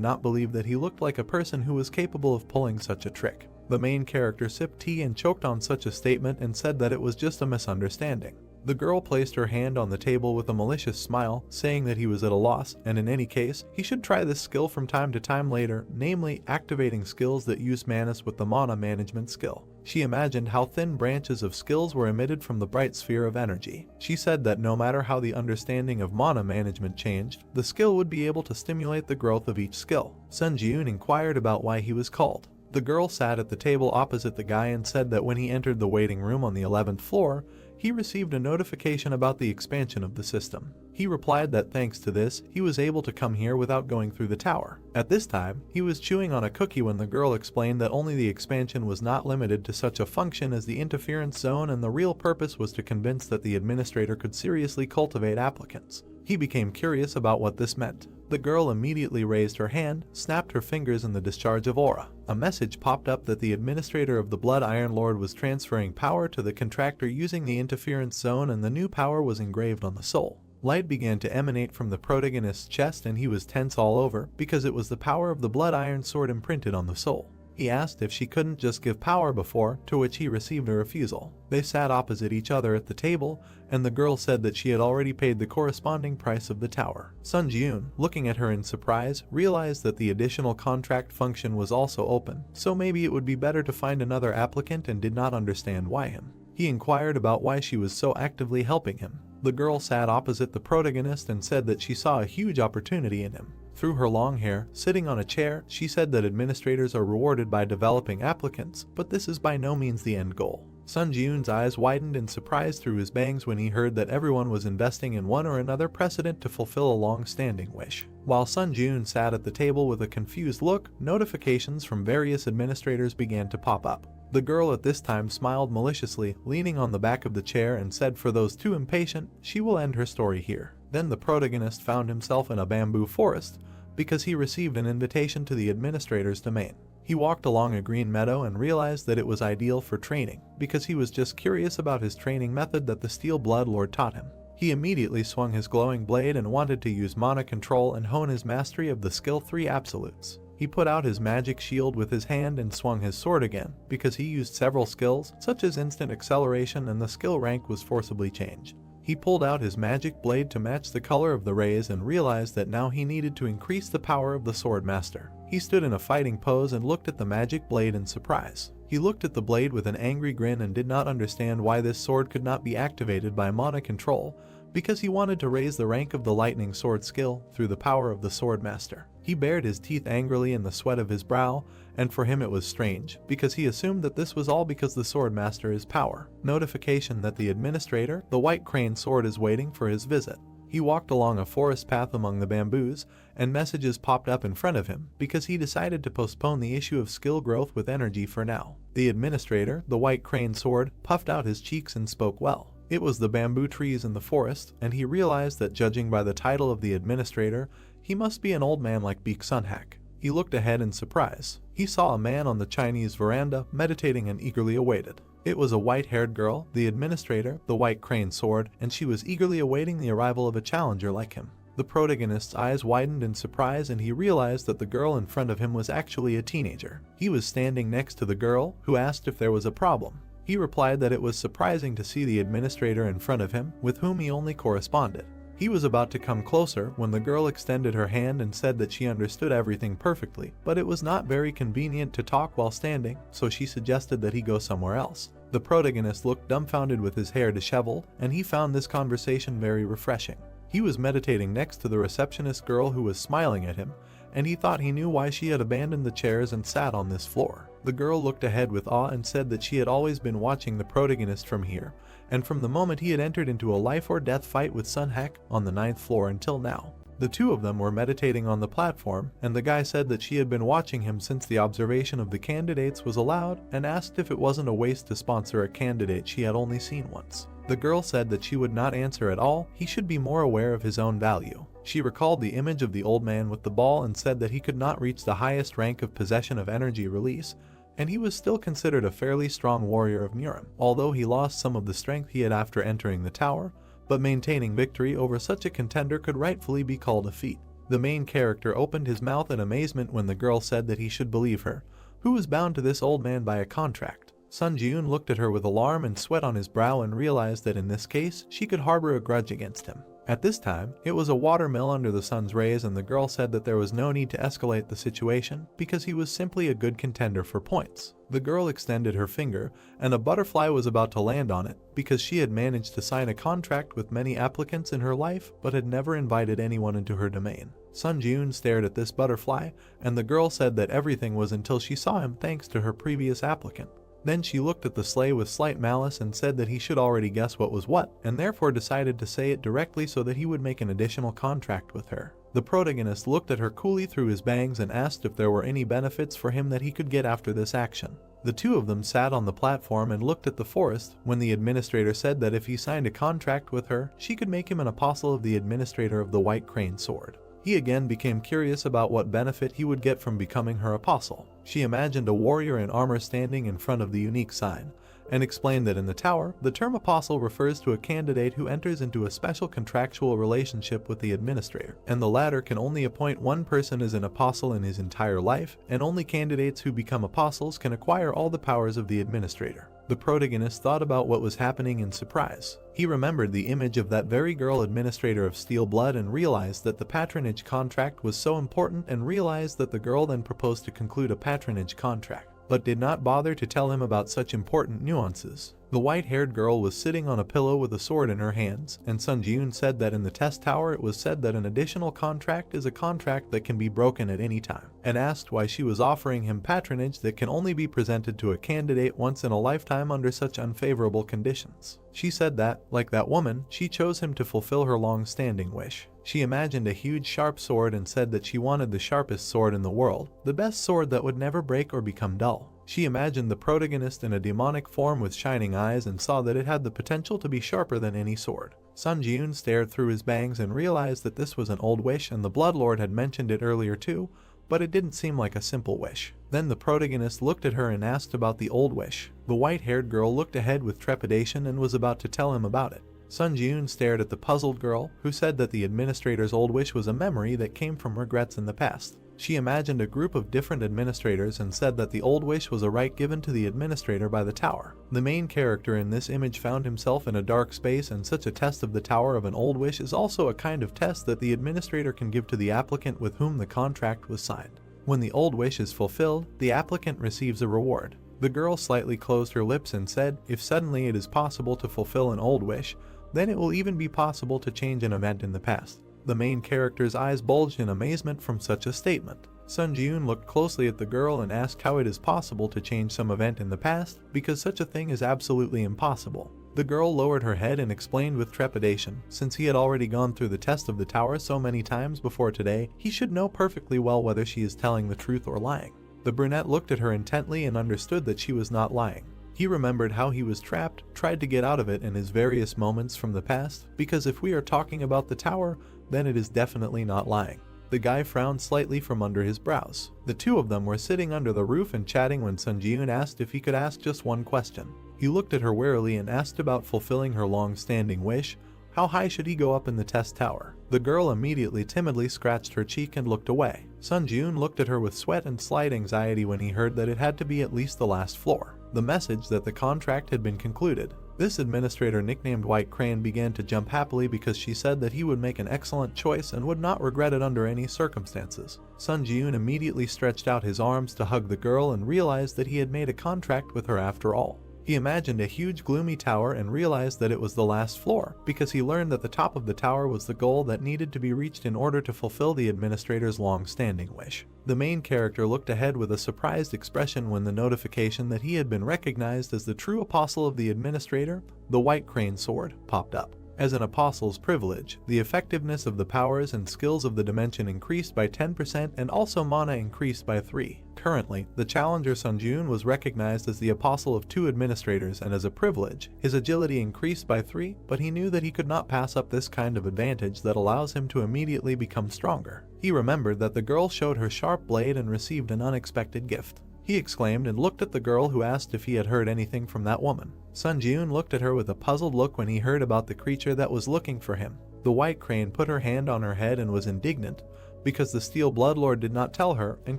not believe that he looked like a person who was capable of pulling such a trick. The main character sipped tea and choked on such a statement and said that it was just a misunderstanding. The girl placed her hand on the table with a malicious smile, saying that he was at a loss, and in any case, he should try this skill from time to time later, namely activating skills that use manas with the mana management skill. She imagined how thin branches of skills were emitted from the bright sphere of energy. She said that no matter how the understanding of mana management changed, the skill would be able to stimulate the growth of each skill. Sun Jiun inquired about why he was called. The girl sat at the table opposite the guy and said that when he entered the waiting room on the 11th floor, he received a notification about the expansion of the system. He replied that thanks to this, he was able to come here without going through the tower. At this time, he was chewing on a cookie when the girl explained that only the expansion was not limited to such a function as the interference zone, and the real purpose was to convince that the administrator could seriously cultivate applicants. He became curious about what this meant. The girl immediately raised her hand, snapped her fingers in the discharge of aura. A message popped up that the administrator of the Blood Iron Lord was transferring power to the contractor using the interference zone, and the new power was engraved on the soul. Light began to emanate from the protagonist's chest, and he was tense all over because it was the power of the Blood Iron Sword imprinted on the soul. He asked if she couldn't just give power before, to which he received a refusal. They sat opposite each other at the table, and the girl said that she had already paid the corresponding price of the tower. Sun Jiun, looking at her in surprise, realized that the additional contract function was also open, so maybe it would be better to find another applicant, and did not understand why him. He inquired about why she was so actively helping him. The girl sat opposite the protagonist and said that she saw a huge opportunity in him. Through her long hair, sitting on a chair, she said that administrators are rewarded by developing applicants, but this is by no means the end goal. Sun Jiun's eyes widened in surprise through his bangs when he heard that everyone was investing in one or another precedent to fulfill a long-standing wish. While Sun Jiun sat at the table with a confused look, notifications from various administrators began to pop up. The girl at this time smiled maliciously, leaning on the back of the chair, and said for those too impatient, she will end her story here. Then the protagonist found himself in a bamboo forest because he received an invitation to the administrator's domain. He walked along a green meadow and realized that it was ideal for training because he was just curious about his training method that the Steel Blood Lord taught him. He immediately swung his glowing blade and wanted to use mana control and hone his mastery of the skill 3 absolutes. He put out his magic shield with his hand and swung his sword again because he used several skills such as instant acceleration, and the skill rank was forcibly changed. He pulled out his magic blade to match the color of the rays and realized that now he needed to increase the power of the sword master. He stood in a fighting pose and looked at the magic blade in surprise. He looked at the blade with an angry grin and did not understand why this sword could not be activated by mana control, because he wanted to raise the rank of the lightning sword skill through the power of the sword master. He bared his teeth angrily in the sweat of his brow, and for him it was strange, because he assumed that this was all because the sword master is power. Notification that the administrator, the White Crane Sword, is waiting for his visit. He walked along a forest path among the bamboos, and messages popped up in front of him because he decided to postpone the issue of skill growth with energy for now. The administrator, the White Crane Sword, puffed out his cheeks and spoke well. It was the bamboo trees in the forest, and he realized that judging by the title of the administrator, he must be an old man like Beek Sunhak. He looked ahead in surprise. He saw a man on the Chinese veranda, meditating and eagerly awaited. It was a white-haired girl, the administrator, the White Crane Sword, and she was eagerly awaiting the arrival of a challenger like him. The protagonist's eyes widened in surprise, and he realized that the girl in front of him was actually a teenager. He was standing next to the girl, who asked if there was a problem. He replied that it was surprising to see the administrator in front of him, with whom he only corresponded. He was about to come closer when the girl extended her hand and said that she understood everything perfectly, but it was not very convenient to talk while standing, so she suggested that he go somewhere else. The protagonist looked dumbfounded with his hair disheveled, and he found this conversation very refreshing. He was meditating next to the receptionist girl who was smiling at him, and he thought he knew why she had abandoned the chairs and sat on this floor. The girl looked ahead with awe and said that she had always been watching the protagonist from here, and from the moment he had entered into a life or death fight with Sunhak on the 9th floor until now. The two of them were meditating on the platform, and the guy said that she had been watching him since the observation of the candidates was allowed, and asked if it wasn't a waste to sponsor a candidate she had only seen once. The girl said that she would not answer at all, he should be more aware of his own value. She recalled the image of the old man with the ball and said that he could not reach the highest rank of possession of energy release, and he was still considered a fairly strong warrior of Murim, although he lost some of the strength he had after entering the tower, but maintaining victory over such a contender could rightfully be called a feat. The main character opened his mouth in amazement when the girl said that he should believe her, who was bound to this old man by a contract. Sun Jiun looked at her with alarm and sweat on his brow and realized that in this case, she could harbor a grudge against him. At this time, it was a watermill under the sun's rays, and the girl said that there was no need to escalate the situation because he was simply a good contender for points. The girl extended her finger, and a butterfly was about to land on it because she had managed to sign a contract with many applicants in her life but had never invited anyone into her domain. Sun Jiun stared at this butterfly, and the girl said that everything was until she saw him thanks to her previous applicant. Then she looked at the sleigh with slight malice and said that he should already guess what was what, and therefore decided to say it directly so that he would make an additional contract with her. The protagonist looked at her coolly through his bangs and asked if there were any benefits for him that he could get after this action. The two of them sat on the platform and looked at the forest when the administrator said that if he signed a contract with her, she could make him an apostle of the administrator of the White Crane Sword. He again became curious about what benefit he would get from becoming her apostle. She imagined a warrior in armor standing in front of the unique sign, and explained that in the tower, the term apostle refers to a candidate who enters into a special contractual relationship with the administrator, and the latter can only appoint one person as an apostle in his entire life, and only candidates who become apostles can acquire all the powers of the administrator. The protagonist thought about what was happening in surprise. He remembered the image of that very girl administrator of Steel Blood and realized that the patronage contract was so important, and realized that the girl then proposed to conclude a patronage contract, but did not bother to tell him about such important nuances. The white-haired girl was sitting on a pillow with a sword in her hands, and Sun Ji-yoon said that in the test tower it was said that an additional contract is a contract that can be broken at any time, and asked why she was offering him patronage that can only be presented to a candidate once in a lifetime under such unfavorable conditions. She said that, like that woman, she chose him to fulfill her long-standing wish. She imagined a huge sharp sword and said that she wanted the sharpest sword in the world, the best sword that would never break or become dull. She imagined the protagonist in a demonic form with shining eyes and saw that it had the potential to be sharper than any sword. Sun Ji-yoon stared through his bangs and realized that this was an old wish, and the Bloodlord had mentioned it earlier too, but it didn't seem like a simple wish. Then the protagonist looked at her and asked about the old wish. The white-haired girl looked ahead with trepidation and was about to tell him about it. Sun Ji-yoon stared at the puzzled girl, who said that the administrator's old wish was a memory that came from regrets in the past. She imagined a group of different administrators and said that the old wish was a right given to the administrator by the tower. The main character in this image found himself in a dark space, and such a test of the tower of an old wish is also a kind of test that the administrator can give to the applicant with whom the contract was signed. When the old wish is fulfilled, the applicant receives a reward. The girl slightly closed her lips and said, if suddenly it is possible to fulfill an old wish, then it will even be possible to change an event in the past. The main character's eyes bulged in amazement from such a statement. Sun Ji-yoon looked closely at the girl and asked how it is possible to change some event in the past, because such a thing is absolutely impossible. The girl lowered her head and explained with trepidation, since he had already gone through the test of the tower so many times before today, he should know perfectly well whether she is telling the truth or lying. The brunette looked at her intently and understood that she was not lying. He remembered how he was trapped, tried to get out of it in his various moments from the past, because if we are talking about the tower, then it is definitely not lying. The guy frowned slightly from under his brows. The two of them were sitting under the roof and chatting when Sun Ji-yoon asked if he could ask just one question. He looked at her warily and asked about fulfilling her long-standing wish. How high should he go up in the test tower? The girl immediately timidly scratched her cheek and looked away. Sun Ji-yoon looked at her with sweat and slight anxiety when he heard that it had to be at least the last floor. The message that the contract had been concluded. This administrator, nicknamed White Crane, began to jump happily because she said that he would make an excellent choice and would not regret it under any circumstances. Sun Ji-yoon immediately stretched out his arms to hug the girl and realized that he had made a contract with her after all. He imagined a huge gloomy tower and realized that it was the last floor, because he learned that the top of the tower was the goal that needed to be reached in order to fulfill the administrator's long-standing wish. The main character looked ahead with a surprised expression when the notification that he had been recognized as the true apostle of the administrator, the White Crane Sword, popped up. As an apostle's privilege, the effectiveness of the powers and skills of the dimension increased by 10% and also mana increased by 3. Currently, the challenger Sun Ji-yoon was recognized as the apostle of 2 administrators, and as a privilege, his agility increased by 3, but he knew that he could not pass up this kind of advantage that allows him to immediately become stronger. He remembered that the girl showed her sharp blade and received an unexpected gift. He exclaimed and looked at the girl, who asked if he had heard anything from that woman. Sun Ji-yoon looked at her with a puzzled look when he heard about the creature that was looking for him. The White Crane put her hand on her head and was indignant, because the Steel Bloodlord did not tell her and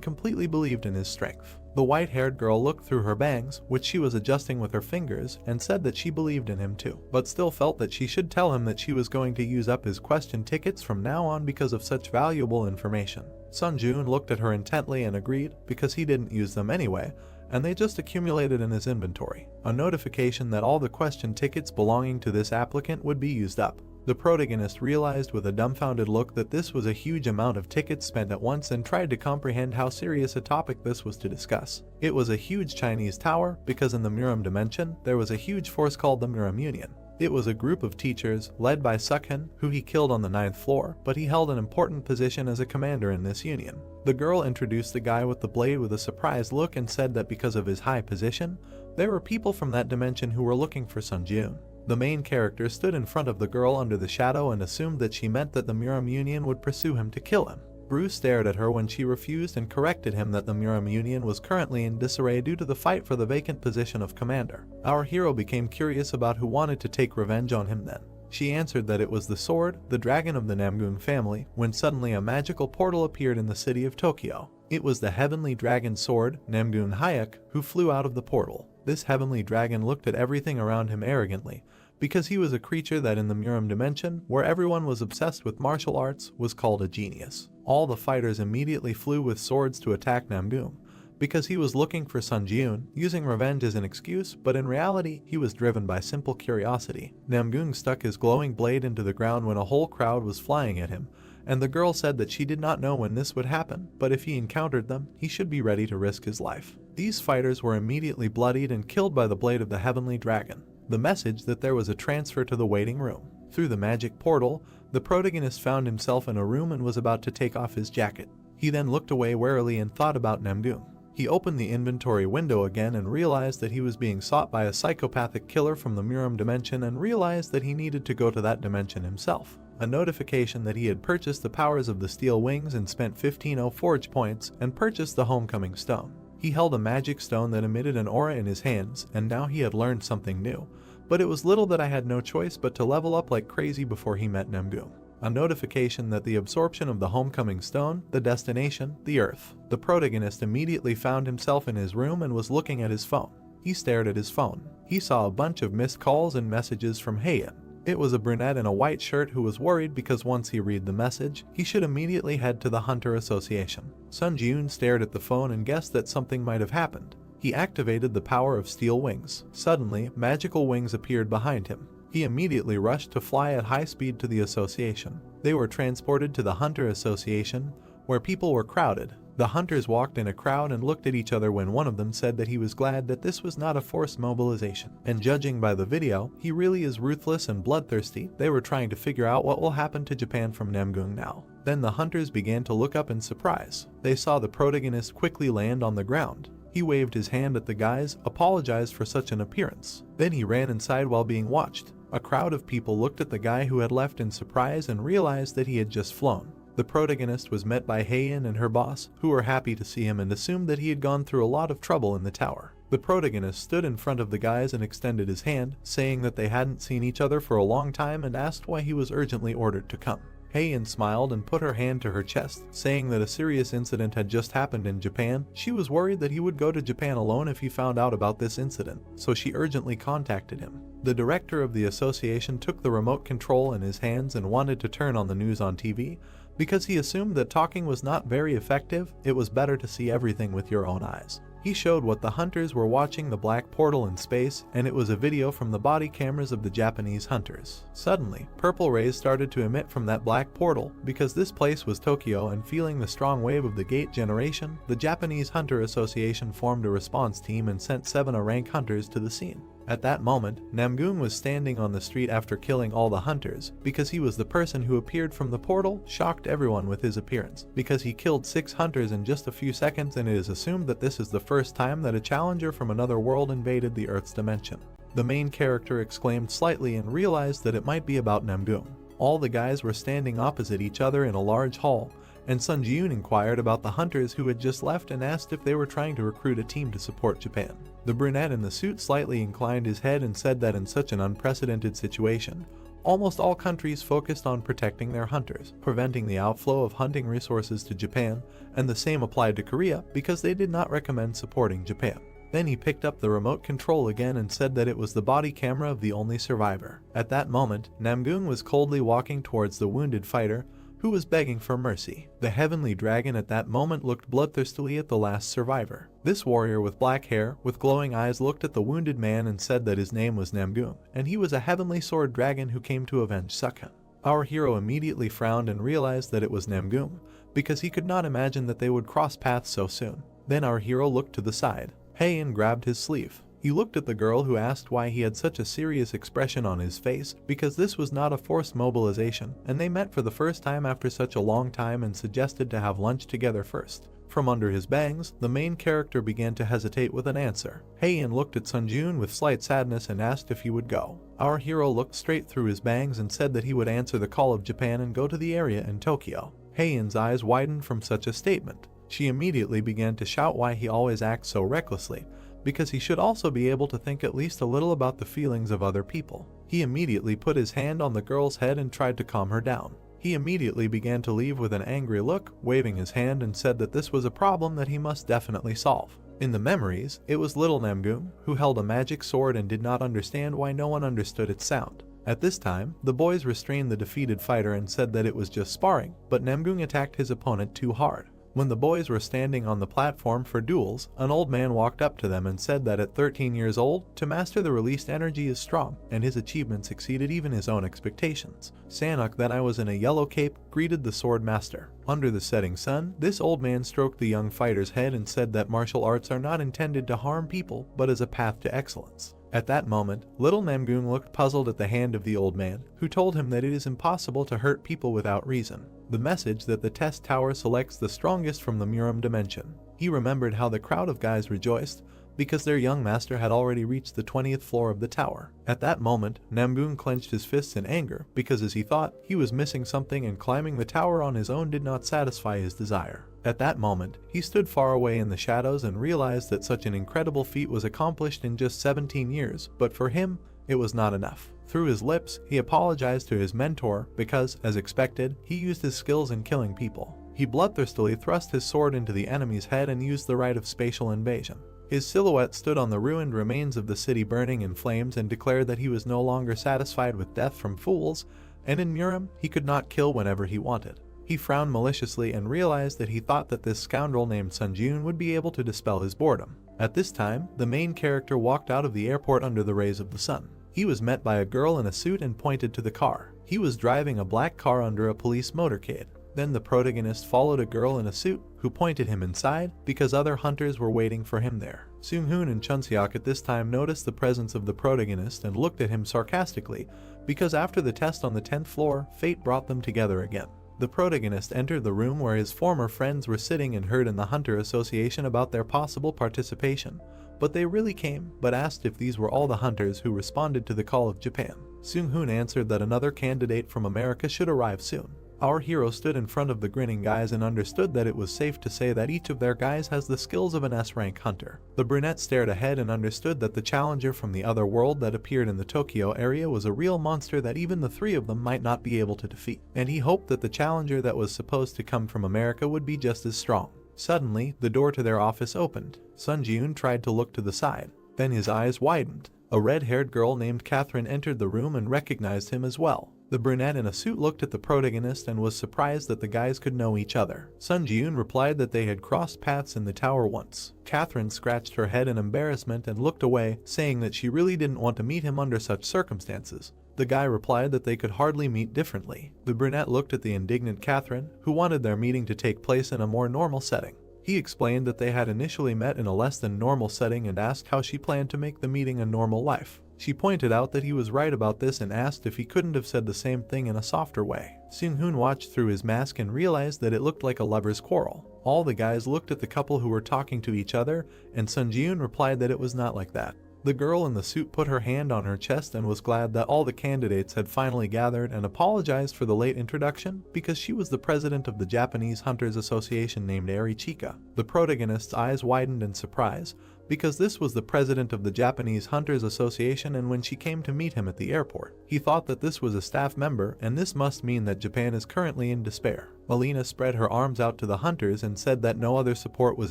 completely believed in his strength. The white-haired girl looked through her bangs, which she was adjusting with her fingers, and said that she believed in him too, but still felt that she should tell him that she was going to use up his question tickets from now on because of such valuable information. Sun Ji-yoon looked at her intently and agreed, because he didn't use them anyway, and they just accumulated in his inventory. A notification that all the question tickets belonging to this applicant would be used up. The protagonist realized with a dumbfounded look that this was a huge amount of tickets spent at once and tried to comprehend how serious a topic this was to discuss. It was a huge Chinese tower because in the Muram dimension there was a huge force called the Muram Union. It was a group of teachers led by Sukhan, who he killed on the 9th floor, but he held an important position as a commander in this union. The girl introduced the guy with the blade with a surprised look and said that because of his high position, there were people from that dimension who were looking for Sun Jun. The main character stood in front of the girl under the shadow and assumed that she meant that the Muram Union would pursue him to kill him. Bruce stared at her when she refused and corrected him that the Muram Union was currently in disarray due to the fight for the vacant position of commander. Our hero became curious about who wanted to take revenge on him then. She answered that it was the sword, the dragon of the Namgung family, when suddenly a magical portal appeared in the city of Tokyo. It was the heavenly dragon sword, Namgung Hayek, who flew out of the portal. This heavenly dragon looked at everything around him arrogantly, because he was a creature that in the Muram dimension, where everyone was obsessed with martial arts, was called a genius. All the fighters immediately flew with swords to attack Namgung, because he was looking for Sun Jun, using revenge as an excuse, but in reality, he was driven by simple curiosity. Namgung stuck his glowing blade into the ground when a whole crowd was flying at him, and the girl said that she did not know when this would happen, but if he encountered them, he should be ready to risk his life. These fighters were immediately bloodied and killed by the blade of the heavenly dragon. The message that there was a transfer to the waiting room. Through the magic portal, the protagonist found himself in a room and was about to take off his jacket. He then looked away warily and thought about Namgung. He opened the inventory window again and realized that he was being sought by a psychopathic killer from the Muram dimension and realized that he needed to go to that dimension himself. A notification that he had purchased the powers of the steel wings and spent 15 forge points and purchased the homecoming stone. He held a magic stone that emitted an aura in his hands, and now he had learned something new. But it was little that I had no choice but to level up like crazy before he met Namgung. A notification that the absorption of the homecoming stone, the destination, the Earth. The protagonist immediately found himself in his room and was looking at his phone. He stared at his phone. He saw a bunch of missed calls and messages from Heian. It was a brunette in a white shirt who was worried because once he read the message, he should immediately head to the Hunter Association. Sun Jun stared at the phone and guessed that something might have happened. He activated the power of steel wings. Suddenly, magical wings appeared behind him. He immediately rushed to fly at high speed to the association. They were transported to the Hunter Association, where people were crowded. The hunters walked in a crowd and looked at each other when one of them said that he was glad that this was not a forced mobilization. And judging by the video, he really is ruthless and bloodthirsty. They were trying to figure out what will happen to Japan from Namgung now. Then the hunters began to look up in surprise. They saw the protagonist quickly land on the ground. He waved his hand at the guys, apologized for such an appearance. Then he ran inside while being watched. A crowd of people looked at the guy who had left in surprise and realized that he had just flown. The protagonist was met by Heian and her boss, who were happy to see him and assumed that he had gone through a lot of trouble in the tower. The protagonist stood in front of the guys and extended his hand, saying that they hadn't seen each other for a long time and asked why he was urgently ordered to come. Heian smiled and put her hand to her chest, saying that a serious incident had just happened in Japan. She was worried that he would go to Japan alone if he found out about this incident, so she urgently contacted him. The director of the association took the remote control in his hands and wanted to turn on the news on TV, because he assumed that talking was not very effective. It was better to see everything with your own eyes. He showed what the hunters were watching, the black portal in space, and it was a video from the body cameras of the Japanese hunters. Suddenly, purple rays started to emit from that black portal. Because this place was Tokyo, and feeling the strong wave of the gate generation, the Japanese Hunter Association formed a response team and sent 7 rank hunters to the scene. At that moment, Namgung was standing on the street after killing all the hunters. Because he was the person who appeared from the portal, shocked everyone with his appearance. Because he killed 6 hunters in just a few seconds, and it is assumed that this is the first time that a challenger from another world invaded the Earth's dimension. The main character exclaimed slightly and realized that it might be about Namgung. All the guys were standing opposite each other in a large hall, and Sun Jun inquired about the hunters who had just left and asked if they were trying to recruit a team to support Japan. The brunette in the suit slightly inclined his head and said that in such an unprecedented situation, almost all countries focused on protecting their hunters, preventing the outflow of hunting resources to Japan, and the same applied to Korea because they did not recommend supporting Japan. Then he picked up the remote control again and said that it was the body camera of the only survivor. At that moment, Namgung was coldly walking towards the wounded fighter, who was begging for mercy. The heavenly dragon at that moment looked bloodthirstily at the last survivor. This warrior with black hair, with glowing eyes, looked at the wounded man and said that his name was Namgoon, and he was a heavenly sword dragon who came to avenge Sukhan. Our hero immediately frowned and realized that it was Namgoon, because he could not imagine that they would cross paths so soon. Then our hero looked to the side. Heian grabbed his sleeve. He looked at the girl who asked why he had such a serious expression on his face, because this was not a forced mobilization, and they met for the first time after such a long time and suggested to have lunch together first. From under his bangs, the main character began to hesitate with an answer. Heian looked at Sunjun with slight sadness and asked if he would go. Our hero looked straight through his bangs and said that he would answer the call of Japan and go to the area in Tokyo. Heian's eyes widened from such a statement. She immediately began to shout why he always acts so recklessly, because he should also be able to think at least a little about the feelings of other people. He immediately put his hand on the girl's head and tried to calm her down. He immediately began to leave with an angry look, waving his hand, and said that this was a problem that he must definitely solve. In the memories, it was little Namgoon, who held a magic sword and did not understand why no one understood its sound. At this time, the boys restrained the defeated fighter and said that it was just sparring, but Namgoon attacked his opponent too hard. When the boys were standing on the platform for duels, an old man walked up to them and said that at 13 years old, to master the released energy is strong, and his achievements exceeded even his own expectations. Sanok, that I was in a yellow cape, greeted the sword master. Under the setting sun, this old man stroked the young fighter's head and said that martial arts are not intended to harm people, but as a path to excellence. At that moment, little Namgoon looked puzzled at the hand of the old man, who told him that it is impossible to hurt people without reason. The message that the test tower selects the strongest from the Muram dimension. He remembered how the crowd of guys rejoiced, because their young master had already reached the 20th floor of the tower. At that moment, Namgoon clenched his fists in anger, because as he thought, he was missing something and climbing the tower on his own did not satisfy his desire. At that moment, he stood far away in the shadows and realized that such an incredible feat was accomplished in just 17 years, but for him, it was not enough. Through his lips, he apologized to his mentor because, as expected, he used his skills in killing people. He bloodthirstily thrust his sword into the enemy's head and used the rite of spatial invasion. His silhouette stood on the ruined remains of the city burning in flames and declared that he was no longer satisfied with death from fools, and in Muram, he could not kill whenever he wanted. He frowned maliciously and realized that he thought that this scoundrel named Sunjun would be able to dispel his boredom. At this time, the main character walked out of the airport under the rays of the sun. He was met by a girl in a suit and pointed to the car. He was driving a black car under a police motorcade. Then the protagonist followed a girl in a suit who pointed him inside because other hunters were waiting for him there. Seung-hoon and Chunseok at this time noticed the presence of the protagonist and looked at him sarcastically because after the test on the 10th floor, fate brought them together again. The protagonist entered the room where his former friends were sitting and heard in the Hunter Association about their possible participation, but they really came, but asked if these were all the hunters who responded to the call of Japan. Seung-hoon answered that another candidate from America should arrive soon. Our hero stood in front of the grinning guys and understood that it was safe to say that each of their guys has the skills of an S-rank hunter. The brunette stared ahead and understood that the challenger from the other world that appeared in the Tokyo area was a real monster that even the three of them might not be able to defeat, and he hoped that the challenger that was supposed to come from America would be just as strong. Suddenly, the door to their office opened. Sun Ji-yoon tried to look to the side. Then his eyes widened. A red-haired girl named Catherine entered the room and recognized him as well. The brunette in a suit looked at the protagonist and was surprised that the guys could know each other. Sun Ji-yoon replied that they had crossed paths in the tower once. Catherine scratched her head in embarrassment and looked away, saying that she really didn't want to meet him under such circumstances. The guy replied that they could hardly meet differently. The brunette looked at the indignant Catherine, who wanted their meeting to take place in a more normal setting. He explained that they had initially met in a less than normal setting and asked how she planned to make the meeting a normal life. She pointed out that he was right about this and asked if he couldn't have said the same thing in a softer way. Seung-hoon watched through his mask and realized that it looked like a lover's quarrel. All the guys looked at the couple who were talking to each other, and Sun Ji-yoon replied that it was not like that. The girl in the suit put her hand on her chest and was glad that all the candidates had finally gathered and apologized for the late introduction because she was the president of the Japanese Hunters Association named Eri Chika. The protagonist's eyes widened in surprise, because this was the president of the Japanese Hunters Association, and when she came to meet him at the airport, he thought that this was a staff member, and this must mean that Japan is currently in despair. Alina spread her arms out to the hunters and said that no other support was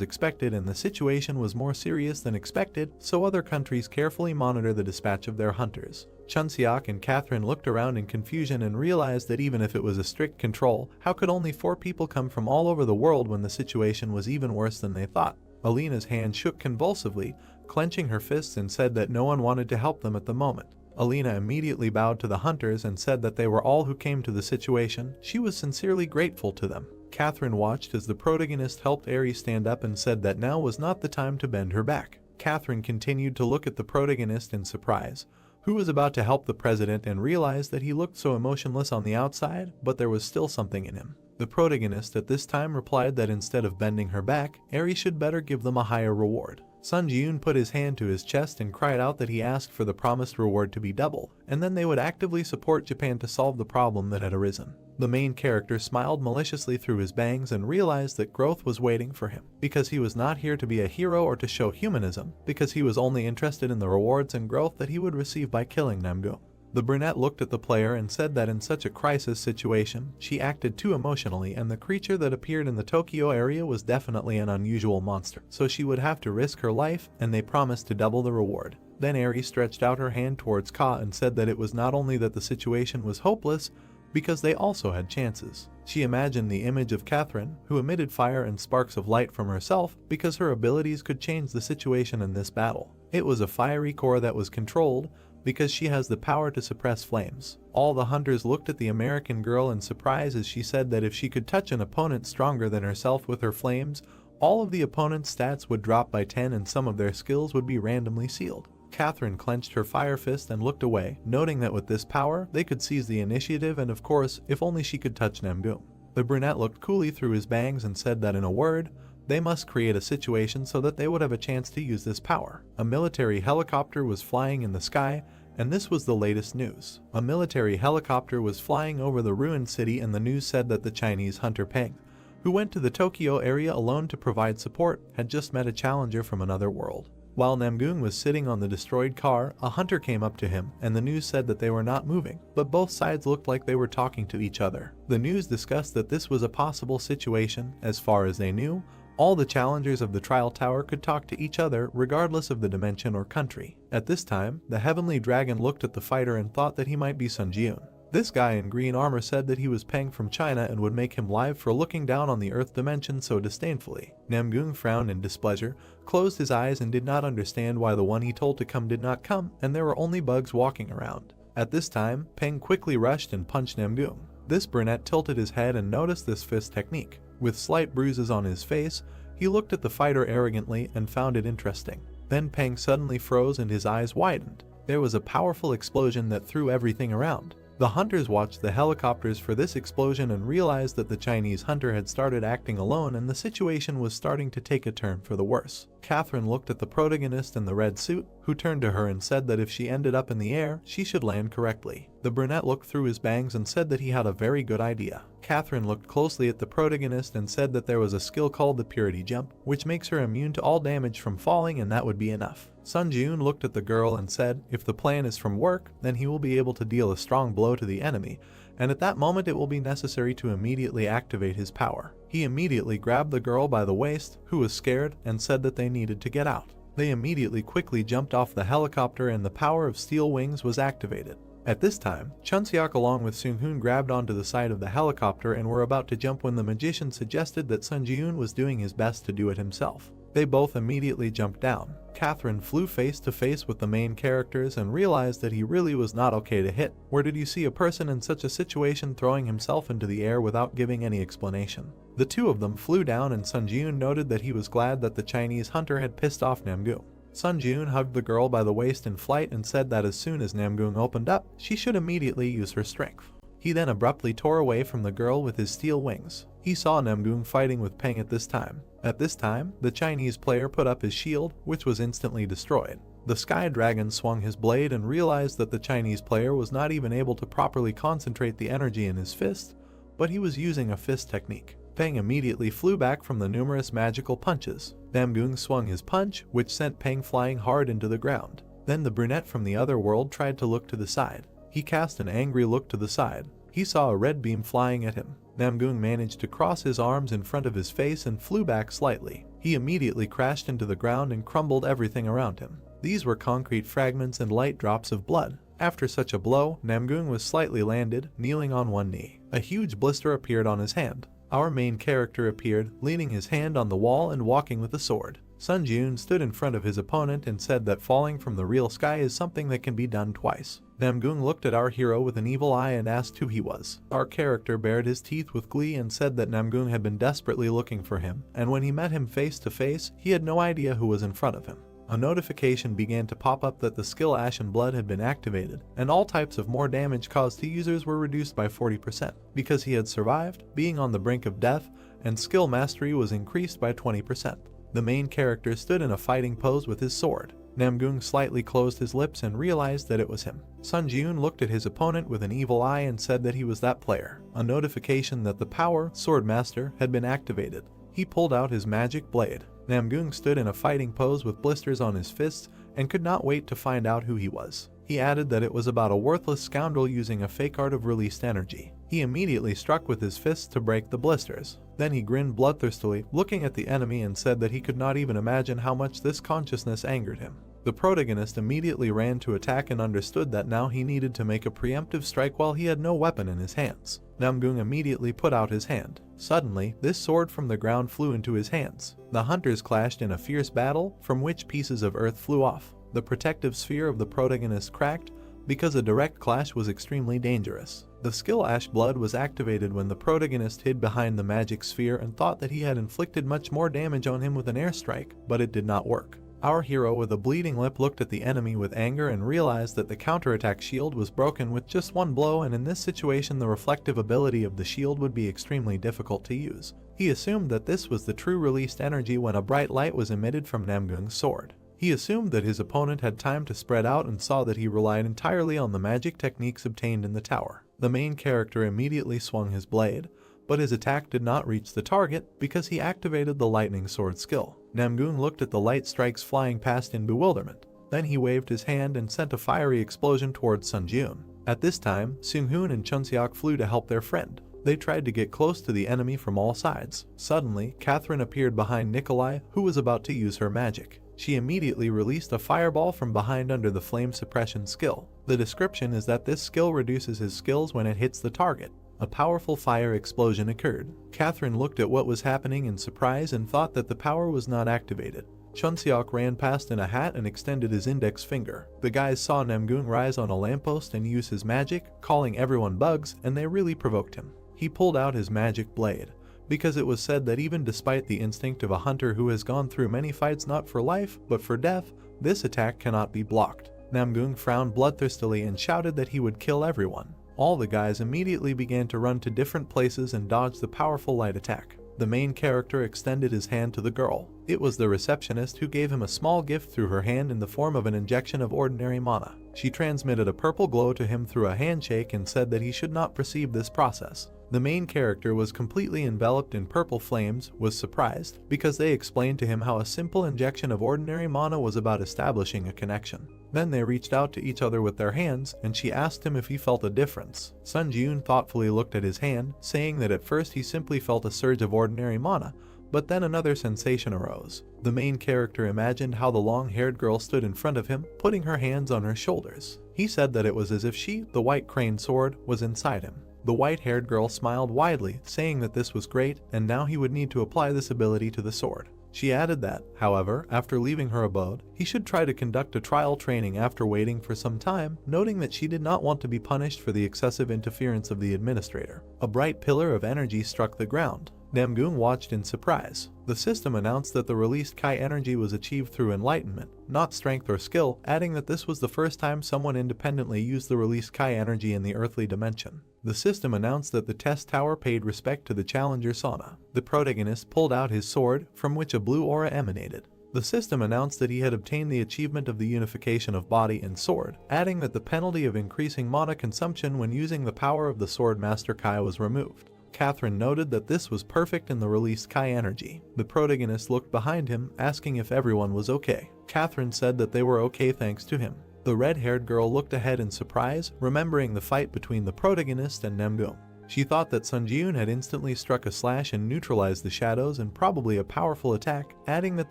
expected and the situation was more serious than expected, so other countries carefully monitor the dispatch of their hunters. Chunseok and Catherine looked around in confusion and realized that even if it was a strict control, how could only 4 people come from all over the world when the situation was even worse than they thought? Alina's hand shook convulsively, clenching her fists, and said that no one wanted to help them at the moment. Alina immediately bowed to the hunters and said that they were all who came to the situation. She was sincerely grateful to them. Catherine watched as the protagonist helped Eri stand up and said that now was not the time to bend her back. Catherine continued to look at the protagonist in surprise, who was about to help the president, and realized that he looked so emotionless on the outside, but there was still something in him. The protagonist at this time replied that instead of bending her back, Eri should better give them a higher reward. Sun Ji-yoon put his hand to his chest and cried out that he asked for the promised reward to be double, and then they would actively support Japan to solve the problem that had arisen. The main character smiled maliciously through his bangs and realized that growth was waiting for him, because he was not here to be a hero or to show humanism, because he was only interested in the rewards and growth that he would receive by killing Namgung. The brunette looked at the player and said that in such a crisis situation, she acted too emotionally, and the creature that appeared in the Tokyo area was definitely an unusual monster, so she would have to risk her life, and they promised to double the reward. Then Eri stretched out her hand towards Ka and said that it was not only that the situation was hopeless, because they also had chances. She imagined the image of Catherine, who emitted fire and sparks of light from herself, because her abilities could change the situation in this battle. It was a fiery core that was controlled, because she has the power to suppress flames. All the hunters looked at the American girl in surprise as she said that if she could touch an opponent stronger than herself with her flames, all of the opponent's stats would drop by 10 and some of their skills would be randomly sealed. Catherine clenched her fire fist and looked away, noting that with this power, they could seize the initiative, and of course, if only she could touch Namgung. The brunette looked coolly through his bangs and said that in a word, they must create a situation so that they would have a chance to use this power. A military helicopter was flying in the sky, and this was the latest news. A military helicopter was flying over the ruined city, and the news said that the Chinese hunter Peng, who went to the Tokyo area alone to provide support, had just met a challenger from another world. While Namgung was sitting on the destroyed car, a hunter came up to him, and the news said that they were not moving, but both sides looked like they were talking to each other. The news discussed that this was a possible situation. As far as they knew, all the challengers of the trial tower could talk to each other regardless of the dimension or country. At this time, the heavenly dragon looked at the fighter and thought that he might be Sun Ji-yoon. This guy in green armor said that he was Peng from China and would make him live for looking down on the earth dimension so disdainfully. Namgung frowned in displeasure, closed his eyes, and did not understand why the one he told to come did not come, and there were only bugs walking around. At this time, Peng quickly rushed and punched Namgung. This brunette tilted his head and noticed this fist technique. With slight bruises on his face, he looked at the fighter arrogantly and found it interesting. Then Peng suddenly froze and his eyes widened. There was a powerful explosion that threw everything around. The hunters watched the helicopters for this explosion and realized that the Chinese hunter had started acting alone and the situation was starting to take a turn for the worse. Catherine looked at the protagonist in the red suit, who turned to her and said that if she ended up in the air, she should land correctly. The brunette looked through his bangs and said that he had a very good idea. Catherine looked closely at the protagonist and said that there was a skill called the Purity Jump, which makes her immune to all damage from falling, and that would be enough. Sun Ji-yoon looked at the girl and said, if the plan is from work, then he will be able to deal a strong blow to the enemy, and at that moment it will be necessary to immediately activate his power. He immediately grabbed the girl by the waist, who was scared, and said that they needed to get out. They immediately quickly jumped off the helicopter and the power of steel wings was activated. At this time, Chunseok along with Seung-hoon grabbed onto the side of the helicopter and were about to jump when the magician suggested that Sun Ji-yoon was doing his best to do it himself. They both immediately jumped down. Catherine flew face to face with the main characters and realized that he really was not okay to hit. Where did you see a person in such a situation throwing himself into the air without giving any explanation? The two of them flew down and Sun Ji-yoon noted that he was glad that the Chinese hunter had pissed off Namgung. Sun Ji-yoon hugged the girl by the waist in flight and said that as soon as Namgung opened up, she should immediately use her strength. He then abruptly tore away from the girl with his steel wings. He saw Namgung fighting with Peng at this time. At this time, the Chinese player put up his shield, which was instantly destroyed. The Sky Dragon swung his blade and realized that the Chinese player was not even able to properly concentrate the energy in his fist, but he was using a fist technique. Peng immediately flew back from the numerous magical punches. Namgung swung his punch, which sent Peng flying hard into the ground. Then the brunette from the other world tried to look to the side. He cast an angry look to the side. He saw a red beam flying at him. Namgung managed to cross his arms in front of his face and flew back slightly. He immediately crashed into the ground and crumbled everything around him. These were concrete fragments and light drops of blood. After such a blow, Namgung was slightly landed, kneeling on one knee. A huge blister appeared on his hand. Our main character appeared, leaning his hand on the wall and walking with a sword. Sun Jun stood in front of his opponent and said that falling from the real sky is something that can be done twice. Namgung looked at our hero with an evil eye and asked who he was. Our character bared his teeth with glee and said that Namgung had been desperately looking for him, and when he met him face to face, he had no idea who was in front of him. A notification began to pop up that the skill Ashen Blood had been activated, and all types of more damage caused to users were reduced by 40%. Because he had survived, being on the brink of death, and skill mastery was increased by 20%. The main character stood in a fighting pose with his sword. Namgung slightly closed his lips and realized that it was him. Sun Jun looked at his opponent with an evil eye and said that he was that player. A notification that the power, Sword Master, had been activated. He pulled out his magic blade. Namgung stood in a fighting pose with blisters on his fists and could not wait to find out who he was. He added that it was about a worthless scoundrel using a fake art of released energy. He immediately struck with his fists to break the blisters. Then he grinned bloodthirstily, looking at the enemy, and said that he could not even imagine how much this consciousness angered him. The protagonist immediately ran to attack and understood that now he needed to make a preemptive strike while he had no weapon in his hands. Namgung immediately put out his hand. Suddenly, this sword from the ground flew into his hands. The hunters clashed in a fierce battle, from which pieces of earth flew off. The protective sphere of the protagonist cracked, because a direct clash was extremely dangerous. The skill Ash Blood was activated when the protagonist hid behind the magic sphere and thought that he had inflicted much more damage on him with an airstrike, but it did not work. Our hero with a bleeding lip looked at the enemy with anger and realized that the counterattack shield was broken with just one blow, and in this situation the reflective ability of the shield would be extremely difficult to use. He assumed that this was the true released energy when a bright light was emitted from Namgung's sword. He assumed that his opponent had time to spread out and saw that he relied entirely on the magic techniques obtained in the tower. The main character immediately swung his blade, but his attack did not reach the target because he activated the lightning sword skill. Namgung looked at the light strikes flying past in bewilderment. Then he waved his hand and sent a fiery explosion towards Sun Jun. At this time, Seung-hoon and Chunseok flew to help their friend. They tried to get close to the enemy from all sides. Suddenly, Catherine appeared behind Nikolai, who was about to use her magic. She immediately released a fireball from behind under the flame suppression skill. The description is that this skill reduces his skills when it hits the target. A powerful fire explosion occurred. Catherine looked at what was happening in surprise and thought that the power was not activated. Chunseok ran past in a hat and extended his index finger. The guys saw Namgung rise on a lamppost and use his magic, calling everyone bugs, and they really provoked him. He pulled out his magic blade, because it was said that even despite the instinct of a hunter who has gone through many fights not for life, but for death, this attack cannot be blocked. Namgung frowned bloodthirstily and shouted that he would kill everyone. All the guys immediately began to run to different places and dodge the powerful light attack. The main character extended his hand to the girl. It was the receptionist who gave him a small gift through her hand in the form of an injection of ordinary mana. She transmitted a purple glow to him through a handshake and said that he should not perceive this process. The main character was completely enveloped in purple flames, was surprised, because they explained to him how a simple injection of ordinary mana was about establishing a connection. Then they reached out to each other with their hands, and she asked him if he felt a difference. Sun Jun thoughtfully looked at his hand, saying that at first he simply felt a surge of ordinary mana, but then another sensation arose. The main character imagined how the long-haired girl stood in front of him, putting her hands on her shoulders. He said that it was as if she, the white crane sword, was inside him. The white-haired girl smiled widely, saying that this was great, and now he would need to apply this ability to the sword. She added that, however, after leaving her abode, he should try to conduct a trial training after waiting for some time, noting that she did not want to be punished for the excessive interference of the administrator. A bright pillar of energy struck the ground. Namgung watched in surprise. The system announced that the released Kai energy was achieved through enlightenment, not strength or skill, adding that this was the first time someone independently used the released Kai energy in the earthly dimension. The system announced that the test tower paid respect to the challenger Sauna. The protagonist pulled out his sword, from which a blue aura emanated. The system announced that he had obtained the achievement of the unification of body and sword, adding that the penalty of increasing mana consumption when using the power of the Sword Master Kai was removed. Catherine noted that this was perfect in the released Kai energy. The protagonist looked behind him, asking if everyone was okay. Catherine said that they were okay thanks to him. The red-haired girl looked ahead in surprise, remembering the fight between the protagonist and Namgung. She thought that Sun Ji-yoon had instantly struck a slash and neutralized the shadows and probably a powerful attack, adding that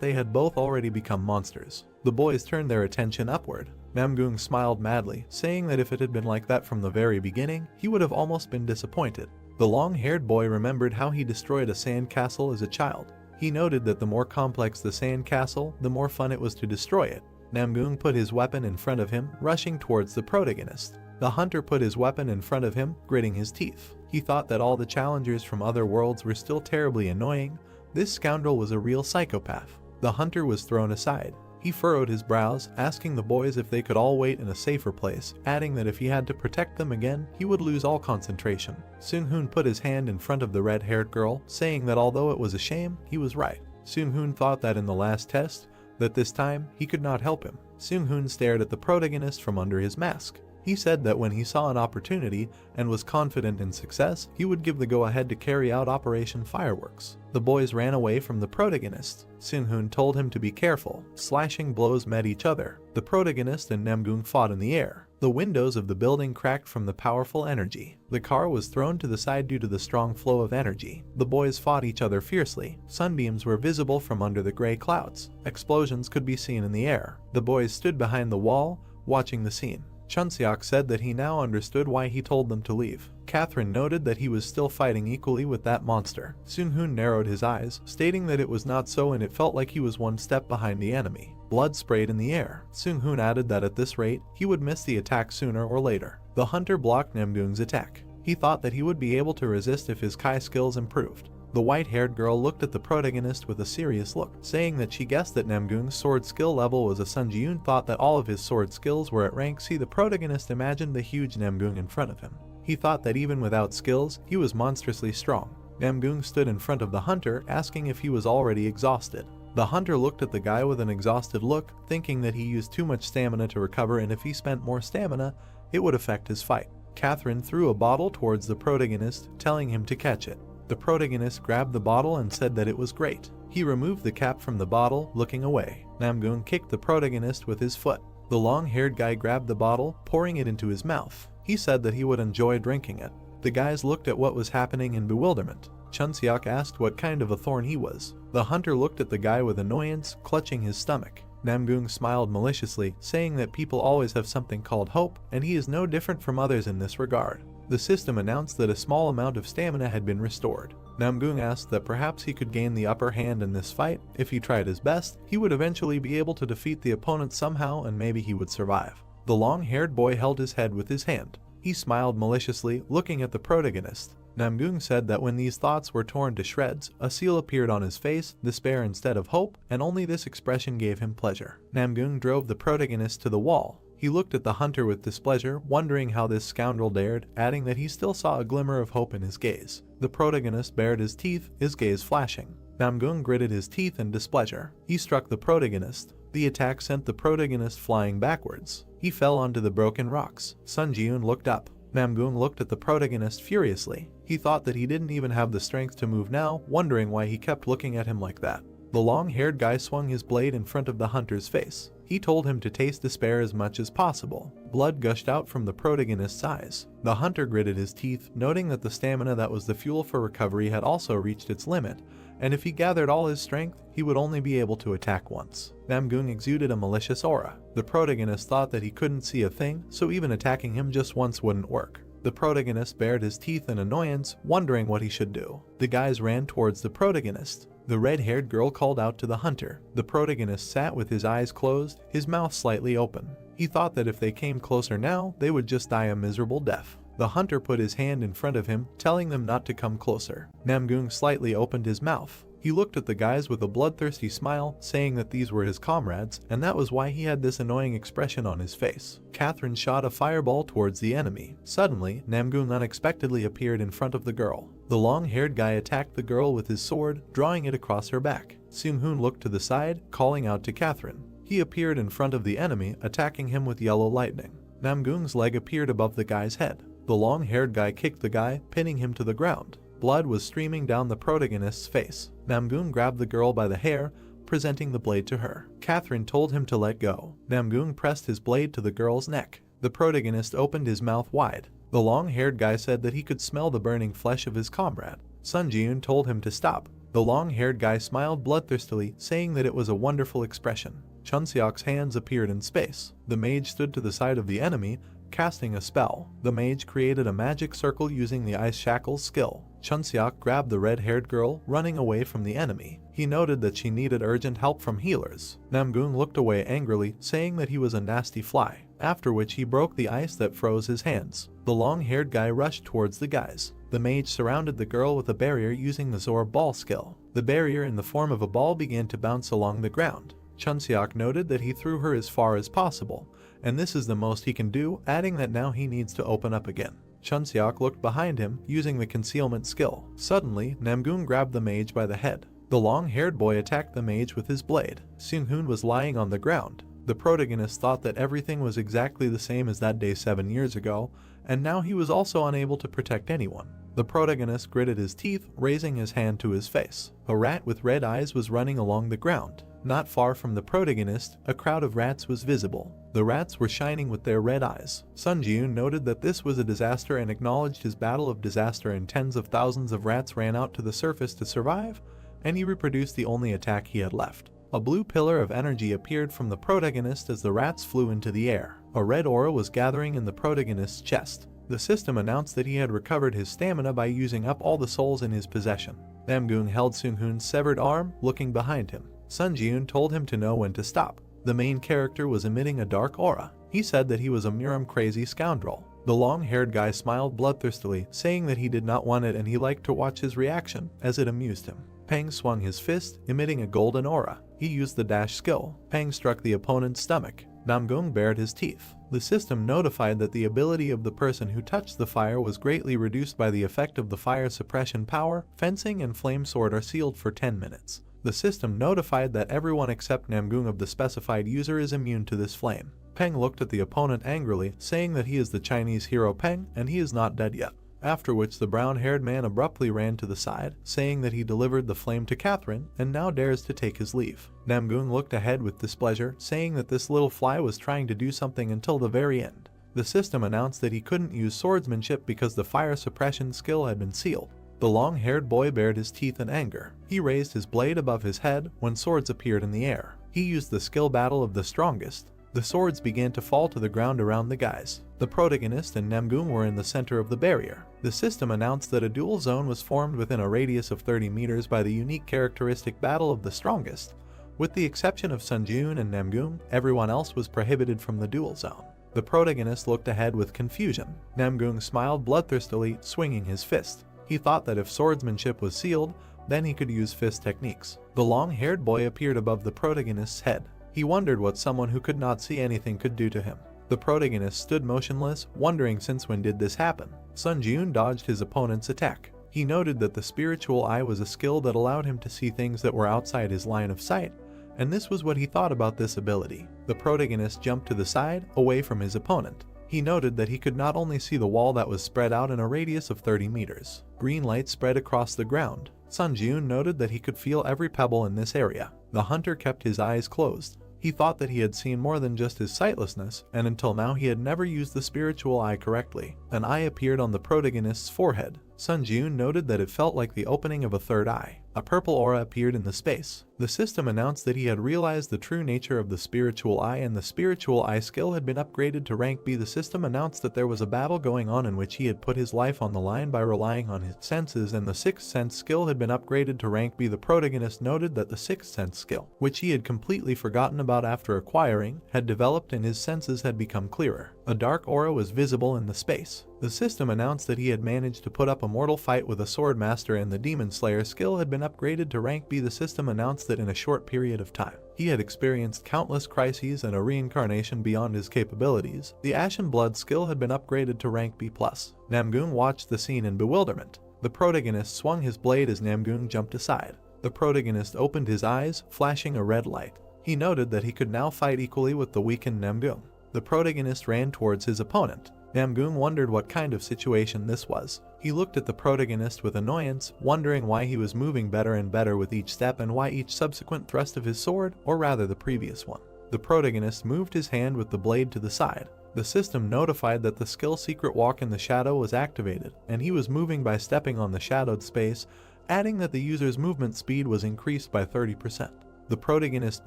they had both already become monsters. The boys turned their attention upward. Namgung smiled madly, saying that if it had been like that from the very beginning, he would have almost been disappointed. The long-haired boy remembered how he destroyed a sand castle as a child. He noted that the more complex the sand castle, the more fun it was to destroy it. Namgung put his weapon in front of him, rushing towards the protagonist. The hunter put his weapon in front of him, gritting his teeth. He thought that all the challengers from other worlds were still terribly annoying. This scoundrel was a real psychopath. The hunter was thrown aside. He furrowed his brows, asking the boys if they could all wait in a safer place, adding that if he had to protect them again, he would lose all concentration. Seung-hoon put his hand in front of the red-haired girl, saying that although it was a shame, he was right. Seung-hoon thought that in the last test, that this time, he could not help him. Seung-hoon stared at the protagonist from under his mask. He said that when he saw an opportunity and was confident in success, he would give the go-ahead to carry out Operation Fireworks. The boys ran away from the protagonist. Seung-hoon told him to be careful. Slashing blows met each other. The protagonist and Namgung fought in the air. The windows of the building cracked from the powerful energy. The car was thrown to the side due to the strong flow of energy. The boys fought each other fiercely. Sunbeams were visible from under the gray clouds. Explosions could be seen in the air. The boys stood behind the wall, watching the scene. Chunseok said that he now understood why he told them to leave. Catherine noted that he was still fighting equally with that monster. Seung-hoon narrowed his eyes, stating that it was not so and it felt like he was one step behind the enemy. Blood sprayed in the air. Seung-hoon added that at this rate, he would miss the attack sooner or later. The hunter blocked Namgung's attack. He thought that he would be able to resist if his Kai skills improved. The white-haired girl looked at the protagonist with a serious look, saying that she guessed that Namgung's sword skill level was a. Sun Ji-yoon thought that all of his sword skills were at rank C. The protagonist imagined the huge Namgung in front of him. He thought that even without skills, he was monstrously strong. Namgung stood in front of the hunter, asking if he was already exhausted. The hunter looked at the guy with an exhausted look, thinking that he used too much stamina to recover and if he spent more stamina, it would affect his fight. Catherine threw a bottle towards the protagonist, telling him to catch it. The protagonist grabbed the bottle and said that it was great. He removed the cap from the bottle, looking away. Namgung kicked the protagonist with his foot. The long-haired guy grabbed the bottle, pouring it into his mouth. He said that he would enjoy drinking it. The guys looked at what was happening in bewilderment. Chunseok asked what kind of a thorn he was. The hunter looked at the guy with annoyance, clutching his stomach. Namgung smiled maliciously, saying that people always have something called hope, and he is no different from others in this regard. The system announced that a small amount of stamina had been restored. Namgung asked that perhaps he could gain the upper hand in this fight. If he tried his best, he would eventually be able to defeat the opponent somehow and maybe he would survive. The long-haired boy held his head with his hand. He smiled maliciously, looking at the protagonist. Namgung said that when these thoughts were torn to shreds, a seal appeared on his face, despair instead of hope, and only this expression gave him pleasure. Namgung drove the protagonist to the wall. He looked at the hunter with displeasure, wondering how this scoundrel dared, adding that he still saw a glimmer of hope in his gaze. The protagonist bared his teeth, his gaze flashing. Namgung gritted his teeth in displeasure. He struck the protagonist. The attack sent the protagonist flying backwards. He fell onto the broken rocks. Sun Ji-yoon looked up. Namgung looked at the protagonist furiously. He thought that he didn't even have the strength to move now, wondering why he kept looking at him like that. The long-haired guy swung his blade in front of the hunter's face. He told him to taste despair as much as possible. Blood gushed out from the protagonist's eyes. The hunter gritted his teeth, noting that the stamina that was the fuel for recovery had also reached its limit, and if he gathered all his strength, he would only be able to attack once. Namgung exuded a malicious aura. The protagonist thought that he couldn't see a thing, so even attacking him just once wouldn't work. The protagonist bared his teeth in annoyance, wondering what he should do. The guys ran towards the protagonist. The red-haired girl called out to the hunter. The protagonist sat with his eyes closed, his mouth slightly open. He thought that if they came closer now, they would just die a miserable death. The hunter put his hand in front of him, telling them not to come closer. Namgung slightly opened his mouth. He looked at the guys with a bloodthirsty smile, saying that these were his comrades, and that was why he had this annoying expression on his face. Catherine shot a fireball towards the enemy. Suddenly, Namgung unexpectedly appeared in front of the girl. The long-haired guy attacked the girl with his sword, drawing it across her back. Seung-hoon looked to the side, calling out to Catherine. He appeared in front of the enemy, attacking him with yellow lightning. Namgung's leg appeared above the guy's head. The long-haired guy kicked the guy, pinning him to the ground. blood was streaming down the protagonist's face. Namgoong grabbed the girl by the hair, presenting the blade to her. Catherine told him to let go. Namgoong pressed his blade to the girl's neck. The protagonist opened his mouth wide. The long-haired guy said that he could smell the burning flesh of his comrade. Sun Ji-eun told him to stop. The long-haired guy smiled bloodthirstily, saying that it was a wonderful expression. Chunseok's hands appeared in space. The mage stood to the side of the enemy, casting a spell. The mage created a magic circle using the ice shackles skill. Chunseok grabbed the red-haired girl, running away from the enemy. He noted that she needed urgent help from healers. Namgoong looked away angrily, saying that he was a nasty fly, after which he broke the ice that froze his hands. The long-haired guy rushed towards the guys. The mage surrounded the girl with a barrier using the Zor ball skill. The barrier in the form of a ball began to bounce along the ground. Chunseok noted that he threw her as far as possible, and this is the most he can do, adding that now he needs to open up again. Chunseok looked behind him, using the concealment skill. Suddenly, Namgoong grabbed the mage by the head. The long-haired boy attacked the mage with his blade. Seung-hoon was lying on the ground. The protagonist thought that everything was exactly the same as that day 7 years ago, and now he was also unable to protect anyone. The protagonist gritted his teeth, raising his hand to his face. A rat with red eyes was running along the ground. Not far from the protagonist, a crowd of rats was visible. The rats were shining with their red eyes. Sun Ji-eun noted that this was a disaster and acknowledged his battle of disaster, and tens of thousands of rats ran out to the surface to survive, and he reproduced the only attack he had left. A blue pillar of energy appeared from the protagonist as the rats flew into the air. A red aura was gathering in the protagonist's chest. The system announced that he had recovered his stamina by using up all the souls in his possession. Namgoong held Seung-hoon's severed arm, looking behind him. Sun Ji-eun told him to know when to stop. The main character was emitting a dark aura. He said that he was a Muram-crazy scoundrel. The long-haired guy smiled bloodthirstily, saying that he did not want it and he liked to watch his reaction, as it amused him. Pang swung his fist, emitting a golden aura. He used the dash skill. Pang struck the opponent's stomach. Namgoong bared his teeth. The system notified that the ability of the person who touched the fire was greatly reduced by the effect of the fire suppression power. Fencing and flame sword are sealed for 10 minutes. The system notified that everyone except Namgoong of the specified user is immune to this flame. Peng looked at the opponent angrily, saying that he is the Chinese hero Peng and he is not dead yet. After which the brown-haired man abruptly ran to the side, saying that he delivered the flame to Catherine and now dares to take his leave. Namgoong looked ahead with displeasure, saying that this little fly was trying to do something until the very end. The system announced that he couldn't use swordsmanship because the fire suppression skill had been sealed. The long-haired boy bared his teeth in anger. He raised his blade above his head when swords appeared in the air. He used the skill battle of the strongest. The swords began to fall to the ground around the guys. The protagonist and Namgoong were in the center of the barrier. The system announced that a duel zone was formed within a radius of 30 meters by the unique characteristic battle of the strongest. With the exception of Sun Ji-eun and Namgoong, everyone else was prohibited from the duel zone. The protagonist looked ahead with confusion. Namgoong smiled bloodthirstily, swinging his fist. He thought that if swordsmanship was sealed, then he could use fist techniques. The long-haired boy appeared above the protagonist's head. He wondered what someone who could not see anything could do to him. The protagonist stood motionless, wondering since when did this happen. Sun Ji-eun dodged his opponent's attack. He noted that the spiritual eye was a skill that allowed him to see things that were outside his line of sight, and this was what he thought about this ability. The protagonist jumped to the side, away from his opponent. He noted that he could not only see the wall that was spread out in a radius of 30 meters. Green light spread across the ground. Sun Ji-eun noted that he could feel every pebble in this area. The hunter kept his eyes closed. He thought that he had seen more than just his sightlessness, and until now he had never used the spiritual eye correctly. An eye appeared on the protagonist's forehead. Sun Ji-eun noted that it felt like the opening of a third eye. A purple aura appeared in the space. The system announced that he had realized the true nature of the spiritual eye, and the spiritual eye skill had been upgraded to rank B. The system announced that there was a battle going on in which he had put his life on the line by relying on his senses, and the sixth sense skill had been upgraded to rank B. The protagonist noted that the sixth sense skill, which he had completely forgotten about after acquiring, had developed and his senses had become clearer. A dark aura was visible in the space. The system announced that he had managed to put up a mortal fight with a sword master, and the demon slayer skill had been upgraded to rank B. The system announced that in a short period of time, he had experienced countless crises and a reincarnation beyond his capabilities. The ashen blood skill had been upgraded to rank B+. Namgoong watched the scene in bewilderment. The protagonist swung his blade as Namgoong jumped aside. The protagonist opened his eyes, flashing a red light. He noted that he could now fight equally with the weakened Namgoong. The protagonist ran towards his opponent. Namgoong wondered what kind of situation this was. He looked at the protagonist with annoyance, wondering why he was moving better and better with each step and why each subsequent thrust of his sword, or rather the previous one. The protagonist moved his hand with the blade to the side. The system notified that the skill Secret Walk in the Shadow was activated, and he was moving by stepping on the shadowed space, adding that the user's movement speed was increased by 30%. The protagonist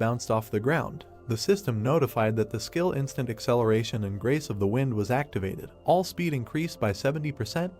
bounced off the ground. The system notified that the skill Instant Acceleration and Grace of the Wind was activated. All speed increased by 70%.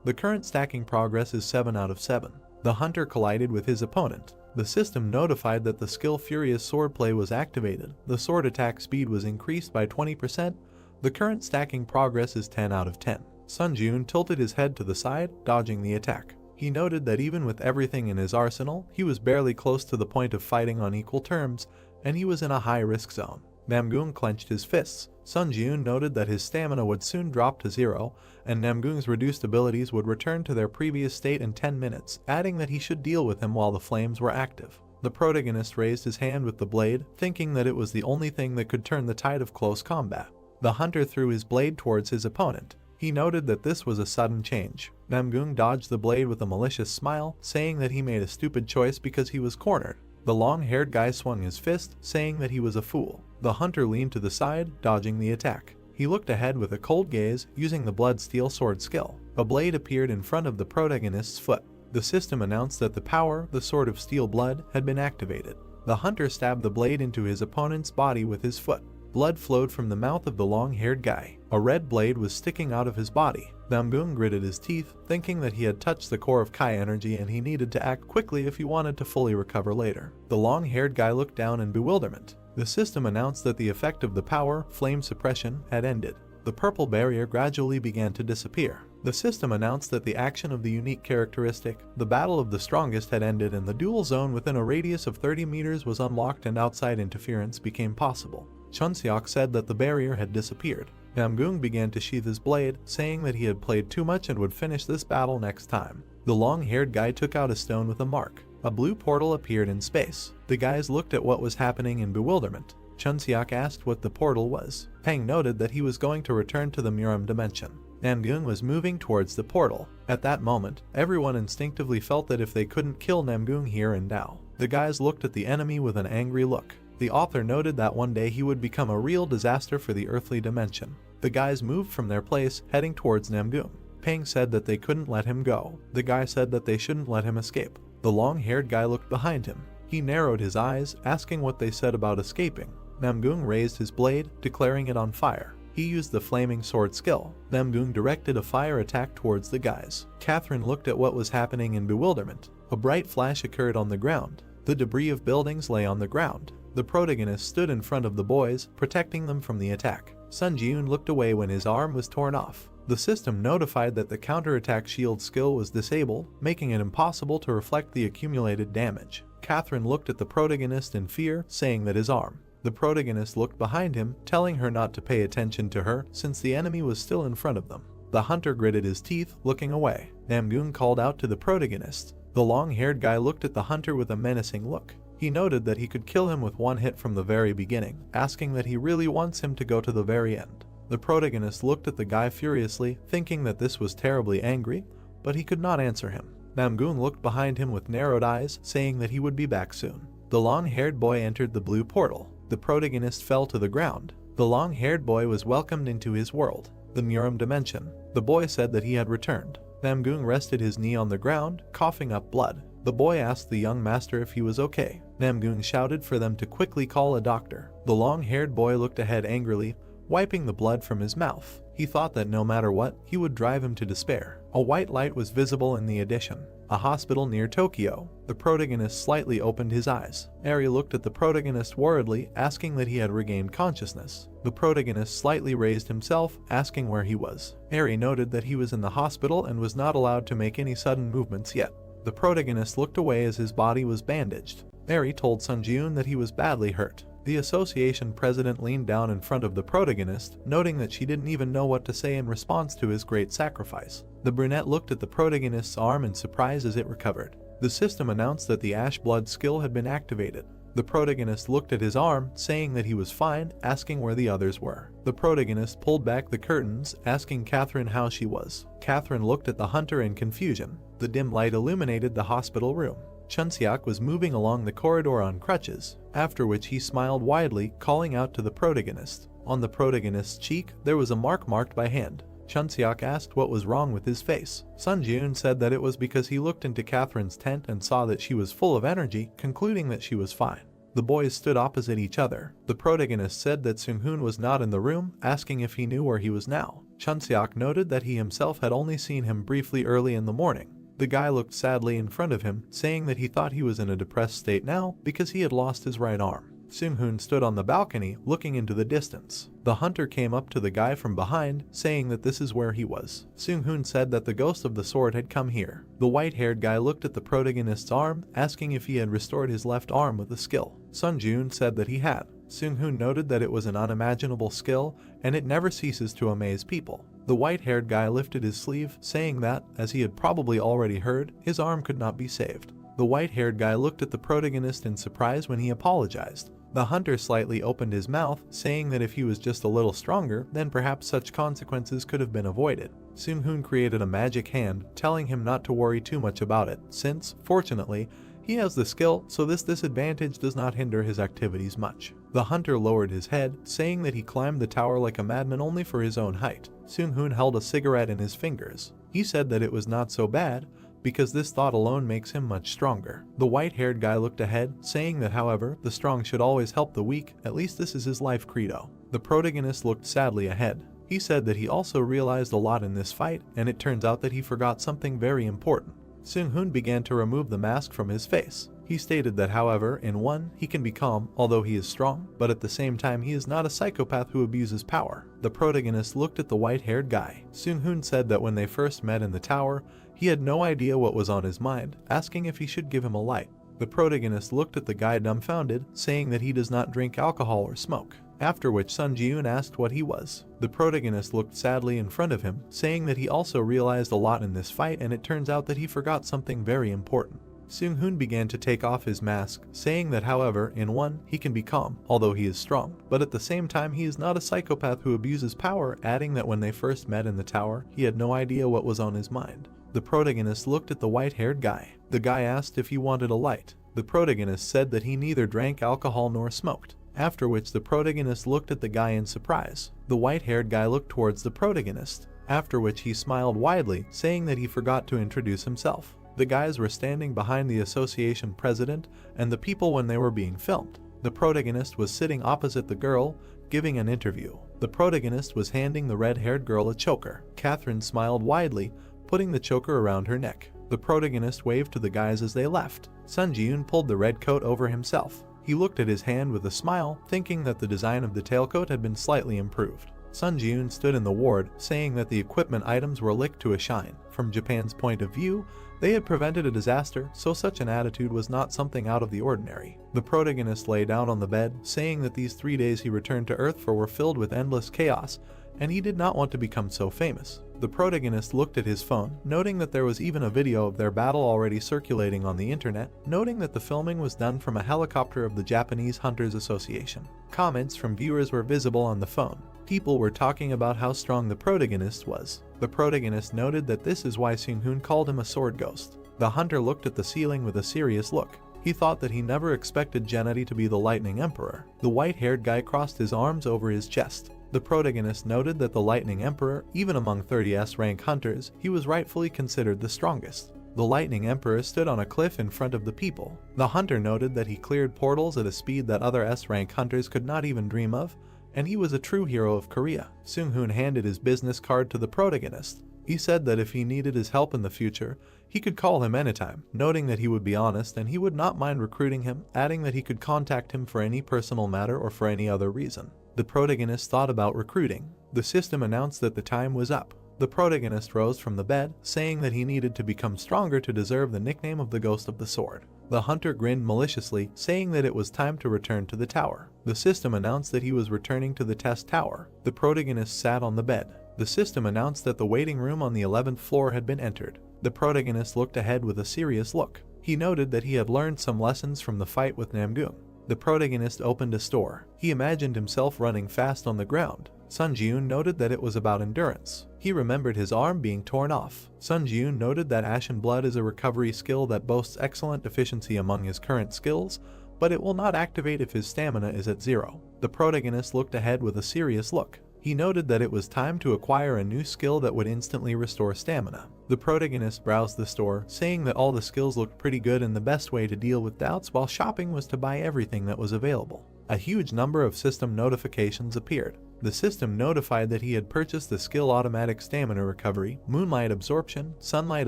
The current stacking progress is 7 out of 7. The hunter collided with his opponent. The system notified that the skill Furious Swordplay was activated. The sword attack speed was increased by 20%. The current stacking progress is 10 out of 10. Sun Jun tilted his head to the side, dodging the attack. He noted that even with everything in his arsenal, he was barely close to the point of fighting on equal terms, and he was in a high-risk zone. Namgoong clenched his fists. Sun Jun noted that his stamina would soon drop to 0, and Namgoong's reduced abilities would return to their previous state in 10 minutes, adding that he should deal with him while the flames were active. The protagonist raised his hand with the blade, thinking that it was the only thing that could turn the tide of close combat. The hunter threw his blade towards his opponent. He noted that this was a sudden change. Namgoong dodged the blade with a malicious smile, saying that he made a stupid choice because he was cornered. The long-haired guy swung his fist, saying that he was a fool. The hunter leaned to the side, dodging the attack. He looked ahead with a cold gaze, using the blood steel sword skill. A blade appeared in front of the protagonist's foot. The system announced that the power, the Sword of Steel Blood, had been activated. The hunter stabbed the blade into his opponent's body with his foot. Blood flowed from the mouth of the long-haired guy. A red blade was sticking out of his body. Namgoong gritted his teeth, thinking that he had touched the core of Kai energy and he needed to act quickly if he wanted to fully recover later. The long-haired guy looked down in bewilderment. The system announced that the effect of the power, flame suppression, had ended. The purple barrier gradually began to disappear. The system announced that the action of the unique characteristic, the Battle of the Strongest, had ended and the dual zone within a radius of 30 meters was unlocked and outside interference became possible. Chunseok said that the barrier had disappeared. Namgoong began to sheath his blade, saying that he had played too much and would finish this battle next time. The long-haired guy took out a stone with a mark. A blue portal appeared in space. The guys looked at what was happening in bewilderment. Chunseok asked what the portal was. Pang noted that he was going to return to the Muram dimension. Namgoong was moving towards the portal. At that moment, everyone instinctively felt that if they couldn't kill Namgoong here and now. The guys looked at the enemy with an angry look. The author noted that one day he would become a real disaster for the earthly dimension. The guys moved from their place, heading towards Namgoong. Pang said that they couldn't let him go. The guy said that they shouldn't let him escape. The long-haired guy looked behind him. He narrowed his eyes, asking what they said about escaping. Namgoong raised his blade, declaring it on fire. He used the flaming sword skill. Namgoong directed a fire attack towards the guys. Catherine looked at what was happening in bewilderment. A bright flash occurred on the ground. The debris of buildings lay on the ground. The protagonist stood in front of the boys, protecting them from the attack. Sun Jun looked away when his arm was torn off. The system notified that the counterattack shield skill was disabled, making it impossible to reflect the accumulated damage. Catherine looked at the protagonist in fear, saying that his arm. The protagonist looked behind him, telling her not to pay attention to her since the enemy was still in front of them. The hunter gritted his teeth, looking away. Namgoong called out to the protagonist. The long-haired guy looked at the hunter with a menacing look. He noted that he could kill him with one hit from the very beginning, asking that he really wants him to go to the very end. The protagonist looked at the guy furiously, thinking that this was terribly angry, but he could not answer him. Namgoong looked behind him with narrowed eyes, saying that he would be back soon. The long-haired boy entered the blue portal. The protagonist fell to the ground. The long-haired boy was welcomed into his world, the Muram dimension. The boy said that he had returned. Namgoong rested his knee on the ground, coughing up blood. The boy asked the young master if he was okay. Namgoong shouted for them to quickly call a doctor. The long-haired boy looked ahead angrily, wiping the blood from his mouth. He thought that no matter what, he would drive him to despair. A white light was visible in the addition. A hospital near Tokyo. The protagonist slightly opened his eyes. Eri looked at the protagonist worriedly, asking that he had regained consciousness. The protagonist slightly raised himself, asking where he was. Eri noted that he was in the hospital and was not allowed to make any sudden movements yet. The protagonist looked away as his body was bandaged. Eri told Sun Jun that he was badly hurt. The association president leaned down in front of the protagonist, noting that she didn't even know what to say in response to his great sacrifice. The brunette looked at the protagonist's arm in surprise as it recovered. The system announced that the Ash Blood skill had been activated. The protagonist looked at his arm, saying that he was fine, asking where the others were. The protagonist pulled back the curtains, asking Catherine how she was. Catherine looked at the hunter in confusion. The dim light illuminated the hospital room. Chunseok was moving along the corridor on crutches, after which he smiled widely, calling out to the protagonist. On the protagonist's cheek, there was a mark marked by hand. Chunseok asked what was wrong with his face. Sunjun said that it was because he looked into Catherine's tent and saw that she was full of energy, concluding that she was fine. The boys stood opposite each other. The protagonist said that Seunghoon was not in the room, asking if he knew where he was now. Chunseok noted that he himself had only seen him briefly early in the morning. The guy looked sadly in front of him, saying that he thought he was in a depressed state now because he had lost his right arm. Seunghoon stood on the balcony, looking into the distance. The hunter came up to the guy from behind, saying that this is where he was. Seunghoon said that the ghost of the sword had come here. The white-haired guy looked at the protagonist's arm, asking if he had restored his left arm with a skill. Sunjun said that he had. Seunghoon noted that it was an unimaginable skill, and it never ceases to amaze people. The white-haired guy lifted his sleeve, saying that, as he had probably already heard, his arm could not be saved. The white-haired guy looked at the protagonist in surprise when he apologized. The hunter slightly opened his mouth, saying that if he was just a little stronger, then perhaps such consequences could have been avoided. Seunghoon created a magic hand, telling him not to worry too much about it, since, fortunately, he has the skill, so this disadvantage does not hinder his activities much. The hunter lowered his head, saying that he climbed the tower like a madman only for his own height. Seunghoon held a cigarette in his fingers. He said that it was not so bad, because this thought alone makes him much stronger. The white-haired guy looked ahead, saying that however, the strong should always help the weak, at least this is his life credo. The protagonist looked sadly ahead. He said that he also realized a lot in this fight, and it turns out that he forgot something very important. Seunghoon began to remove the mask from his face. He stated that however, in one, he can be calm, although he is strong, but at the same time he is not a psychopath who abuses power. The protagonist looked at the white-haired guy. Seunghoon said that when they first met in the tower, he had no idea what was on his mind, asking if he should give him a light. The protagonist looked at the guy dumbfounded, saying that he does not drink alcohol or smoke. After which Sun Ji-eun asked what he was. The protagonist looked sadly in front of him, saying that he also realized a lot in this fight, and it turns out that he forgot something very important. Seunghoon began to take off his mask, saying that however, in one, he can be calm, although he is strong, but at the same time he is not a psychopath who abuses power, adding that when they first met in the tower, he had no idea what was on his mind. The protagonist looked at the white-haired guy. The guy asked if he wanted a light. The protagonist said that he neither drank alcohol nor smoked. After which the protagonist looked at the guy in surprise. The white-haired guy looked towards the protagonist, after which he smiled widely, saying that he forgot to introduce himself. The guys were standing behind the association president and the people when they were being filmed. The protagonist was sitting opposite the girl, giving an interview. The protagonist was handing the red-haired girl a choker. Catherine smiled widely, putting the choker around her neck. The protagonist waved to the guys as they left. Sun Ji-eun pulled the red coat over himself. He looked at his hand with a smile, thinking that the design of the tailcoat had been slightly improved. Sun Ji-eun stood in the ward, saying that the equipment items were licked to a shine. From Japan's point of view, they had prevented a disaster, so such an attitude was not something out of the ordinary. The protagonist lay down on the bed, saying that these 3 days he returned to Earth for were filled with endless chaos, and he did not want to become so famous. The protagonist looked at his phone, noting that there was even a video of their battle already circulating on the internet, noting that the filming was done from a helicopter of the Japanese Hunters Association. Comments from viewers were visible on the phone. People were talking about how strong the protagonist was. The protagonist noted that this is why Seunghoon called him a sword ghost. The hunter looked at the ceiling with a serious look. He thought that he never expected Gennady to be the Lightning Emperor. The white-haired guy crossed his arms over his chest. The protagonist noted that the Lightning Emperor, even among 30s rank hunters, he was rightfully considered the strongest. The Lightning Emperor stood on a cliff in front of the people. The hunter noted that he cleared portals at a speed that other S-rank hunters could not even dream of, and he was a true hero of Korea. Seunghoon handed his business card to the protagonist. He said that if he needed his help in the future, he could call him anytime, noting that he would be honest and he would not mind recruiting him, adding that he could contact him for any personal matter or for any other reason. The protagonist thought about recruiting. The system announced that the time was up. The protagonist rose from the bed, saying that he needed to become stronger to deserve the nickname of the Ghost of the Sword. The hunter grinned maliciously, saying that it was time to return to the tower. The system announced that he was returning to the test tower. The protagonist sat on the bed. The system announced that the waiting room on the 11th floor had been entered. The protagonist looked ahead with a serious look. He noted that he had learned some lessons from the fight with Namgung. The protagonist opened a store. He imagined himself running fast on the ground. Sun Jiun noted that it was about endurance. He remembered his arm being torn off. Sun Jiun noted that Ashen Blood is a recovery skill that boasts excellent efficiency among his current skills, but it will not activate if his stamina is at 0. The protagonist looked ahead with a serious look. He noted that it was time to acquire a new skill that would instantly restore stamina. The protagonist browsed the store, saying that all the skills looked pretty good and the best way to deal with doubts while shopping was to buy everything that was available. A huge number of system notifications appeared. The system notified that he had purchased the skill Automatic Stamina Recovery, Moonlight Absorption, Sunlight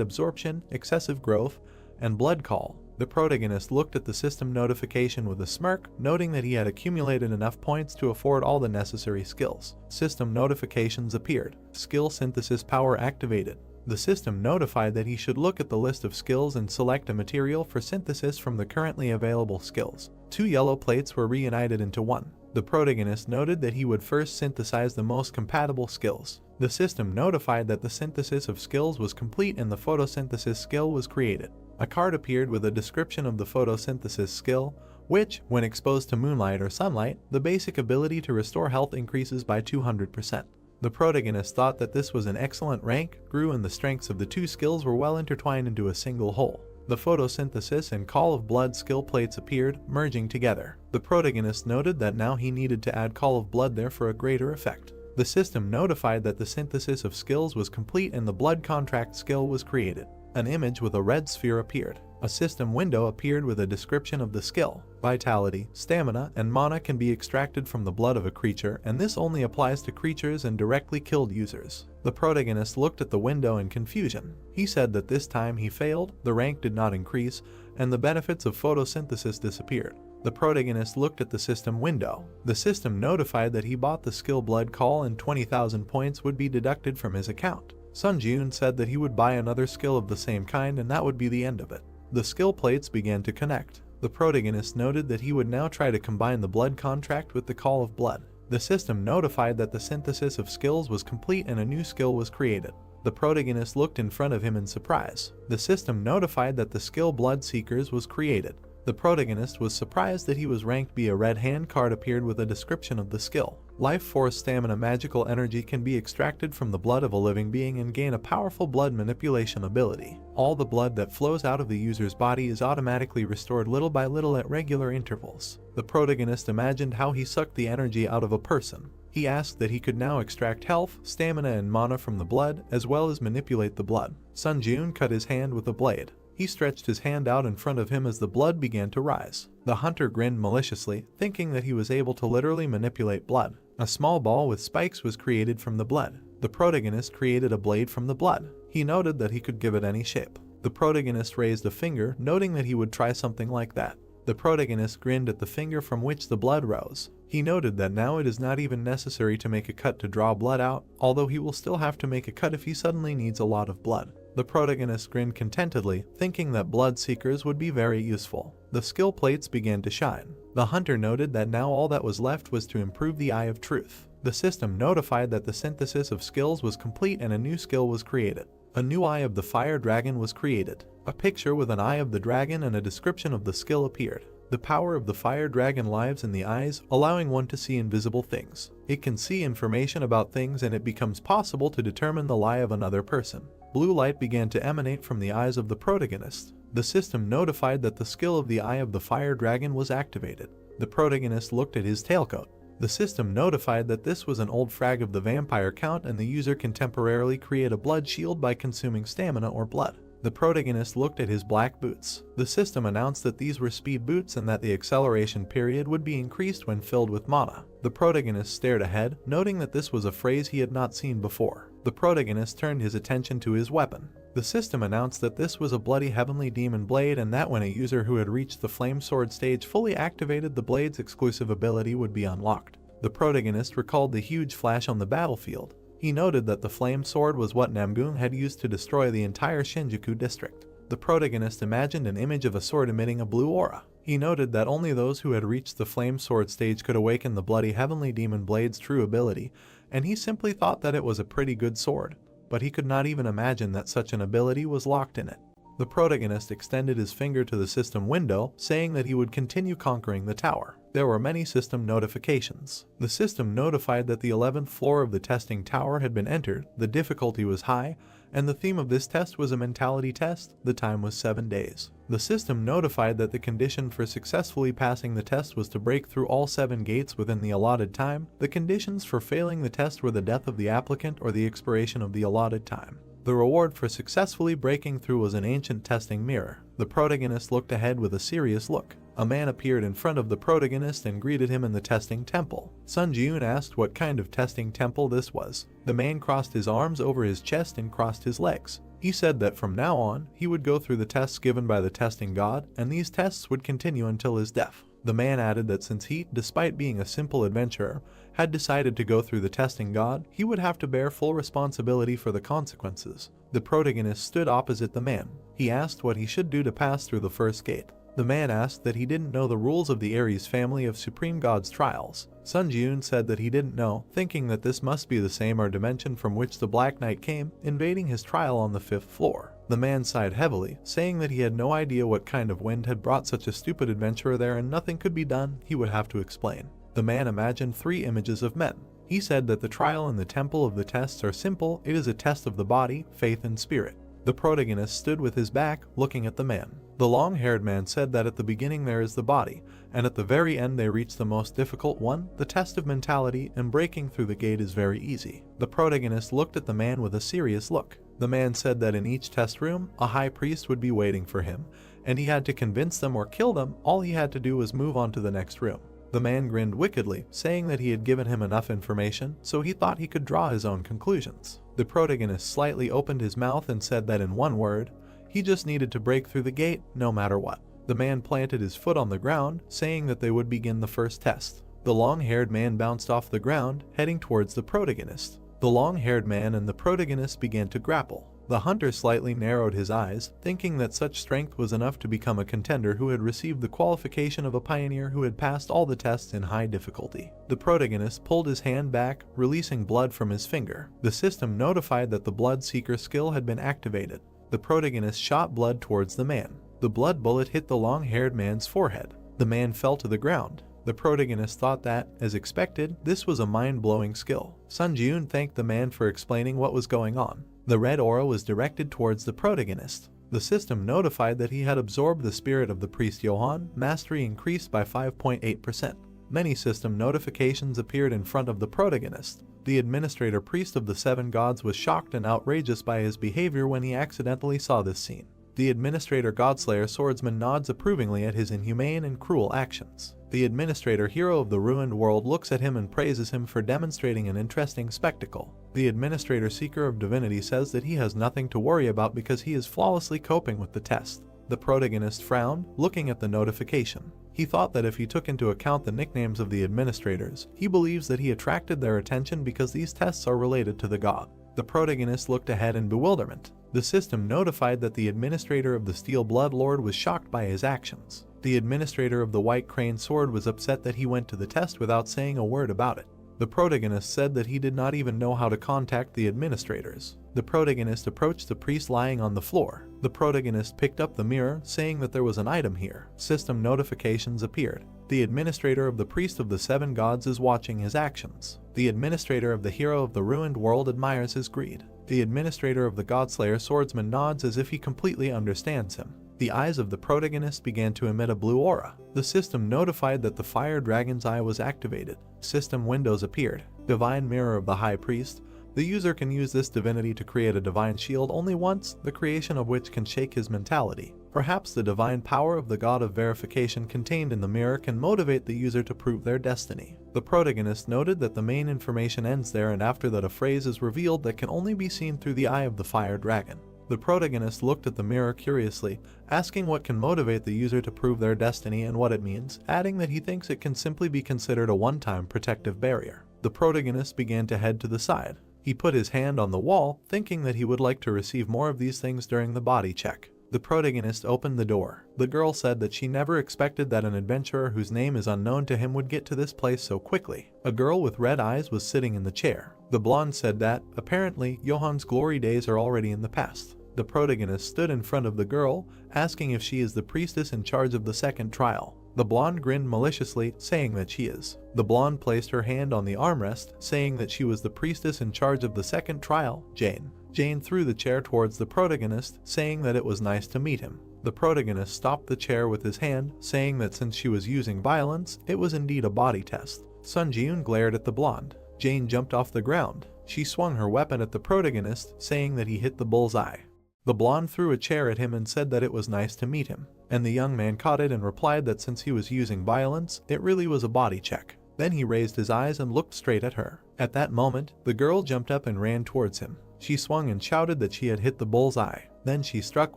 Absorption, Excessive Growth, and Blood Call. The protagonist looked at the system notification with a smirk, noting that he had accumulated enough points to afford all the necessary skills. System notifications appeared. Skill Synthesis Power activated. The system notified that he should look at the list of skills and select a material for synthesis from the currently available skills. 2 yellow plates were reunited into one. The protagonist noted that he would first synthesize the most compatible skills. The system notified that the synthesis of skills was complete and the photosynthesis skill was created. A card appeared with a description of the photosynthesis skill, which, when exposed to moonlight or sunlight, the basic ability to restore health increases by 200%. The protagonist thought that this was an excellent rank, grew, and the strengths of the two skills were well intertwined into a single whole. The photosynthesis and Call of Blood skill plates appeared, merging together. The protagonist noted that now he needed to add Call of Blood there for a greater effect. The system notified that the synthesis of skills was complete and the Blood Contract skill was created. An image with a red sphere appeared. A system window appeared with a description of the skill. Vitality, stamina, and mana can be extracted from the blood of a creature, and this only applies to creatures and directly killed users. The protagonist looked at the window in confusion. He said that this time he failed, the rank did not increase, and the benefits of photosynthesis disappeared. The protagonist looked at the system window. The system notified that he bought the skill Blood Call and 20,000 points would be deducted from his account. Sun Jiun said that he would buy another skill of the same kind and that would be the end of it. The skill plates began to connect. The protagonist noted that he would now try to combine the Blood Contract with the Call of Blood. The system notified that the synthesis of skills was complete and a new skill was created. The protagonist looked in front of him in surprise. The system notified that the skill Blood Seekers was created. The protagonist was surprised that he was ranked B. A red hand card appeared with a description of the skill. Life Force Stamina magical energy can be extracted from the blood of a living being and gain a powerful blood manipulation ability. All the blood that flows out of the user's body is automatically restored little by little at regular intervals. The protagonist imagined how he sucked the energy out of a person. He asked that he could now extract health, stamina, and mana from the blood, as well as manipulate the blood. Sun Jiun cut his hand with a blade. He stretched his hand out in front of him as the blood began to rise. The hunter grinned maliciously, thinking that he was able to literally manipulate blood. A small ball with spikes was created from the blood. The protagonist created a blade from the blood. He noted that he could give it any shape. The protagonist raised a finger, noting that he would try something like that. The protagonist grinned at the finger from which the blood rose. He noted that now it is not even necessary to make a cut to draw blood out, although he will still have to make a cut if he suddenly needs a lot of blood. The protagonist grinned contentedly, thinking that Blood Seekers would be very useful. The skill plates began to shine. The hunter noted that now all that was left was to improve the Eye of Truth. The system notified that the synthesis of skills was complete and a new skill was created. A new Eye of the Fire Dragon was created. A picture with an eye of the dragon and a description of the skill appeared. The power of the fire dragon lives in the eyes, allowing one to see invisible things. It can see information about things and it becomes possible to determine the lie of another person. Blue light began to emanate from the eyes of the protagonist. The system notified that the skill of the Eye of the Fire Dragon was activated. The protagonist looked at his tailcoat. The system notified that this was an old frag of the vampire count and the user can temporarily create a blood shield by consuming stamina or blood. The protagonist looked at his black boots. The system announced that these were speed boots and that the acceleration period would be increased when filled with mana. The protagonist stared ahead, noting that this was a phrase he had not seen before. The protagonist turned his attention to his weapon. The system announced that this was a bloody heavenly demon blade and that when a user who had reached the flame sword stage fully activated, the blade's exclusive ability would be unlocked. The protagonist recalled the huge flash on the battlefield. He noted that the flame sword was what Namgun had used to destroy the entire Shinjuku district. The protagonist imagined an image of a sword emitting a blue aura. He noted that only those who had reached the flame sword stage could awaken the bloody heavenly demon blade's true ability, and he simply thought that it was a pretty good sword, but he could not even imagine that such an ability was locked in it. The protagonist extended his finger to the system window, saying that he would continue conquering the tower. There were many system notifications. The system notified that the 11th floor of the testing tower had been entered, the difficulty was high, and the theme of this test was a mentality test. The time was 7 days. The system notified that the condition for successfully passing the test was to break through all 7 gates within the allotted time. The conditions for failing the test were the death of the applicant or the expiration of the allotted time. The reward for successfully breaking through was an ancient testing mirror. The protagonist looked ahead with a serious look. A man appeared in front of the protagonist and greeted him in the testing temple. Sun Ji-yoon asked what kind of testing temple this was. The man crossed his arms over his chest and crossed his legs. He said that from now on, he would go through the tests given by the testing god, and these tests would continue until his death. The man added that since he, despite being a simple adventurer, had decided to go through the testing god, he would have to bear full responsibility for the consequences. The protagonist stood opposite the man. He asked what he should do to pass through the first gate. The man asked that he didn't know the rules of the Ares family of Supreme God's trials. Sun Ji-yoon said that he didn't know, thinking that this must be the same dimension from which the Black Knight came, invading his trial on the 5th floor. The man sighed heavily, saying that he had no idea what kind of wind had brought such a stupid adventurer there and nothing could be done. He would have to explain. The man imagined 3 images of men. He said that the trial and the temple of the tests are simple. It is a test of the body, faith, and spirit. The protagonist stood with his back, looking at the man. The long-haired man said that at the beginning there is the body, and at the very end they reach the most difficult one, the test of mentality, and breaking through the gate is very easy. The protagonist looked at the man with a serious look. The man said that in each test room, a high priest would be waiting for him, and he had to convince them or kill them. All he had to do was move on to the next room. The man grinned wickedly, saying that he had given him enough information, so he thought he could draw his own conclusions. The protagonist slightly opened his mouth and said that in one word, he just needed to break through the gate, no matter what. The man planted his foot on the ground, saying that they would begin the first test. The long-haired man bounced off the ground, heading towards the protagonist. The long-haired man and the protagonist began to grapple. The hunter slightly narrowed his eyes, thinking that such strength was enough to become a contender who had received the qualification of a pioneer who had passed all the tests in high difficulty. The protagonist pulled his hand back, releasing blood from his finger. The system notified that the blood seeker skill had been activated. The protagonist shot blood towards the man. The blood bullet hit the long-haired man's forehead. The man fell to the ground. The protagonist thought that, as expected, this was a mind-blowing skill. Sun Ji-yoon thanked the man for explaining what was going on. The red aura was directed towards the protagonist. The system notified that he had absorbed the spirit of the priest Johan, mastery increased by 5.8%. Many system notifications appeared in front of the protagonist. The administrator priest of the 7 gods was shocked and outrageous by his behavior when he accidentally saw this scene. The administrator Godslayer swordsman nods approvingly at his inhumane and cruel actions. The administrator hero of the ruined world looks at him and praises him for demonstrating an interesting spectacle. The administrator seeker of divinity says that he has nothing to worry about because he is flawlessly coping with the test. The protagonist frowned, looking at the notification. He thought that if he took into account the nicknames of the administrators, he believes that he attracted their attention because these tests are related to the god. The protagonist looked ahead in bewilderment. The system notified that the administrator of the Steel Blood Lord was shocked by his actions. The administrator of the White Crane Sword was upset that he went to the test without saying a word about it. The protagonist said that he did not even know how to contact the administrators. The protagonist approached the priest lying on the floor. The protagonist picked up the mirror, saying that there was an item here. System notifications appeared. The administrator of the priest of the 7 gods is watching his actions. The administrator of the hero of the ruined world admires his greed. The administrator of the Godslayer swordsman nods as if he completely understands him. The eyes of the protagonist began to emit a blue aura. The system notified that the fire dragon's eye was activated. System windows appeared. Divine mirror of the high priest. The user can use this divinity to create a divine shield only once, the creation of which can shake his mentality. Perhaps the divine power of the god of verification contained in the mirror can motivate the user to prove their destiny. The protagonist noted that the main information ends there, and after that a phrase is revealed that can only be seen through the eye of the fire dragon. The protagonist looked at the mirror curiously, asking what can motivate the user to prove their destiny and what it means, adding that he thinks it can simply be considered a one-time protective barrier. The protagonist began to head to the side. He put his hand on the wall, thinking that he would like to receive more of these things during the body check. The protagonist opened the door. The girl said that she never expected that an adventurer whose name is unknown to him would get to this place so quickly. A girl with red eyes was sitting in the chair. The blonde said that, apparently, Johan's glory days are already in the past. The protagonist stood in front of the girl, asking if she is the priestess in charge of the second trial. The blonde grinned maliciously, saying that she is. The blonde placed her hand on the armrest, saying that she was the priestess in charge of the second trial, Jane. Jane threw the chair towards the protagonist, saying that it was nice to meet him. The protagonist stopped the chair with his hand, saying that since she was using violence, it was indeed a body test. Sun Ji-eun glared at the blonde. Jane jumped off the ground. She swung her weapon at the protagonist, saying that he hit the bullseye. The blonde threw a chair at him and said that it was nice to meet him, and the young man caught it and replied that since he was using violence, it really was a body check. Then he raised his eyes and looked straight at her. At that moment, the girl jumped up and ran towards him. She swung and shouted that she had hit the bullseye. Then she struck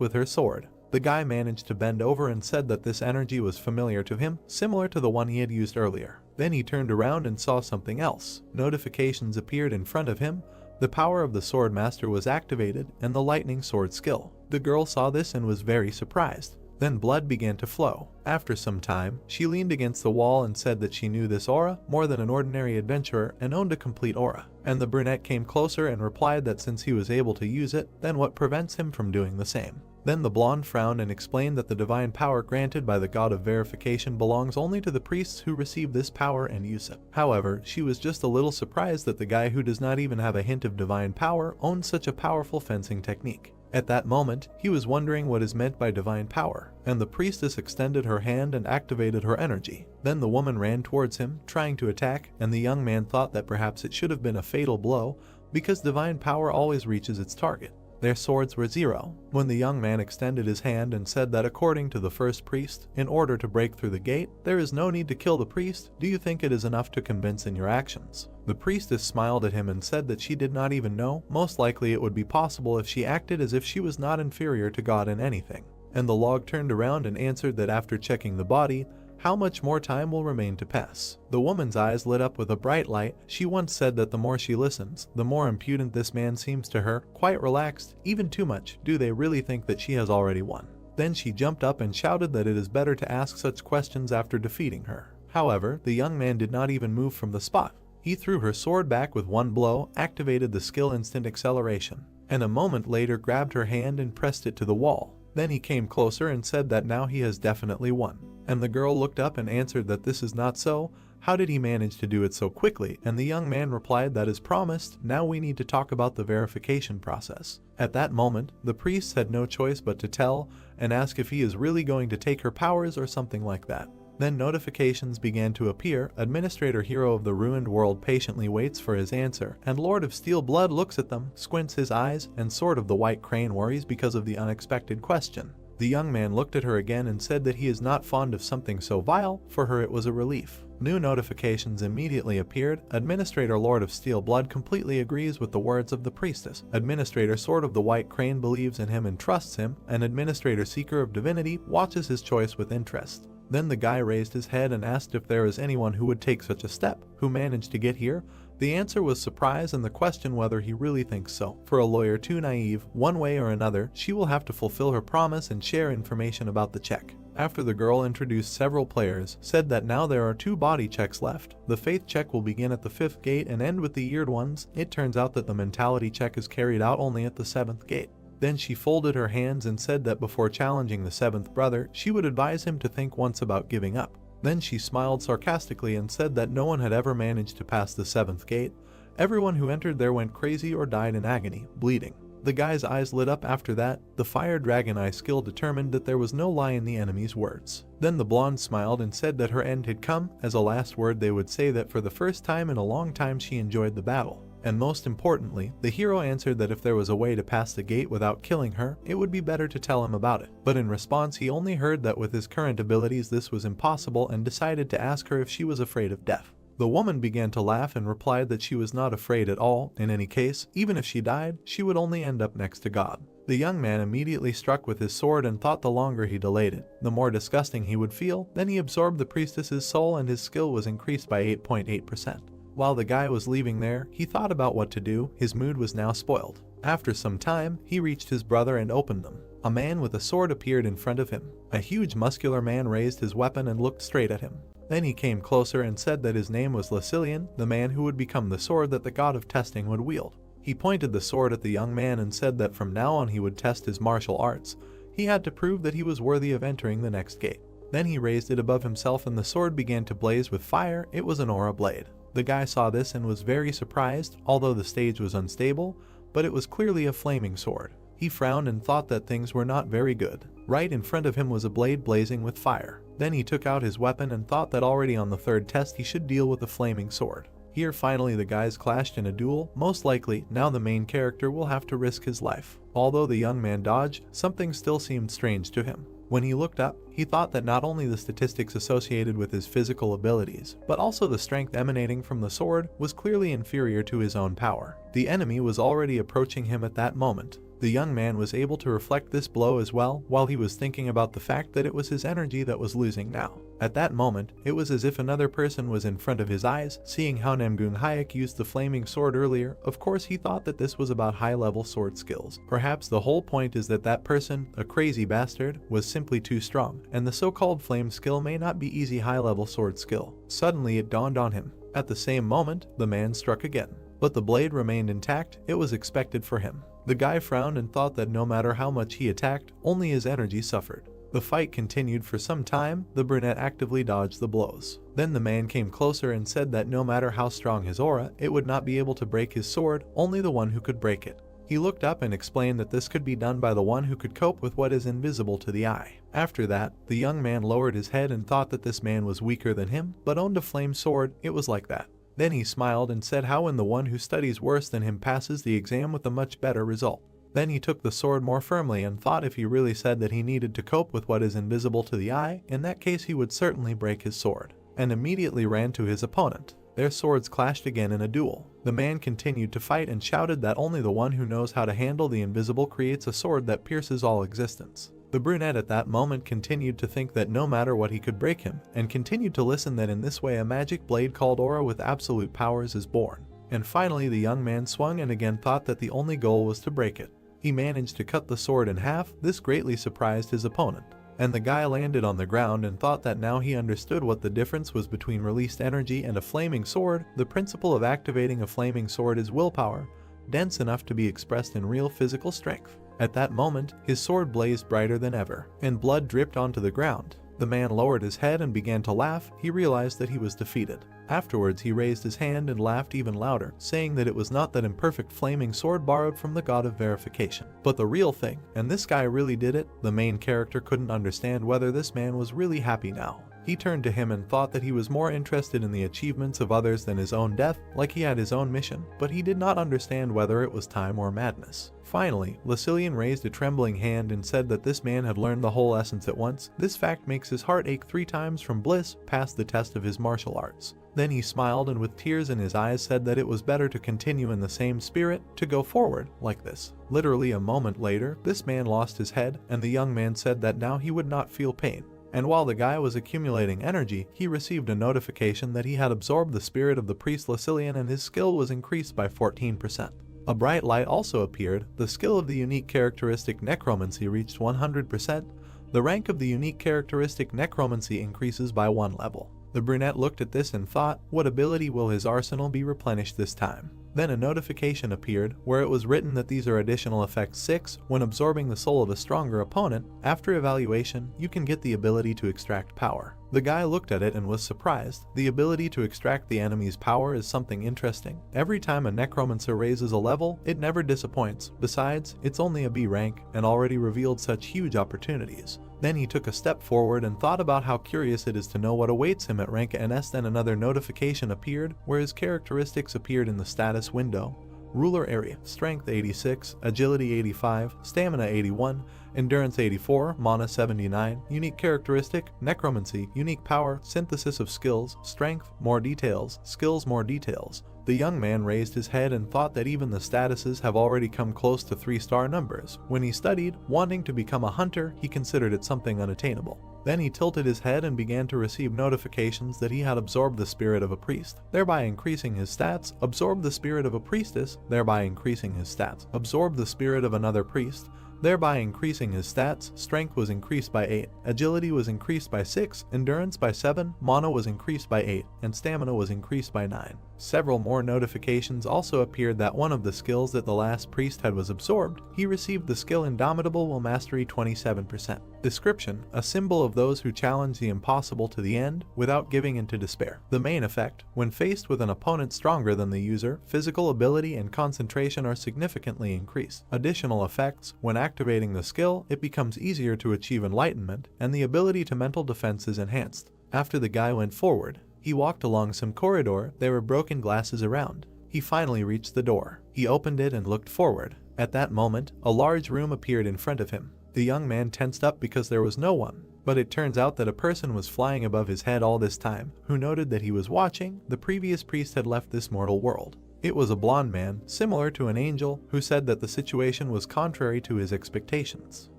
with her sword. The guy managed to bend over and said that this energy was familiar to him, similar to the one he had used earlier. Then he turned around and saw something else. Notifications appeared in front of him. The power of the sword master was activated and the lightning sword skill. The girl saw this and was very surprised. Then blood began to flow. After some time, she leaned against the wall and said that she knew this aura more than an ordinary adventurer and owned a complete aura. And the brunette came closer and replied that since he was able to use it, then what prevents him from doing the same? Then the blonde frowned and explained that the divine power granted by the god of verification belongs only to the priests who receive this power and use it. However, she was just a little surprised that the guy who does not even have a hint of divine power owns such a powerful fencing technique. At that moment, he was wondering what is meant by divine power, and the priestess extended her hand and activated her energy. Then the woman ran towards him, trying to attack, and the young man thought that perhaps it should have been a fatal blow, because divine power always reaches its target. Their swords were 0. When the young man extended his hand and said that according to the first priest, in order to break through the gate, there is no need to kill the priest, do you think it is enough to convince in your actions? The priestess smiled at him and said that she did not even know, most likely it would be possible if she acted as if she was not inferior to God in anything. And the log turned around and answered that after checking the body, how much more time will remain to pass? The woman's eyes lit up with a bright light. She once said that the more she listens, the more impudent this man seems to her, quite relaxed, even too much. Do they really think that she has already won? Then she jumped up and shouted that it is better to ask such questions after defeating her. However, the young man did not even move from the spot. He threw her sword back with one blow, activated the skill instant acceleration, and a moment later grabbed her hand and pressed it to the wall. Then he came closer and said that now he has definitely won. And the girl looked up and answered that this is not so. How did he manage to do it so quickly? And the young man replied that as promised, now we need to talk about the verification process. At that moment, the priest had no choice but to tell and ask if he is really going to take her powers or something like that. Then notifications began to appear. Administrator Hero of the Ruined World patiently waits for his answer, and Lord of Steel Blood looks at them, squints his eyes, and Sword of the White Crane worries because of the unexpected question. The young man looked at her again and said that he is not fond of something so vile. For her it was a relief. New notifications immediately appeared. Administrator Lord of Steel Blood completely agrees with the words of the priestess. Administrator Sword of the White Crane believes in him and trusts him, and Administrator Seeker of Divinity watches his choice with interest. Then the guy raised his head and asked if there is anyone who would take such a step, who managed to get here. The answer was surprise and the question whether he really thinks so. For a lawyer too naive, one way or another, she will have to fulfill her promise and share information about the check. After the girl introduced several players, said that now there are 2 body checks left. The faith check will begin at the 5th gate and end with the eared ones. It turns out that the mentality check is carried out only at the 7th gate. Then she folded her hands and said that before challenging the 7th brother, she would advise him to think once about giving up. Then she smiled sarcastically and said that no one had ever managed to pass the 7th gate. Everyone who entered there went crazy or died in agony, bleeding. The guy's eyes lit up after that. The Fire Dragon Eye skill determined that there was no lie in the enemy's words. Then the blonde smiled and said that her end had come. As a last word they would say that for the first time in a long time she enjoyed the battle. And most importantly, the hero answered that if there was a way to pass the gate without killing her, it would be better to tell him about it. But in response he only heard that with his current abilities this was impossible and decided to ask her if she was afraid of death. The woman began to laugh and replied that she was not afraid at all. In any case, even if she died, she would only end up next to God. The young man immediately struck with his sword and thought the longer he delayed it, the more disgusting he would feel. Then he absorbed the priestess's soul and his skill was increased by 8.8%. While the guy was leaving there, he thought about what to do. His mood was now spoiled. After some time, he reached his brother and opened them. A man with a sword appeared in front of him. A huge muscular man raised his weapon and looked straight at him. Then he came closer and said that his name was Lucilian, the man who would become the sword that the god of testing would wield. He pointed the sword at the young man and said that from now on he would test his martial arts. He had to prove that he was worthy of entering the next gate. Then he raised it above himself and the sword began to blaze with fire. It was an aura blade. The guy saw this and was very surprised, although the stage was unstable, but it was clearly a flaming sword. He frowned and thought that things were not very good. Right in front of him was a blade blazing with fire. Then he took out his weapon and thought that already on the third test he should deal with the flaming sword. Here finally the guys clashed in a duel. Most likely, now the main character will have to risk his life. Although the young man dodged, something still seemed strange to him. When he looked up, he thought that not only the statistics associated with his physical abilities, but also the strength emanating from the sword was clearly inferior to his own power. The enemy was already approaching him at that moment. The young man was able to reflect this blow as well while he was thinking about the fact that it was his energy that was losing now. At that moment, it was as if another person was in front of his eyes. Seeing how Namgung Hayek used the flaming sword earlier, of course he thought that this was about high-level sword skills. Perhaps the whole point is that that person, a crazy bastard, was simply too strong, and the so-called flame skill may not be easy high-level sword skill. Suddenly it dawned on him. At the same moment, the man struck again. But the blade remained intact. It was expected for him. The guy frowned and thought that no matter how much he attacked, only his energy suffered. The fight continued for some time. The brunette actively dodged the blows. Then the man came closer and said that no matter how strong his aura, it would not be able to break his sword, only the one who could break it. He looked up and explained that this could be done by the one who could cope with what is invisible to the eye. After that, the young man lowered his head and thought that this man was weaker than him, but owned a flame sword. It was like that. Then he smiled and said how when the one who studies worse than him passes the exam with a much better result. Then he took the sword more firmly and thought if he really said that he needed to cope with what is invisible to the eye, in that case he would certainly break his sword, and immediately ran to his opponent. Their swords clashed again in a duel. The man continued to fight and shouted that only the one who knows how to handle the invisible creates a sword that pierces all existence. The brunette at that moment continued to think that no matter what he could break him, and continued to listen that in this way a magic blade called aura with absolute powers is born. And finally the young man swung and again thought that the only goal was to break it. He managed to cut the sword in half. This greatly surprised his opponent. And the guy landed on the ground and thought that now he understood what the difference was between released energy and a flaming sword. The principle of activating a flaming sword is willpower, dense enough to be expressed in real physical strength. At that moment, his sword blazed brighter than ever, and blood dripped onto the ground. The man lowered his head and began to laugh. He realized that he was defeated. Afterwards he raised his hand and laughed even louder, saying that it was not that imperfect flaming sword borrowed from the god of verification, but the real thing, and this guy really did it. The main character couldn't understand whether this man was really happy now. He turned to him and thought that he was more interested in the achievements of others than his own death, like he had his own mission, but he did not understand whether it was time or madness. Finally, Lucilian raised a trembling hand and said that this man had learned the whole essence at once. This fact makes his heart ache 3 times from bliss, passed the test of his martial arts. Then he smiled and with tears in his eyes said that it was better to continue in the same spirit, to go forward, like this. Literally a moment later, this man lost his head, and the young man said that now he would not feel pain. And while the guy was accumulating energy, he received a notification that he had absorbed the spirit of the priest Lucilian and his skill was increased by 14%. A bright light also appeared. The skill of the unique characteristic necromancy reached 100%. The rank of the unique characteristic necromancy increases by 1 level. The brunette looked at this and thought, what ability will his arsenal be replenished this time? Then a notification appeared where it was written that these are additional effects 6. When absorbing the soul of a stronger opponent, after evaluation, you can get the ability to extract power. The guy looked at it and was surprised. The ability to extract the enemy's power is something interesting. Every time a necromancer raises a level, it never disappoints. Besides, it's only a B rank and already revealed such huge opportunities. Then he took a step forward and thought about how curious it is to know what awaits him at rank NS. Then another notification appeared where his characteristics appeared in the status window. Ruler area, strength 86, agility 85, stamina 81, endurance 84, mana 79, unique characteristic, necromancy, unique power, synthesis of skills, strength, more details, skills, more details. The young man raised his head and thought that even the statuses have already come close to 3-star numbers. When he studied, wanting to become a hunter, he considered it something unattainable. Then he tilted his head and began to receive notifications that he had absorbed the spirit of a priest, thereby increasing his stats, absorbed the spirit of a priestess, thereby increasing his stats, absorbed the spirit of another priest, thereby increasing his stats. Strength was increased by 8, agility was increased by 6, endurance by 7, mana was increased by 8, and stamina was increased by 9. Several more notifications also appeared that one of the skills that the last priest had was absorbed. He received the skill Indomitable Will Mastery 27%. Description: a symbol of those who challenge the impossible to the end without giving in to despair. The main effect: when faced with an opponent stronger than the user, physical ability and concentration are significantly increased. Additional effects: when activating the skill, it becomes easier to achieve enlightenment, and the ability to mental defense is enhanced. After the guy went forward, he walked along some corridor. There were broken glasses around. He finally reached the door. He opened it and looked forward. At that moment, a large room appeared in front of him. The young man tensed up because there was no one, but it turns out that a person was flying above his head all this time, who noted that he was watching. The previous priest had left this mortal world. It was a blonde man, similar to an angel, who said that the situation was contrary to his expectations.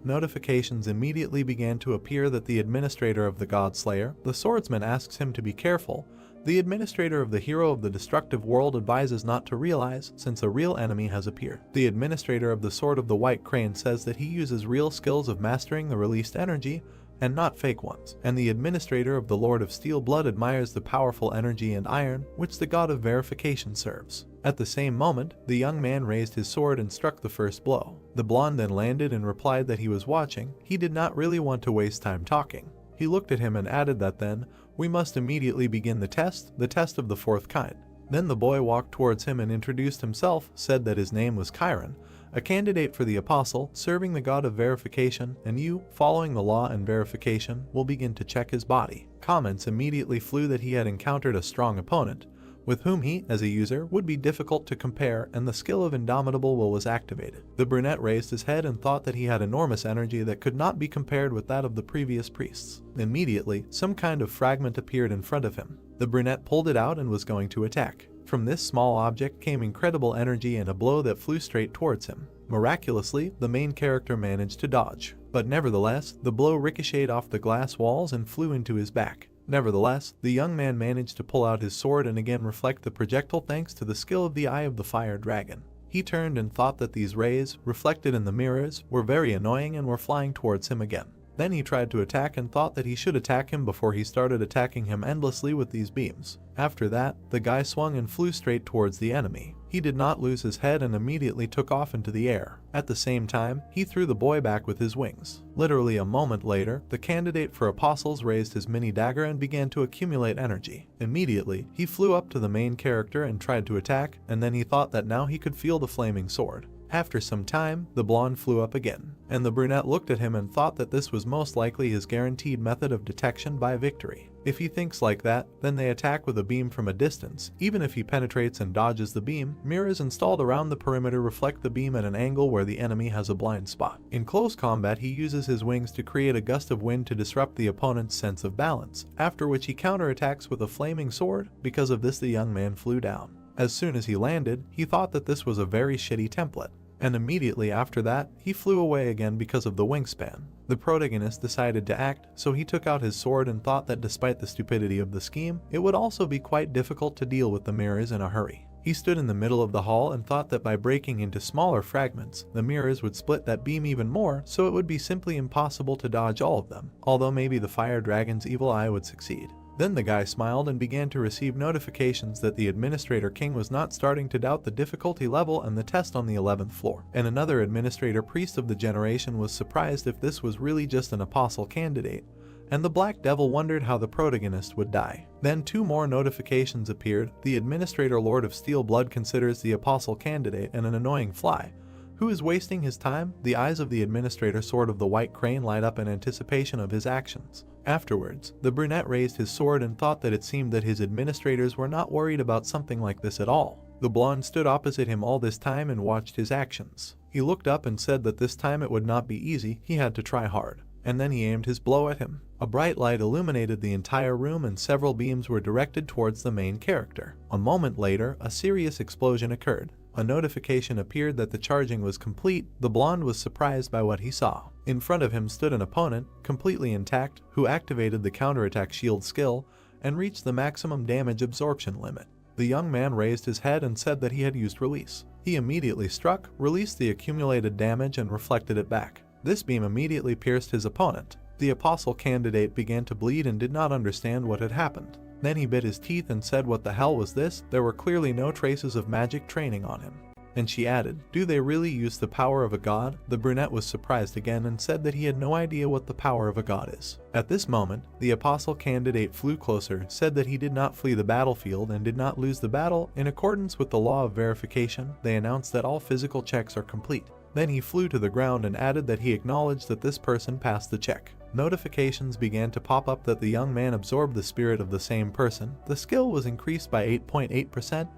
Notifications immediately began to appear that the administrator of the God Slayer, the swordsman, asks him to be careful. The administrator of the hero of the destructive world advises not to realize, since a real enemy has appeared. The administrator of the Sword of the White Crane says that he uses real skills of mastering the released energy, and not fake ones. And the administrator of the Lord of Steel Blood admires the powerful energy and iron, which the god of verification serves. At the same moment, the young man raised his sword and struck the first blow. The blonde then landed and replied that he was watching. He did not really want to waste time talking. He looked at him and added that then, we must immediately begin the test of the fourth kind. Then the boy walked towards him and introduced himself, said that his name was Chiron, a candidate for the apostle, serving the god of verification, and you, following the law and verification, will begin to check his body. Comments immediately flew that he had encountered a strong opponent, with whom he, as a user, would be difficult to compare, and the skill of Indomitable Will was activated. The brunette raised his head and thought that he had enormous energy that could not be compared with that of the previous priests. Immediately, some kind of fragment appeared in front of him. The brunette pulled it out and was going to attack. From this small object came incredible energy and a blow that flew straight towards him. Miraculously, the main character managed to dodge, but nevertheless, the blow ricocheted off the glass walls and flew into his back. Nevertheless, the young man managed to pull out his sword and again reflect the projectile thanks to the skill of the Eye of the Fire Dragon. He turned and thought that these rays, reflected in the mirrors, were very annoying and were flying towards him again. Then he tried to attack and thought that he should attack him before he started attacking him endlessly with these beams. After that, the guy swung and flew straight towards the enemy. He did not lose his head and immediately took off into the air. At the same time, he threw the boy back with his wings. Literally a moment later, the candidate for apostles raised his mini dagger and began to accumulate energy. Immediately, he flew up to the main character and tried to attack, and then he thought that now he could feel the flaming sword. After some time, the blonde flew up again, and the brunette looked at him and thought that this was most likely his guaranteed method of detection by victory. If he thinks like that, then they attack with a beam from a distance. Even if he penetrates and dodges the beam, mirrors installed around the perimeter reflect the beam at an angle where the enemy has a blind spot. In close combat, he uses his wings to create a gust of wind to disrupt the opponent's sense of balance, after which he counterattacks with a flaming sword. Because of this, the young man flew down. As soon as he landed, he thought that this was a very shitty template, and immediately after that, he flew away again because of the wingspan. The protagonist decided to act, so he took out his sword and thought that despite the stupidity of the scheme, it would also be quite difficult to deal with the mirrors in a hurry. He stood in the middle of the hall and thought that by breaking into smaller fragments, the mirrors would split that beam even more, so it would be simply impossible to dodge all of them, although maybe the fire dragon's evil eye would succeed. Then the guy smiled and began to receive notifications that the administrator king was not starting to doubt the difficulty level and the test on the 11th floor. And another administrator priest of the generation was surprised if this was really just an apostle candidate, and the Black Devil wondered how the protagonist would die. Then 2 more notifications appeared. The administrator Lord of Steel Blood considers the apostle candidate an annoying fly who is wasting his time. The eyes of the administrator Sword of the White Crane light up in anticipation of his actions. Afterwards, the brunette raised his sword and thought that it seemed that his administrators were not worried about something like this at all. The blonde stood opposite him all this time and watched his actions. He looked up and said that this time it would not be easy, he had to try hard. And then he aimed his blow at him. A bright light illuminated the entire room and several beams were directed towards the main character. A moment later, a serious explosion occurred. A notification appeared that the charging was complete. The blonde was surprised by what he saw. In front of him stood an opponent, completely intact, who activated the counterattack shield skill and reached the maximum damage absorption limit. The young man raised his head and said that he had used release. He He immediately struck, released the accumulated damage and reflected it back. This beam immediately pierced his opponent. The apostle candidate began to bleed and did not understand what had happened. Then he bit his teeth and said, "What the hell was this?" There were clearly no traces of magic training on him. And she added, "Do they really use the power of a god?" The brunette was surprised again and said that he had no idea what the power of a god is. At this moment, the apostle candidate flew closer, said that he did not flee the battlefield and did not lose the battle. In accordance with the law of verification, they announced that all physical checks are complete. Then he flew to the ground and added that he acknowledged that this person passed the check. Notifications began to pop up that the young man absorbed the spirit of the same person. The skill was increased by 8.8%.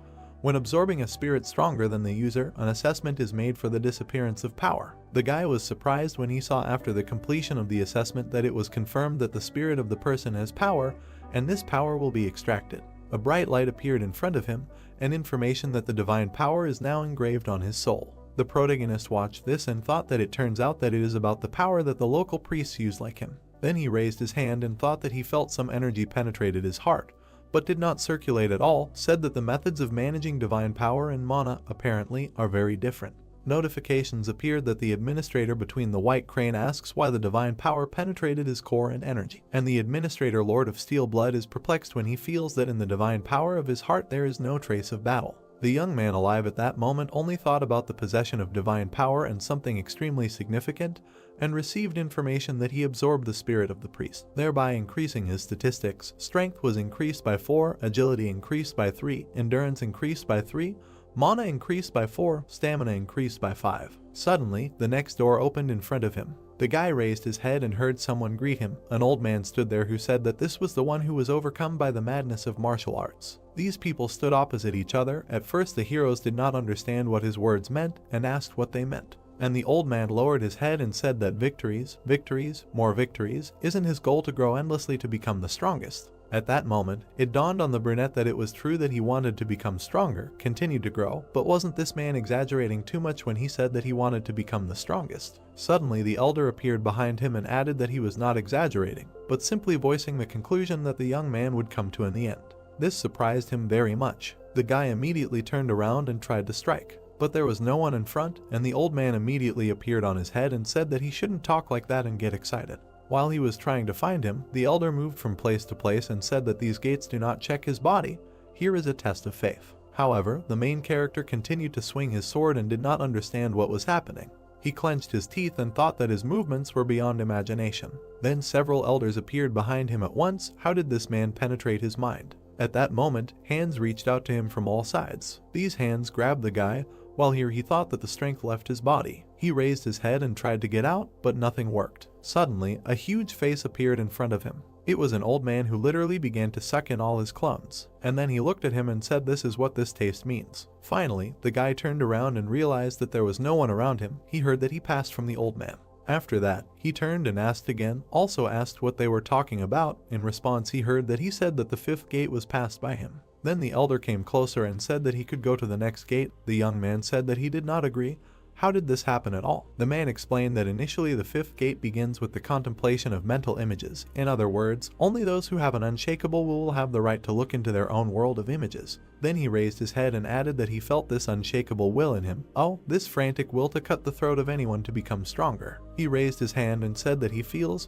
When absorbing a spirit stronger than the user, an assessment is made for the disappearance of power. The guy was surprised when he saw after the completion of the assessment that it was confirmed that the spirit of the person has power, and this power will be extracted. A bright light appeared in front of him, and information that the divine power is now engraved on his soul. The protagonist watched this and thought that it turns out that it is about the power that the local priests use like him. Then he raised his hand and thought that he felt some energy penetrated his heart, but did not circulate at all, said that the methods of managing divine power in Mana, apparently, are very different. Notifications appeared that the administrator between the white crane asks why the divine power penetrated his core and energy, and the administrator Lord of Steel Blood is perplexed when he feels that in the divine power of his heart there is no trace of battle. The young man alive at that moment only thought about the possession of divine power and something extremely significant, and received information that he absorbed the spirit of the priest, thereby increasing his statistics. Strength was increased by 4, agility increased by 3, endurance increased by 3, mana increased by 4, stamina increased by 5. Suddenly, the next door opened in front of him. The guy raised his head and heard someone greet him. An old man stood there who said that this was the one who was overcome by the madness of martial arts. These people stood opposite each other. At first the heroes did not understand what his words meant and asked what they meant. And the old man lowered his head and said that victories, victories, more victories, isn't his goal to grow endlessly to become the strongest. At that moment, it dawned on the brunette that it was true that he wanted to become stronger, continued to grow, but wasn't this man exaggerating too much when he said that he wanted to become the strongest? Suddenly the elder appeared behind him and added that he was not exaggerating, but simply voicing the conclusion that the young man would come to in the end. This surprised him very much. The guy immediately turned around and tried to strike, but there was no one in front, and the old man immediately appeared on his head and said that he shouldn't talk like that and get excited. While he was trying to find him, the elder moved from place to place and said that these gates do not check his body. Here is a test of faith. However, the main character continued to swing his sword and did not understand what was happening. He clenched his teeth and thought that his movements were beyond imagination. Then several elders appeared behind him at once. How did this man penetrate his mind? At that moment, hands reached out to him from all sides. These hands grabbed the guy, while here he thought that the strength left his body. He raised his head and tried to get out, but nothing worked. Suddenly, a huge face appeared in front of him. It was an old man who literally began to suck in all his clones. And then he looked at him and said, "This is what this taste means." Finally, the guy turned around and realized that there was no one around him. He heard that he passed from the old man. After that, he turned and asked again, also asked what they were talking about. In response, he heard that he said that the 5th gate was passed by him. Then the elder came closer and said that he could go to the next gate. The young man said that he did not agree. How did this happen at all? The man explained that initially the 5th gate begins with the contemplation of mental images. In other words, only those who have an unshakable will have the right to look into their own world of images. Then he raised his head and added that he felt this unshakable will in him. Oh, this frantic will to cut the throat of anyone to become stronger. He raised his hand and said that he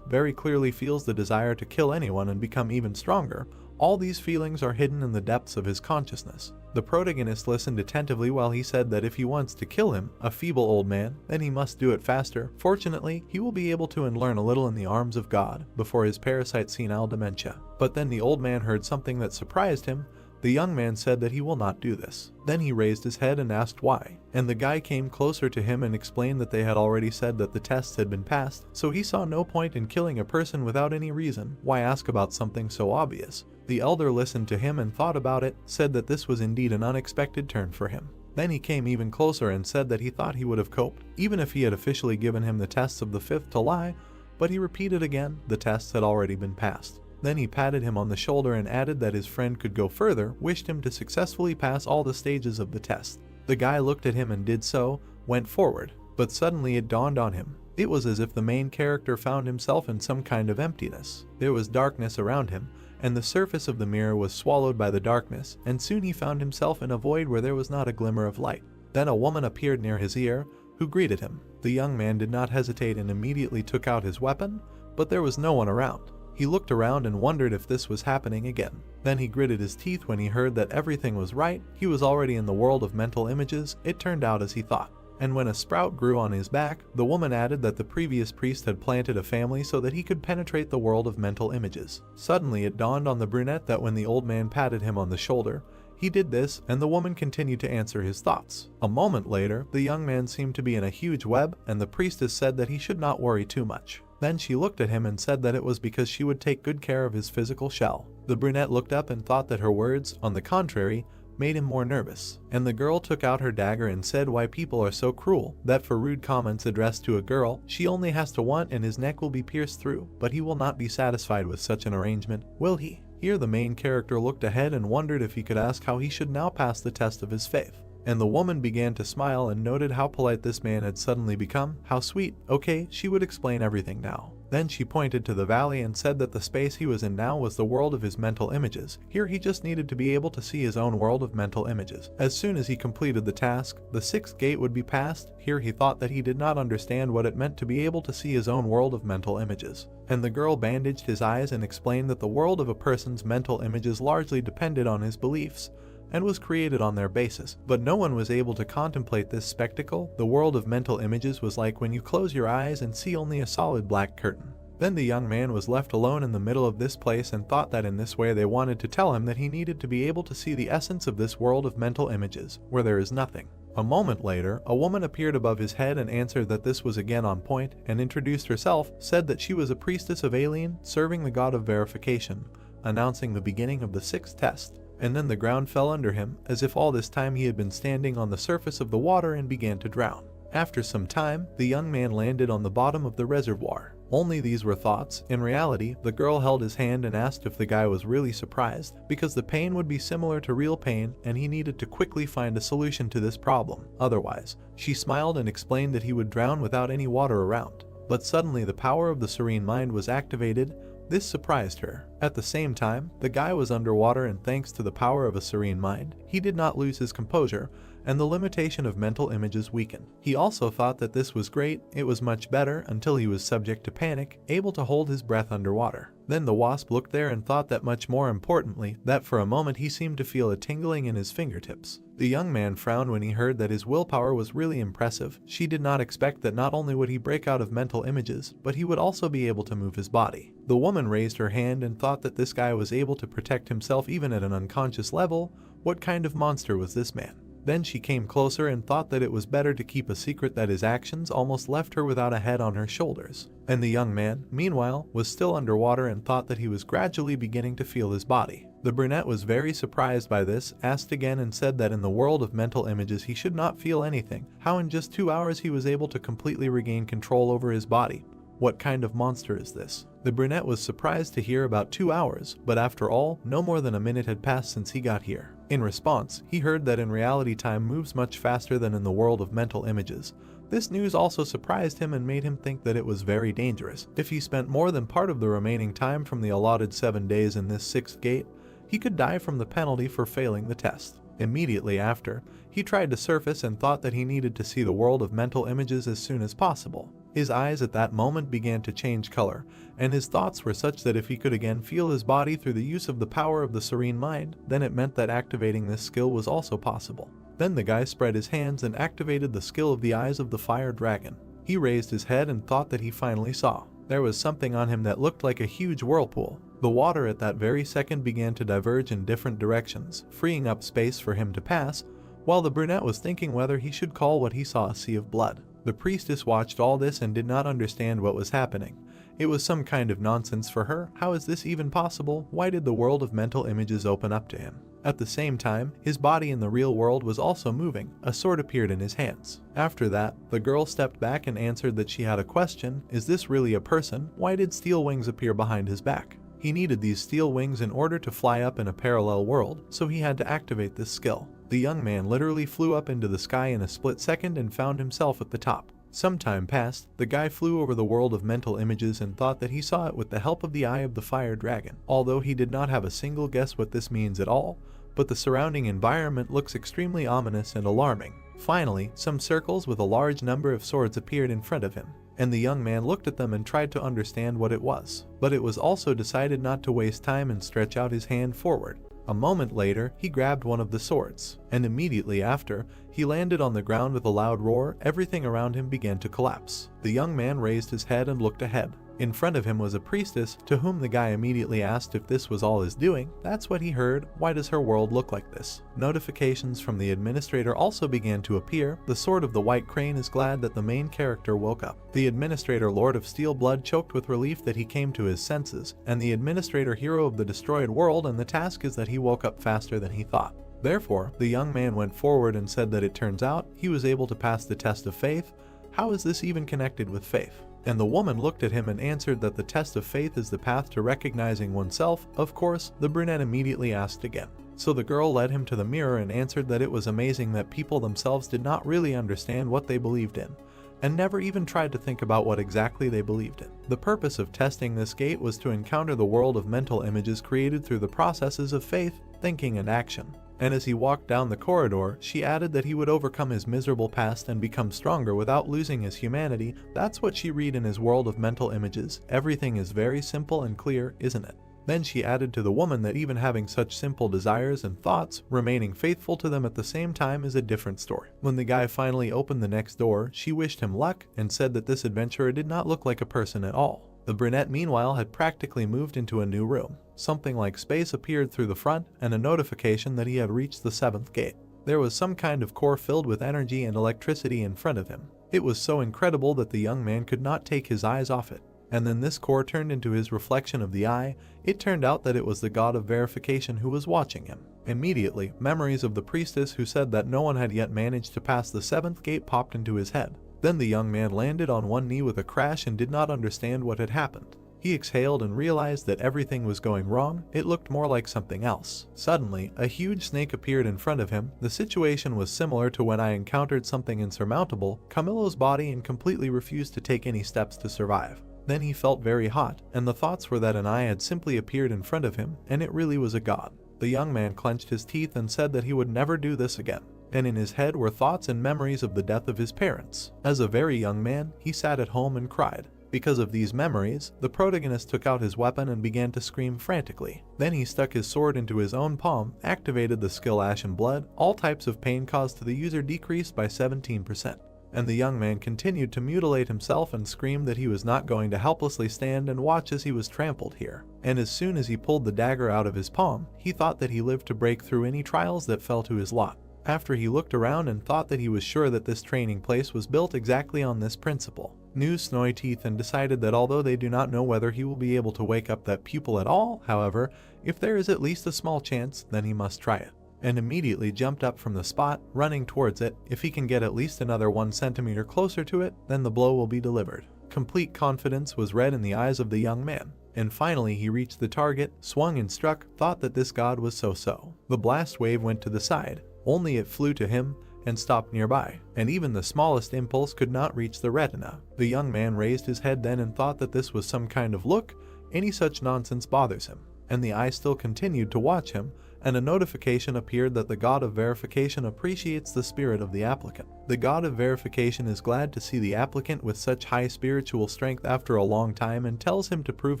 very clearly feels the desire to kill anyone and become even stronger. All these feelings are hidden in the depths of his consciousness. The protagonist listened attentively while he said that if he wants to kill him, a feeble old man, then he must do it faster. Fortunately, he will be able to learn a little in the arms of God before his parasite senile dementia. But then the old man heard something that surprised him. The young man said that he will not do this. Then he raised his head and asked why. And the guy came closer to him and explained that they had already said that the tests had been passed, so he saw no point in killing a person without any reason. Why ask about something so obvious? The elder listened to him and thought about it, said that this was indeed an unexpected turn for him. Then he came even closer and said that he thought he would have coped, even if he had officially given him the tests of the 5th to lie, but he repeated again, the tests had already been passed. Then he patted him on the shoulder and added that his friend could go further, wished him to successfully pass all the stages of the test. The guy looked at him and did so, went forward, but suddenly it dawned on him. It was as if the main character found himself in some kind of emptiness. There was darkness around him, and the surface of the mirror was swallowed by the darkness, and soon he found himself in a void where there was not a glimmer of light. Then a woman appeared near his ear, who greeted him. The young man did not hesitate and immediately took out his weapon, but there was no one around. He looked around and wondered if this was happening again. Then he gritted his teeth when he heard that everything was right. He was already in the world of mental images. It turned out as he thought. And when a sprout grew on his back, the woman added that the previous priest had planted a family so that he could penetrate the world of mental images. Suddenly it dawned on the brunette that when the old man patted him on the shoulder, he did this, and the woman continued to answer his thoughts. A moment later, the young man seemed to be in a huge web, and the priestess said that he should not worry too much. Then she looked at him and said that it was because she would take good care of his physical shell. The brunette looked up and thought that her words, on the contrary, made him more nervous. And the girl took out her dagger and said why people are so cruel, that for rude comments addressed to a girl, she only has to want and his neck will be pierced through, but he will not be satisfied with such an arrangement, will he? Here the main character looked ahead and wondered if he could ask how he should now pass the test of his faith. And the woman began to smile and noted how polite this man had suddenly become. How sweet. Okay, she would explain everything now. Then she pointed to the valley and said that the space he was in now was the world of his mental images. Here he just needed to be able to see his own world of mental images. As soon as he completed the task, the 6th gate would be passed. Here he thought that he did not understand what it meant to be able to see his own world of mental images. And the girl bandaged his eyes and explained that the world of a person's mental images largely depended on his beliefs, and was created on their basis. But no one was able to contemplate this spectacle. The world of mental images was like when you close your eyes and see only a solid black curtain. Then the young man was left alone in the middle of this place and thought that in this way they wanted to tell him that he needed to be able to see the essence of this world of mental images, where there is nothing. A moment later, a woman appeared above his head and answered that this was again on point, and introduced herself, said that she was a priestess of Alien, serving the god of verification, announcing the beginning of the 6th test. And then the ground fell under him, as if all this time he had been standing on the surface of the water, and began to drown. After some time, the young man landed on the bottom of the reservoir. Only these were thoughts. In reality, the girl held his hand and asked if the guy was really surprised, because the pain would be similar to real pain and he needed to quickly find a solution to this problem. Otherwise, she smiled and explained that he would drown without any water around. But suddenly the power of the serene mind was activated. This surprised her. At the same time, the guy was underwater, and thanks to the power of a serene mind, he did not lose his composure, and the limitation of mental images weakened. He also thought that this was great. It was much better until he was subject to panic, able to hold his breath underwater. Then the wasp looked there and thought that much more importantly, that for a moment he seemed to feel a tingling in his fingertips. The young man frowned when he heard that his willpower was really impressive. She did not expect that not only would he break out of mental images, but he would also be able to move his body. The woman raised her hand and thought that this guy was able to protect himself even at an unconscious level. What kind of monster was this man? Then she came closer and thought that it was better to keep a secret that his actions almost left her without a head on her shoulders. And the young man, meanwhile, was still underwater and thought that he was gradually beginning to feel his body. The brunette was very surprised by this, asked again and said that in the world of mental images he should not feel anything. How in just 2 hours he was able to completely regain control over his body. What kind of monster is this? The brunette was surprised to hear about 2 hours, but after all, no more than a minute had passed since he got here. In response, he heard that in reality time moves much faster than in the world of mental images. This news also surprised him and made him think that it was very dangerous. If he spent more than part of the remaining time from the allotted 7 days in this 6th gate, he could die from the penalty for failing the test. Immediately after, he tried to surface and thought that he needed to see the world of mental images as soon as possible. His eyes at that moment began to change color, and his thoughts were such that if he could again feel his body through the use of the power of the serene mind, then it meant that activating this skill was also possible. Then the guy spread his hands and activated the skill of the eyes of the fire dragon. He raised his head and thought that he finally saw. There was something on him that looked like a huge whirlpool. The water at that very second began to diverge in different directions, freeing up space for him to pass, while the brunette was thinking whether he should call what he saw a sea of blood. The priestess watched all this and did not understand what was happening. It was some kind of nonsense for her. How is this even possible? Why did the world of mental images open up to him? At the same time, his body in the real world was also moving. A sword appeared in his hands. After that, the girl stepped back and answered that she had a question. Is this really a person? Why did steel wings appear behind his back? He needed these steel wings in order to fly up in a parallel world, so he had to activate this skill. The young man literally flew up into the sky in a split second and found himself at the top. Some time passed, the guy flew over the world of mental images and thought that he saw it with the help of the eye of the fire dragon. Although he did not have a single guess what this means at all, but the surrounding environment looks extremely ominous and alarming. Finally, some circles with a large number of swords appeared in front of him, and the young man looked at them and tried to understand what it was. But it was also decided not to waste time and stretch out his hand forward. A moment later, he grabbed one of the swords, and immediately after, he landed on the ground with a loud roar. Everything around him began to collapse. The young man raised his head and looked ahead. In front of him was a priestess, to whom the guy immediately asked if this was all his doing. That's what he heard. Why does her world look like this? Notifications from the administrator also began to appear. The Sword of the White Crane is glad that the main character woke up. The administrator Lord of Steel Blood choked with relief that he came to his senses, and the administrator Hero of the Destroyed World, and the task is that he woke up faster than he thought. Therefore, the young man went forward and said that it turns out he was able to pass the test of faith. How is this even connected with faith? And the woman looked at him and answered that the test of faith is the path to recognizing oneself. Of course, the brunette immediately asked again. So the girl led him to the mirror and answered that it was amazing that people themselves did not really understand what they believed in, and never even tried to think about what exactly they believed in. The purpose of testing this gate was to encounter the world of mental images created through the processes of faith, thinking, and action. And as he walked down the corridor, she added that he would overcome his miserable past and become stronger without losing his humanity. That's what she read in his world of mental images. Everything is very simple and clear, isn't it? Then she added to the woman that even having such simple desires and thoughts, remaining faithful to them at the same time is a different story. When the guy finally opened the next door, she wished him luck and said that this adventurer did not look like a person at all. The brunette meanwhile had practically moved into a new room. Something like space appeared through the front and a notification that he had reached the 7th gate. There was some kind of core filled with energy and electricity in front of him. It was so incredible that the young man could not take his eyes off it. And then this core turned into his reflection of the eye. It turned out that it was the god of verification who was watching him. Immediately, memories of the priestess who said that no one had yet managed to pass the 7th gate popped into his head. Then the young man landed on one knee with a crash and did not understand what had happened. He exhaled and realized that everything was going wrong. It looked more like something else. Suddenly, a huge snake appeared in front of him. The situation was similar to when I encountered something insurmountable. Camillo's body and completely refused to take any steps to survive. Then he felt very hot, and the thoughts were that an eye had simply appeared in front of him, and it really was a god. The young man clenched his teeth and said that he would never do this again. And in his head were thoughts and memories of the death of his parents. As a very young man, he sat at home and cried. Because of these memories, the protagonist took out his weapon and began to scream frantically. Then he stuck his sword into his own palm, activated the skill Ashen Blood. All types of pain caused to the user decreased by 17%. And the young man continued to mutilate himself and screamed that he was not going to helplessly stand and watch as he was trampled here. And as soon as he pulled the dagger out of his palm, he thought that he lived to break through any trials that fell to his lot. After he looked around and thought that he was sure that this training place was built exactly on this principle. New snowy teeth and decided that although they do not know whether he will be able to wake up that pupil at all, however, if there is at least a small chance, then he must try it. And immediately jumped up from the spot, running towards it. If he can get at least another 1 centimeter closer to it, then the blow will be delivered. Complete confidence was read in the eyes of the young man. And finally he reached the target, swung and struck, thought that this god was so-so. The blast wave went to the side. Only it flew to him and stopped nearby, and even the smallest impulse could not reach the retina. The young man raised his head then and thought that this was some kind of look. Any such nonsense bothers him. And the eye still continued to watch him, and a notification appeared that the god of verification appreciates the spirit of the applicant. The god of verification is glad to see the applicant with such high spiritual strength after a long time and tells him to prove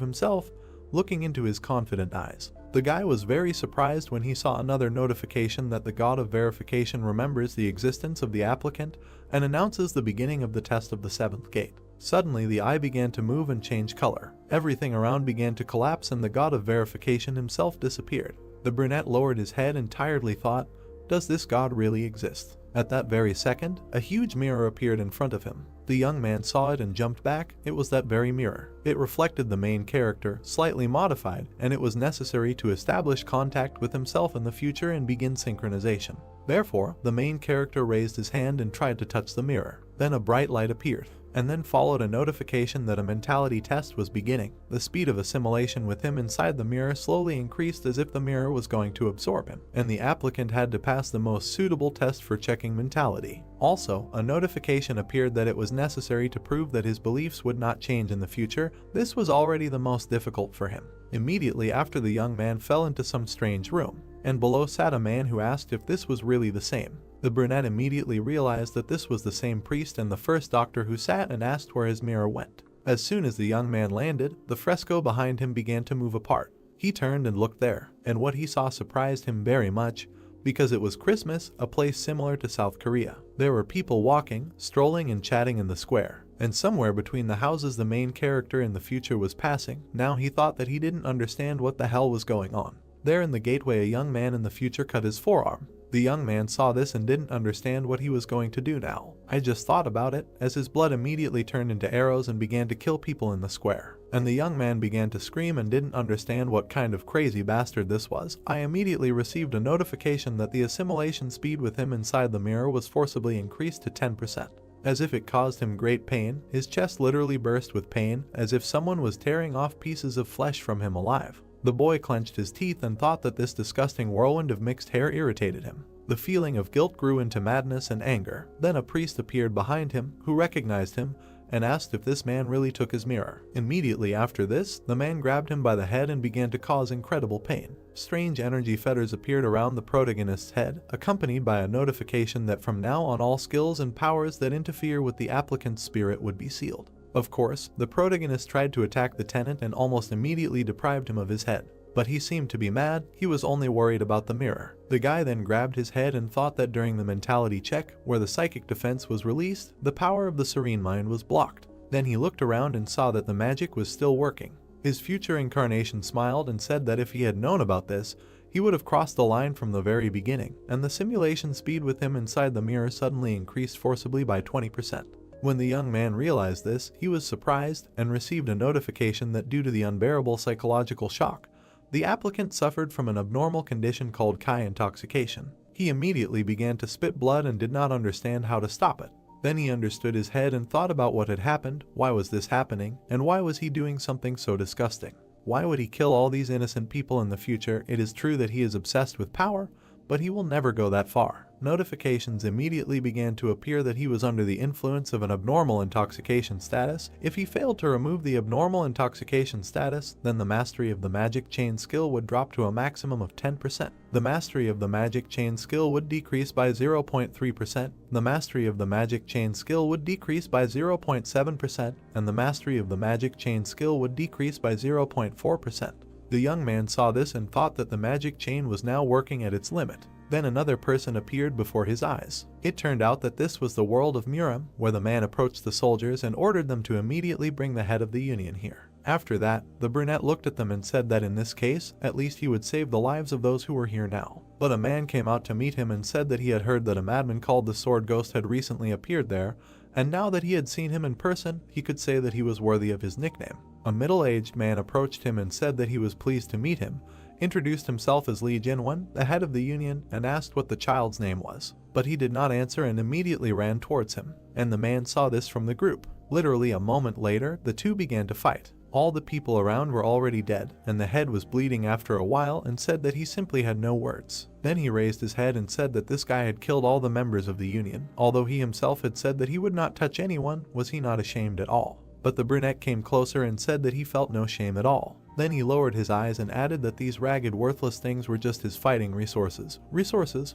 himself, looking into his confident eyes. The guy was very surprised when he saw another notification that the god of verification remembers the existence of the applicant and announces the beginning of the test of the 7th gate. Suddenly the eye began to move and change color. Everything around began to collapse and the god of verification himself disappeared. The brunette lowered his head and tiredly thought, does this god really exist? At that very second, a huge mirror appeared in front of him. The young man saw it and jumped back. It was that very mirror. It reflected the main character, slightly modified, and it was necessary to establish contact with himself in the future and begin synchronization. Therefore, the main character raised his hand and tried to touch the mirror. Then a bright light appeared, and then followed a notification that a mentality test was beginning. The speed of assimilation with him inside the mirror slowly increased as if the mirror was going to absorb him, and the applicant had to pass the most suitable test for checking mentality. Also, a notification appeared that it was necessary to prove that his beliefs would not change in the future. This was already the most difficult for him. Immediately after, the young man fell into some strange room, and below sat a man who asked if this was really the same. The brunette immediately realized that this was the same priest and the first doctor who sat and asked where his mirror went. As soon as the young man landed, the fresco behind him began to move apart. He turned and looked there, and what he saw surprised him very much, because it was Christmas, a place similar to South Korea. There were people walking, strolling and chatting in the square, and somewhere between the houses the main character in the future was passing. Now he thought that he didn't understand what the hell was going on. There in the gateway a young man in the future cut his forearm. The young man saw this and didn't understand what he was going to do now. I just thought about it, as his blood immediately turned into arrows and began to kill people in the square. And the young man began to scream and didn't understand what kind of crazy bastard this was. I immediately received a notification that the assimilation speed with him inside the mirror was forcibly increased to 10%. As if it caused him great pain, his chest literally burst with pain, as if someone was tearing off pieces of flesh from him alive. The boy clenched his teeth and thought that this disgusting whirlwind of mixed hair irritated him. The feeling of guilt grew into madness and anger. Then a priest appeared behind him, who recognized him, and asked if this man really took his mirror. Immediately after this, the man grabbed him by the head and began to cause incredible pain. Strange energy fetters appeared around the protagonist's head, accompanied by a notification that from now on all skills and powers that interfere with the applicant's spirit would be sealed. Of course, the protagonist tried to attack the tenant and almost immediately deprived him of his head. But he seemed to be mad, he was only worried about the mirror. The guy then grabbed his head and thought that during the mentality check, where the psychic defense was released, the power of the serene mind was blocked. Then he looked around and saw that the magic was still working. His future incarnation smiled and said that if he had known about this, he would have crossed the line from the very beginning, and the simulation speed with him inside the mirror suddenly increased forcibly by 20%. When the young man realized this, he was surprised and received a notification that due to the unbearable psychological shock, the applicant suffered from an abnormal condition called Kai intoxication. He immediately began to spit blood and did not understand how to stop it. Then he understood his head and thought about what had happened, why was this happening, and why was he doing something so disgusting? Why would he kill all these innocent people in the future? It is true that he is obsessed with power, but he will never go that far. Notifications immediately began to appear that he was under the influence of an abnormal intoxication status. If he failed to remove the abnormal intoxication status, then the mastery of the magic chain skill would drop to a maximum of 10%. The mastery of the magic chain skill would decrease by 0.3%, the mastery of the magic chain skill would decrease by 0.7%, and the mastery of the magic chain skill would decrease by 0.4%. The young man saw this and thought that the magic chain was now working at its limit. Then another person appeared before his eyes. It turned out that this was the world of Muram, where the man approached the soldiers and ordered them to immediately bring the head of the Union here. After that, the brunette looked at them and said that in this case, at least he would save the lives of those who were here now. But a man came out to meet him and said that he had heard that a madman called the Sword Ghost had recently appeared there, and now that he had seen him in person, he could say that he was worthy of his nickname. A middle-aged man approached him and said that he was pleased to meet him, introduced himself as Lee Jinwon, the head of the Union, and asked what the child's name was. But he did not answer and immediately ran towards him, and the man saw this from the group. Literally a moment later, the two began to fight. All the people around were already dead, and the head was bleeding after a while and said that he simply had no words. Then he raised his head and said that this guy had killed all the members of the Union. Although he himself had said that he would not touch anyone, was he not ashamed at all? But the brunette came closer and said that he felt no shame at all. Then he lowered his eyes and added that these ragged, worthless things were just his fighting resources. Resources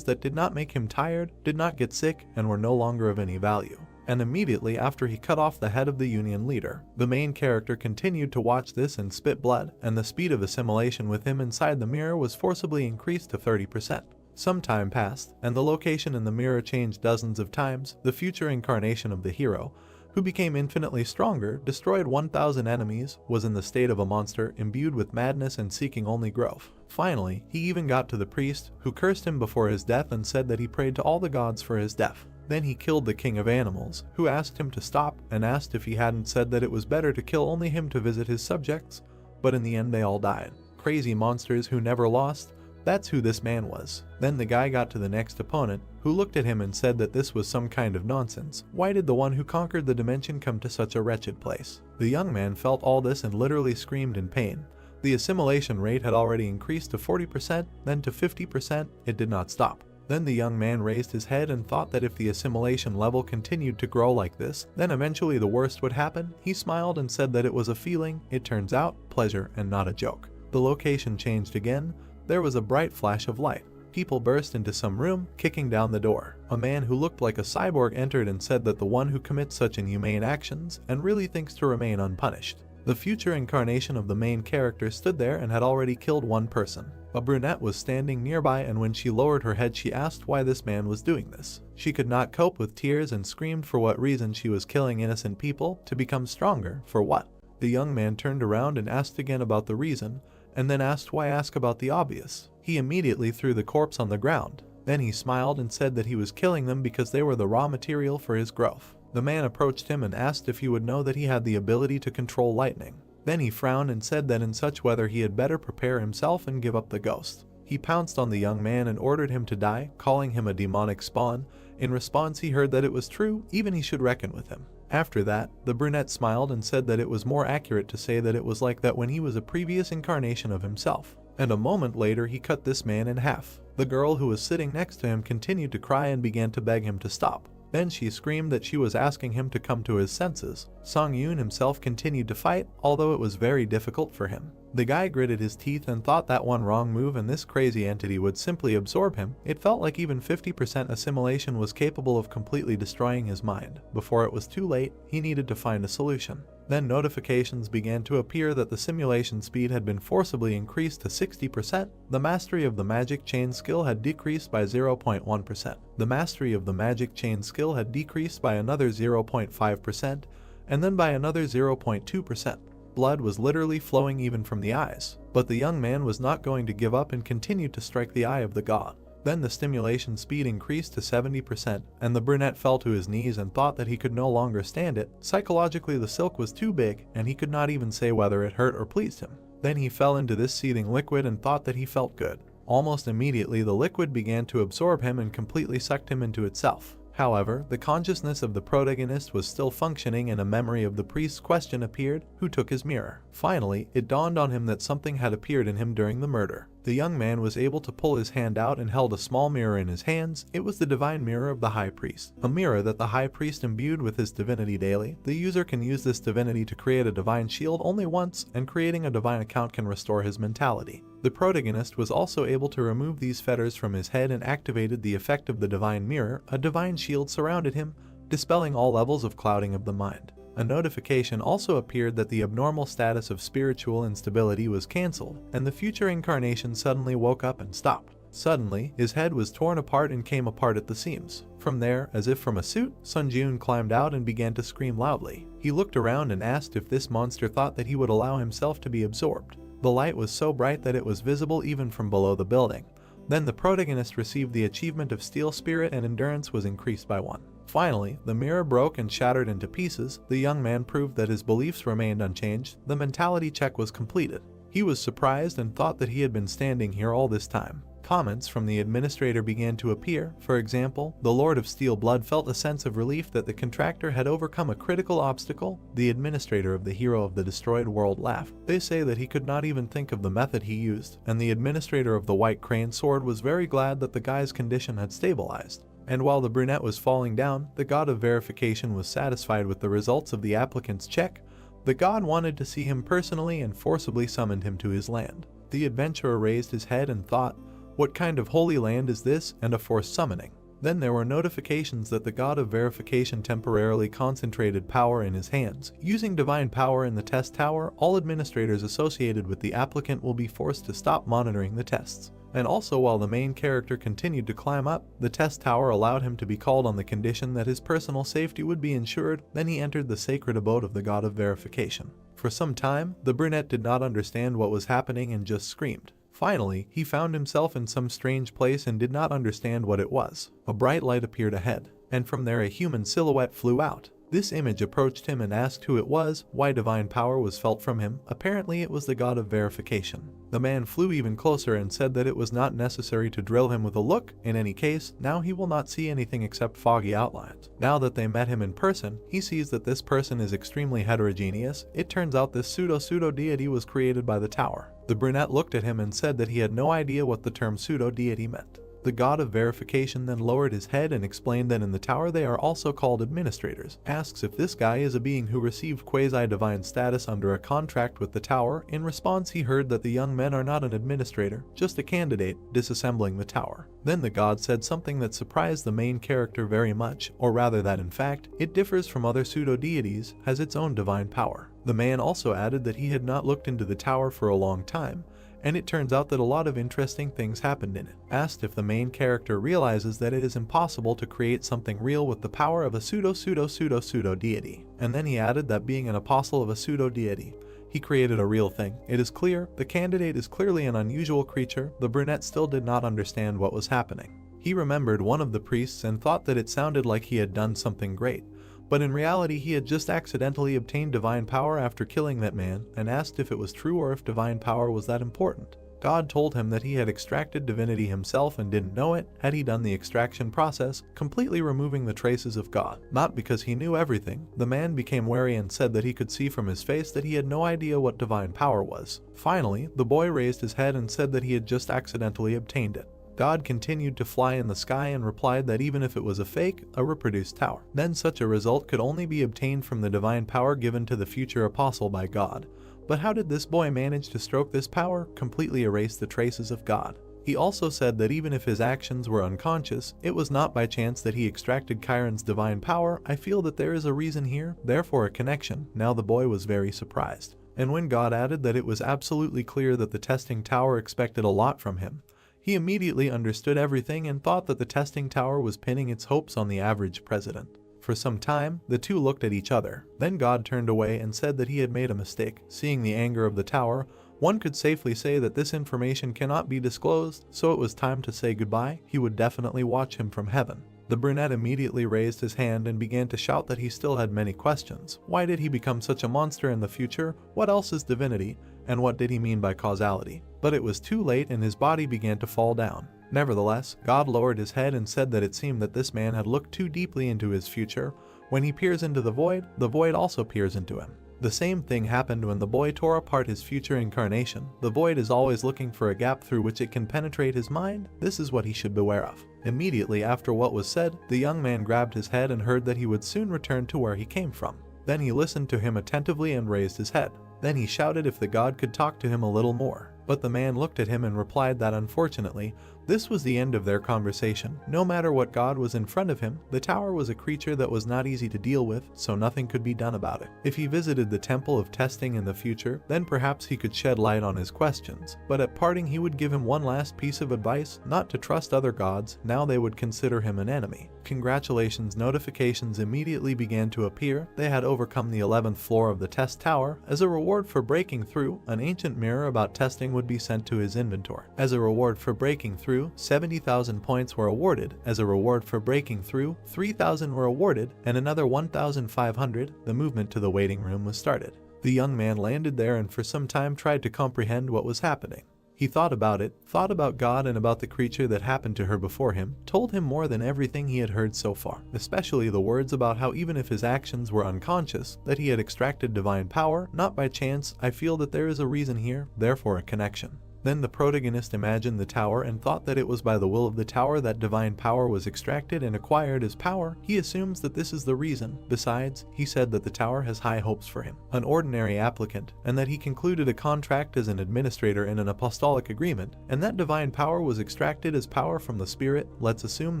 that did not make him tired, did not get sick, and were no longer of any value. And immediately after he cut off the head of the Union leader, the main character continued to watch this and spit blood, and the speed of assimilation with him inside the mirror was forcibly increased to 30%. Some time passed, and the location in the mirror changed dozens of times. The future incarnation of the hero, who became infinitely stronger, destroyed 1,000 enemies, was in the state of a monster, imbued with madness and seeking only growth. Finally, he even got to the priest, who cursed him before his death and said that he prayed to all the gods for his death. Then he killed the king of animals, who asked him to stop and asked if he hadn't said that it was better to kill only him to visit his subjects, but in the end they all died. Crazy monsters who never lost, that's who this man was. Then the guy got to the next opponent, who looked at him and said that this was some kind of nonsense. Why did the one who conquered the dimension come to such a wretched place? The young man felt all this and literally screamed in pain. The assimilation rate had already increased to 40%, then to 50%, it did not stop. Then the young man raised his head and thought that if the assimilation level continued to grow like this, then eventually the worst would happen. He smiled and said that it was a feeling, it turns out, pleasure and not a joke. The location changed again. There was a bright flash of light. People burst into some room, kicking down the door. A man who looked like a cyborg entered and said that the one who commits such inhumane actions and really thinks to remain unpunished. The future incarnation of the main character stood there and had already killed one person. A brunette was standing nearby, and when she lowered her head she asked why this man was doing this. She could not cope with tears and screamed for what reason she was killing innocent people, to become stronger, for what? The young man turned around and asked again about the reason, and then asked why ask about the obvious. He immediately threw the corpse on the ground. Then he smiled and said that he was killing them because they were the raw material for his growth. The man approached him and asked if he would know that he had the ability to control lightning. Then he frowned and said that in such weather he had better prepare himself and give up the ghost. He pounced on the young man and ordered him to die, calling him a demonic spawn. In response he heard that it was true, even he should reckon with him. After that, the brunette smiled and said that it was more accurate to say that it was like that when he was a previous incarnation of himself. And a moment later he cut this man in half. The girl who was sitting next to him continued to cry and began to beg him to stop. Then she screamed that she was asking him to come to his senses. Song-yoon himself continued to fight, although it was very difficult for him. The guy gritted his teeth and thought that one wrong move and this crazy entity would simply absorb him. It felt like even 50% assimilation was capable of completely destroying his mind. Before it was too late, he needed to find a solution. Then notifications began to appear that the simulation speed had been forcibly increased to 60%. The mastery of the magic chain skill had decreased by 0.1%. The mastery of the magic chain skill had decreased by another 0.5%, and then by another 0.2%. Blood was literally flowing even from the eyes. But the young man was not going to give up and continued to strike the eye of the god. Then the stimulation speed increased to 70%, and the brunette fell to his knees and thought that he could no longer stand it. Psychologically the silk was too big, and he could not even say whether it hurt or pleased him. Then he fell into this seething liquid and thought that he felt good. Almost immediately the liquid began to absorb him and completely sucked him into itself. However, the consciousness of the protagonist was still functioning and a memory of the priest's question appeared, who took his mirror. Finally, it dawned on him that something had appeared in him during the murder. The young man was able to pull his hand out and held a small mirror in his hands. It was the divine mirror of the high priest, a mirror that the high priest imbued with his divinity daily. The user can use this divinity to create a divine shield only once, and creating a divine account can restore his mentality. The protagonist was also able to remove these fetters from his head and activated the effect of the divine mirror. A divine shield surrounded him, dispelling all levels of clouding of the mind. A notification also appeared that the abnormal status of spiritual instability was cancelled, and the future incarnation suddenly woke up and stopped. Suddenly, his head was torn apart and came apart at the seams. From there, as if from a suit, Sunjun climbed out and began to scream loudly. He looked around and asked if this monster thought that he would allow himself to be absorbed. The light was so bright that it was visible even from below the building. Then the protagonist received the achievement of Steel Spirit and endurance was increased by 1. Finally, the mirror broke and shattered into pieces. The young man proved that his beliefs remained unchanged. The mentality check was completed. He was surprised and thought that he had been standing here all this time. Comments from the administrator began to appear. For example, the Lord of Steel Blood felt a sense of relief that the contractor had overcome a critical obstacle. The administrator of the hero of the destroyed world laughed. They say that he could not even think of the method he used, and the administrator of the White Crane Sword was very glad that the guy's condition had stabilized. And while the brunette was falling down, the god of verification was satisfied with the results of the applicant's check. The god wanted to see him personally and forcibly summoned him to his land. The adventurer raised his head and thought, "What kind of holy land is this?" and a forced summoning. Then there were notifications that the god of verification temporarily concentrated power in his hands. Using divine power in the test tower, all administrators associated with the applicant will be forced to stop monitoring the tests. And also, while the main character continued to climb up, the test tower allowed him to be called on the condition that his personal safety would be ensured. Then he entered the sacred abode of the god of verification. For some time, the brunette did not understand what was happening and just screamed. Finally, he found himself in some strange place and did not understand what it was. A bright light appeared ahead, and from there a human silhouette flew out. This image approached him and asked who it was, why divine power was felt from him. Apparently it was the god of verification. The man flew even closer and said that it was not necessary to drill him with a look. In any case, now he will not see anything except foggy outlines. Now that they met him in person, he sees that this person is extremely heterogeneous. It turns out this pseudo deity was created by the tower. The brunette looked at him and said that he had no idea what the term pseudo deity meant. The god of verification then lowered his head and explained that in the tower they are also called administrators. Asks if this guy is a being who received quasi-divine status under a contract with the tower. In response, he heard that the young men are not an administrator, just a candidate disassembling the tower. Then the god said something that surprised the main character very much, or rather that in fact, it differs from other pseudo-deities, has its own divine power. The man also added that he had not looked into the tower for a long time, and it turns out that a lot of interesting things happened in it. Asked if the main character realizes that it is impossible to create something real with the power of a pseudo-deity. And then he added that being an apostle of a pseudo-deity, he created a real thing. It is clear, the candidate is clearly an unusual creature. The brunette still did not understand what was happening. He remembered one of the priests and thought that it sounded like he had done something great. But in reality he had just accidentally obtained divine power after killing that man, and asked if it was true or if divine power was that important. God told him that he had extracted divinity himself and didn't know it had he done the extraction process, completely removing the traces of God. Not because he knew everything, the man became wary and said that he could see from his face that he had no idea what divine power was. Finally, the boy raised his head and said that he had just accidentally obtained it. God continued to fly in the sky and replied that even if it was a fake, a reproduced tower, then such a result could only be obtained from the divine power given to the future apostle by God. But how did this boy manage to stroke this power, completely erase the traces of God? He also said that even if his actions were unconscious, it was not by chance that he extracted Chiron's divine power. I feel that there is a reason here, therefore a connection. Now the boy was very surprised. And when God added that it was absolutely clear that the testing tower expected a lot from him, he immediately understood everything and thought that the testing tower was pinning its hopes on the average president. For some time, the two looked at each other. Then God turned away and said that he had made a mistake. Seeing the anger of the tower, one could safely say that this information cannot be disclosed, so it was time to say goodbye. He would definitely watch him from heaven. The brunette immediately raised his hand and began to shout that he still had many questions. Why did he become such a monster in the future? What else is divinity? And what did he mean by causality? But it was too late and his body began to fall down. Nevertheless, God lowered his head and said that it seemed that this man had looked too deeply into his future. When he peers into the void also peers into him. The same thing happened when the boy tore apart his future incarnation. The void is always looking for a gap through which it can penetrate his mind. This is what he should beware of. Immediately after what was said, the young man grabbed his head and heard that he would soon return to where he came from. Then he listened to him attentively and raised his head. Then he shouted if the god could talk to him a little more. But the man looked at him and replied that unfortunately, this was the end of their conversation. No matter what god was in front of him, the tower was a creature that was not easy to deal with, so nothing could be done about it. If he visited the temple of testing in the future, then perhaps he could shed light on his questions. But at parting he would give him one last piece of advice, not to trust other gods, now they would consider him an enemy. Congratulations, notifications immediately began to appear. They had overcome the 11th floor of the test tower. As a reward for breaking through, an ancient mirror about testing would be sent to his inventory. As a reward for breaking through, 70,000 points were awarded. As a reward for breaking through, 3,000 were awarded, and another 1,500. The movement to the waiting room was started. The young man landed there and for some time tried to comprehend what was happening. He thought about it, thought about God and about the creature that happened to her before him, told him more than everything he had heard so far, especially the words about how even if his actions were unconscious, that he had extracted divine power, not by chance. I feel that there is a reason here, therefore a connection. Then the protagonist imagined the tower and thought that it was by the will of the tower that divine power was extracted and acquired as power. He assumes that this is the reason. Besides, he said that the tower has high hopes for him, an ordinary applicant, and that he concluded a contract as an administrator in an apostolic agreement, and that divine power was extracted as power from the spirit. Let's assume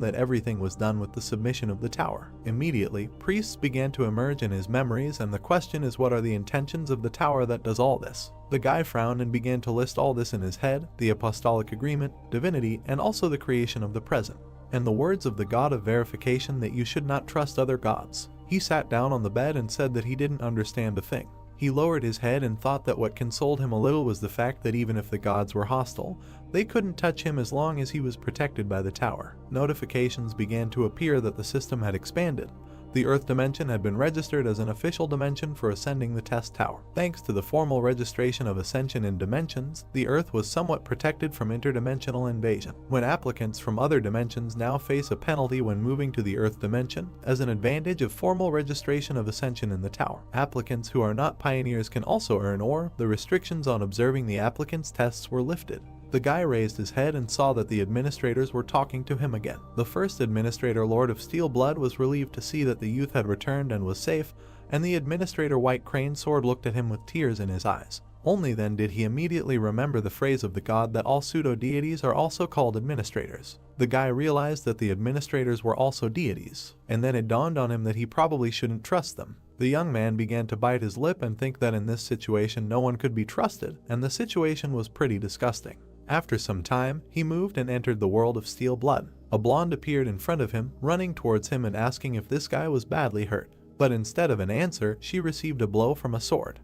that everything was done with the submission of the tower. Immediately, priests began to emerge in his memories, and the question is, what are the intentions of the tower that does all this? The guy frowned and began to list all this in his head: the apostolic agreement, divinity, and also the creation of the present, and the words of the god of verification that you should not trust other gods. He sat down on the bed and said that he didn't understand a thing. He lowered his head and thought that what consoled him a little was the fact that even if the gods were hostile, they couldn't touch him as long as he was protected by the tower. Notifications began to appear that the system had expanded. The Earth dimension had been registered as an official dimension for ascending the test tower. Thanks to the formal registration of ascension in dimensions, the Earth was somewhat protected from interdimensional invasion. When applicants from other dimensions now face a penalty when moving to the Earth dimension, as an advantage of formal registration of ascension in the tower, applicants who are not pioneers can also earn ore. The restrictions on observing the applicants' tests were lifted. The guy raised his head and saw that the administrators were talking to him again. The first administrator, Lord of Steel Blood, was relieved to see that the youth had returned and was safe, and the administrator White Crane Sword looked at him with tears in his eyes. Only then did he immediately remember the phrase of the god that all pseudo-deities are also called administrators. The guy realized that the administrators were also deities, and then it dawned on him that he probably shouldn't trust them. The young man began to bite his lip and think that in this situation no one could be trusted, and the situation was pretty disgusting. After some time, he moved and entered the world of Steel Blood. A blonde appeared in front of him, running towards him and asking if this guy was badly hurt. But instead of an answer, she received a blow from a sword.